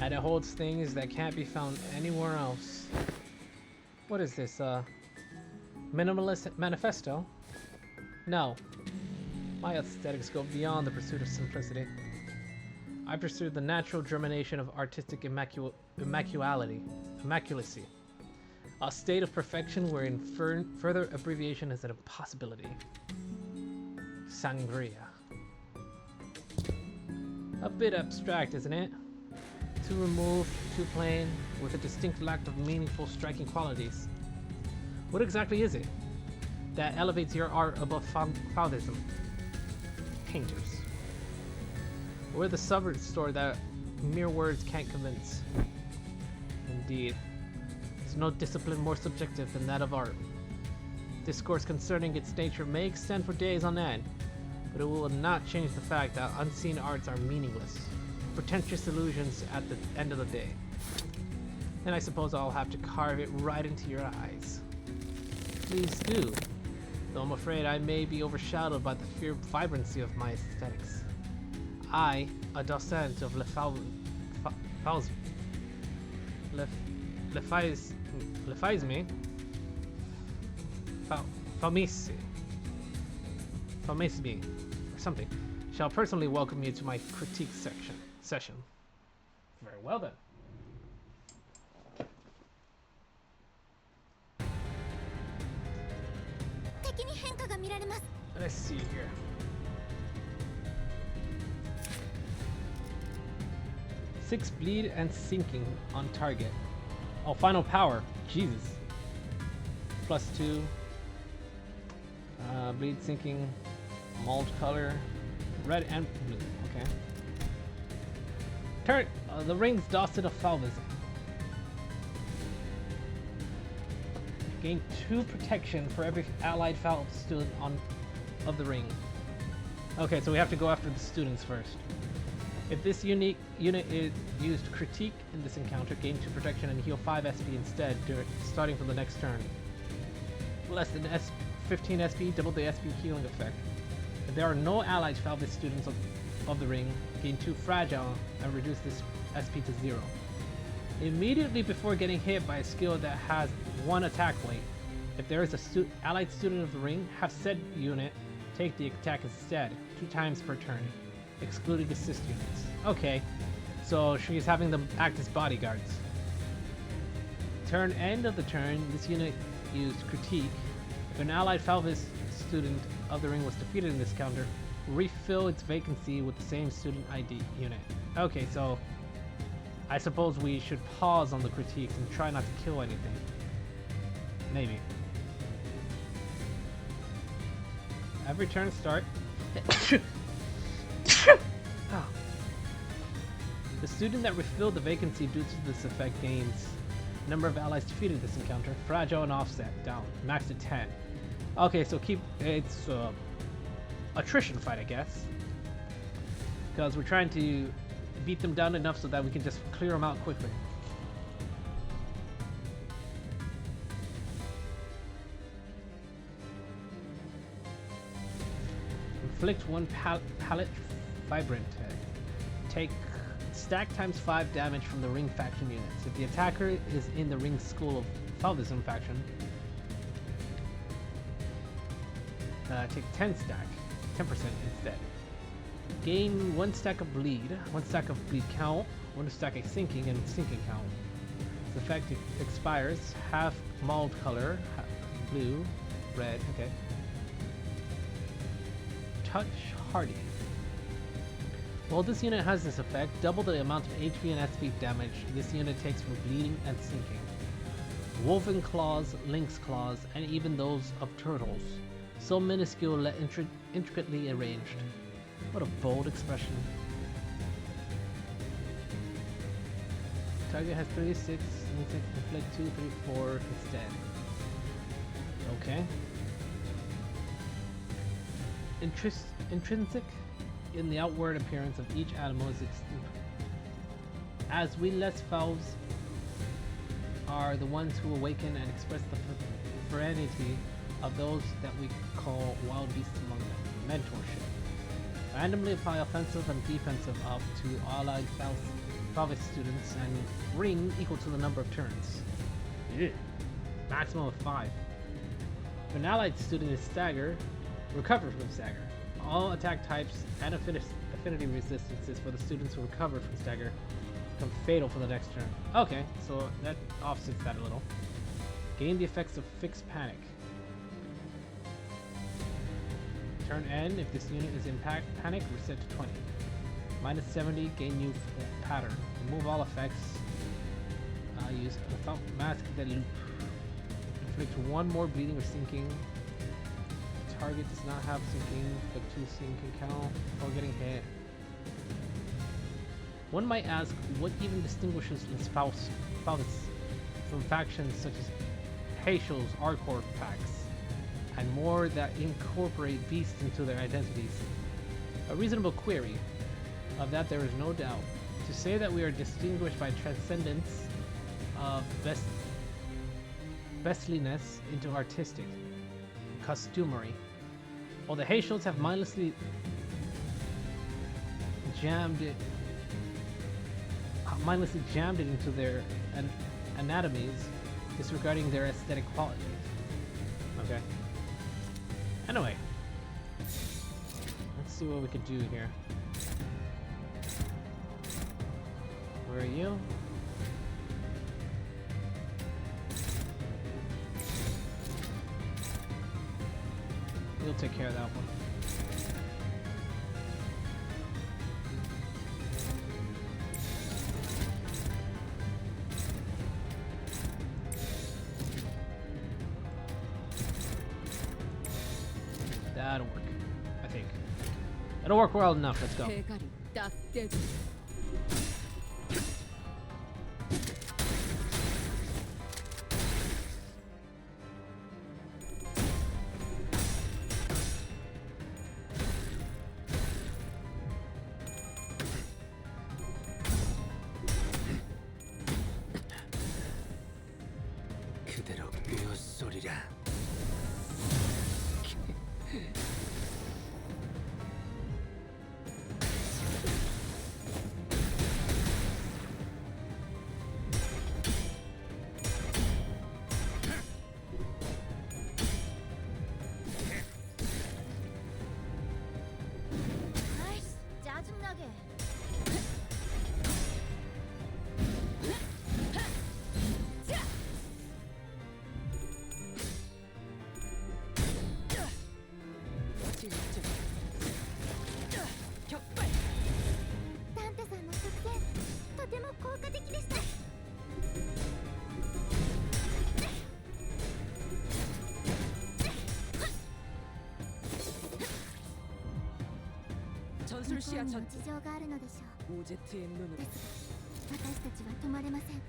and it holds things that can't be found anywhere else. What is this, minimalist manifesto? No, my aesthetics go beyond the pursuit of simplicity. I pursue the natural germination of artistic immaculacy, a state of perfection wherein further abbreviation is an impossibility. Sangria. A bit abstract, isn't it? Too removed, too plain, with a distinct lack of meaningful, striking qualities. What exactly is it that elevates your art above Faudism? Painters. We're the suburb store that mere words can't convince. Indeed, there's no discipline more subjective than that of art. Discourse concerning its nature may extend for days on end, but it will not change the fact that unseen arts are meaningless, pretentious illusions at the end of the day. And I suppose I'll have to carve it right into your eyes. Please do, though I'm afraid I may be overshadowed by the sheer vibrancy of my aesthetics. I, a docent of Famisme, or something, shall personally welcome you to my critique session. Very well then. Let's see here. Six bleed and sinking on target. Oh, final power. Jesus. +2. Bleed sinking. Mold color. Red and blue. Okay. Turn. The rings dusted of Falvism. Gain 2 protection for every allied Falv student of the ring. Okay, so we have to go after the students first. If this unique unit is used critique in this encounter, gain 2 protection and heal 5 SP instead, starting from the next turn. Less than 15 SP, double the SP healing effect. If there are no allied Falvis students of the ring, gain 2 fragile and reduce this SP to 0. Immediately before getting hit by a skill that has 1 attack weight, if there is a allied student of the ring, have said unit take the attack instead, 2 times per turn, excluding assist units. Okay, so she's having them act as bodyguards. Turn end of the turn, this unit used critique. If an allied Falvis student of the ring was defeated in this counter, refill its vacancy with the same student ID unit. Okay, so I suppose we should pause on the critiques and try not to kill anything. Maybe. Every turn start. Oh. The student that refilled the vacancy due to this effect gains number of allies defeated this encounter, fragile and offset, down, max to 10. Okay, so it's attrition fight, I guess, because we're trying to beat them down enough so that we can just clear them out quickly. Inflict 1 pallet vibrant. Take stack times 5 damage from the ring faction units. If the attacker is in the ring school of Falvism faction, take 10 stack, 10% instead. Gain 1 stack of bleed, 1 stack of bleed count, 1 stack of sinking, and sinking count. This effect expires half mold color, half blue, red, okay. Touch Hardy. While this unit has this effect, double the amount of HP and SP damage this unit takes from bleeding and sinking. Woven claws, lynx claws, and even those of turtles. So minuscule yet intricately arranged. What a bold expression. Target has 36, inflict 2, 3, 4 instead. Okay. intrinsic in the outward appearance of each animal is as we less fowls are the ones who awaken and express the serenity of those that we call wild beasts among them. Mentorship. Randomly apply offensive and defensive up to allied Falvis students and ring equal to the number of turns. Yeah. Maximum of 5. If an allied student is stagger, recover from stagger. All attack types and affinity resistances for the students who recover from stagger become fatal for the next turn. Okay, so that offsets that a little. Gain the effects of fixed panic. Turn end, if this unit is in panic, reset to 20. Minus 70, gain new pattern. Remove all effects. Use without mask the loop. Inflict 1 more bleeding or sinking. Target does not have sinking, but 2 sinking count or getting hit. One might ask, what even distinguishes Limbus from factions such as Haitial's Arcor packs, and more that incorporate beasts into their identities? A reasonable query. Of that there is no doubt. To say that we are distinguished by transcendence of bestliness into artistic, costumery. While the Haitials have mindlessly jammed it into their anatomies, disregarding their aesthetic qualities. Okay. Anyway, let's see what we can do here. Where are you? You'll take care of that one. That'll work, I think. It'll work well enough. Let's go. 대가리 딱 떼고 그대로 꿰어소리라. 아이씨, 짜증나게. 진짜 격발 タンタさんの作戦とても効果的でした。 전술 向こう 시야 にも 전 事情があるのでしょう。 오제트의 눈으로 ですが私たちは止まれません。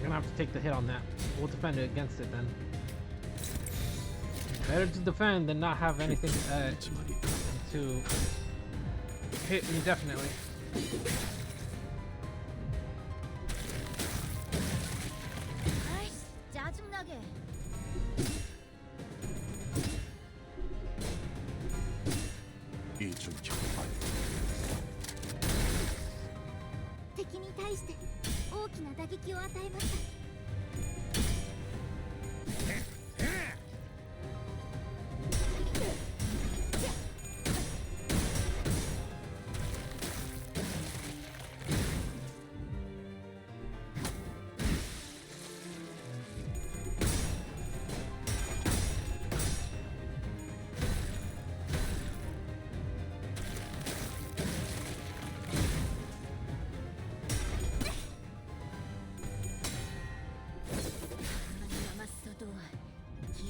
You're gonna have to take the hit on that. We'll defend it against it then. Better to defend than not have anything 있지만 있다면 to hit indefinitely. 아이씨, 짜증나게. 이중격 발효. 敵に対して大きな打撃を与えました。 아이씨,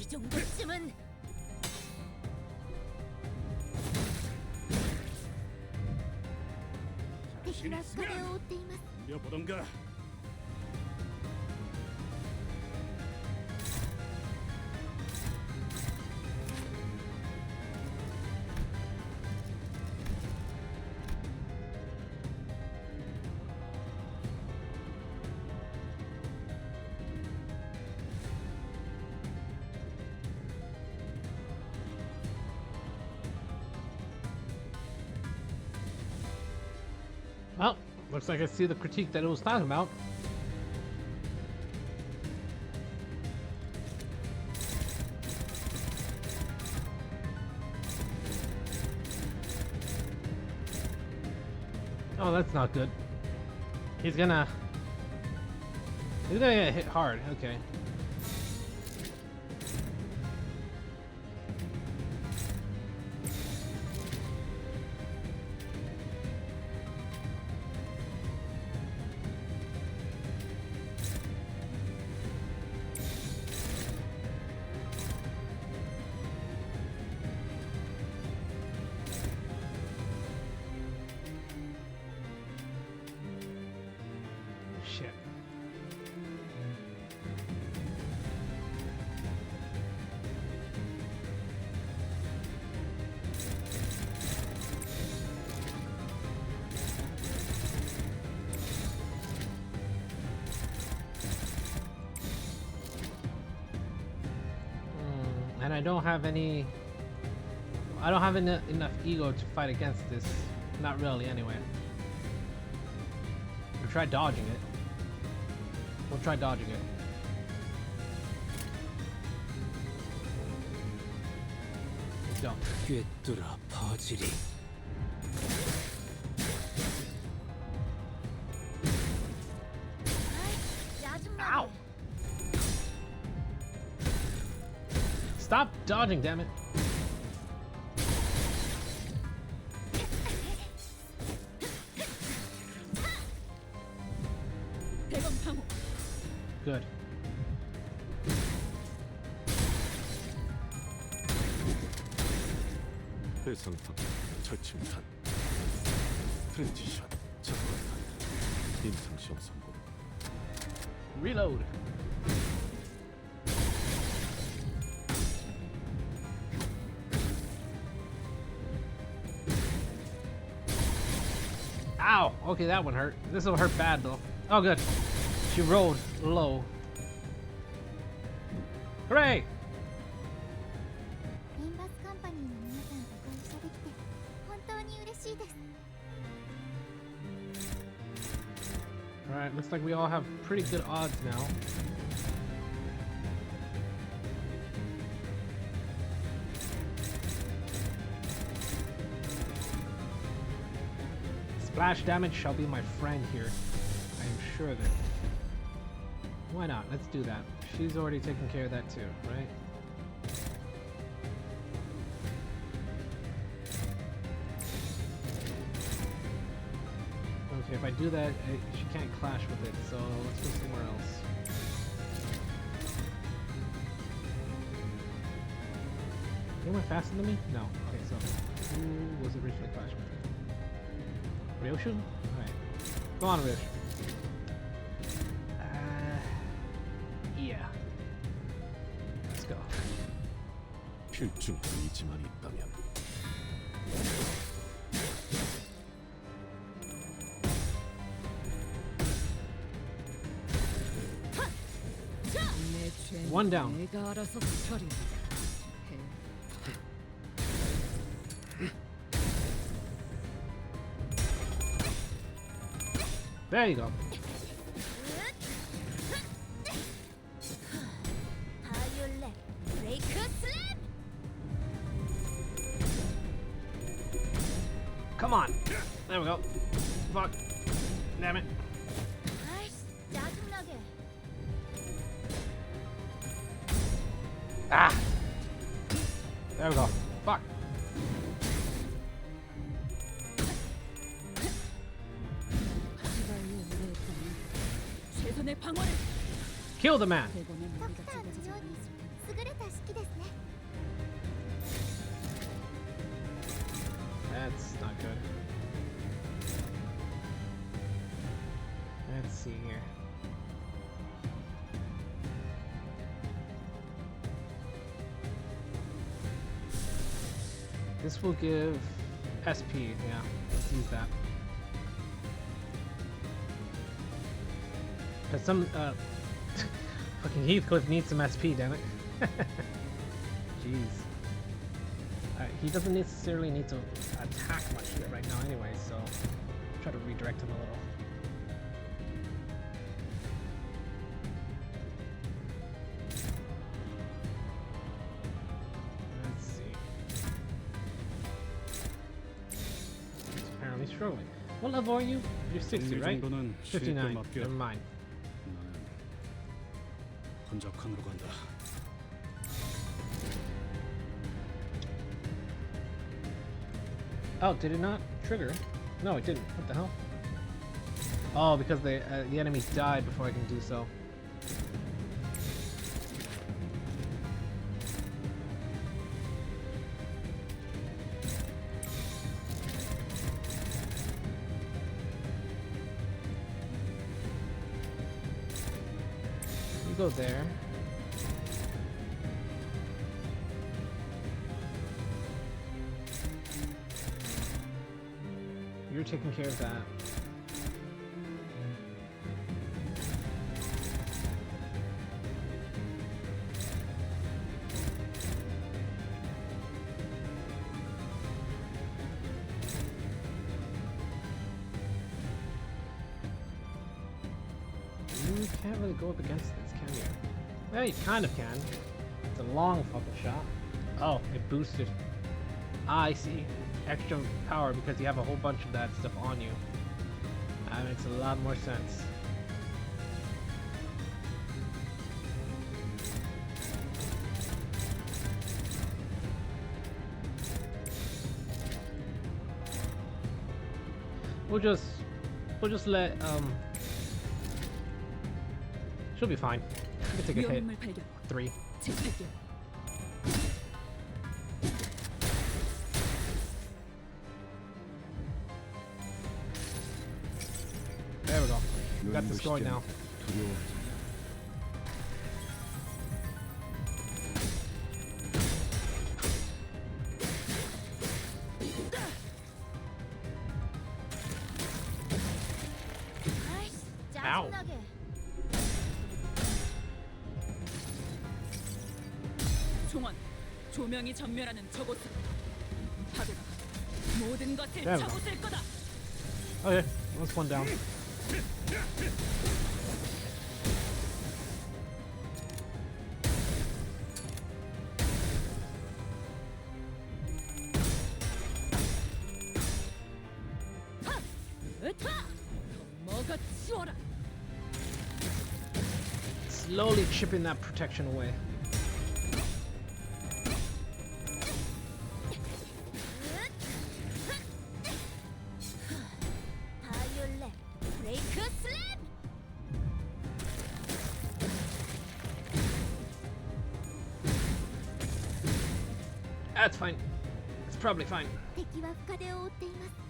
이 정도쯤은 敵は壁を覆っています。 덤벼보던가. Well, looks like I see the critique that it was talking about. Oh, that's not good. He's gonna get hit hard. Okay. Shit. And I don't have enough ego to fight against this. Not really, anyway. We'll try dodging it. We'll try dodging it. Don't. 꿰뚫어 퍼지리. 짜증나게. Ow! Stop dodging, damn it. 대검 방어. Good. 대상판 철침탄 트랜지션 적발탄 임상시험 성공. Reload. Ow! Okay, that one hurt. This will hurt bad though. Oh, good. She rolled low. Hooray! リンバスカンパニーの皆さんとご一緒できて本当に嬉しいです。 Alright, looks like we all have pretty good odds now. Splash damage shall be my friend here. I am sure of it. Why not? Let's do that. She's already taken care of that too, right? Okay, if I do that, she can't clash with it, so let's go somewhere else. Anyone faster than me? No. Okay, so who was originally clashing with it? Ryoshu? Alright. Go on, Ryoshu. Yeah. Let's go. 필중 의지만 있다면 내 죄는 One down. 내가 알아서 처리한다. There you go. 바이올렛 브레이크 슬램. Come on. There we go. Fuck. Damn it. 아이씨, 짜증나게. Ah. There we go. Fuck. 최선의 방어를. Kill the man. 대검의 ドク 무리가 ターのように 좁아지고 優れた式です。This will give SP. Yeah, let's use that. Cause some fucking Heathcliff needs some SP, damn it. Jeez. He doesn't necessarily need to attack much here right now anyway, so try to redirect him a little. Let's see. He's apparently struggling. What level are you? You're 60, 이 right? 정도는 쉴때 59. 맡겨. Never mind. 나는 혼잡칸으로 간다. Oh, did it not trigger? No, it didn't. What the hell? Oh, because the enemies died before I can do so. You go there. You're taking care of that. You can't really go up against this, can you? Well, you kind of can. It's a long fucking shot. Oh, it boosted. Ah, I see. Extra power because you have a whole bunch of that stuff on you. That makes a lot more sense. We'll just let she'll be fine. We can take a hit. 위험물 발견. 3. 체크할게요. There we go. We got this going now. 두려워하지 아이씨, 아우. 짜증나게. 종원, 조명이 전멸하는 저곳으로. 파도가 모든 것을 There we go. 잡아쓸 거다. Okay, that's one down. 으타! 먹어 치워라. Slowly chipping that protection away. 바이올렛 브레이크 슬랩. That's fine. It's probably fine. 敵は深手を負っています。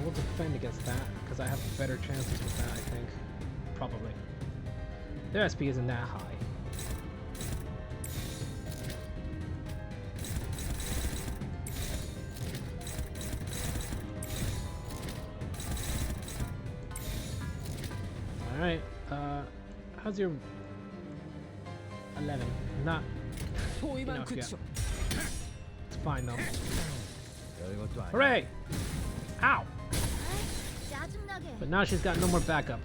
We'll defend against that because I have better chances with that, I think. Probably. Their SP isn't that high. Alright, how's your 11? Not 소위만 enough yet. 구축. It's fine though. Hooray! Ow! 아이씨, 짜증나게. But now she's got no more backup.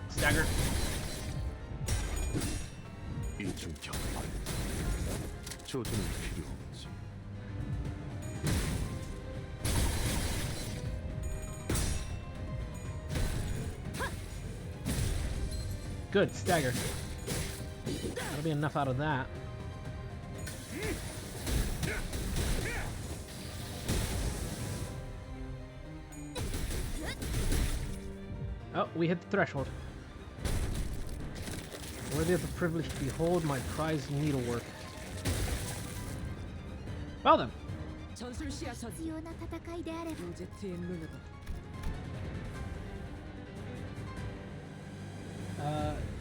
Stagger. 이중 격발 조준은 필요 없지 Good, stagger. That'll be enough out of that. Oh, we hit the threshold. Worthy of the privilege to behold my prized needlework. Well then. 전술 시야선 必要な戦いであれば 로제트의 눈으로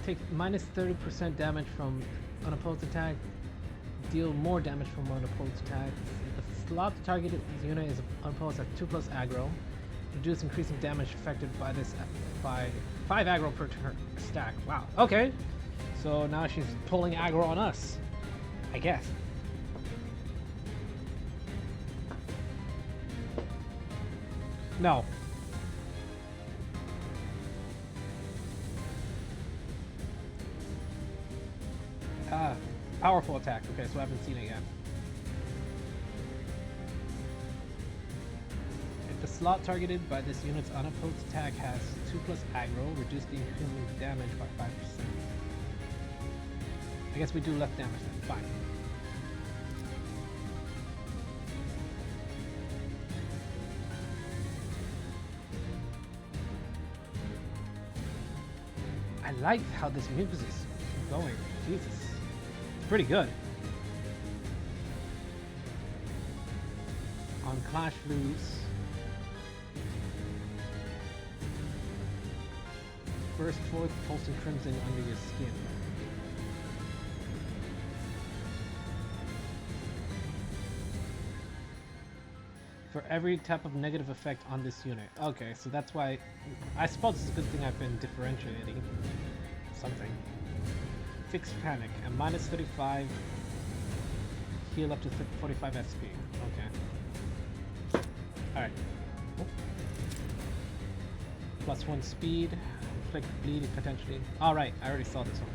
Take minus 30% damage from unopposed attack. Deal more damage from unopposed attacks. The slot targeted unit is unopposed at 2+ aggro. Reduce increasing damage affected by this by 5 aggro per turn stack. Wow. Okay. So now she's pulling aggro on us, I guess. No. Powerful attack. Okay, so I haven't seen it yet. If the slot targeted by this unit's unopposed attack has 2+ aggro, reduce the incoming damage by 5%. I guess we do less damage then. Fine. I like how this music is going. Jesus. It's pretty good. On Clash Lose. First, fourth, pulsing crimson under your skin. For every type of negative effect on this unit. Okay, so that's why I suppose it's a good thing I've been differentiating something. Fixed panic and minus 35 heal up to 45 SP. Okay. Alright. +1 speed, inflict bleed potentially. Alright, I already saw this one.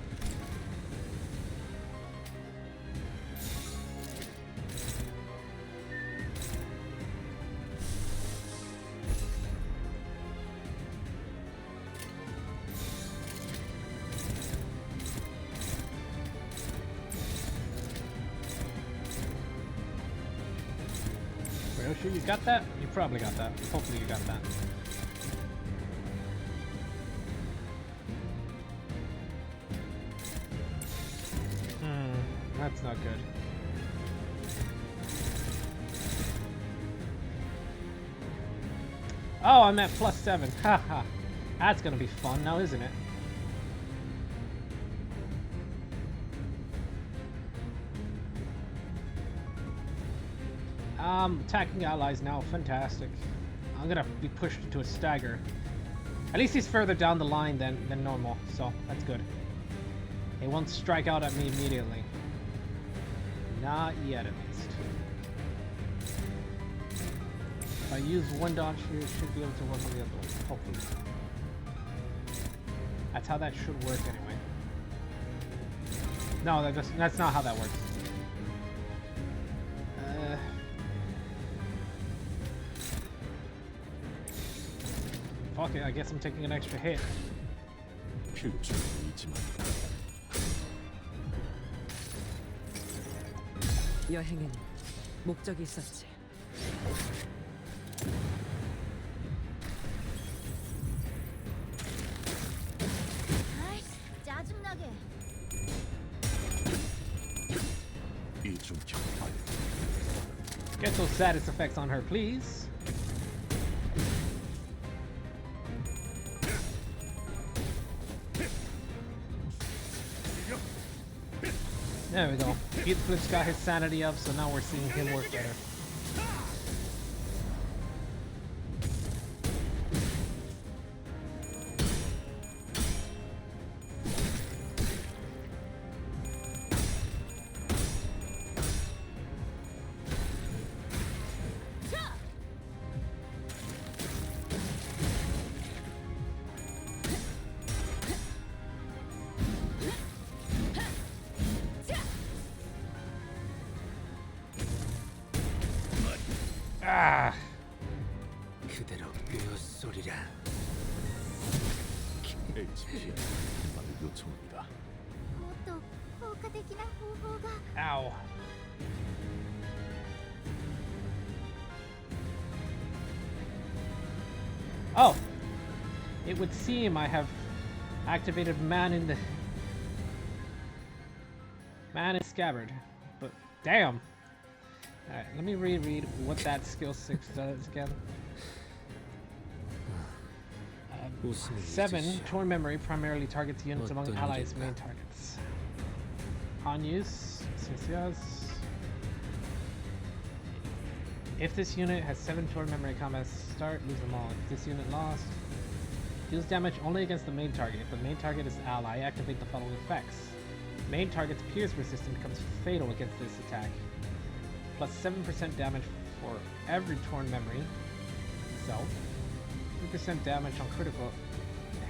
You got that? You probably got that. Hopefully you got that. That's not good. Oh, I'm at +7. Haha. That's gonna be fun now, isn't it? Attacking allies now, fantastic. I'm gonna be pushed to a stagger. At least he's further down the line than normal, so that's good. He won't strike out at me immediately. Not yet, at least. If I use one dodge here, should be able to work on the other one, hopefully. That's how that should work anyway. No, that's not how that works. Fuck it, I guess I'm taking an extra hit. 필요를 잊지 말라. 여행엔 목적이 있었지. 아이씨, 짜증나게. 이중격 완료. Get those status effects on her, please. There we go. Heathcliff's got his sanity up, so now we're seeing him work better. Ah! 그대로 뼈소리라. HPI 바로 요청합니다. もっと効果的な方法が。 Ow. Oh! It would seem I have activated Man in Scabbard. But damn! Alright, let me reread what that skill 6 does again. 웃음을 7. 잊으시오. Torn memory primarily targets units among 어떤 allies' 일인가? main targets. On use, since yes. If this unit has 7 torn memory combat start, lose them all. If this unit lost, deals damage only against the main target. If the main target is ally, activate the following effects. Main target's pierce resistance becomes fatal against this attack. Plus 7% damage for every torn memory. Self. 3% damage on critical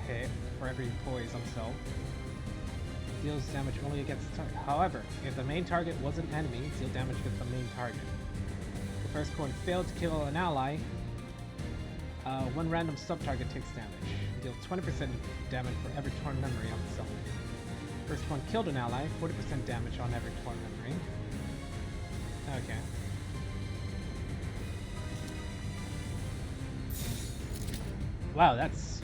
hit for every poison self. Deals damage only against the target. However, if the main target was an enemy, deal damage against the main target. The first coin failed to kill an ally. One random sub-target takes damage. Deal 20% damage for every torn memory on the self. First one killed an ally, 40% damage on every torn memory. Okay. Wow, that's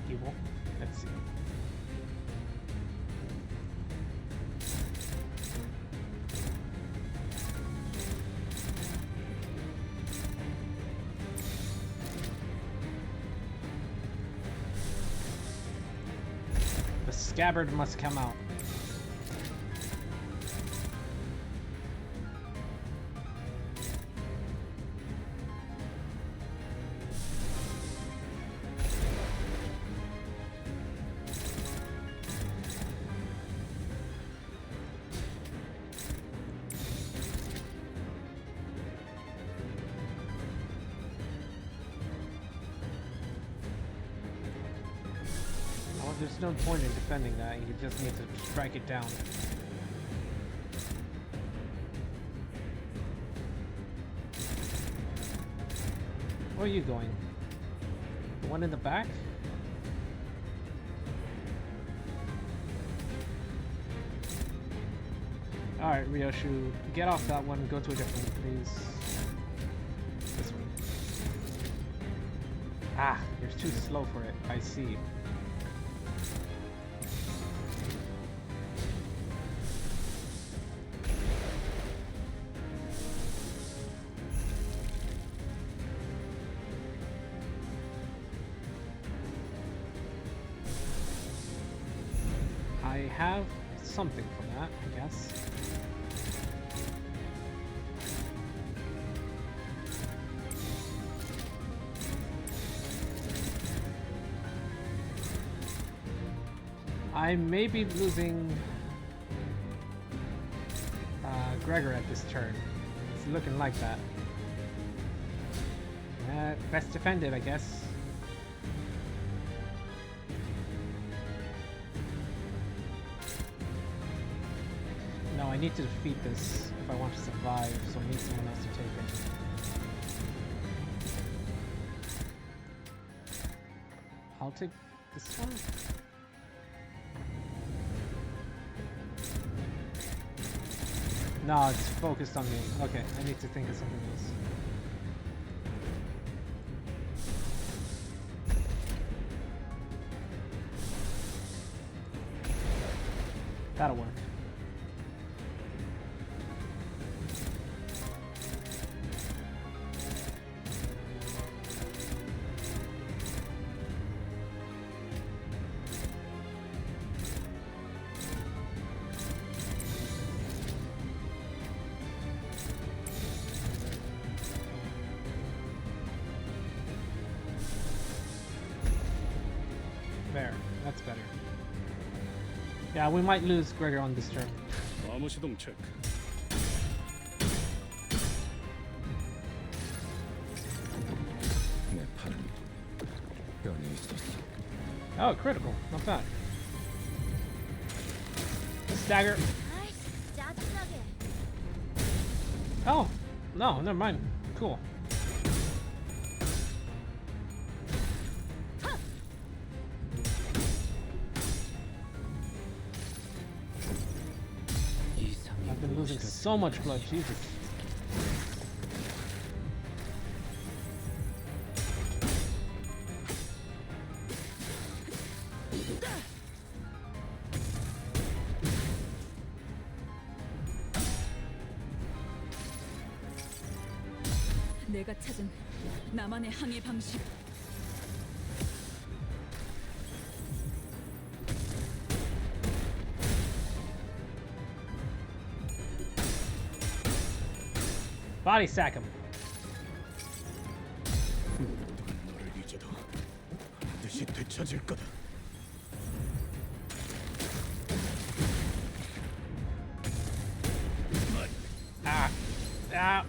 evil. Let's see. The scabbard must come out. Well, there's no point in defending that. You just need to strike it down. Where are you going? The one in the back? Alright, Ryoshu, get off that one, go to a different one, please. This one. Ah, you're too slow for it, I see. I have something for that, I guess. I may be losing Gregor at this turn. It's looking like that. Best defended, I guess. No, I need to defeat this if I want to survive, so I need someone else to take it. I'll take this one. No, it's focused on me. Okay, I need to think of something else. That'll work. There, that's better. Yeah, we might lose Gregor on this turn. 암호 시동 체크. 내 팔은 뼈에 있었어. Oh, critical. Not bad. Stagger. 아이씨, 짜증나게. Oh, no, never mind. Cool. 이상이 I've been losing 무엇이라 so much blood. Jesus. 내가 찾은 나만의 항해 방식. Everybody sack him. 너를 잊어도 반드시 되찾을 거다. Ah. Ah.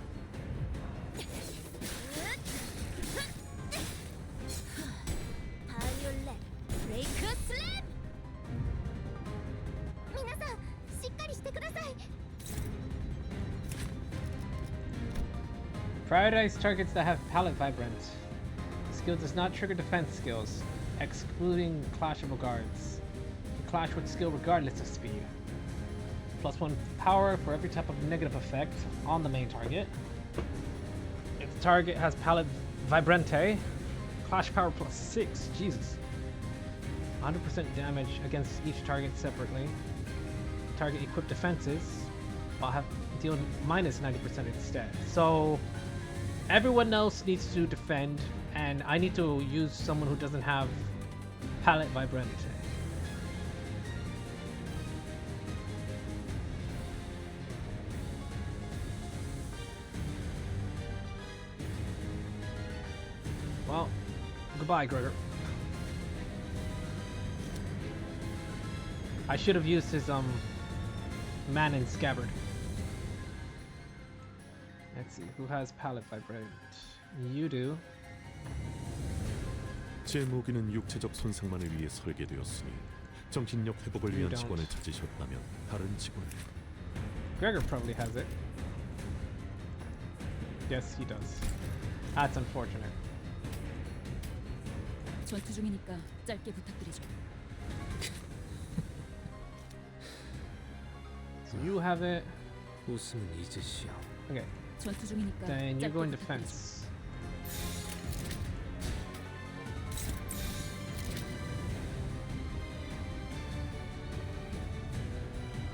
바이올렛 브레이크 슬램. 皆さんしっかりしてください。 Prioritize targets that have pallet vibrant. The skill does not trigger defense skills, excluding Clash of Regards. You clash with skill regardless of speed. +1 power for every type of negative effect on the main target. If the target has pallet vibrante, clash power +6. Jesus. 100% damage against each target separately. Target equipped defenses, I'll have deal minus 90% instead. So everyone else needs to defend, and I need to use someone who doesn't have pallet vibrante. Well, goodbye, Gregor. I should have used his man in scabbard. Let's see, who has pallet vibrate? You do. 제 무기는 육체적 손상만을 위해 설계되었으니 정신력 회복을 위한 don't. 직원을 찾으셨다면 다른 직원. Gregor probably has it. Yes, he does. That's unfortunate. 전투 중이니까 짧게 부탁드리죠. So you have it. 웃음은 잊으시오. Okay, 전투 중이니까 then you 짧게 go in 부탁드리죠. defense.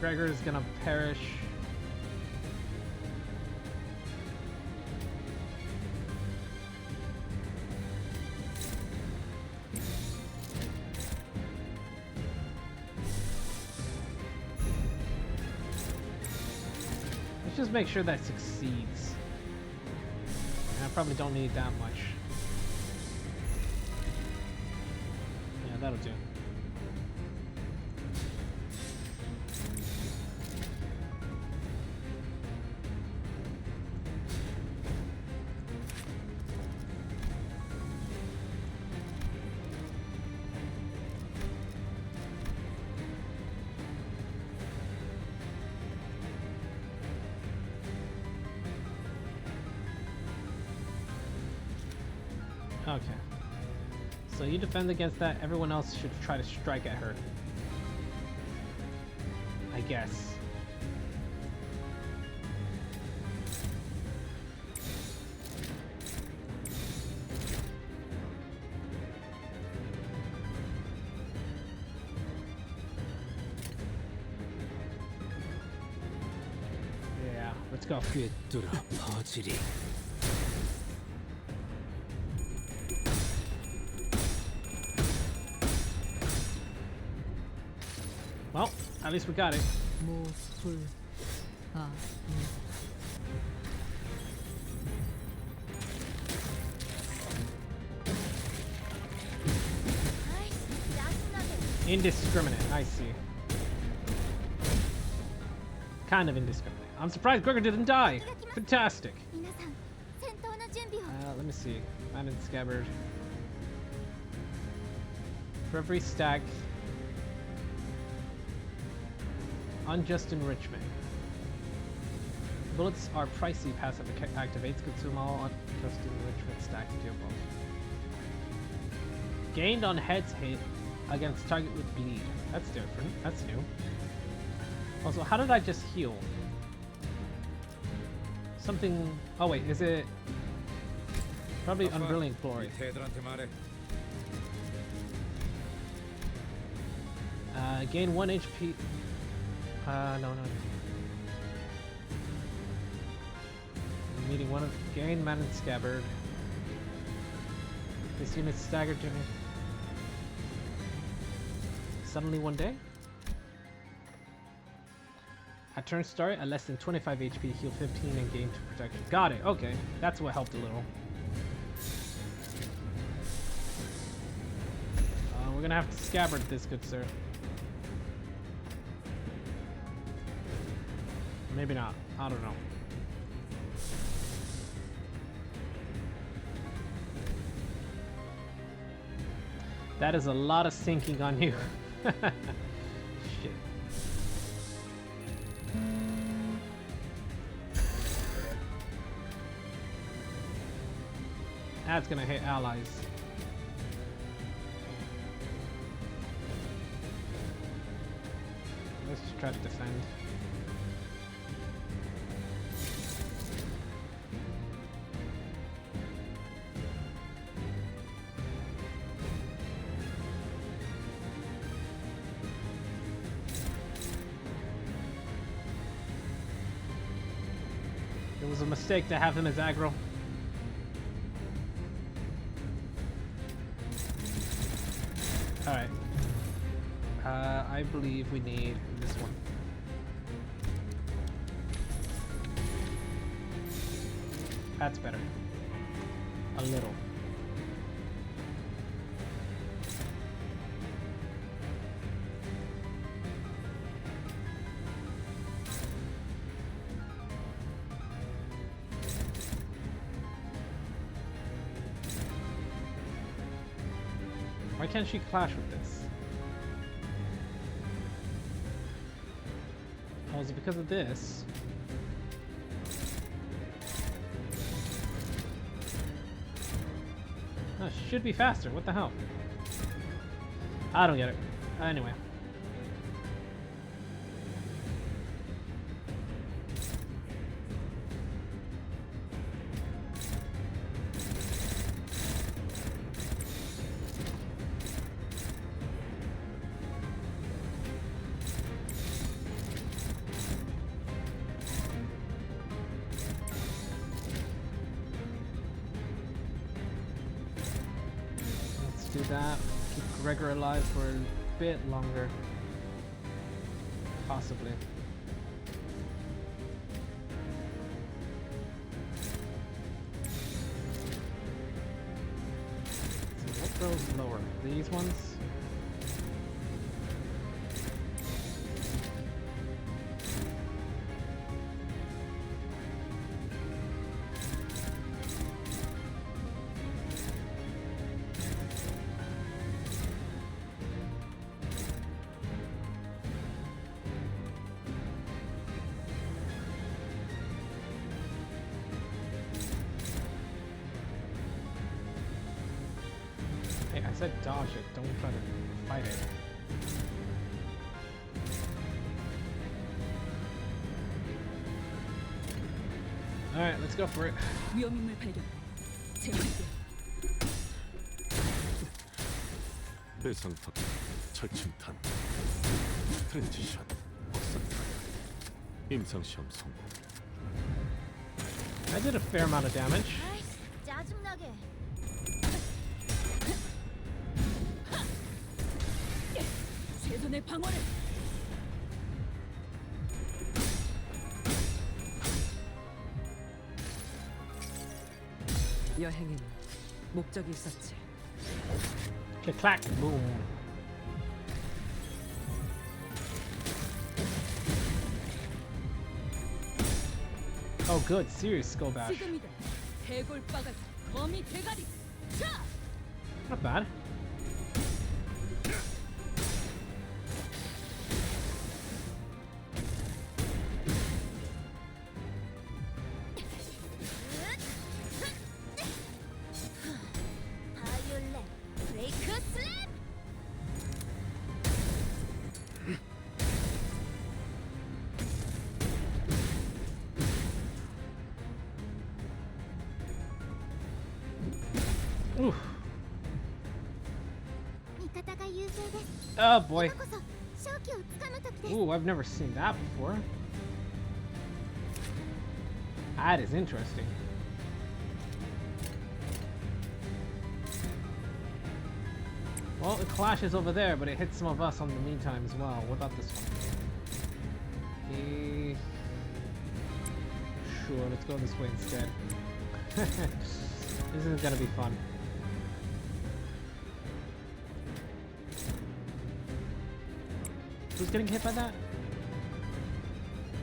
Gregor is gonna perish. Let's just make sure that succeeds. And I probably don't need that much. Yeah, that'll do. Okay. So you defend against that, everyone else should try to strike at her. I guess. Yeah, let's go. 꿰뚫어 퍼지리. Well, at least we got it. 모불 아 아이, 짜증나게. Indiscriminate, I see. Kind of indiscriminate. I'm surprised Gregor didn't die. Fantastic. 皆さん戦闘の準備を。 Let me see. Man in scabbard. For every stack. Unjust enrichment. Bullets are pricey. Passive activates. Consume all unjust enrichment stacks to your bow. Gained on heads hit against target with bleed. That's different. That's new. Also, how did I just heal? Something. Oh wait, is it? Probably Unbrilliant Glory. 애들한테 말해. Gain 1 HP. No. Meeting one of gain man and scabbard. This unit staggered to me. Suddenly one day. At turn start, at less than 25 HP, heal 15 and gain 2 protection. Got it. Okay, that's what helped a little. We're gonna have to scabbard this, good sir. Maybe not. I don't know. That is a lot of sinking on you. Shit. That's gonna hit allies. Let's just try to defend. It was a mistake to have him as aggro. Alright. I believe we need this one. That's better. A little. Why can't she clash with this? Oh, is it because of this? Oh, it should be faster. What the hell? I don't get it. Anyway. Do that. Keep Gregor alive for a bit longer. Possibly. So what goes lower? These ones? I said dodge it, don't try to fight it. Alright, let's go for it. 위험인물 발견. 제거할게. 배상턱, 철침탄, 트랜지션, 확산, 임상시험 성공. I did a fair amount of damage. 아이씨, 짜증나게. 최선의 방어를. 여행에는 목적이 있었지. Click clack, boom. Oh good, serious skull bash. 지금이다. 대골바가지 거미 대가리. 자! Not bad. 바이올렛 브레이크 슬랩. Oof. 味方が優勢です。 Oh boy. 今こそ勝機をつかむ時です。 Ooh, I've never seen that before. That is interesting. Well, it clashes over there, but it hits some of us on the meantime as well. What about this one? Eh, sure, let's go this way instead. This is gonna be fun. Who's getting hit by that?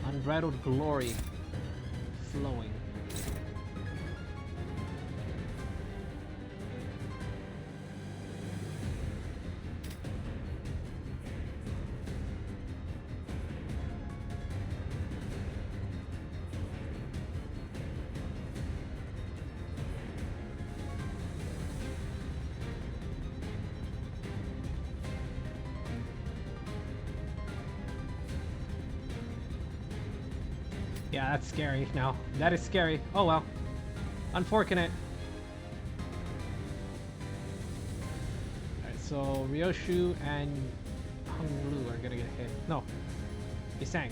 Unbridled glory flowing. Yeah, that's scary. Now that is scary. Oh well. Unfortunate. Alright, so Ryoshu and Honglu are gonna get hit. No. Yisang.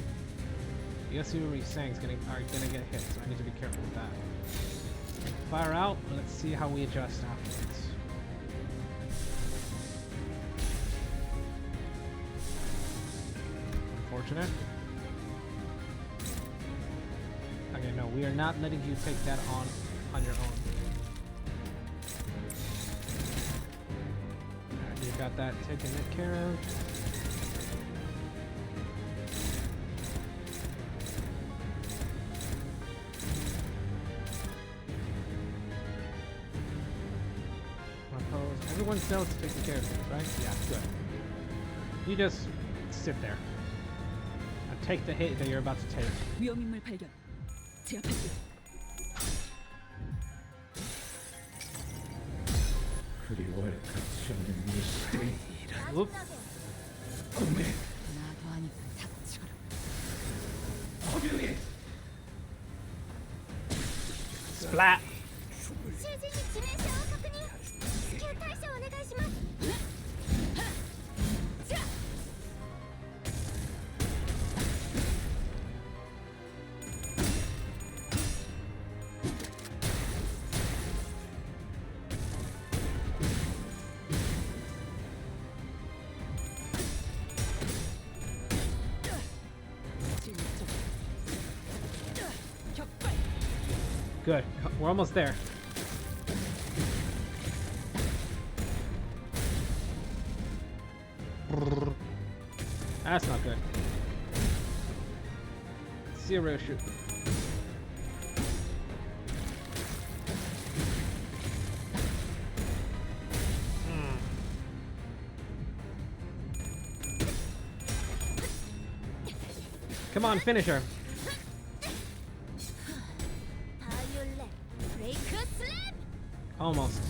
Ryosu or Yisang are gonna get hit, so I need to be careful with that. Fire out, let's see how we adjust afterwards. Unfortunate. Okay, no, we are not letting you take that on your own. Alright, you got that taken care of. Everyone else is taking care of things, right? Yeah, good. You just sit there. And take the hit that you're about to take. 위험인물 발견. 제압할게. 그리워할 가치 없는 미스터리. Whoop. 나도 아니까 닥쳐라. 허명해. Splat! 囚人に致命傷を確認。至急対処お願いします。 Good. We're almost there. That's not good. Zero shoot. Come on, finish her. 바이올렛 브레이크 슬랩. Almost.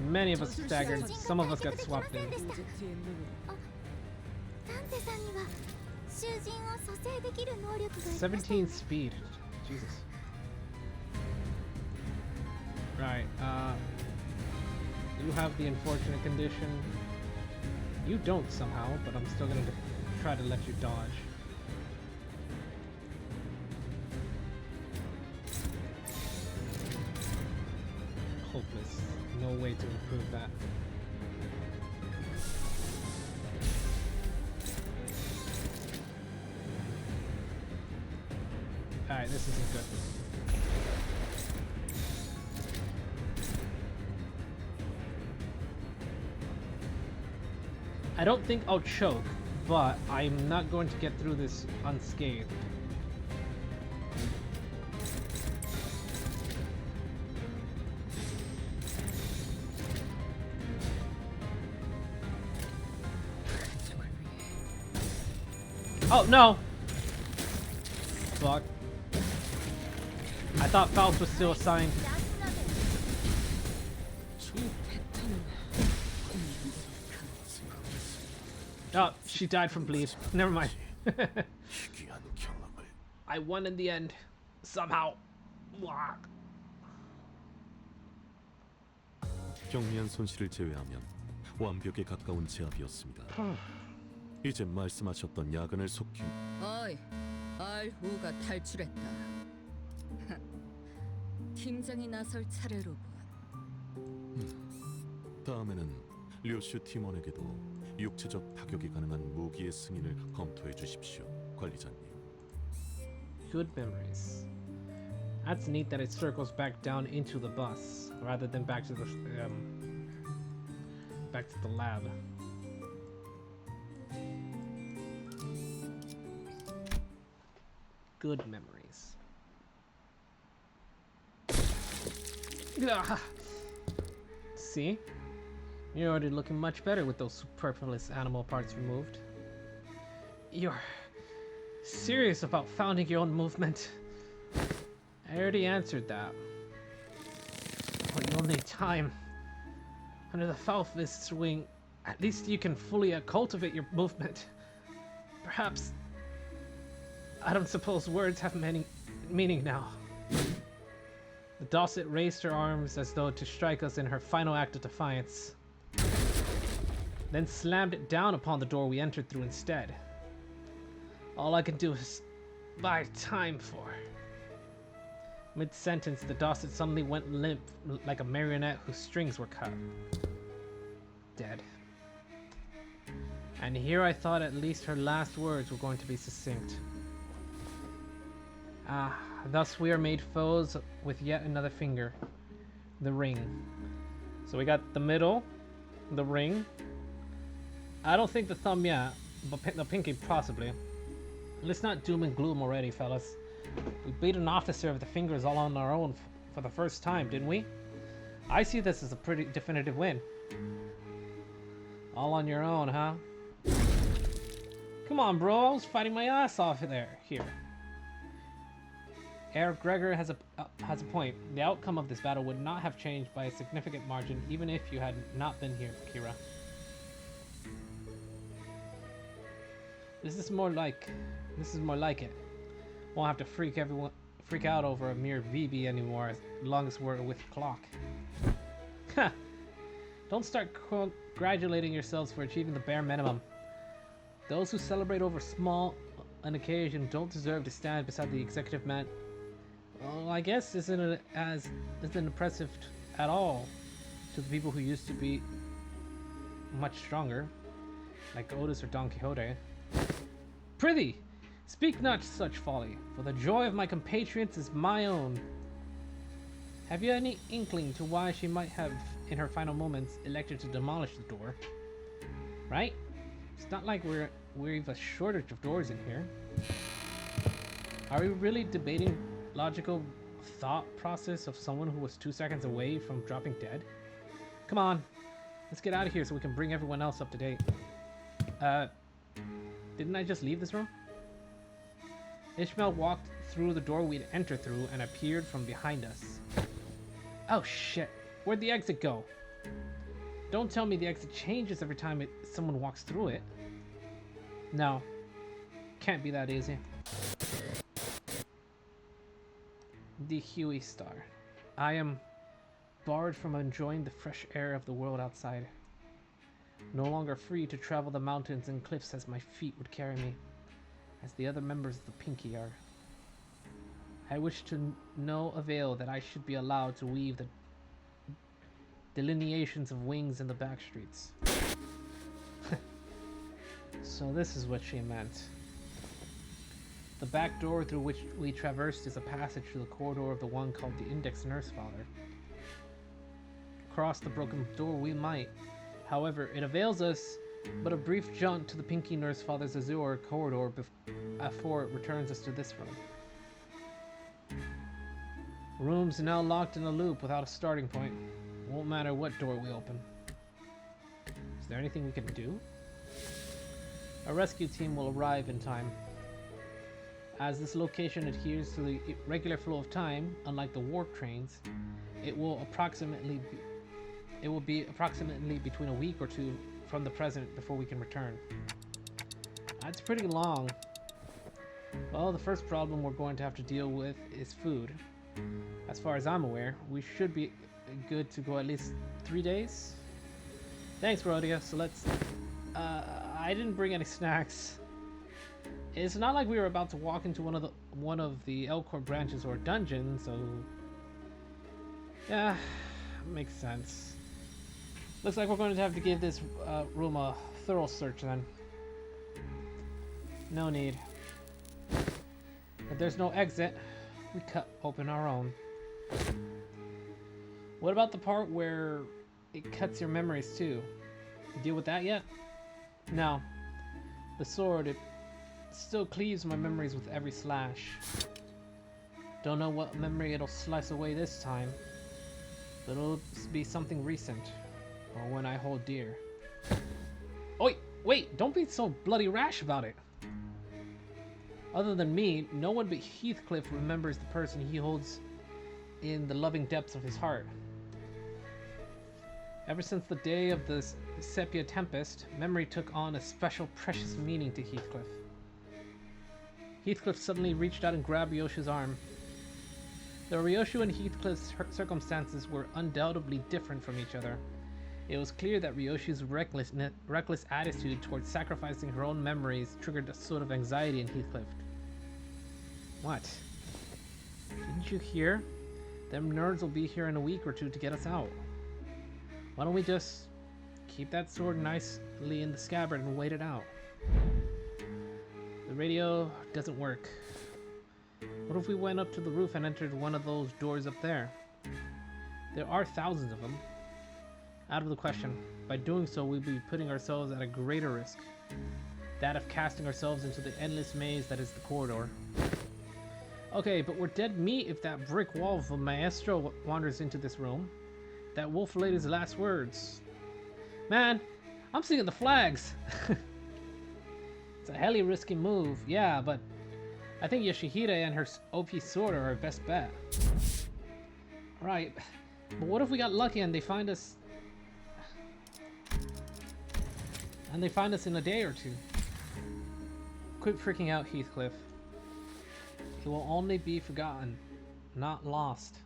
Many of us staggered. Some of us got swapped in. ダンテさんには囚人を蘇生できる能力がありました。 17 speed. Jesus. Right. You have the unfortunate condition. You don't somehow, but I'm still gonna try to let you dodge. Hopeless. No way to improve that. Alright, this isn't good. I don't think I'll choke, but I'm not going to get through this unscathed. Oh no! Fuck. I thought Faust was still assigned. Oh, she died from bleed. Never mind. 희귀한 경험을 I won in the end. Somehow. 경미한 손실을 제외하면 완벽에 가까운 제압이었습니다. 이제 말씀하셨던 야근을 속히 어이, 알후가 탈출했다. 팀장이 나설 차례로군. 다음에는 류슈 팀원에게도 육체적 타격이 가능한 무기의 승인을 검토해 주십시오, 관리자님. Good memories. That's neat that it circles back down into the bus rather than back to the lab. Good memories. Ah. See? You're already looking much better with those superfluous animal parts removed. You're serious about founding your own movement? I already answered that. But you'll need time. Under the Foul Fist's wing, at least you can fully cultivate your movement. Perhaps... I don't suppose words have meaning now. The Dosset raised her arms as though to strike us in her final act of defiance, then slammed it down upon the door we entered through instead. All I can do is buy time for. Mid-sentence, the Dosset suddenly went limp like a marionette whose strings were cut. Dead. And here I thought at least her last words were going to be succinct. Ah, thus we are made foes with yet another finger. The ring. So we got the middle, the ring. I don't think the thumb yet, but the pinky possibly. Let's not doom and gloom already, fellas. We beat an officer of the fingers all on our own for the first time, didn't we? I see this as a pretty definitive win. All on your own, huh? Come on, bro. I was fighting my ass off here. Herr Gregor has a point. The outcome of this battle would not have changed by a significant margin, even if you had not been here, Kira. This is more like it. Won't have to freak out over a mere BB anymore, as long as we're with Clock. Ha! Don't start congratulating yourselves for achieving the bare minimum. Those who celebrate over small an occasion don't deserve to stand beside the executive man. Well, I guess isn't impressive at all to the people who used to be much stronger, like Otis or Don Quixote. Prithee, speak not such folly, for the joy of my compatriots is my own. Have you any inkling to why she might have, in her final moments, elected to demolish the door? Right? It's not like we've a shortage of doors in here. Are we really debating logical thought process of someone who was 2 seconds away from dropping dead? Come on, let's get out of here so we can bring everyone else up to date. Didn't I just leave this room? Ishmael walked through the door we'd entered through and appeared from behind us. Oh shit, where'd the exit go? Don't tell me the exit changes every time someone walks through it. No, can't be that easy. The Huey Star. I am barred from enjoying the fresh air of the world outside. No longer free to travel the mountains and cliffs as my feet would carry me, as the other members of the Pinky are. I wish to no avail that I should be allowed to weave the delineations of wings in the back streets. So this is what she meant. The back door through which we traversed is a passage to the corridor of the one called the Index Nurse Father. Cross the broken door we might. However, it avails us but a brief jaunt to the Pinky Nurse Father's azure corridor before it returns us to this room. Rooms now locked in a loop without a starting point. Won't matter what door we open. Is there anything we can do? A rescue team will arrive in time. As this location adheres to the regular flow of time, unlike the warp trains, it will be approximately between a week or two from the present before we can return. That's pretty long. Well, the first problem we're going to have to deal with is food. As far as I'm aware, we should be good to go at least 3 days. Thanks, Rhodia. So let's... I didn't bring any snacks. It's not like we were about to walk into one of the Elcor branches or dungeon, so... Yeah, makes sense. Looks like we're going to have to give this room a thorough search then. No need. If there's no exit, we cut open our own. What about the part where it cuts your memories too? Deal with that yet? No. The sword, it still cleaves my memories with every slash. Don't know what memory it'll slice away this time, but it'll be something recent, or one I hold dear. Oi, wait, don't be so bloody rash about it. Other than me, no one but Heathcliff remembers the person he holds in the loving depths of his heart. Ever since the day of the Sepia Tempest, memory took on a special precious meaning to Heathcliff. Heathcliff suddenly reached out and grabbed Ryoshu's arm. Though Ryoshu and Heathcliff's circumstances were undoubtedly different from each other, it was clear that Ryoshu's reckless attitude towards sacrificing her own memories triggered a sort of anxiety in Heathcliff. What? Didn't you hear? Them nerds will be here in a week or two to get us out. Why don't we just keep that sword nicely in the scabbard and wait it out? The radio doesn't work. What if we went up to the roof and entered one of those doors up there? There are thousands of them. Out of the question. By doing so, we'd be putting ourselves at a greater risk. That of casting ourselves into the endless maze that is the corridor. Okay, but we're dead meat if that brick wall of a maestro wanders into this room. That wolf lady's last words. Man, I'm seeing the flags. It's a helly risky move, yeah, but I think Yoshihide and her OP sword are our best bet. Right, but what if we got lucky and they find us... in a day or two? Quit freaking out, Heathcliff. It will only be forgotten, not lost.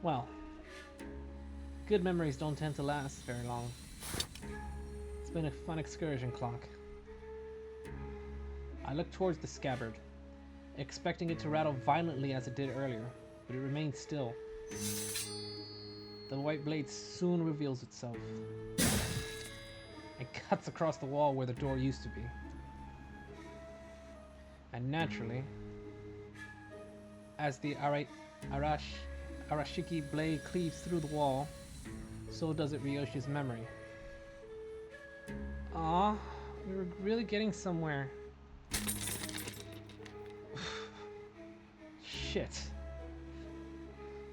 Well, good memories don't tend to last very long. It's been a fun excursion, Clock. I looked towards the scabbard, expecting it to rattle violently as it did earlier, but it remained still. The white blade soon reveals itself and cuts across the wall where the door used to be. And naturally, as the Arashiki blade cleaves through the wall, so does it Ryoshi's memory. Aw, we were really getting somewhere. Shit.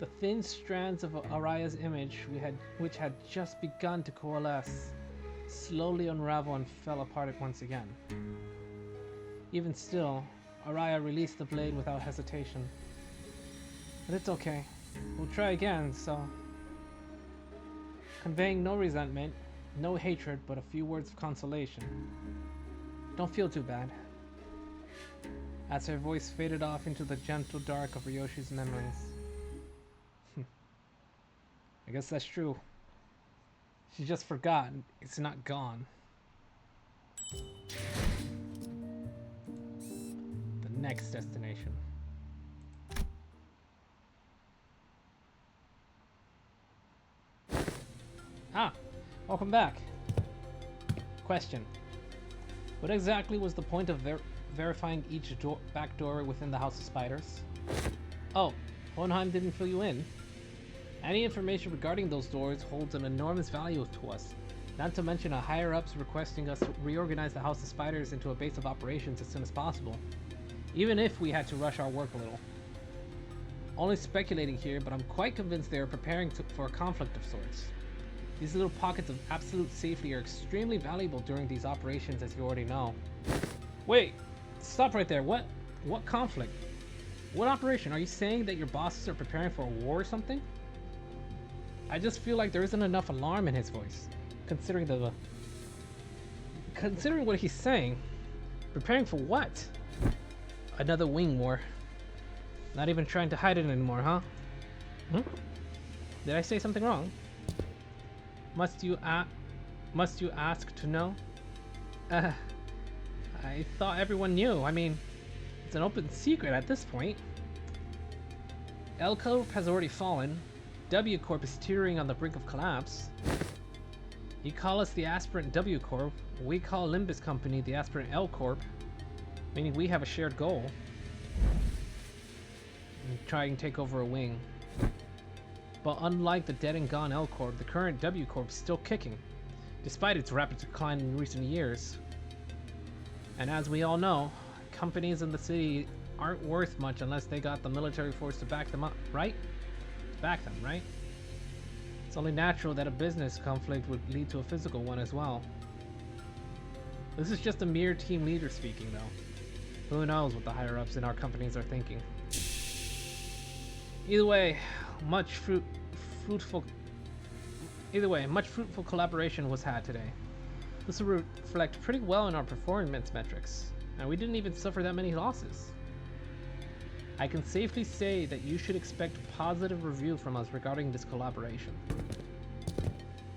The thin strands of Araya's image which had just begun to coalesce, slowly unraveled and fell apart once again. Even still, Araya released the blade without hesitation. But it's okay. We'll try again, so... Conveying no resentment, no hatred, but a few words of consolation. Don't feel too bad. As her voice faded off into the gentle dark of Ryoshi's memories. I guess that's true. She just forgot. It's not gone. The next destination. Ah, welcome back. Question. What exactly was the point of verifying each back door within the House of Spiders? Oh, Hohenheim didn't fill you in. Any information regarding those doors holds an enormous value to us, not to mention a higher-ups requesting us to reorganize the House of Spiders into a base of operations as soon as possible, even if we had to rush our work a little. Only speculating here, but I'm quite convinced they are preparing for a conflict of sorts. These little pockets of absolute safety are extremely valuable during these operations, as you already know. Wait, stop right there. What conflict? What operation? Are you saying that your bosses are preparing for a war or something? I just feel like there isn't enough alarm in his voice, considering what he's saying. Preparing for what? Another wing war. Not even trying to hide it anymore, huh? Did I say something wrong? Must you ask to know? I thought everyone knew. I mean, it's an open secret at this point. L Corp has already fallen. W Corp is teetering on the brink of collapse. You call us the Aspirant W Corp, we call Limbus Company the Aspirant L Corp, meaning we have a shared goal. And try and take over a wing. But unlike the dead and gone L Corp, the current W Corp is still kicking, despite its rapid decline in recent years. And as we all know, companies in the city aren't worth much unless they got the military force to back them up, right? Back them, right? It's only natural that a business conflict would lead to a physical one as well. This is just a mere team leader speaking, though. Who knows what the higher-ups in our companies are thinking. Either way, much fruitful collaboration was had today. This will reflect pretty well in our performance metrics, and we didn't even suffer that many losses. I can safely say that you should expect a positive review from us regarding this collaboration.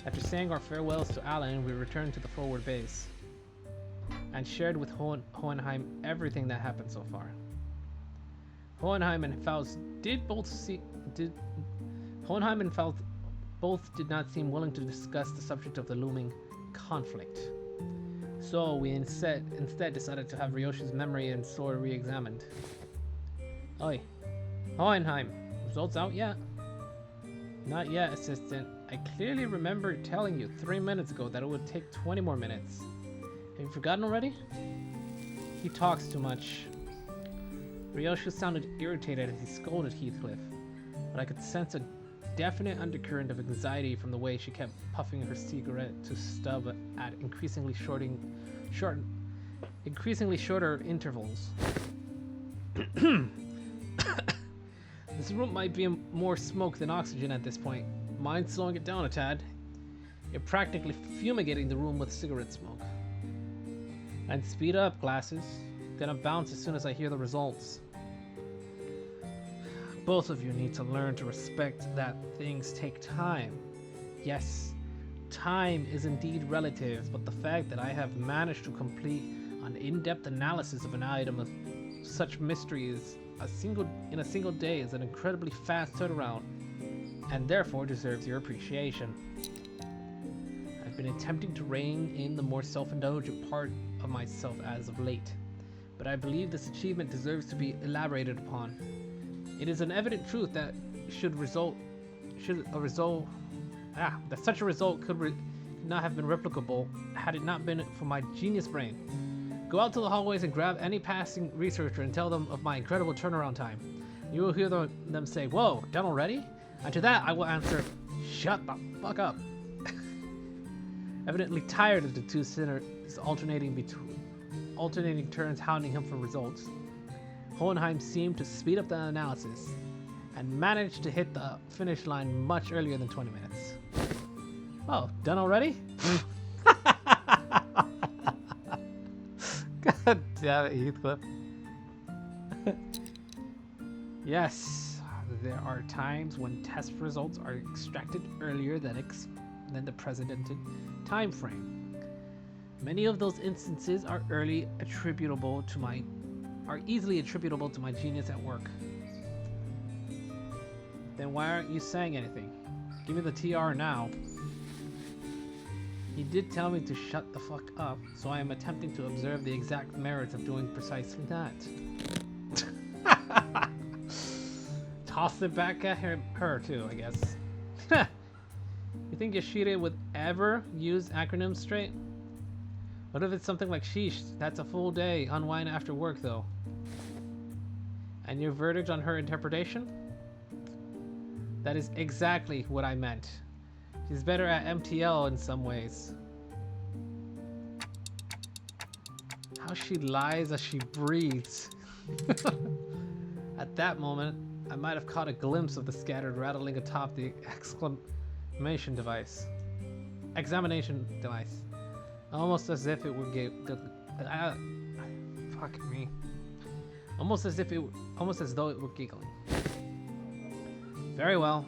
After saying our farewells to Alan, we returned to the forward base and shared with Hohenheim everything that happened so far. Hohenheim and Faust did not seem willing to discuss the subject of the looming conflict. So we instead decided to have Ryoshi's memory and sword re-examined. Oi, Hohenheim, results out yet? Not yet, Assistant. I clearly remember telling you 3 minutes ago that it would take 20 more minutes. Have you forgotten already? He talks too much. Ryoshi sounded irritated as he scolded Heathcliff, but I could sense a definite undercurrent of anxiety from the way she kept puffing her cigarette to stub at increasingly shorter intervals. This room might be more smoke than oxygen at this point. Mind slowing it down a tad? You're practically fumigating the room with cigarette smoke. And speed up, glasses. Gonna bounce as soon as I hear the results. Both of you need to learn to respect that things take time. Yes, time is indeed relative, but the fact that I have managed to complete an in-depth analysis of an item of such mystery in a single day is an incredibly fast turnaround, and therefore deserves your appreciation. I've been attempting to rein in the more self-indulgent part of myself as of late, but I believe this achievement deserves to be elaborated upon. It is an evident truth that such a result could not have been replicable had it not been for my genius brain. Go out to the hallways and grab any passing researcher and tell them of my incredible turnaround time. You will hear them say, "Whoa, done already?" And to that I will answer, "Shut the fuck up." Evidently tired of the two sinners alternating turns hounding him for results, Hohenheim seemed to speed up the analysis and managed to hit the finish line much earlier than 20 minutes. Oh, done already? God damn it, Heathcliff. Yes, there are times when test results are extracted earlier than the precedented time frame. Many of those instances are easily attributable to my genius at work. Then why aren't you saying anything? Give me the TR now. He did tell me to shut the fuck up, so I am attempting to observe the exact merits of doing precisely that. Toss it back at her too, I guess. You think Yoshida would ever use acronyms straight? What if it's something like sheesh? That's a full day, unwind after work though. And your verdict on her interpretation? That is exactly what I meant. She's better at MTL in some ways. How she lies as she breathes. At that moment, I might have caught a glimpse of the scattered rattling atop the examination device. Almost as if it were fuck me. Almost as though it were giggling. Very well,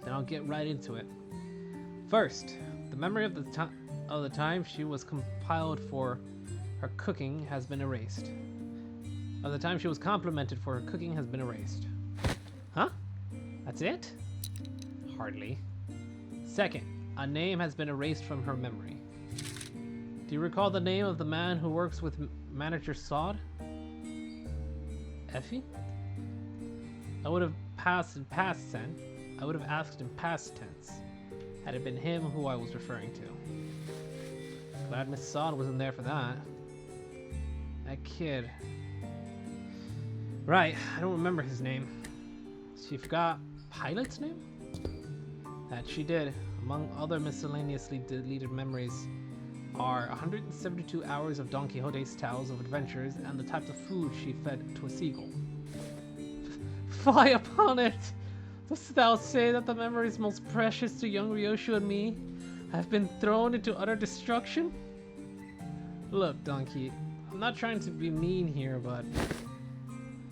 then I'll get right into it. First, the memory of the time she was compiled for her cooking has been erased. Of the time she was complimented for her cooking has been erased. Huh? That's it? Hardly. Second, A name has been erased from her memory. Do you recall the name of the man who works with manager Sod? Effie? I would have passed in past tense. I would have asked in past tense, had it been him who I was referring to. Glad Miss Sod wasn't there for that. That kid. Right, I don't remember his name. She forgot Pilot's name? That she did. Among other miscellaneously deleted memories are 172 hours of Don Quixote's tales of adventures and the types of food she fed to a seagull. Fly upon it! Dost thou say that the memories most precious to young Ryoshu and me have been thrown into utter destruction? Look, Donkey, I'm not trying to be mean here, but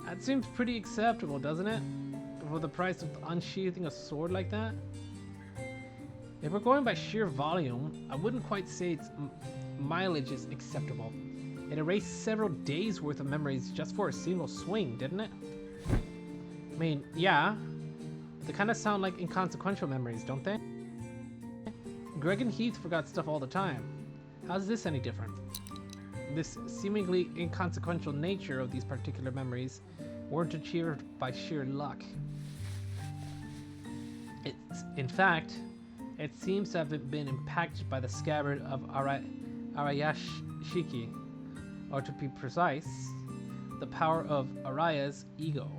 that seems pretty acceptable, doesn't it? For the price of unsheathing a sword like that? If we're going by sheer volume, I wouldn't quite say its mileage is acceptable. It erased several days worth of memories just for a single swing, didn't it? I mean, yeah. They kind of sound like inconsequential memories, don't they? Greg and Heath forgot stuff all the time. How's this any different? This seemingly inconsequential nature of these particular memories weren't achieved by sheer luck. In fact, it seems to have been impacted by the scabbard of Arayashiki, or to be precise, the power of Araya's ego.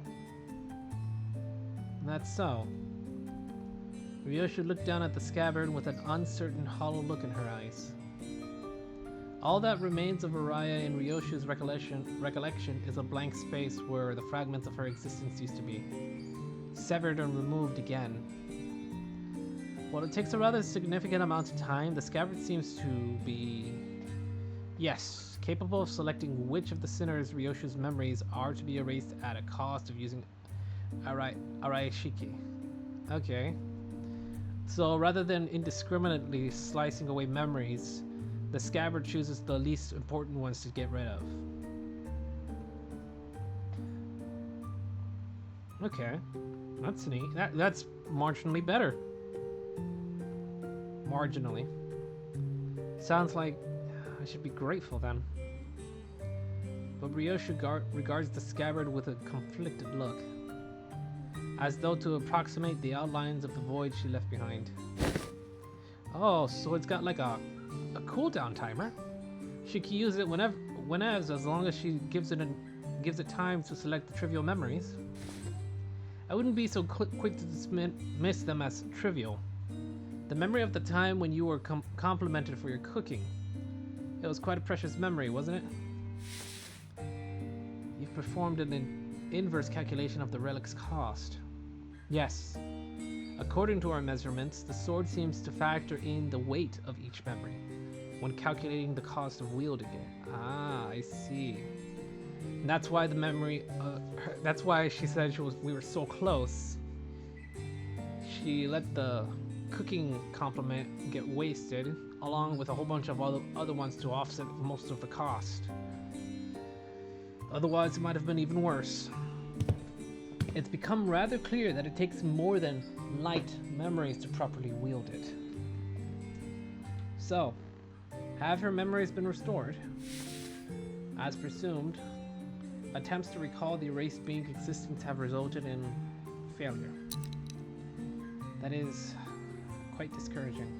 And that's so. Ryoshu looked down at the scabbard with an uncertain, hollow look in her eyes. All that remains of Araya in Ryoshu's recollection is a blank space where the fragments of her existence used to be, severed and removed again. While it takes a rather significant amount of time, the scabbard seems to be, yes, capable of selecting which of the sinners Ryoshu's memories are to be erased at a cost of using Arayashiki. Okay. So rather than indiscriminately slicing away memories, the scabbard chooses the least important ones to get rid of. Okay. That's neat. That's marginally better. Marginally. Sounds like I should be grateful then. But Ryoshu regards the scabbard with a conflicted look, as though to approximate the outlines of the void she left behind. Oh, so it's got like a cooldown timer. She can use it whenever, as long as she gives it time to select the trivial memories. I wouldn't be so quick to dismiss them as trivial. The memory of the time when you were complimented for your cooking. It was quite a precious memory, wasn't it? You've performed an inverse calculation of the relic's cost. Yes. According to our measurements, the sword seems to factor in the weight of each memory when calculating the cost of wielding it. Ah, I see. And that's why the memory, that's why she said we were so close. She let the cooking compliment get wasted, along with a whole bunch of other ones to offset most of the cost. Otherwise, it might have been even worse. It's become rather clear that it takes more than light memories to properly wield it. So, have her memories been restored? As presumed, attempts to recall the erased being's existence have resulted in failure. That is quite discouraging.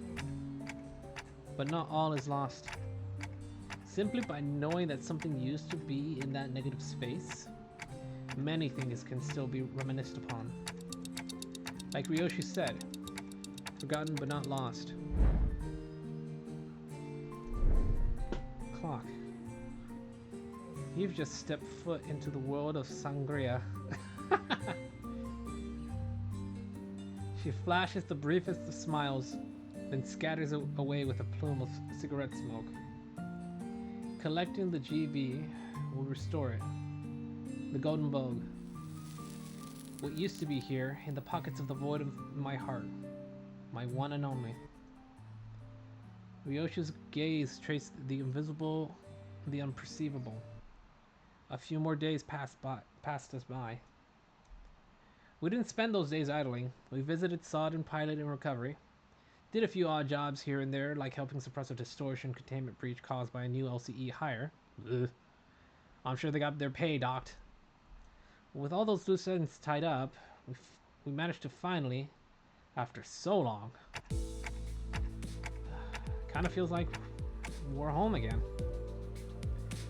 But not all is lost. Simply by knowing that something used to be in that negative space, many things can still be reminisced upon. Like Ryoshu said, forgotten but not lost. Clock. You've just stepped foot into the world of sangria. She flashes the briefest of smiles, then scatters away with a plume of cigarette smoke. Collecting the GB will restore it. The golden bogue. What used to be here, in the pockets of the void of my heart. My one and only. Ryoshu's gaze traced the invisible, the unperceivable. A few more days passed us by. We didn't spend those days idling. We visited Sod and Pilot in recovery. Did a few odd jobs here and there, like helping suppress a distortion containment breach caused by a new LCE hire. Ugh. I'm sure they got their pay docked. With all those loose ends tied up, we managed to finally, after so long, kind of feels like we're home again.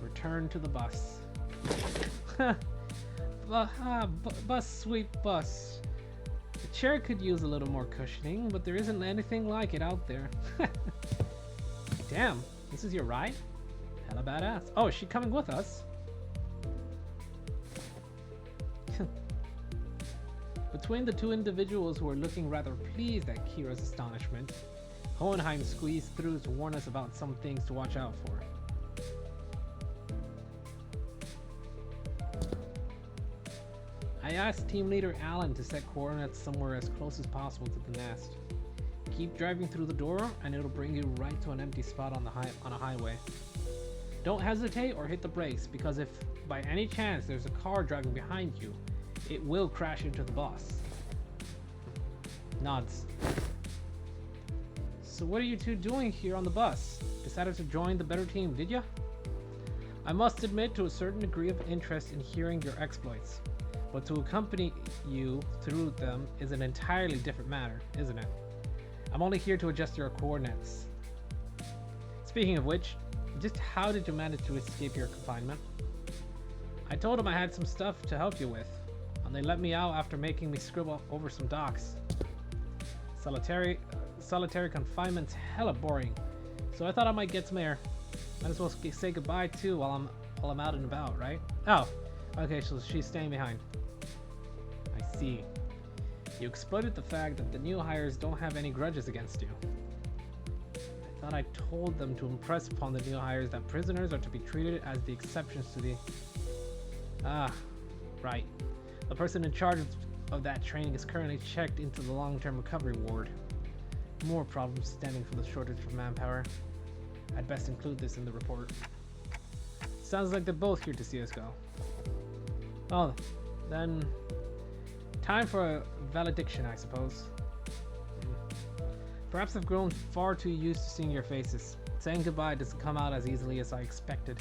Return to the bus. Bus, sweet bus. The chair could use a little more cushioning, but there isn't anything like it out there. Damn, this is your ride? Hella badass. Oh, is she coming with us? Between the two individuals who were looking rather pleased at Kira's astonishment, Hohenheim squeezed through to warn us about some things to watch out for. I asked team leader Alan to set coordinates somewhere as close as possible to the nest. Keep driving through the door and it'll bring you right to an empty spot on a highway. Don't hesitate or hit the brakes, because if by any chance there's a car driving behind you, it will crash into the bus. Nods. So what are you two doing here on the bus? Decided to join the better team, did ya? I must admit to a certain degree of interest in hearing your exploits, but to accompany you through them is an entirely different matter, isn't it? I'm only here to adjust your coordinates. Speaking of which, just how did you manage to escape your confinement? I told them I had some stuff to help you with, and they let me out after making me scribble over some docs. Solitary confinement's hella boring, so I thought I might get some air. Might as well say goodbye too while I'm out and about, right? Oh, okay, so she's staying behind. I see. You exploited the fact that the new hires don't have any grudges against you. I thought I told them to impress upon the new hires that prisoners are to be treated as the exceptions to the... Ah, right. The person in charge of that training is currently checked into the long-term recovery ward. More problems stemming from the shortage of manpower. I'd best include this in the report. Sounds like they're both here to see us go. Well, then... time for a valediction, I suppose. Perhaps I've grown far too used to seeing your faces. Saying goodbye doesn't come out as easily as I expected.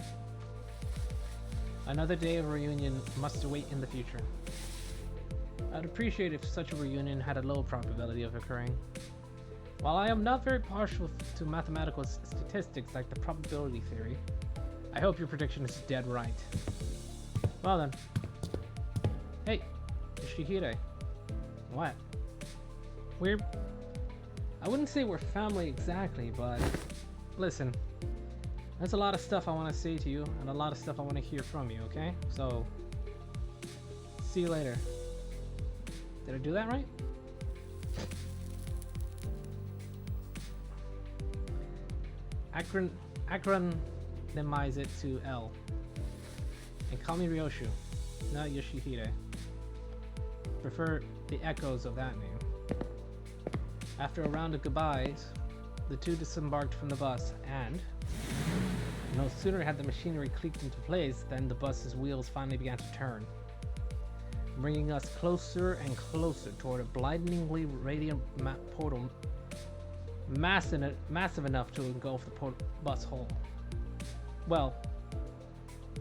Another day of reunion must await in the future. I'd appreciate if such a reunion had a low probability of occurring. While I am not very partial to mathematical statistics like the probability theory, I hope your prediction is dead right. Well then. Hey, Yoshihide. What? I wouldn't say we're family exactly, but listen, there's a lot of stuff I want to say to you and a lot of stuff I want to hear from you, okay? So, see you later. Did I do that right? Acronymize it to L. And call me Ryoshu, not Yoshihide. Prefer the echoes of that name. After a round of goodbyes, the two disembarked from the bus and no sooner had the machinery clicked into place than the bus's wheels finally began to turn, bringing us closer and closer toward a blindingly radiant portal massive enough to engulf the bus hull. Well,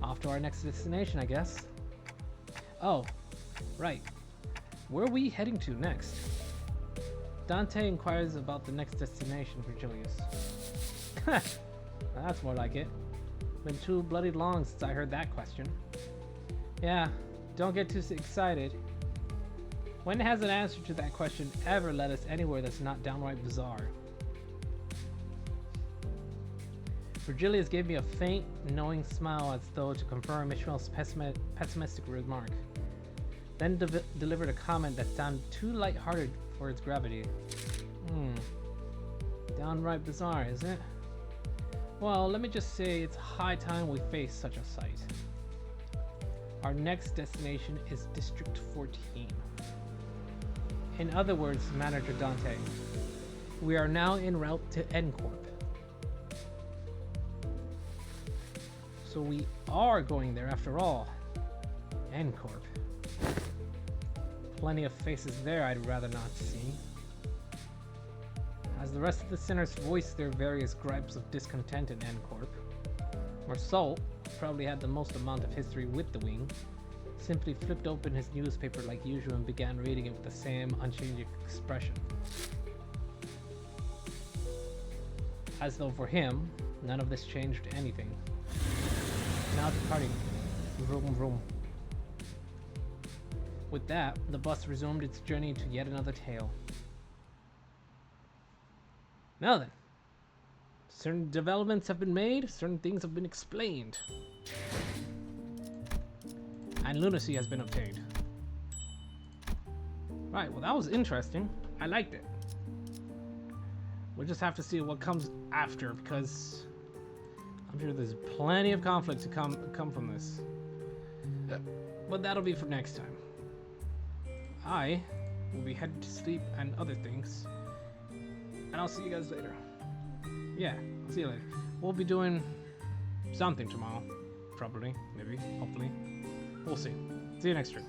off to our next destination, I guess. Oh, right. Where are we heading to next? Dante inquires about the next destination for Julius. That's more like it. Been too bloody long since I heard that question. Yeah, don't get too excited. When has an answer to that question ever led us anywhere that's not downright bizarre? Virgilius gave me a faint, knowing smile as though to confirm Ishmael's pessimistic remark, then delivered a comment that sounded too light-hearted for its gravity. Downright bizarre, isn't it? Well, let me just say it's high time we face such a sight. Our next destination is District 14. In other words, Manager Dante, we are now en route to N-Corp. So we are going there after all. N-Corp. Plenty of faces there I'd rather not see. As the rest of the sinners voiced their various gripes of discontent in N-Corp, Marceau, who probably had the most amount of history with the Wing, simply flipped open his newspaper like usual and began reading it with the same unchanging expression. As though for him, none of this changed anything. Now departing. Vroom vroom. With that, the bus resumed its journey to yet another tale. Now then, certain developments have been made, certain things have been explained, and lunacy has been obtained. Right, well that was interesting. I liked it. We'll just have to see what comes after, because I'm sure there's plenty of conflict to come from this. But that'll be for next time. I will be headed to sleep and other things. And I'll see you guys later. Yeah, I'll see you later. We'll be doing something tomorrow. Probably, maybe, hopefully. We'll see. See you next stream.